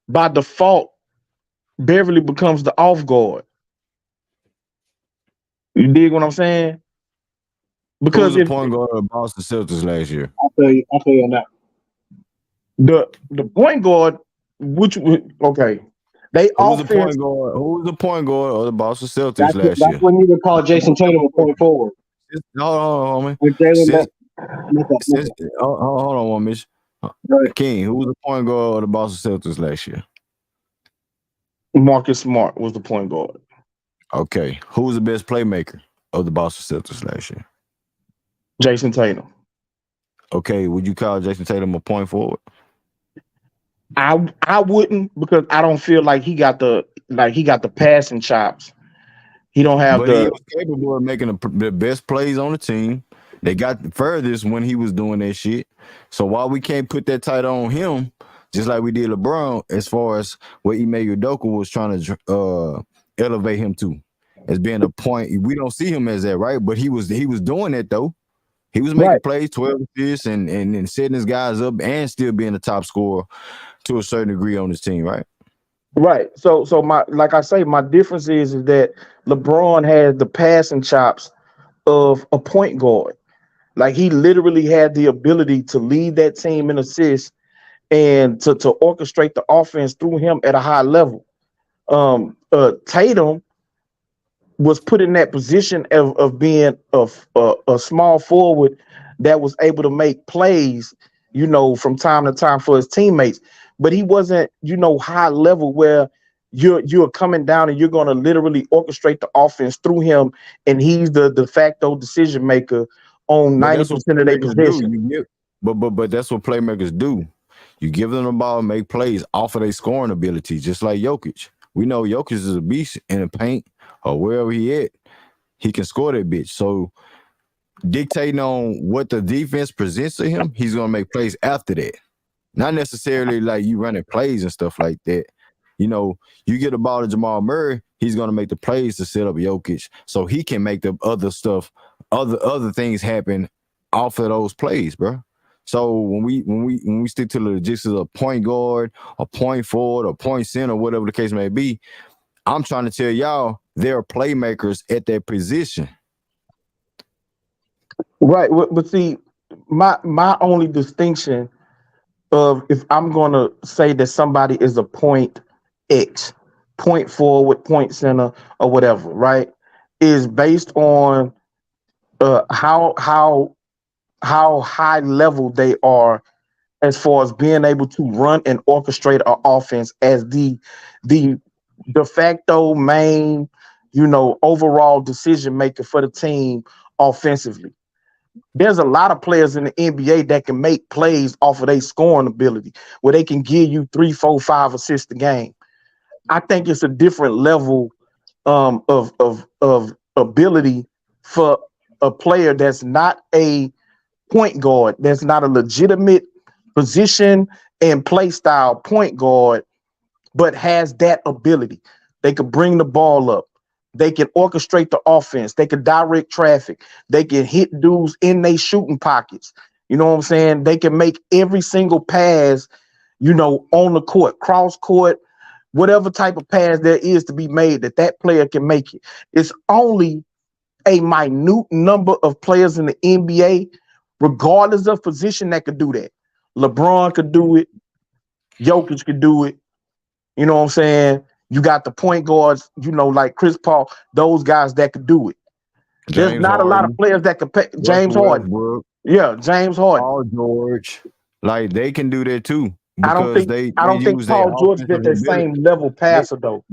by default, Beverly becomes the off guard. You dig what I'm saying? Who was Because the if point guard of the Boston Celtics last year? I'll tell you on that. the point guard, okay, they Who was the offense. point guard? Who was the point guard of the Boston Celtics That's last that's year? when you would call Jason Tatum a point forward. Hold on, homie. With Jalen, Since, look since hold on, one Mitch. right. King, who was the point guard of the Boston Celtics last year? Marcus Smart was the point guard. Okay. Who was the best playmaker of the Boston Celtics last year? Jason Tatum. Okay. Would you call Jason Tatum a point forward? I wouldn't, because I don't feel like he got the passing chops. He don't have But he the was capable of making the best plays on the team. They got the furthest when he was doing that shit. So while we can't put that title on him, just like we did LeBron, as far as what Ime Udoka was trying to elevate him to, as being a point, we don't see him as that, right? But he was doing that though. He was making right, plays, 12 assists, and setting his guys up, and still being the top scorer to a certain degree on his team, right? right. So my, like I say, my difference is that LeBron had the passing chops of a point guard. Like, he literally had the ability to lead that team in assists and to orchestrate the offense through him at a high level. Tatum was put in that position of being a small forward that was able to make plays, from time to time for his teammates. But he wasn't, high level where you're coming down and you're going to literally orchestrate the offense through him, and he's the de facto decision maker on But that's what 90% of their playmakers do. possession. But that's what playmakers do. You give them the ball and make plays off of their scoring ability, just like Jokic. We know Jokic is a beast in the paint or wherever he at. He can score that bitch. So dictating on what the defense presents to him, he's gonna make plays after that. Not necessarily like you running plays and stuff like that. You get a ball to Jamal Murray, he's gonna make the plays to set up Jokic so he can make the other stuff, other things happen off of those plays, bro. So when we stick to the logistics of point guard, a point forward, a point center, whatever the case may be, I'm trying to tell y'all there are playmakers at that position. Right. But see, my only distinction of, if I'm going to say that somebody is a point X, point forward, point center, or whatever, right, is based on how high level they are as far as being able to run and orchestrate an offense as the de facto main, overall decision maker for the team offensively. There's a lot of players in the NBA that can make plays off of their scoring ability, where they can give you 3, 4, 5 assists a game. I think it's a different level of ability for a player that's not a point guard, that's not a legitimate position and play style point guard, but has that ability. They could bring the ball up. They can orchestrate the offense. They can direct traffic. They can hit dudes in their shooting pockets. You know what I'm saying? They can make every single pass, on the court, cross court, whatever type of pass there is to be made, that player can make it. It's only a minute number of players in the NBA, regardless of position, that could do that. LeBron could do it. Jokic could do it. You know what I'm saying? You got the point guards, like Chris Paul, those guys that could do it. There's James not a lot of Harden, players that could pay. James Russell Harden. Westbrook, Yeah, James Harden. Paul George, like they can do that too I don't because think they I don't think use their Paul George offensive did that ability. same level They, passer though.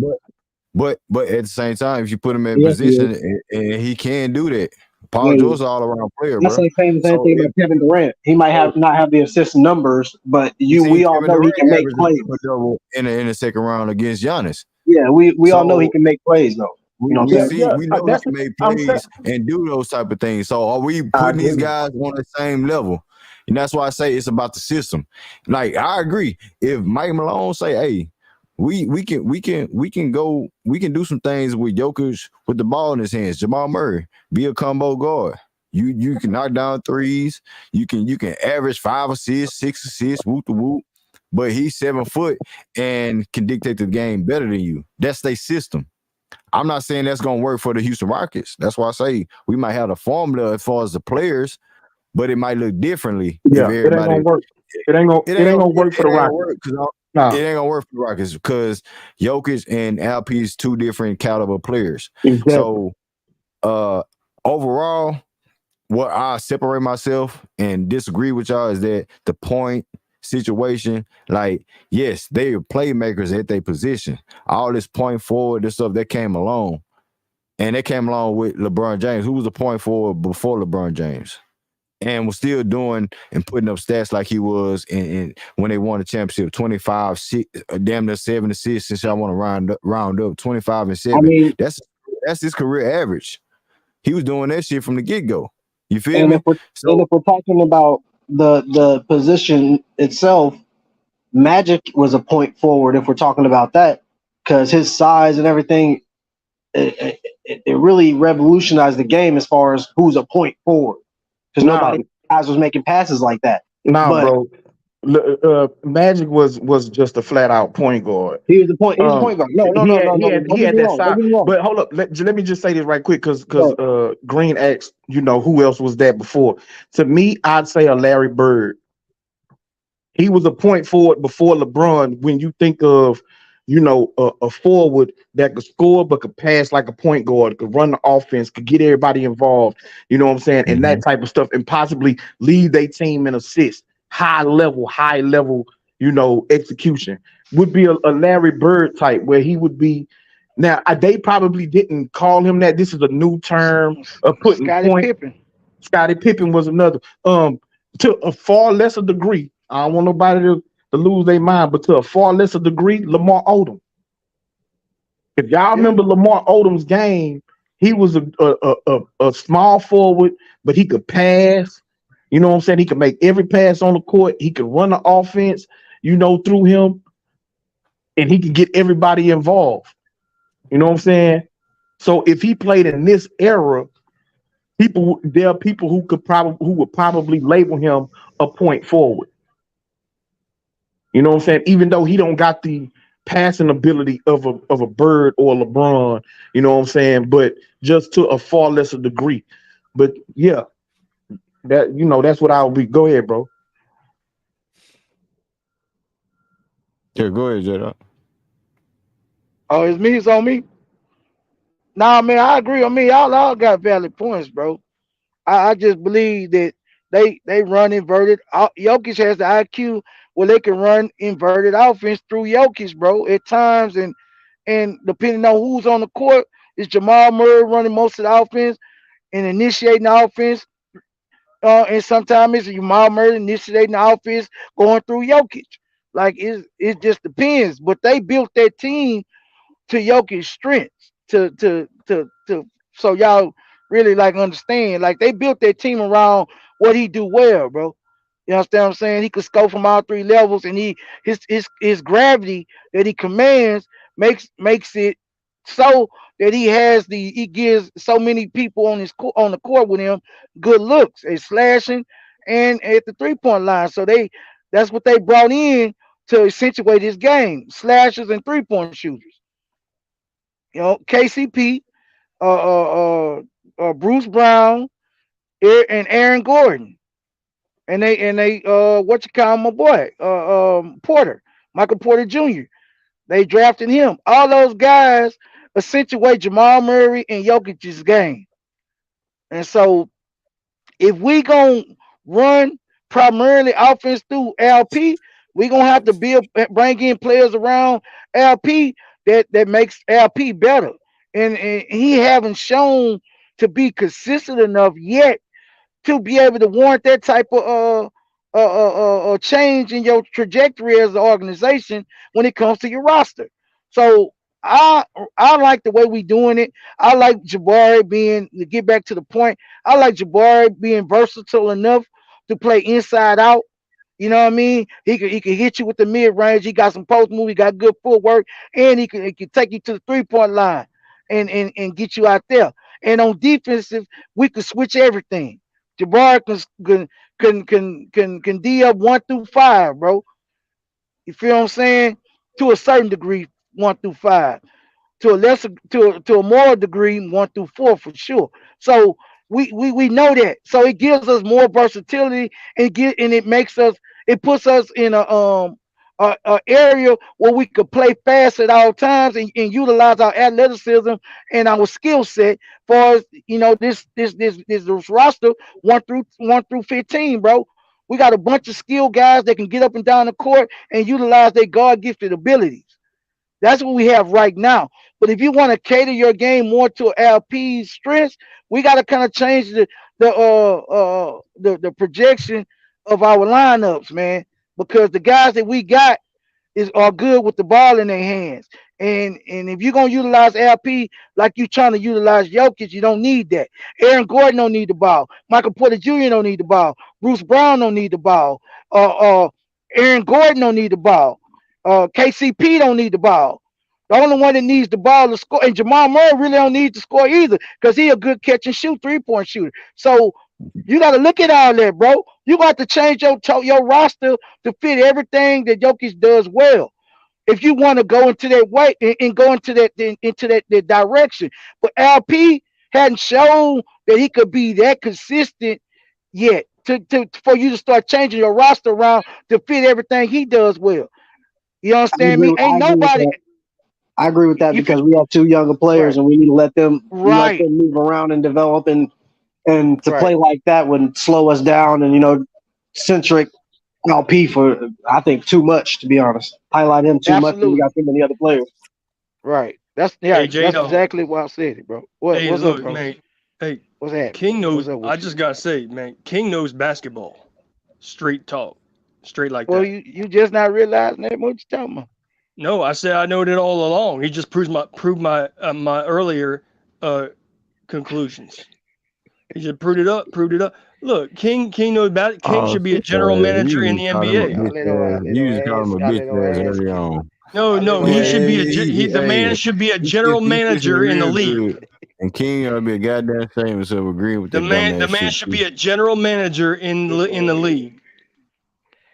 but at the same time, if you put him in Yes, he position is. and he can do that, Paul Yeah, George is all around player, that's bro. like saying the same So thing about Kevin Durant. He might so not have the assist numbers, but you seen we all Kevin know he Durant can make average a plays. triple double in the second round against Giannis. Yeah, we all know he So can make plays though. You know what I'm saying? we know he That's can make I'm saying. plays and do those type of things. So are we I putting these agree. guys on the same level? And that's why I say it's about the system. Like I agree. If Mike Malone say, "Hey, we can do some things with Jokic with the ball in his hands," Jamal Murray, be a combo guard. You can knock down threes. You can average 5 assists, 6 assists, whoop the whoop. But he's 7 foot and can dictate the game better than you. That's their system. I'm not saying that's going to work for the Houston Rockets. That's why I say we might have a formula as far as the players, but it might look differently if Yeah, it ain't everybody. gonna work. It ain't gonna work for the It ain't gonna Rockets. work because Nah, it ain't gonna work for the Rockets because Jokic and LP is two different caliber players. exactly. So overall, what I separate myself and disagree with y'all is that the point situation, like, yes, they are playmakers at their position. All this point forward, this stuff that came along. And they came along with LeBron James, who was a point forward before LeBron James. And was still doing and putting up stats like he was in when they won the championship, 25, damn near 7 assists, since y'all want to round up 25 and I 7. mean, That's his career average. He was doing that shit from the get-go. You feel and me? if we're So talking about the position itself, Magic was a point forward. If we're talking about that, because his size and everything, it really revolutionized the game as far as who's a point forward. Because Nah, nobody guys was making passes like that. nah, But bro. Magic was just a flat out point guard. he was the point. He was a Um, point guard. No. he had Don't he get had me that wrong. Don't side. get me wrong. But hold up, let me just say this right quick, because So, Green asked, who else was that before? To me, I'd say a Larry Bird. He was a point forward before LeBron. When you think of, a forward that could score but could pass like a point guard, could run the offense, could get everybody involved. You know what I'm saying, and that type of stuff, and possibly lead their team in assists. High level, execution would be a Larry Bird type, where he would be. Now, they probably didn't call him that. This is a new term of putting Scottie point. Pippen. Scottie Pippen was another. To a far lesser degree, I don't want nobody to lose their mind, but to a far lesser degree, Lamar Odom. If y'all Yeah. remember Lamar Odom's game, he was a small forward, but he could pass. You know what I'm saying? He could make every pass on the court. He could run the offense, through him, and he could get everybody involved. You know what I'm saying? So if he played in this era, there are people who would probably label him a point forward. You know what I'm saying? Even though he don't got the passing ability of a Bird or LeBron, you know what I'm saying? But just to a far lesser degree. But yeah, that's what I'll be. Go ahead, bro. yeah, go ahead, Jada. Oh, it's me. It's on me. Nah, man, I agree. I mean, y'all all got valid points, bro. I just believe that They run inverted. Jokic has the IQ where they can run inverted offense through Jokic, bro, at times, and depending on who's on the court, is Jamal Murray running most of the offense and initiating the offense, and sometimes it's Jamal Murray initiating the offense going through Jokic. Like it just depends. But they built that team to Jokic's strengths to so y'all really like understand. Like they built their team around what he do well, bro. You understand what I'm saying? He could score from all three levels, and his gravity that he commands makes it so that he gives so many people on the court with him good looks at slashing and at the 3 point line. So that's what they brought in to accentuate his game: slashers and 3 point shooters. You know, KCP, Bruce Brown, and Aaron Gordon, and they what you call my boy, Porter, Michael Porter Jr. They drafted him. All those guys accentuate Jamal Murray and Jokic's game. And so if we gonna run primarily offense through LP, we gonna have to bring in players around LP that makes LP better. And he haven't shown to be consistent enough yet to be able to warrant that type of change in your trajectory as an organization when it comes to your roster. So I like the way we doing it. I like Jabari being, to get back to the point, I like Jabari being versatile enough to play inside out. You know what I mean? He can hit you with the mid range. He got some post move. He got good footwork, and he can take you to the 3 point line and get you out there. And on defensive, we could switch everything. Jabari can D up 1 through 5, bro. You feel what I'm saying? To a certain degree, 1 through 5. To a lesser, to a more degree, 1 through 4 for sure. So we know that. So it gives us more versatility and it puts us in a area where we could play fast at all times and utilize our athleticism and our skill set for us, this roster 1 through 15, bro. We got a bunch of skilled guys that can get up and down the court and utilize their God gifted abilities. That's what we have right now. But if you want to cater your game more to LP's strengths, we got to kind of change the projection of our lineups, man, because the guys that we got are good with the ball in their hands. And if you're gonna utilize LP like you trying to utilize Jokic, you don't need that. Aaron Gordon don't need the ball. Michael Porter Jr. don't need the ball. Bruce Brown don't need the ball. Aaron Gordon don't need the ball. KCP don't need the ball. The only one that needs the ball to score, and Jamal Murray really don't need to score either, because he a good catch and shoot 3 point shooter. So you got to look at all that, bro. You got to change your roster to fit everything that Jokic does well. If you want to go into that way and go into that direction, but LP hadn't shown that he could be that consistent yet for you to start changing your roster around to fit everything he does well. You understand me? Ain't nobody. I agree with that You because we have two younger players right, and we need to let them right, move around and develop, and to play right. like that would slow us down and centric LP for I think too much, to be honest. Highlight him too much and we got Absolutely too many other players. right. That's Hey, J that's Dog. exactly why I said it, bro. Hey, What's up, look, bro? man. Hey, What's happening? King knows. What's up I with you? just gotta say, man, King knows basketball. Straight talk, straight like Well, that. you just not realizing that what you talking about. No, I said I know it all along. He just proved my earlier uh conclusions. He just proved it up. Proved it up. Look, King knows about it. King Oh, should be a shit, general manager in you the just called him a NBA. Y'all bitch let ass. You just called him a y'all bitch let ass ass early keep on. No, y'all let no, he should be the man Hey, should be a he general kissing manager in the real league. good. And King ought to be a goddamn shame himself agreeing with The that man the dumbass man shit should too. be a general manager in the league.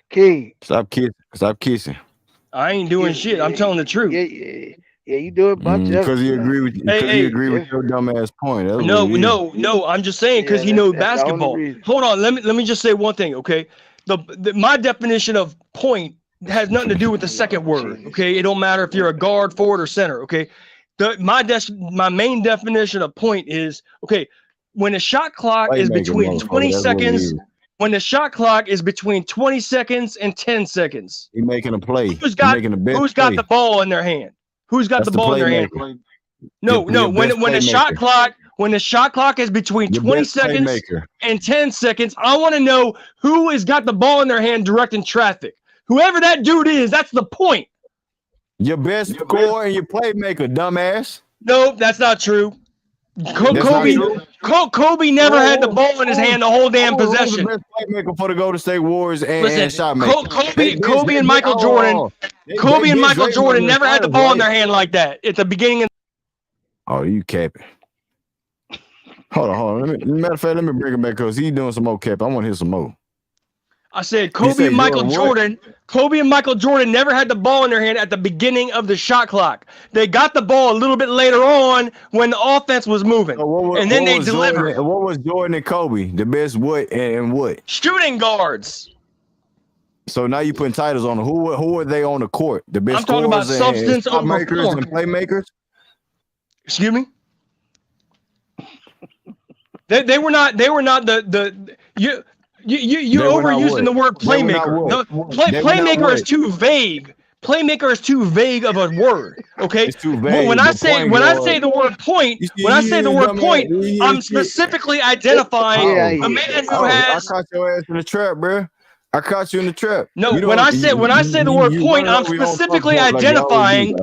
King. Stop kissing. Stop kissing. I ain't doing shit. I'm telling the truth. Yeah, you do a bunch of Because it, he you know. agree with Hey, because he hey, agree with Yeah, your dumbass point. That's what no, it is. no, no. I'm just saying because yeah, he knows that's the only basketball. reason. Hold on, let me just say one thing, okay? My definition of point has nothing to do with the second Lord word, Jesus. okay? It don't matter if you're a guard, forward, or center, okay? My main definition of point is okay when the shot clock is Playmaker, between motherfucker. 20 That's what it seconds is. when the shot clock is between 20 seconds and 10 seconds. He making a play. Who's He got making the best who's got play. the ball in their hand? Who's got That's the the ball in their hand? playmaker. No, Your when best when the shot clock is between Your 20 best seconds playmaker. and 10 seconds, I want to know who has got the ball in their hand directing traffic. Whoever that dude is, that's the point. Your best scorer and your playmaker, dumbass. Nope, that's not true. That's not true. Kobe never had the ball in his hand the whole damn Who's the possession. best playmaker for the Golden State Warriors and Listen, shot maker? Kobe and Michael Jordan, Kobe and Michael Jordan never had the ball in their hand like that at the beginning of. Oh, you capping. Hold on. Matter of fact, let me bring him back because he's doing some more cap. I want to hear some more. I said Kobe and Michael Jordan never had the ball in their hand at the beginning of the shot clock. They got the ball a little bit later on when the offense was moving, and then they delivered. What was Jordan and Kobe? The best what and what? Shooting guards. So now you putting titles on them. Who are they on the court? The best I'm talking about substance over makers form. and playmakers? Excuse me? They were not you overusing the word playmaker. Playmaker is too vague. Playmaker is too vague of a word. Okay. It's too vague. When I say the word point, I'm specifically identifying the man who has. I caught your ass in the trap, bro. I caught you in the trap. No, when I say the word point, I'm specifically identifying.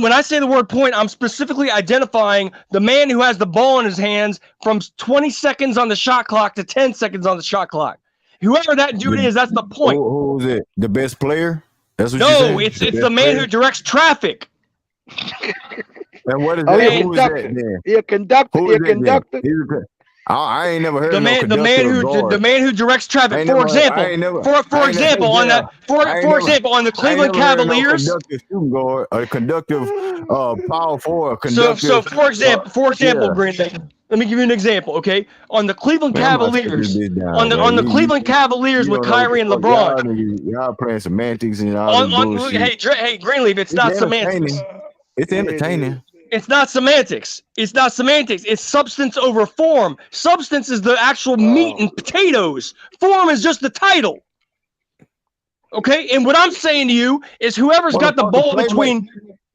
When I say the word point, I'm specifically identifying the man who has the ball in his hands from 20 seconds on the shot clock to 10 seconds on the shot clock. Whoever that dude is, that's the point. Who is it? The best player? That's what no, you're it's the man who directs traffic. And what is that? Who is that? Then? You're a conductor. You're a conductor. I ain't never heard the man who directs traffic. For example, on the Cleveland Cavaliers. A conductive power forward. So for example, Greenleaf. Let me give you an example, okay? On the Cleveland Cavaliers, on the Cleveland Cavaliers with Kyrie and LeBron. Y'all playing semantics and all this bullshit. Hey, Greenleaf, it's not semantics. It's entertaining. It's not semantics. It's substance over form. Substance is the actual meat and potatoes. Form is just the title. Okay? And what I'm saying to you is whoever's got the ball between...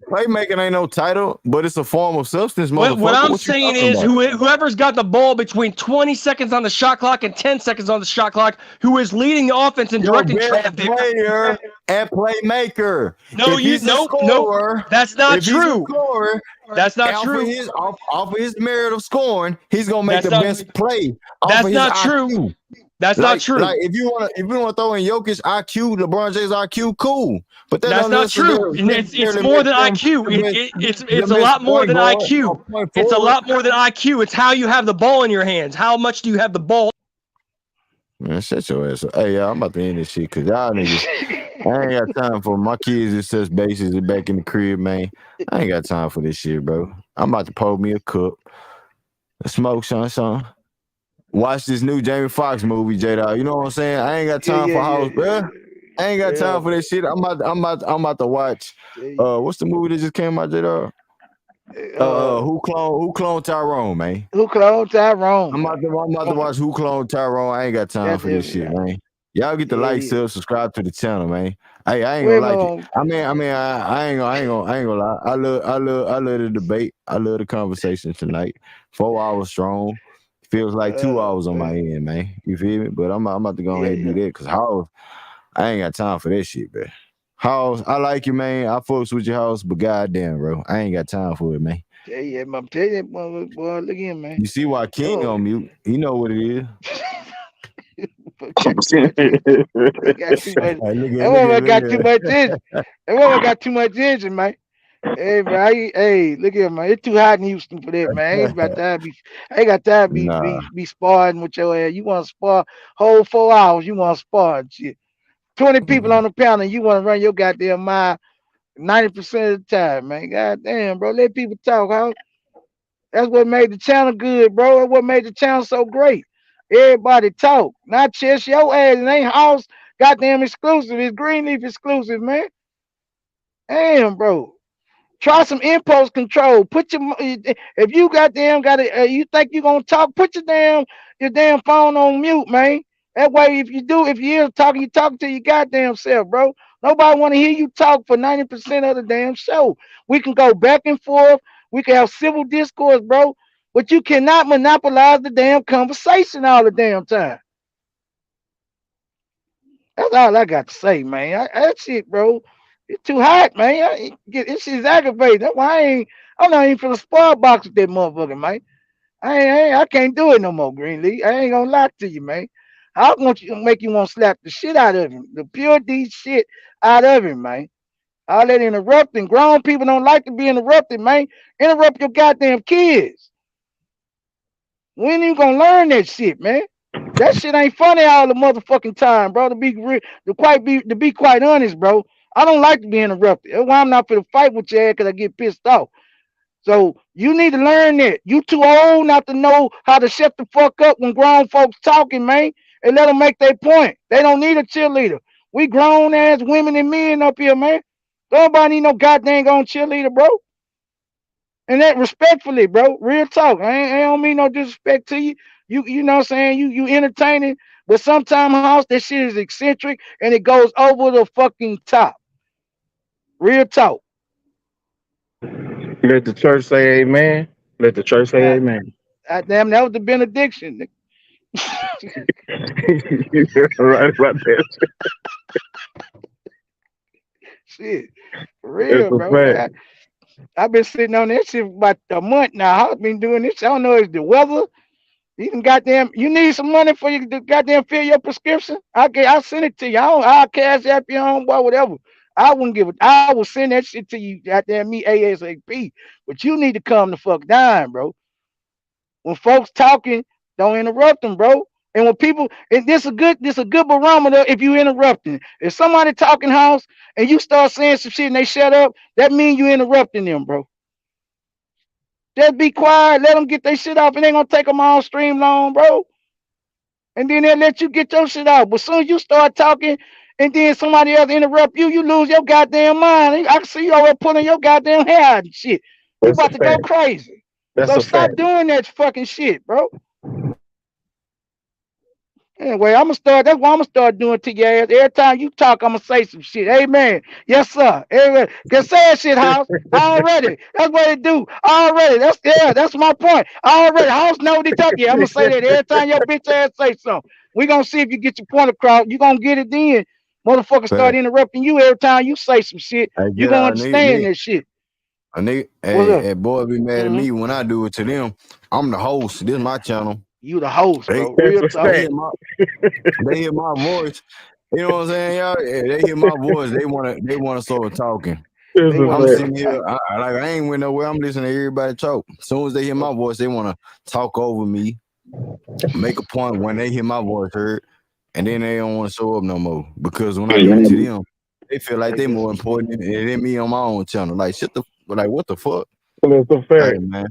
Playmaking ain't no title, but it's a form of substance, motherfucker. What I'm saying is whoever's got the ball between 20 seconds on the shot clock and 10 seconds on the shot clock, who is leading the offense and directing traffic. Player and playmaker. No, that's not true. That's not true. Off of his merit of scoring, he's gonna make the best play. That's not true. That's not true. Like if you want to throw in Jokic IQ, LeBron James IQ, cool. But that's not true. It's more than IQ. It's a lot more than IQ. It's a lot more than IQ. It's how you have the ball in your hands. How much do you have the ball? Man, shut your ass up. Hey, y'all, I'm about to end this shit because y'all niggas, I ain't got time for my kids. It's such bases back in the crib, man. I ain't got time for this shit, bro. I'm about to pour me a cup, smoke son. Watch this new Jamie Foxx movie, J-Dog. You know what I'm saying? I ain't got time for house, bro. I ain't got time for this shit. I'm about to watch. What's the movie that just came out, J-Dog? Who cloned Tyrone, man? Who cloned Tyrone? I'm about to watch Who Cloned Tyrone. I ain't got time for this shit, man. Y'all get the like, subscribe to the channel, man. Hey, I ain't gonna like it. I ain't gonna lie. I love the debate. I love the conversation tonight. 4 hours strong. Feels like 2 hours on my end, man. You feel me? But I'm about to go ahead and do that because I ain't got time for this shit, man. House, I like you, man. I fucks with your house, but goddamn, bro, I ain't got time for it, man. Yeah, I'm telling you, boy, look at him, man. You see why King on mute? He know what it is. That woman got too much attention. That woman got too much attention, man. Hey, bro, hey, look at him, man. It's too hot in Houston for that, man. I ain't got time to be sparring with your ass. You want to spar whole 4 hours? You want to spar and shit. 20 people on the panel, you want to run your goddamn mile 90% of the time, man. Goddamn, bro. Let people talk, huh? That's what made the channel good, bro. That's what made the channel so great. Everybody talk. Not just your ass. It ain't house goddamn exclusive. It's Greenleaf exclusive, man. Damn, bro. Try some impulse control. Put your if you goddamn got it, you think you gonna talk, put your damn phone on mute, man. That way, if you hear talking, you talking to your goddamn self, bro. Nobody want to hear you talk for 90% of the damn show. We can go back and forth. We can have civil discourse, bro. But you cannot monopolize the damn conversation all the damn time. That's all I got to say, man. That shit, bro. It's too hot, man. This shit's aggravating. That's why I'm not even finna spoil box with that motherfucker, man. I can't do it no more, Greenleaf. I ain't gonna lie to you, man. I want you to make you want to slap the shit out of him, the pure D shit out of him, man. All that interrupting. Grown people don't like to be interrupted, man. Interrupt your goddamn kids. When you gonna learn that shit, man? That shit ain't funny all the motherfucking time, bro. To be quite honest, bro. I don't like to be interrupted. That's why I'm not gonna fight with your ass because I get pissed off. So you need to learn that. You too old not to know how to shut the fuck up when grown folks talking, man, and let them make their point. They don't need a cheerleader. We grown ass women and men up here, man. Nobody need no goddamn on cheerleader, bro. And that respectfully, bro. Real talk. I don't mean no disrespect to you. You know what I'm saying? You entertaining, but sometimes house that shit is eccentric and it goes over the fucking top. Real talk. Let the church say amen. Let the church say God, amen. damn, that was the benediction. Right about that. Shit. For That's real, a bro. fact. I've been sitting on that shit for about a month now. I've been doing this. I don't know if the weather. You goddamn. You need some money for you to goddamn fill your prescription. I'll send it to you. I'll cash app your home boy, whatever. I wouldn't give it. I will send that shit to you. Goddamn me ASAP. But you need to calm the fuck down, bro. When folks talking, don't interrupt them, bro. And when people, and this a good barometer if you interrupting. If somebody talking house and you start saying some shit and they shut up, that means you interrupting them, bro. Just be quiet, let them get their shit off, and they gonna take them all stream long, bro. And then they'll let you get your shit out. But soon as you start talking, and then somebody else interrupt you, you lose your goddamn mind. I can see you already pulling your goddamn hair out and shit. You That's a about to go fact. crazy. That's So a stop fact. doing that fucking shit, bro. Anyway, I'm gonna start. That's what I'm gonna start doing to your ass. Every time you talk, I'm gonna say some shit. Amen. Yes, sir. Everybody can say that shit, house. Already. That's what it do. Already. That's my point. Already. House know what they talk. Yeah, I'm gonna say that every time your bitch ass say something. We gonna see if you get your point across. You gonna get it then. Motherfucker start Fact. interrupting you every time you say some shit. I You get gonna Nick, understand Nick, that shit. Nick. What's up? Hey, boy, be mad at Mm-hmm. me when I do it to them. I'm the host. This is my channel. You the host, They bro. That's Real a talk. they fact. hear my they hear my voice. You know what I'm saying, y'all? Yeah, they hear my voice. They wanna start talking. That's They a want I'm to fact. start sitting here. talking. I ain't went nowhere. I'm listening to everybody talk. As soon as they hear my voice, they wanna talk over me, make a point when they hear my voice heard, and then they don't want to show up no more. Because when I do it to them, they feel like They they get more some. important than me on my own channel. Like what the fuck? That's a Hey fact. man.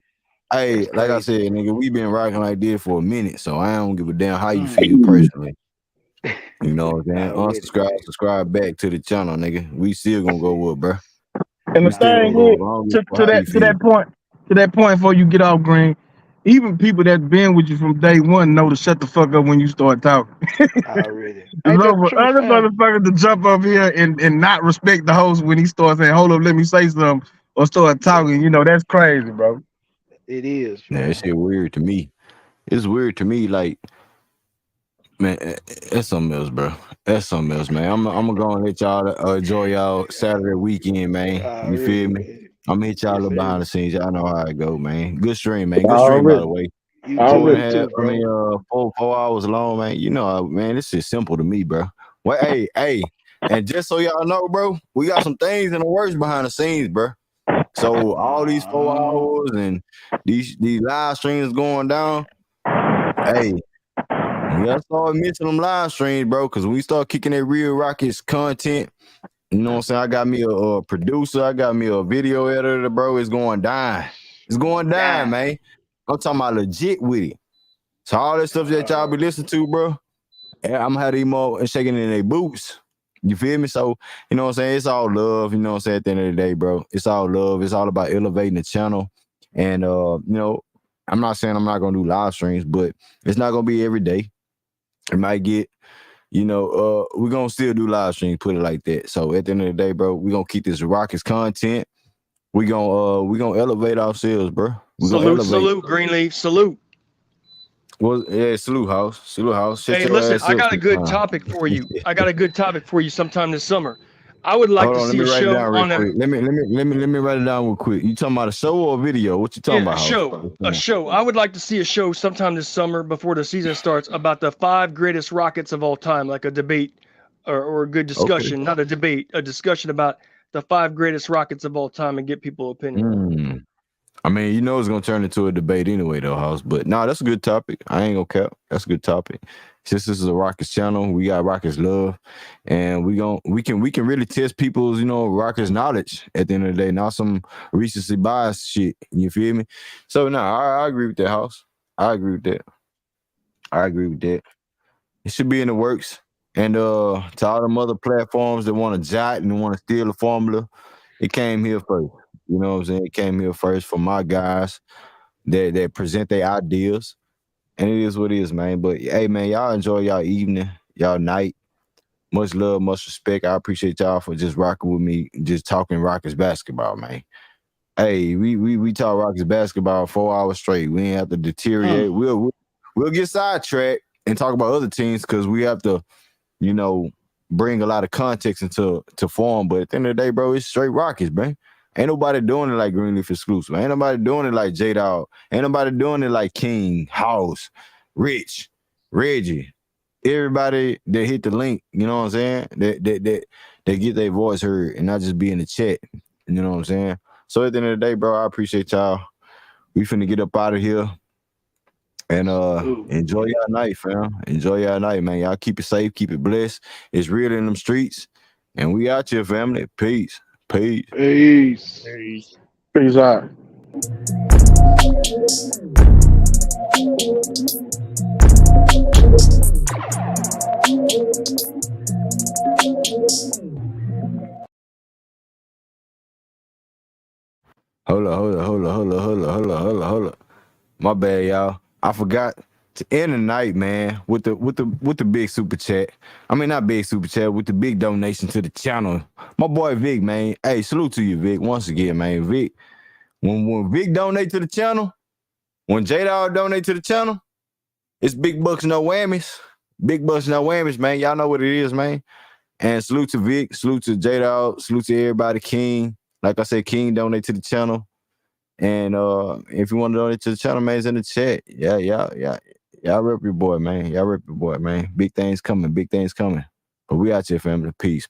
Hey, That's like I crazy. said, nigga, we been rocking like this for a minute, so I don't give a damn how you Mm. feel personally. You know what I'm saying? Already, Unsubscribe, man. subscribe back to the channel, nigga. We still gonna go up, bro. And We the still gonna thing go is, up. I don't give to, a fuck to how you that to feel. that point, to that point before you get off green, even people that been with you from day one know to shut the fuck up when you start talking. Already. So Ain't that the for truth, other fam? motherfuckers to jump up here and not respect the host when he starts saying, "Hold up, let me say something," or start Yeah, talking, that's crazy, bro. it is, Yeah, that fam. shit weird to me. It's weird to me, like, man, that's something else, bro. That's something else, man. I'm gonna go and let y'all enjoy y'all Saturday weekend, man. You feel Already, me? man. I'm gonna hit y'all a Yes, little behind sir. the scenes. Y'all know how it go, man. Good stream, man. Good stream, by the Already, way. You too. Four and You a already. half. too, bro. 4 hours long, man. You know, man, this is simple to me, bro. Well, hey, and just so y'all know, bro, we got some things in the works behind the scenes, bro. So all these 4 hours and these live streams going down, hey, we gotta start missing them live streams, bro. Because when we start kicking that real Rockets content, you know what I'm saying? I got me a producer, I got me a video editor, bro. It's going down. It's going Going down, down. man. I'm talking about legit with it. So all that stuff that y'all be listening to, bro, I'm gonna have these more and shaking in their boots. You feel me? So, you know what I'm saying? It's all love, you know what I'm saying, at the end of the day, bro. It's all love. It's all about elevating the channel. And I'm not saying I'm not gonna do live streams, but it's not gonna be every day. It might get, we're gonna still do live stream, put it like that. So at the end of the day, bro, we're gonna keep this Rockets content. We're gonna elevate ourselves, bro. We're gonna elevate. Salute, Greenleaf, salute. Well, yeah, salute house. Shut Hey, your listen, ass I up got a good sometime. topic for you. I got a good topic for you sometime this summer. I would like Hold to on, let see me a write it show down real on a quick. Let me write it down real quick. You talking about a show or a video? What you talking yeah, about, house? a show. I would like to see a show sometime this summer before the season starts about the 5 greatest Rockets of all time, like a debate or a good Okay. discussion, not a debate, a discussion about the 5 greatest Rockets of all time and get people's opinion. I mean, it's gonna turn into a debate anyway, though, house. But that's a good topic. I ain't gonna cap. That's a good topic. Since this is a Rockets channel, we got Rockets love, and we can really test people's Rockets knowledge at the end of the day. Not some recency bias shit. You feel me? So I agree with that, house. I agree with that. It should be in the works. And to all them other platforms that want to jot and want to steal the formula, it came here first. You know what I'm saying? It came here first from my guys that present their ideas. And it is what it is, man. But hey, man, y'all enjoy y'all evening, y'all night. Much love, much respect. I appreciate y'all for just rocking with me, just talking Rockets basketball, man. Hey, we talk Rockets basketball 4 hours straight. We ain't have to deteriorate. We'll get sidetracked and talk about other teams because we have to, bring a lot of context into form. But at the end of the day, bro, it's straight Rockets, man. Ain't nobody doing it like Greenleaf Xclusive. Ain't nobody doing it like J-Dog. Ain't nobody doing it like King, House, Rich, Reggie. Everybody that hit the link, you know what I'm saying? That get their voice heard and not just be in the chat. You know what I'm saying? So at the end of the day, bro, I appreciate y'all. We finna get up out of here. And enjoy your night, fam. Enjoy your night, man. Y'all keep it safe, keep it blessed. It's real in them streets. And we out here, family. Peace. Peace. Peace out. Hold up. My bad, y'all. I forgot to end the night, man, with the big super chat. I mean, not big super chat, with the big donation to the channel. My boy Vic, man. Hey, salute to you, Vic. Once again, man. Vic, when Vic donate to the channel, when J-Dog donate to the channel, it's big bucks, no whammies. Big bucks, no whammies, man. Y'all know what it is, man. And salute to Vic, salute to J-Dog, salute to everybody. King, like I said, King donate to the channel. And if you want to donate to the channel, man, it's in the chat. Yeah. Y'all rep your boy, man. Big things coming. But we out here, family. Peace.